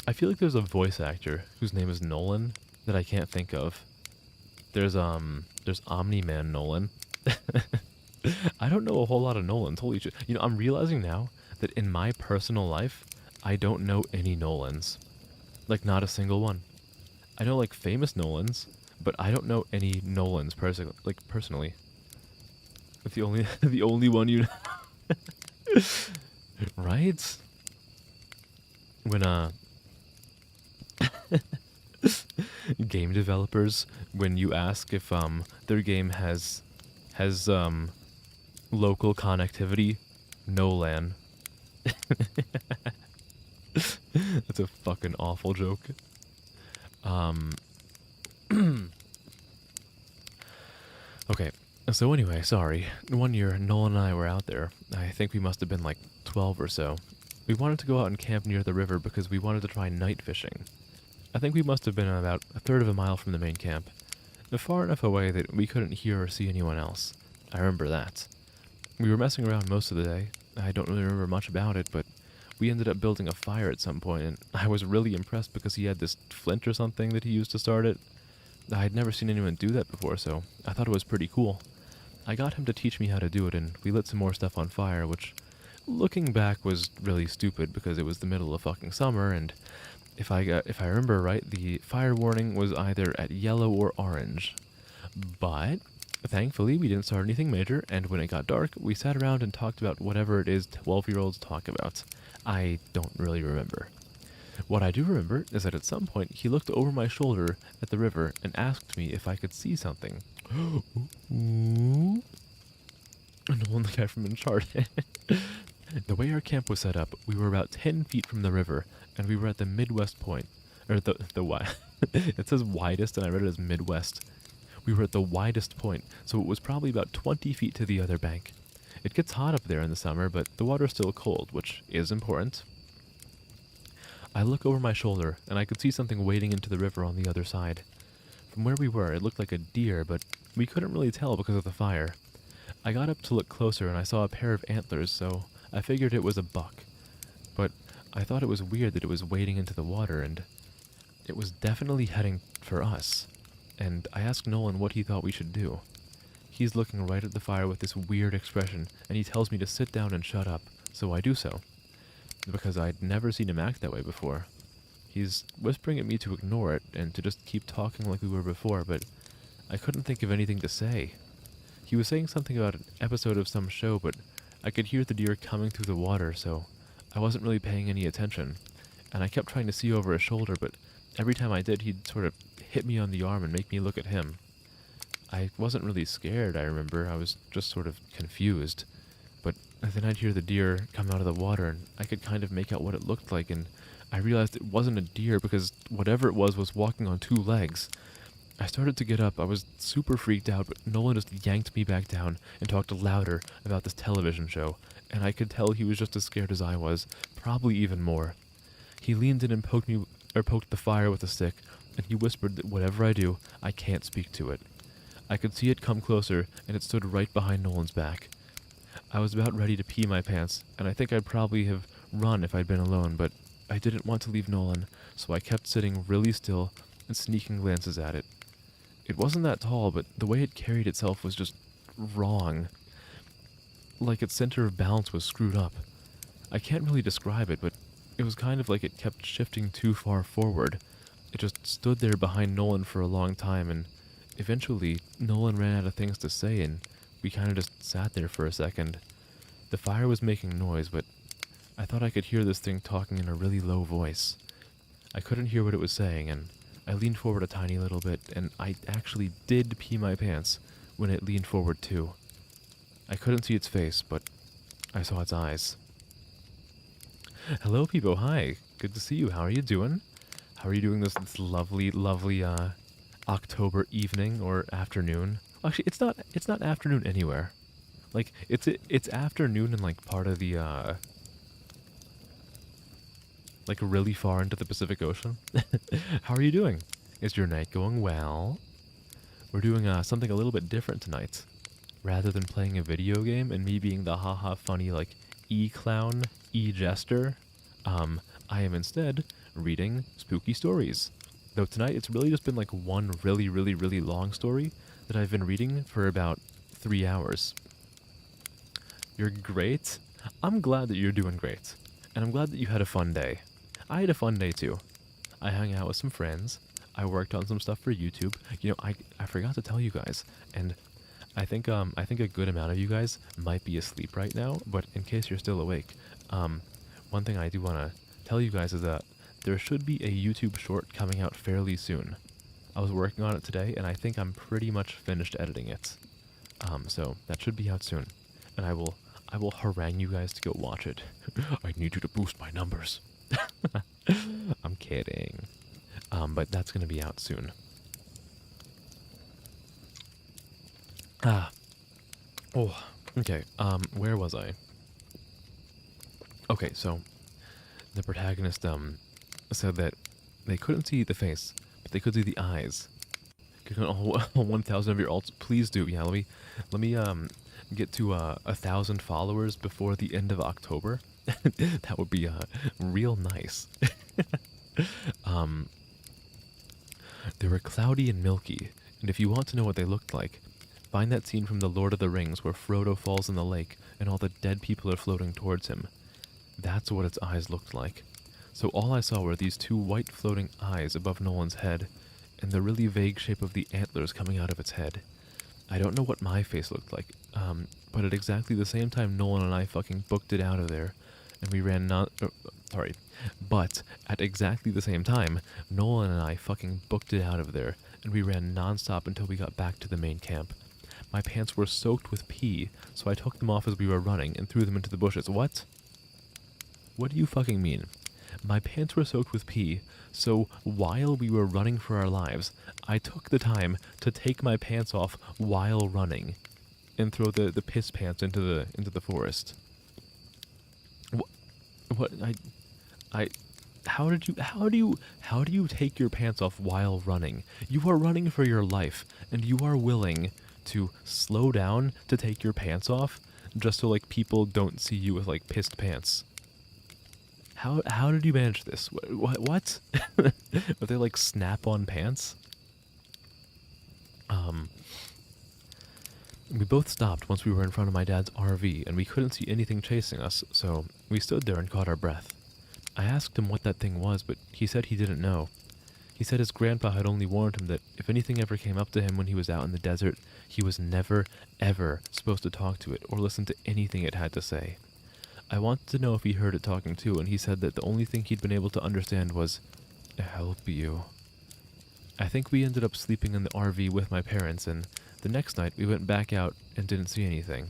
I feel like there's a voice actor whose name is Nolan that I can't think of. There's Omni-Man Nolan. I don't know a whole lot of Nolans. Holy shit. You know, I'm realizing now that in my personal life, I don't know any Nolans. Like, not a single one. I know, like, famous Nolans, but I don't know any Nolans personally. It's the only one you know. Right? When, game developers, when you ask if, their game has, local connectivity, no LAN. That's a fucking awful joke. Okay, so anyway, sorry. One year, Nolan and I were out there. I think we must have been like 12 or so. We wanted to go out and camp near the river because we wanted to try night fishing. I think we must have been about a third of a mile from the main camp. Far enough away that we couldn't hear or see anyone else. I remember that. We were messing around most of the day. I don't really remember much about it, but we ended up building a fire at some point, and I was really impressed because he had this flint or something that he used to start it. I had never seen anyone do that before, so I thought it was pretty cool. I got him to teach me how to do it, and we lit some more stuff on fire, which, looking back, was really stupid because it was the middle of fucking summer, and if I remember right, the fire warning was either at yellow or orange. But thankfully, we didn't start anything major, and when it got dark, we sat around and talked about whatever it is 12-year-olds talk about. I don't really remember. What I do remember is that at some point, he looked over my shoulder at the river and asked me if I could see something. Nolan, the guy from Uncharted. The way our camp was set up, we were about 10 feet from the river, and we were at the Midwest point. Or it says widest, and I read it as Midwest. We were at the widest point, so it was probably about 20 feet to the other bank. It gets hot up there in the summer, but the water's still cold, which is important. I look over my shoulder, and I could see something wading into the river on the other side. From where we were, it looked like a deer, but we couldn't really tell because of the fire. I got up to look closer, and I saw a pair of antlers, so I figured it was a buck. But I thought it was weird that it was wading into the water, and it was definitely heading for us. And I asked Nolan what he thought we should do. He's looking right at the fire with this weird expression, and he tells me to sit down and shut up, so I do so. Because I'd never seen him act that way before. He's whispering at me to ignore it, and to just keep talking like we were before, but I couldn't think of anything to say. He was saying something about an episode of some show, but I could hear the deer coming through the water, so I wasn't really paying any attention. And I kept trying to see over his shoulder, but every time I did, he'd sort of hit me on the arm and make me look at him. I wasn't really scared, I remember. I was just sort of confused. But then I'd hear the deer come out of the water, and I could kind of make out what it looked like, and I realized it wasn't a deer because whatever it was walking on two legs. I started to get up. I was super freaked out, but Nolan just yanked me back down and talked louder about this television show, and I could tell he was just as scared as I was, probably even more. He leaned in and poked the fire with a stick, and he whispered that whatever I do, I can't speak to it. I could see it come closer, and it stood right behind Nolan's back. I was about ready to pee my pants, and I think I'd probably have run if I'd been alone, but I didn't want to leave Nolan, so I kept sitting really still and sneaking glances at it. It wasn't that tall, but the way it carried itself was just wrong. Like its center of balance was screwed up. I can't really describe it, but it was kind of like it kept shifting too far forward. It just stood there behind Nolan for a long time, and eventually Nolan ran out of things to say, and we kind of just sat there for a second. The fire was making noise, but I thought I could hear this thing talking in a really low voice. I couldn't hear what it was saying, and I leaned forward a tiny little bit, and I actually did pee my pants when it leaned forward too. I couldn't see its face, but I saw its eyes. Hello, people. Hi. Good to see you. How are you doing? How are you doing this lovely, lovely October evening or afternoon? Actually, it's not afternoon anywhere. Like it's afternoon in like part of the like really far into the Pacific Ocean. How are you doing? Is your night going well? We're doing something a little bit different tonight. Rather than playing a video game and me being the haha funny like e-clown, e-jester, I am instead reading spooky stories. Though tonight it's really just been like one really, really, really long story that I've been reading for about 3 hours. You're great. I'm glad that you're doing great. And I'm glad that you had a fun day. I had a fun day too. I hung out with some friends. I worked on some stuff for YouTube. You know, I forgot to tell you guys, and I think a good amount of you guys might be asleep right now, but in case you're still awake, one thing I do want to tell you guys is that there should be a YouTube short coming out fairly soon. I was working on it today, and I think I'm pretty much finished editing it. So that should be out soon, and I will harangue you guys to go watch it. I need you to boost my numbers. I'm kidding. But that's going to be out soon. Oh, okay. Where was I? Okay, so the protagonist said that they couldn't see the face, but they could see the eyes. All 1,000 of your alts, please do. Yeah, let me get to 1,000 followers before the end of October. That would be real nice. They were cloudy and milky, and if you want to know what they looked like, find that scene from The Lord of the Rings where Frodo falls in the lake and all the dead people are floating towards him. That's what its eyes looked like. So all I saw were these two white floating eyes above Nolan's head, and the really vague shape of the antlers coming out of its head. I don't know what my face looked like, but at exactly the same time Nolan and I fucking booked it out of there, and we ran But at exactly the same time, Nolan and I fucking booked it out of there, and we ran non-stop until we got back to the main camp. My pants were soaked with pee, so I took them off as we were running and threw them into the bushes. What? What do you fucking mean? My pants were soaked with pee, so while we were running for our lives, I took the time to take my pants off while running and throw the piss pants into the forest. What how do you take your pants off while running? You are running for your life, and you are willing to slow down to take your pants off just so like people don't see you with like pissed pants. How did you manage this? What? Are they like snap-on pants? We both stopped once we were in front of my dad's RV, and we couldn't see anything chasing us, so we stood there and caught our breath. I asked him what that thing was, but he said he didn't know. He said his grandpa had only warned him that if anything ever came up to him when he was out in the desert, he was never, ever supposed to talk to it or listen to anything it had to say. I wanted to know if he heard it talking too, and he said that the only thing he'd been able to understand was, "Help you." I think we ended up sleeping in the RV with my parents, and the next night we went back out and didn't see anything.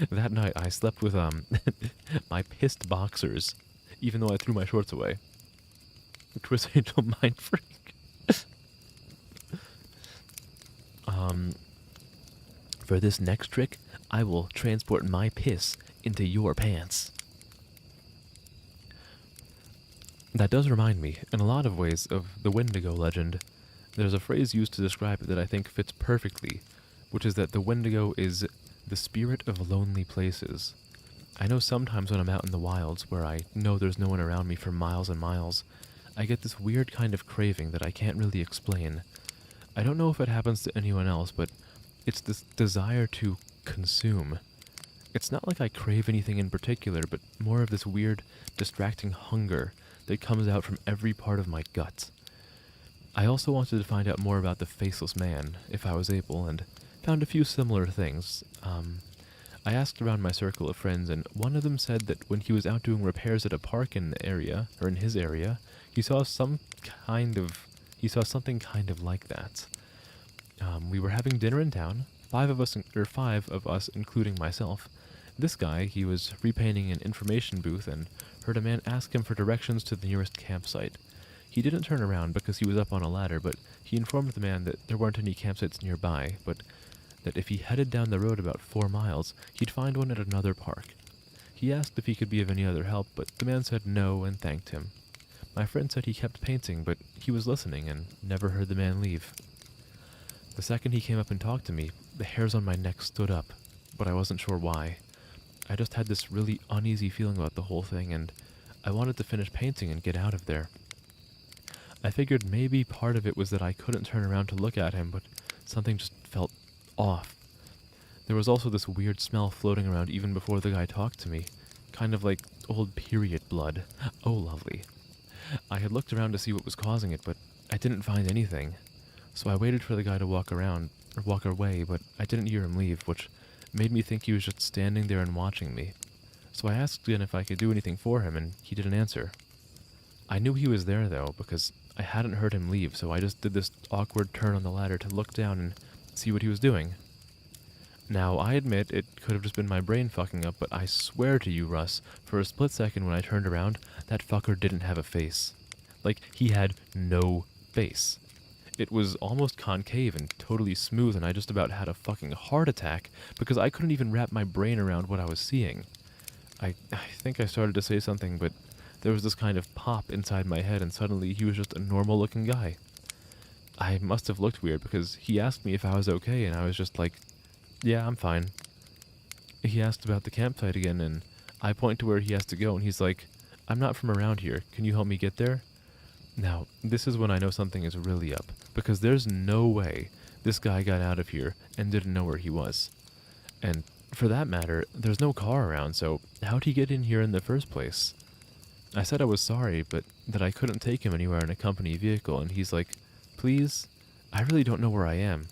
That night I slept with my pissed boxers, even though I threw my shorts away. Twist Angel Mind Freak. For this next trick, I will transport my piss into your pants. That does remind me, in a lot of ways, of the Wendigo legend. There's a phrase used to describe it that I think fits perfectly, which is that the Wendigo is the spirit of lonely places. I know sometimes when I'm out in the wilds, where I know there's no one around me for miles and miles, I get this weird kind of craving that I can't really explain. I don't know if it happens to anyone else, but it's this desire to consume. It's not like I crave anything in particular, but more of this weird, distracting hunger that comes out from every part of my gut. I also wanted to find out more about the Faceless Man, if I was able, and found a few similar things. I asked around my circle of friends, and one of them said that when he was out doing repairs at a park in the area, or in his area, he saw something kind of like that. We were having dinner in town, five of us, including myself. This guy, he was repainting an information booth and heard a man ask him for directions to the nearest campsite. He didn't turn around because he was up on a ladder, but he informed the man that there weren't any campsites nearby, but that if he headed down the road about 4 miles, he'd find one at another park. He asked if he could be of any other help, but the man said no and thanked him. My friend said he kept painting, but he was listening and never heard the man leave. The second he came up and talked to me, the hairs on my neck stood up, but I wasn't sure why. I just had this really uneasy feeling about the whole thing, and I wanted to finish painting and get out of there. I figured maybe part of it was that I couldn't turn around to look at him, but something just felt off. There was also this weird smell floating around even before the guy talked to me, kind of like old period blood. Oh, lovely. I had looked around to see what was causing it, but I didn't find anything. So I waited for the guy to walk away, but I didn't hear him leave, which made me think he was just standing there and watching me. So I asked again if I could do anything for him, and he didn't answer. I knew he was there, though, because I hadn't heard him leave, so I just did this awkward turn on the ladder to look down and see what he was doing. Now, I admit it could have just been my brain fucking up, but I swear to you, Russ, for a split second when I turned around, that fucker didn't have a face. Like, he had no face. It was almost concave and totally smooth, and I just about had a fucking heart attack because I couldn't even wrap my brain around what I was seeing. I think I started to say something, but there was this kind of pop inside my head, and suddenly he was just a normal-looking guy. I must have looked weird because he asked me if I was okay, and I was just like, yeah, I'm fine. He asked about the campsite again, and I point to where he has to go, and he's like, I'm not from around here. Can you help me get there? Now, this is when I know something is really up, because there's no way this guy got out of here and didn't know where he was. And for that matter, there's no car around, so how'd he get in here in the first place? I said I was sorry, but that I couldn't take him anywhere in a company vehicle, and he's like, please, I really don't know where I am.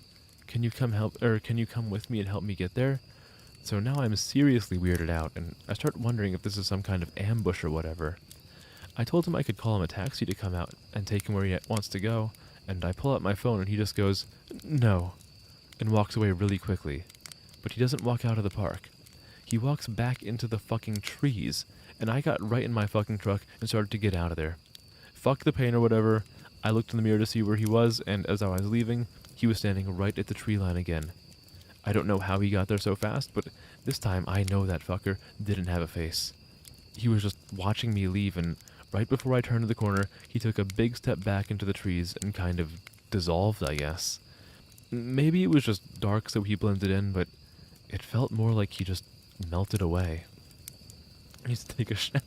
Can you come with me and help me get there? So now I'm seriously weirded out, and I start wondering if this is some kind of ambush or whatever. I told him I could call him a taxi to come out and take him where he wants to go, and I pull out my phone and he just goes, no, and walks away really quickly. But he doesn't walk out of the park. He walks back into the fucking trees, and I got right in my fucking truck and started to get out of there. Fuck the pain or whatever. I looked in the mirror to see where he was, and as I was leaving, he was standing right at the tree line again. I don't know how he got there so fast, but this time I know that fucker didn't have a face. He was just watching me leave, and right before I turned the corner, he took a big step back into the trees and kind of dissolved, I guess. Maybe it was just dark so he blended in, but it felt more like he just melted away. I need to take a shower.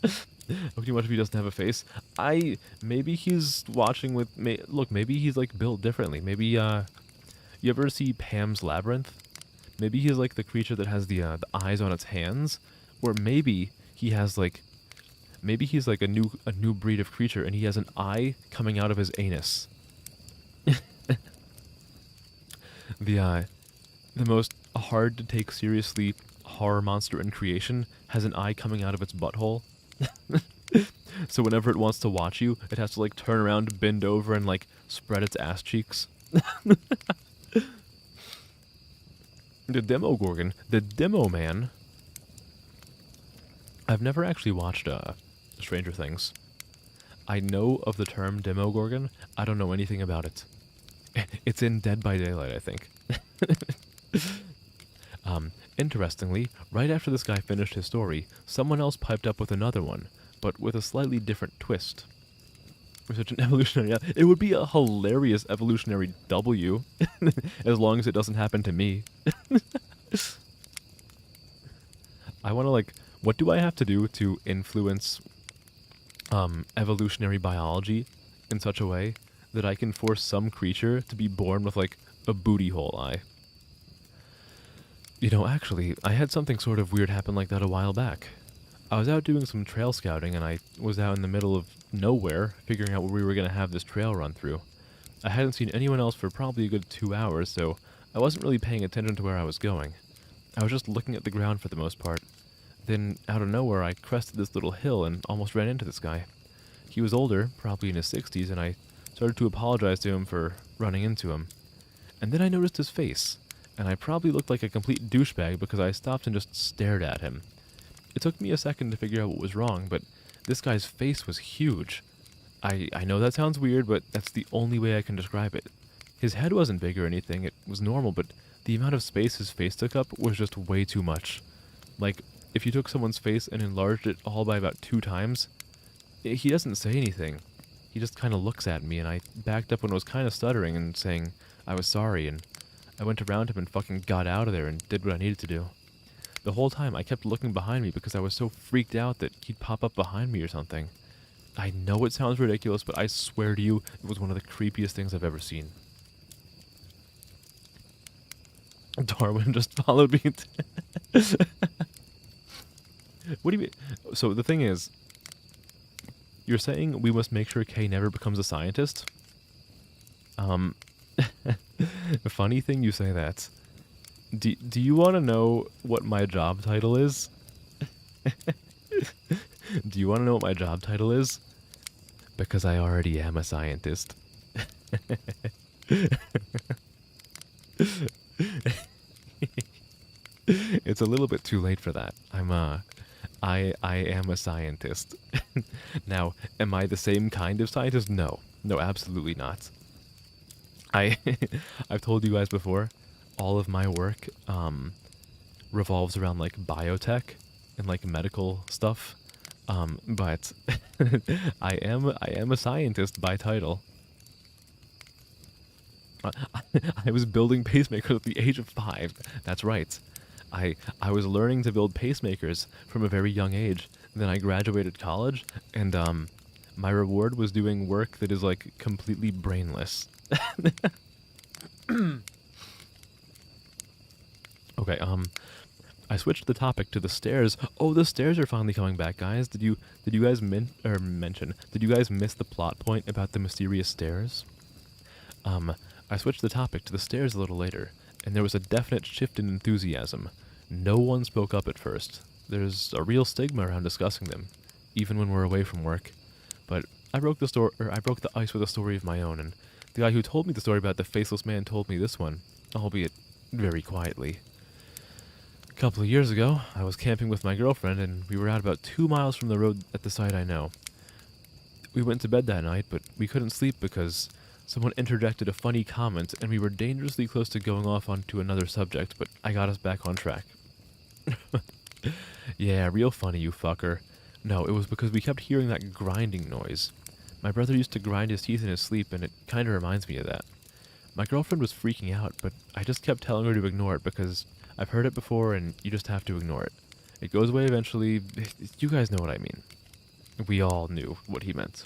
How can you watch if he doesn't have a face? Maybe he's watching with me. Look, maybe he's like built differently. Maybe, you ever see Pam's Labyrinth? Maybe he's like the creature that has the eyes on its hands. Or maybe he has like, maybe he's like a new breed of creature and he has an eye coming out of his anus. The most hard to take seriously horror monster in creation has an eye coming out of its butthole. So whenever it wants to watch you, it has to like turn around, bend over, and like spread its ass cheeks. The Demogorgon, the Demo Man. I've never actually watched Stranger Things. I know of the term Demogorgon. I don't know anything about it. It's in Dead by Daylight, I think. Interestingly, right after this guy finished his story, someone else piped up with another one, but with a slightly different twist. Such an evolutionary... It would be a hilarious evolutionary W, as long as it doesn't happen to me. I want to, like... What do I have to do to influence evolutionary biology in such a way that I can force some creature to be born with, like, a booty hole eye? You know, actually, I had something sort of weird happen like that a while back. I was out doing some trail scouting, and I was out in the middle of nowhere, figuring out where we were going to have this trail run through. I hadn't seen anyone else for probably a good 2 hours, so I wasn't really paying attention to where I was going. I was just looking at the ground for the most part. Then, out of nowhere, I crested this little hill and almost ran into this guy. He was older, probably in his 60s, and I started to apologize to him for running into him. And then I noticed his face, and I probably looked like a complete douchebag because I stopped and just stared at him. It took me a second to figure out what was wrong, but this guy's face was huge. I know that sounds weird, but that's the only way I can describe it. His head wasn't big or anything, it was normal, but the amount of space his face took up was just way too much. Like, if you took someone's face and enlarged it all by about 2 times, he doesn't say anything. He just kind of looks at me, and I backed up and was kind of stuttering and saying I was sorry, and I went around him and fucking got out of there and did what I needed to do. The whole time, I kept looking behind me because I was so freaked out that he'd pop up behind me or something. I know it sounds ridiculous, but I swear to you, it was one of the creepiest things I've ever seen. Darwin just followed me. What do you mean? So the thing is, you're saying we must make sure Kay never becomes a scientist? Funny thing you say that. Do you want to know what my job title is? Do you want to know what my job title is? Because I already am a scientist. It's a little bit too late for that. I am a scientist. Now, am I the same kind of scientist? No. No, absolutely not. I've told you guys before, all of my work revolves around like biotech and like medical stuff. But I am a scientist by title. I was building pacemakers at the age of 5. That's right. I was learning to build pacemakers from a very young age. Then I graduated college, and my reward was doing work that is like completely brainless. Okay, I switched the topic to the stairs. Oh, the stairs are finally coming back, guys. Did you guys mention? Did you guys miss the plot point about the mysterious stairs? I switched the topic to the stairs a little later, and there was a definite shift in enthusiasm. No one spoke up at first. There's a real stigma around discussing them, even when we're away from work. But I broke the ice with a story of my own, and the guy who told me the story about the faceless man told me this one, albeit very quietly. A couple of years ago, I was camping with my girlfriend, and we were out about 2 miles from the road at the site I know. We went to bed that night, but we couldn't sleep because someone interjected a funny comment, and we were dangerously close to going off onto another subject, but I got us back on track. Yeah, real funny, you fucker. No, it was because we kept hearing that grinding noise. My brother used to grind his teeth in his sleep, and it kinda reminds me of that. My girlfriend was freaking out, but I just kept telling her to ignore it because I've heard it before, and you just have to ignore it. It goes away eventually. You guys know what I mean. We all knew what he meant.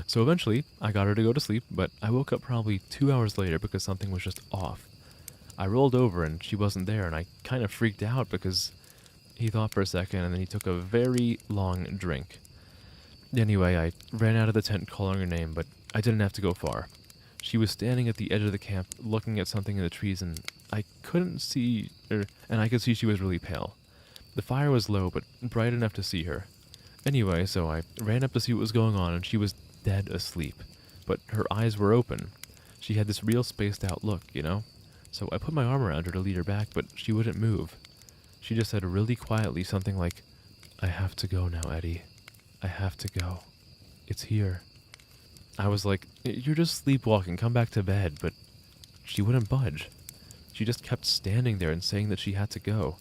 So eventually, I got her to go to sleep, but I woke up probably 2 hours later because something was just off. I rolled over and she wasn't there, and I kind of freaked out because he thought for a second and then he took a very long drink. Anyway, I ran out of the tent calling her name, but I didn't have to go far. She was standing at the edge of the camp looking at something in the trees, and I couldn't see her, and I could see she was really pale. The fire was low, but bright enough to see her. Anyway, so I ran up to see what was going on, and she was dead asleep, but her eyes were open. She had this real spaced out look, you know? So I put my arm around her to lead her back, but she wouldn't move. She just said really quietly something like, "I have to go now, Eddie. I have to go. It's here." I was like, "You're just sleepwalking, come back to bed," but she wouldn't budge. She just kept standing there and saying that she had to go.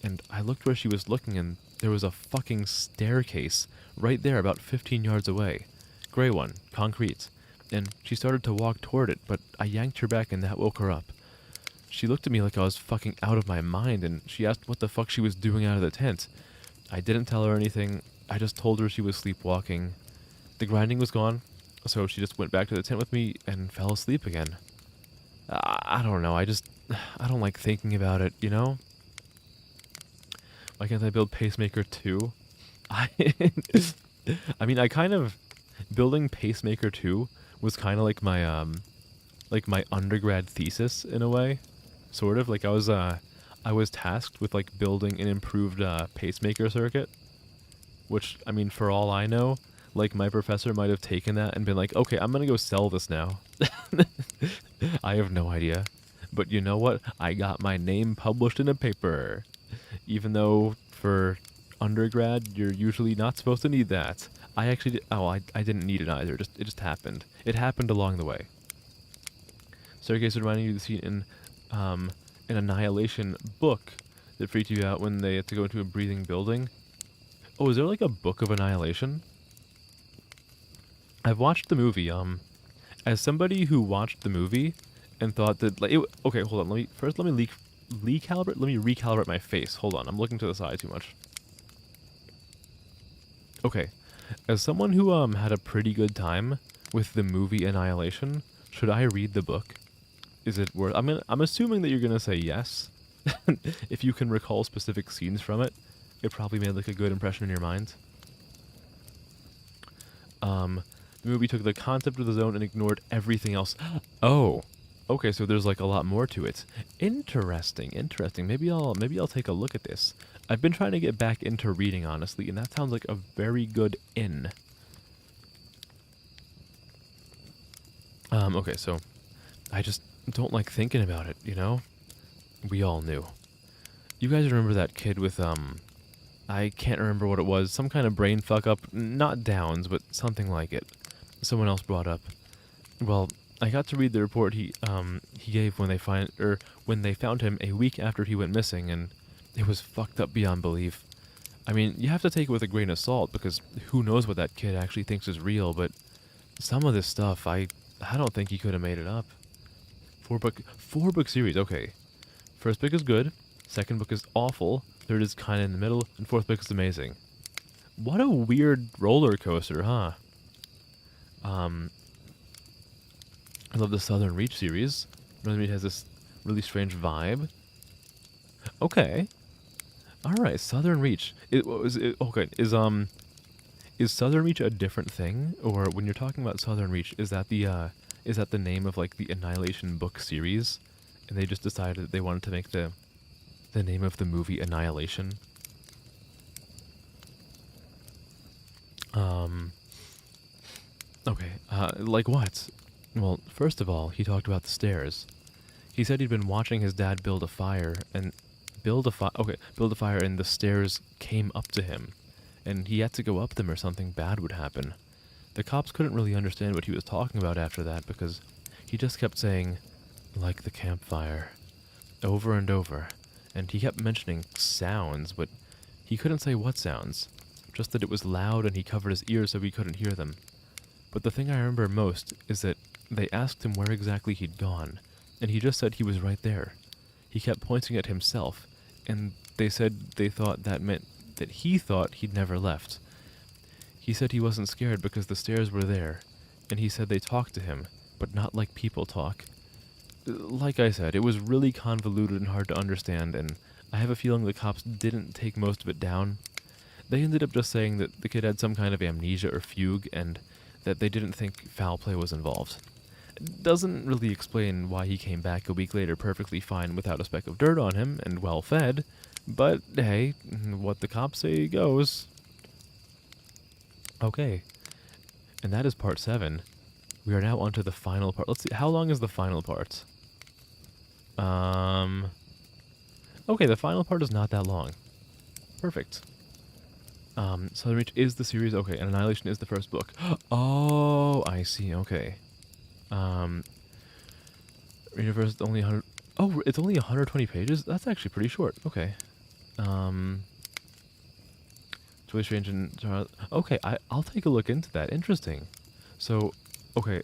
And I looked where she was looking, and there was a fucking staircase right there about 15 yards away. Gray one, concrete. And she started to walk toward it, but I yanked her back and that woke her up. She looked at me like I was fucking out of my mind, and she asked what the fuck she was doing out of the tent. I didn't tell her anything. I just told her she was sleepwalking. The grinding was gone, so she just went back to the tent with me and fell asleep again. I don't know, I don't like thinking about it, you know? Why can't I build Pacemaker 2? I mean, building Pacemaker 2 was kind of like my undergrad thesis in a way. sort of. Like I was tasked with like building an improved pacemaker circuit, which I mean, for all I know, like my professor might have taken that and been like, okay, I'm gonna go sell this now. I have no idea. But you know what? I got my name published in a paper. Even though for undergrad, you're usually not supposed to need that. I actually did, oh, I didn't need it either. It just happened. It happened along the way. Staircase reminding you of the scene in an Annihilation book that freaked you out when they had to go into a breathing building. Oh, is there like a book of Annihilation? I've watched the movie. As somebody who watched the movie and thought that like, okay, hold on. Let me recalibrate my face. Hold on, I'm looking to the side too much. Okay, as someone who had a pretty good time with the movie Annihilation, should I read the book? Is it worth? I'm assuming that you're gonna say yes. If you can recall specific scenes from it, it probably made like a good impression in your mind. The movie took the concept of the zone and ignored everything else. Oh, okay. So there's like a lot more to it. Interesting. Maybe I'll take a look at this. I've been trying to get back into reading, honestly, and that sounds like a very good in. Okay, so I just don't like thinking about it, you know? We all knew. You guys remember that kid with, I can't remember what it was, some kind of brain fuck up, not Downs, but something like it. Someone else brought up. Well, I got to read the report he gave when they found him a week after he went missing, and it was fucked up beyond belief. I mean, you have to take it with a grain of salt, because who knows what that kid actually thinks is real, but some of this stuff, I don't think he could have made it up. Four book series, okay. First book is good, second book is awful, third is kinda in the middle, and fourth book is amazing. What a weird roller coaster, huh? I love the Southern Reach series. Northern Reach has this really strange vibe. Okay. Alright, Southern Reach. Okay, is Southern Reach a different thing? Or when you're talking about Southern Reach, is that the name of like the Annihilation book series? And they just decided that they wanted to make the name of the movie Annihilation? Okay, like what? Well, first of all, he talked about the stairs. He said he'd been watching his dad build a fire, and build a fire, and the stairs came up to him, and he had to go up them or something bad would happen. The cops couldn't really understand what he was talking about after that, because he just kept saying, like the campfire, over and over, and he kept mentioning sounds, but he couldn't say what sounds, just that it was loud and he covered his ears so he couldn't hear them. But the thing I remember most is that they asked him where exactly he'd gone, and he just said he was right there. He kept pointing at himself, and they said they thought that meant that he thought he'd never left. He said he wasn't scared because the stairs were there, and he said they talked to him, but not like people talk. Like I said, it was really convoluted and hard to understand, and I have a feeling the cops didn't take most of it down. They ended up just saying that the kid had some kind of amnesia or fugue, and that they didn't think foul play was involved. It doesn't really explain why he came back a week later perfectly fine without a speck of dirt on him and well fed, but hey, what the cops say goes. Okay, and that is part 7. We are now on to the final part. Let's see, how long is the final part? Okay, the final part is not that long. Perfect. Southern Reach is the series, okay, and Annihilation is the first book. Oh, I see, okay. Universe is only 100... Oh, it's only 120 pages? That's actually pretty short, okay. Toy Strange and... Okay, I'll take a look into that, interesting. So, okay,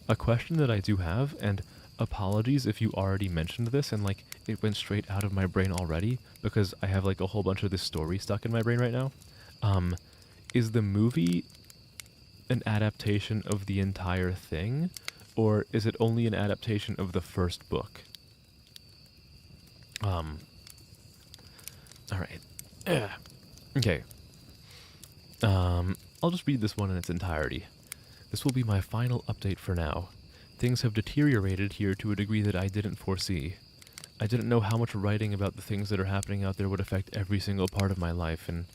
a question that I do have, and apologies if you already mentioned this, and like, it went straight out of my brain already, because I have like a whole bunch of this story stuck in my brain right now. Is the movie an adaptation of the entire thing, or is it only an adaptation of the first book? Alright. Okay. I'll just read this one in its entirety. This will be my final update for now. Things have deteriorated here to a degree that I didn't foresee. I didn't know how much writing about the things that are happening out there would affect every single part of my life, and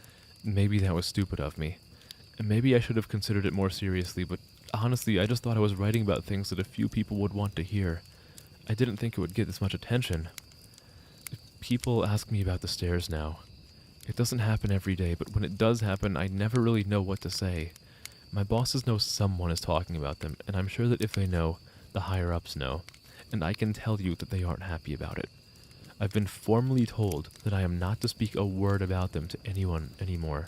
maybe that was stupid of me. And maybe I should have considered it more seriously, but honestly, I just thought I was writing about things that a few people would want to hear. I didn't think it would get this much attention. People ask me about the stairs now. It doesn't happen every day, but when it does happen, I never really know what to say. My bosses know someone is talking about them, and I'm sure that if they know, the higher-ups know, and I can tell you that they aren't happy about it. I've been formally told that I am not to speak a word about them to anyone anymore,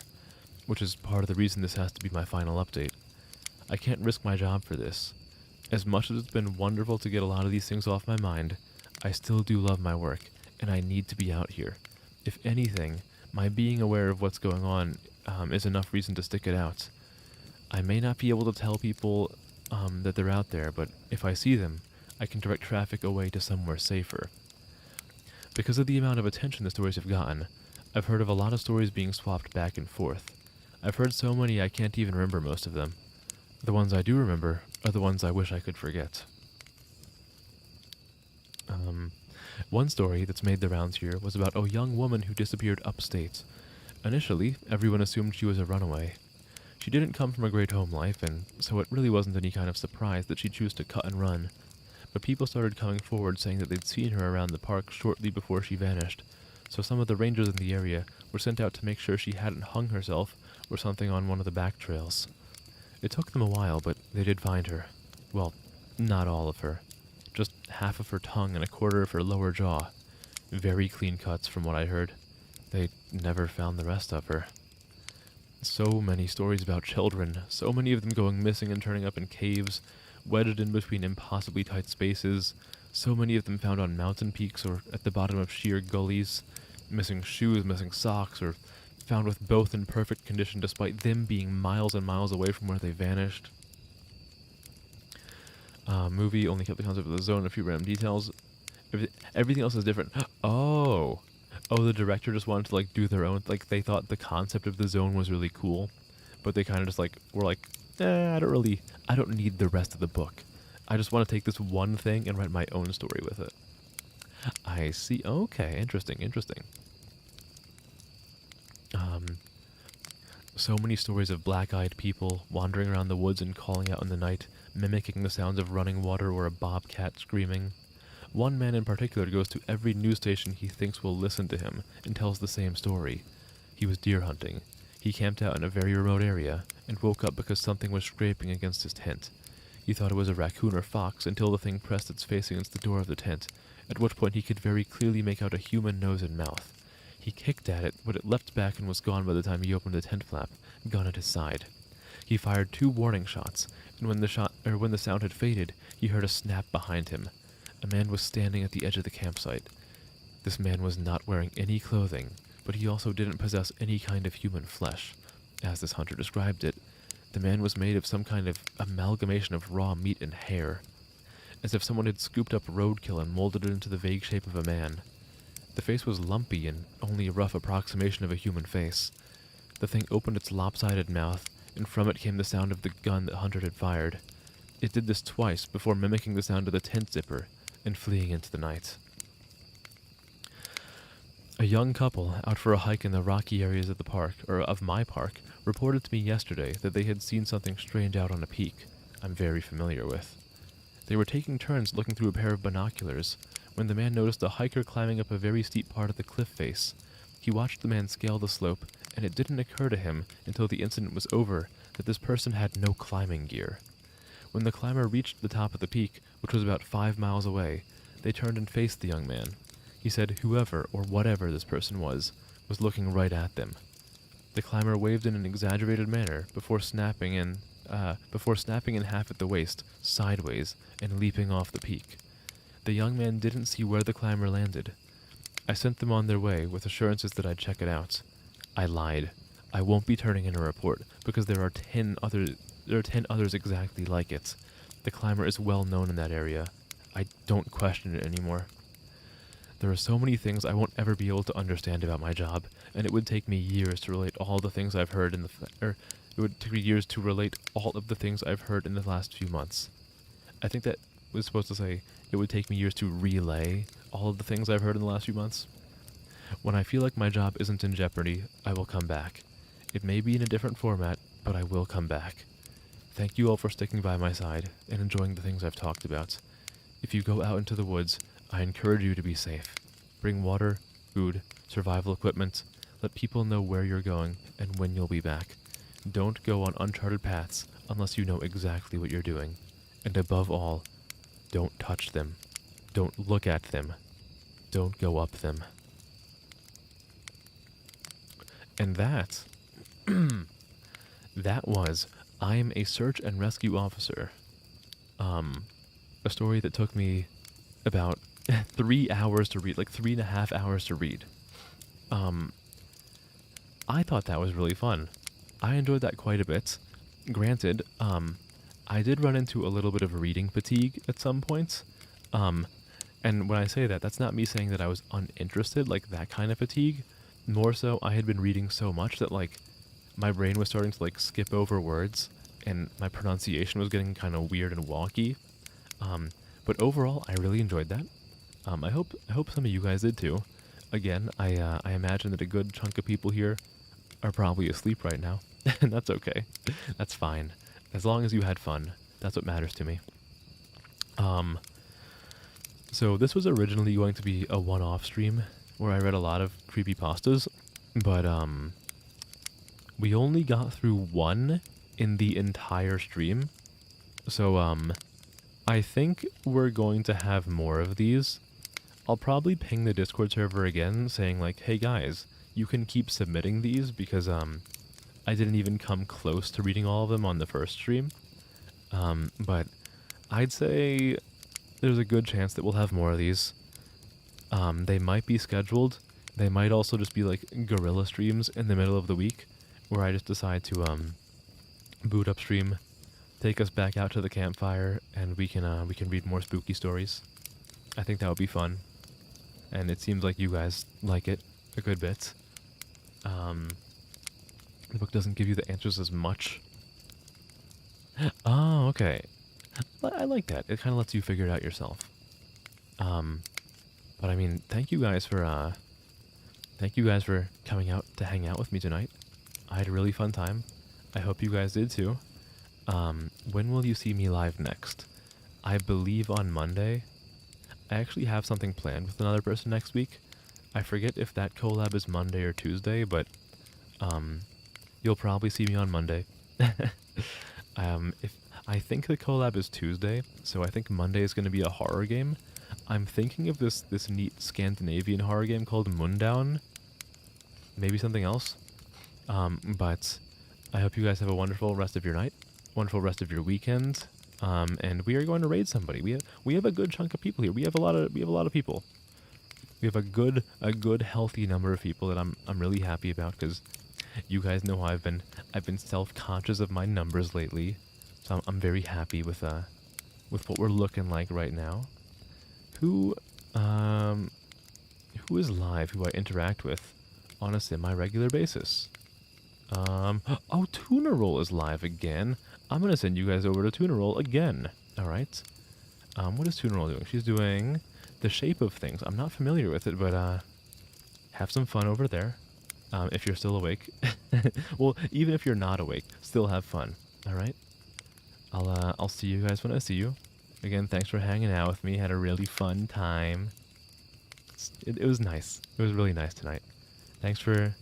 which is part of the reason this has to be my final update. I can't risk my job for this. As much as it's been wonderful to get a lot of these things off my mind, I still do love my work, and I need to be out here. If anything, my being aware of what's going on is enough reason to stick it out. I may not be able to tell people that they're out there, but if I see them, I can direct traffic away to somewhere safer. Because of the amount of attention the stories have gotten, I've heard of a lot of stories being swapped back and forth. I've heard so many I can't even remember most of them. The ones I do remember are the ones I wish I could forget. One story that's made the rounds here was about a young woman who disappeared upstate. Initially, everyone assumed she was a runaway. She didn't come from a great home life, and so it really wasn't any kind of surprise that she'd choose to cut and run. But people started coming forward saying that they'd seen her around the park shortly before she vanished, so some of the rangers in the area were sent out to make sure she hadn't hung herself or something on one of the back trails. It took them a while, but they did find her. Well, not all of her. Just half of her tongue and a quarter of her lower jaw. Very clean cuts from what I heard. They never found the rest of her. So many stories about children, so many of them going missing and turning up in caves, wedged in between impossibly tight spaces, so many of them found on mountain peaks or at the bottom of sheer gullies, missing shoes, missing socks, or found with both in perfect condition despite them being miles and miles away from where they vanished. Movie only kept the concept of the zone and a few random details. Everything else is different. Oh, the director just wanted to like do their own. Like they thought the concept of the zone was really cool, but they kind of just like were like, I don't need the rest of the book. I just want to take this one thing and write my own story with it. I see. Okay, interesting. So many stories of black-eyed people wandering around the woods and calling out in the night, mimicking the sounds of running water or a bobcat screaming. One man in particular goes to every news station he thinks will listen to him and tells the same story. He was deer hunting. He camped out in a very remote area and woke up because something was scraping against his tent. He thought it was a raccoon or fox until the thing pressed its face against the door of the tent, at which point he could very clearly make out a human nose and mouth. He kicked at it, but it leapt back and was gone by the time he opened the tent flap, gun at his side. He fired 2 warning shots, and when the sound had faded, he heard a snap behind him. A man was standing at the edge of the campsite. This man was not wearing any clothing, but he also didn't possess any kind of human flesh. As this hunter described it, the man was made of some kind of amalgamation of raw meat and hair, as if someone had scooped up roadkill and molded it into the vague shape of a man. The face was lumpy and only a rough approximation of a human face. The thing opened its lopsided mouth, and from it came the sound of the gun that Hunter had fired. It did this twice before mimicking the sound of the tent zipper and fleeing into the night. A young couple out for a hike in the rocky areas of the park, or of my park, reported to me yesterday that they had seen something strange out on a peak I'm very familiar with. They were taking turns looking through a pair of binoculars when the man noticed a hiker climbing up a very steep part of the cliff face. He watched the man scale the slope, and it didn't occur to him until the incident was over that this person had no climbing gear. When the climber reached the top of the peak, which was about 5 miles away, they turned and faced the young man. He said whoever or whatever this person was looking right at them. The climber waved in an exaggerated manner before snapping in half at the waist, sideways, and leaping off the peak. The young man didn't see where the climber landed. I sent them on their way with assurances that I'd check it out. I lied. I won't be turning in a report because there are 10 others exactly like it. The climber is well known in that area. I don't question it anymore. There are so many things I won't ever be able to understand about my job, and it would take me years to relate all the things I've heard it would take me years to relate all of the things I've heard in the last few months. I think that was supposed to say it would take me years to relay all of the things I've heard in the last few months. When I feel like my job isn't in jeopardy, I will come back. It may be in a different format, but I will come back. Thank you all for sticking by my side and enjoying the things I've talked about. If you go out into the woods, I encourage you to be safe. Bring water, food, survival equipment. Let people know where you're going and when you'll be back. Don't go on uncharted paths unless you know exactly what you're doing. And above all, don't touch them. Don't look at them. Don't go up them. And that, that was I'm a search and rescue officer. A story that took me about 3 hours to read, like 3.5 hours to read. I thought that was really fun. I enjoyed that quite a bit. Granted, I did run into a little bit of reading fatigue at some points. And when I say that, that's not me saying that I was uninterested, like that kind of fatigue. More so, I had been reading so much that, like, my brain was starting to, like, skip over words, and my pronunciation was getting kind of weird and wonky. But overall, I really enjoyed that. I hope some of you guys did too. Again, I imagine that a good chunk of people here are probably asleep right now, and that's okay. That's fine. As long as you had fun, that's what matters to me. So this was originally going to be a one-off stream where I read a lot of creepypastas, but we only got through one in the entire stream. So I think we're going to have more of these. I'll probably ping the Discord server again saying like, hey guys, you can keep submitting these because I didn't even come close to reading all of them on the first stream. But I'd say there's a good chance that we'll have more of these. They might be scheduled. They might also just be like guerrilla streams in the middle of the week where I just decide to boot up stream, take us back out to the campfire, and we can read more spooky stories. I think that would be fun. And it seems like you guys like it a good bit. The book doesn't give you the answers as much. Oh, okay. I like that. It kind of lets you figure it out yourself. But I mean, thank you guys for coming out to hang out with me tonight. I had a really fun time. I hope you guys did too. When will you see me live next? I believe on Monday. I actually have something planned with another person next week. I forget if that collab is Monday or Tuesday, but you'll probably see me on Monday. If I think the collab is Tuesday, so I think Monday is going to be a horror game. I'm thinking of this neat Scandinavian horror game called Mundown. Maybe something else. But I hope you guys have a wonderful rest of your night, wonderful rest of your weekend. And we are going to raid somebody. We have a good chunk of people here. We have a lot of people. We have a good healthy number of people that I'm really happy about because you guys know how I've been self-conscious of my numbers lately. So I'm very happy with what we're looking like right now. Who is live, who I interact with on a semi-regular basis? Oh, Tuna Roll is live again. I'm gonna send you guys over to Tuna Roll again. Alright. What is Tuna Roll doing? She's doing The Shape of Things. I'm not familiar with it, but have some fun over there. If you're still awake. Well, even if you're not awake, still have fun. Alright? I'll see you guys when I see you. Again, thanks for hanging out with me. Had a really fun time. It was nice. It was really nice tonight. Thanks for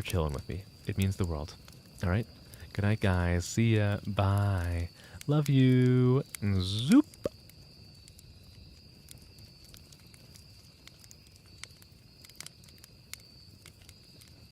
chilling with me. It means the world. Alright? Good night, guys. See ya. Bye. Love you. Zoop.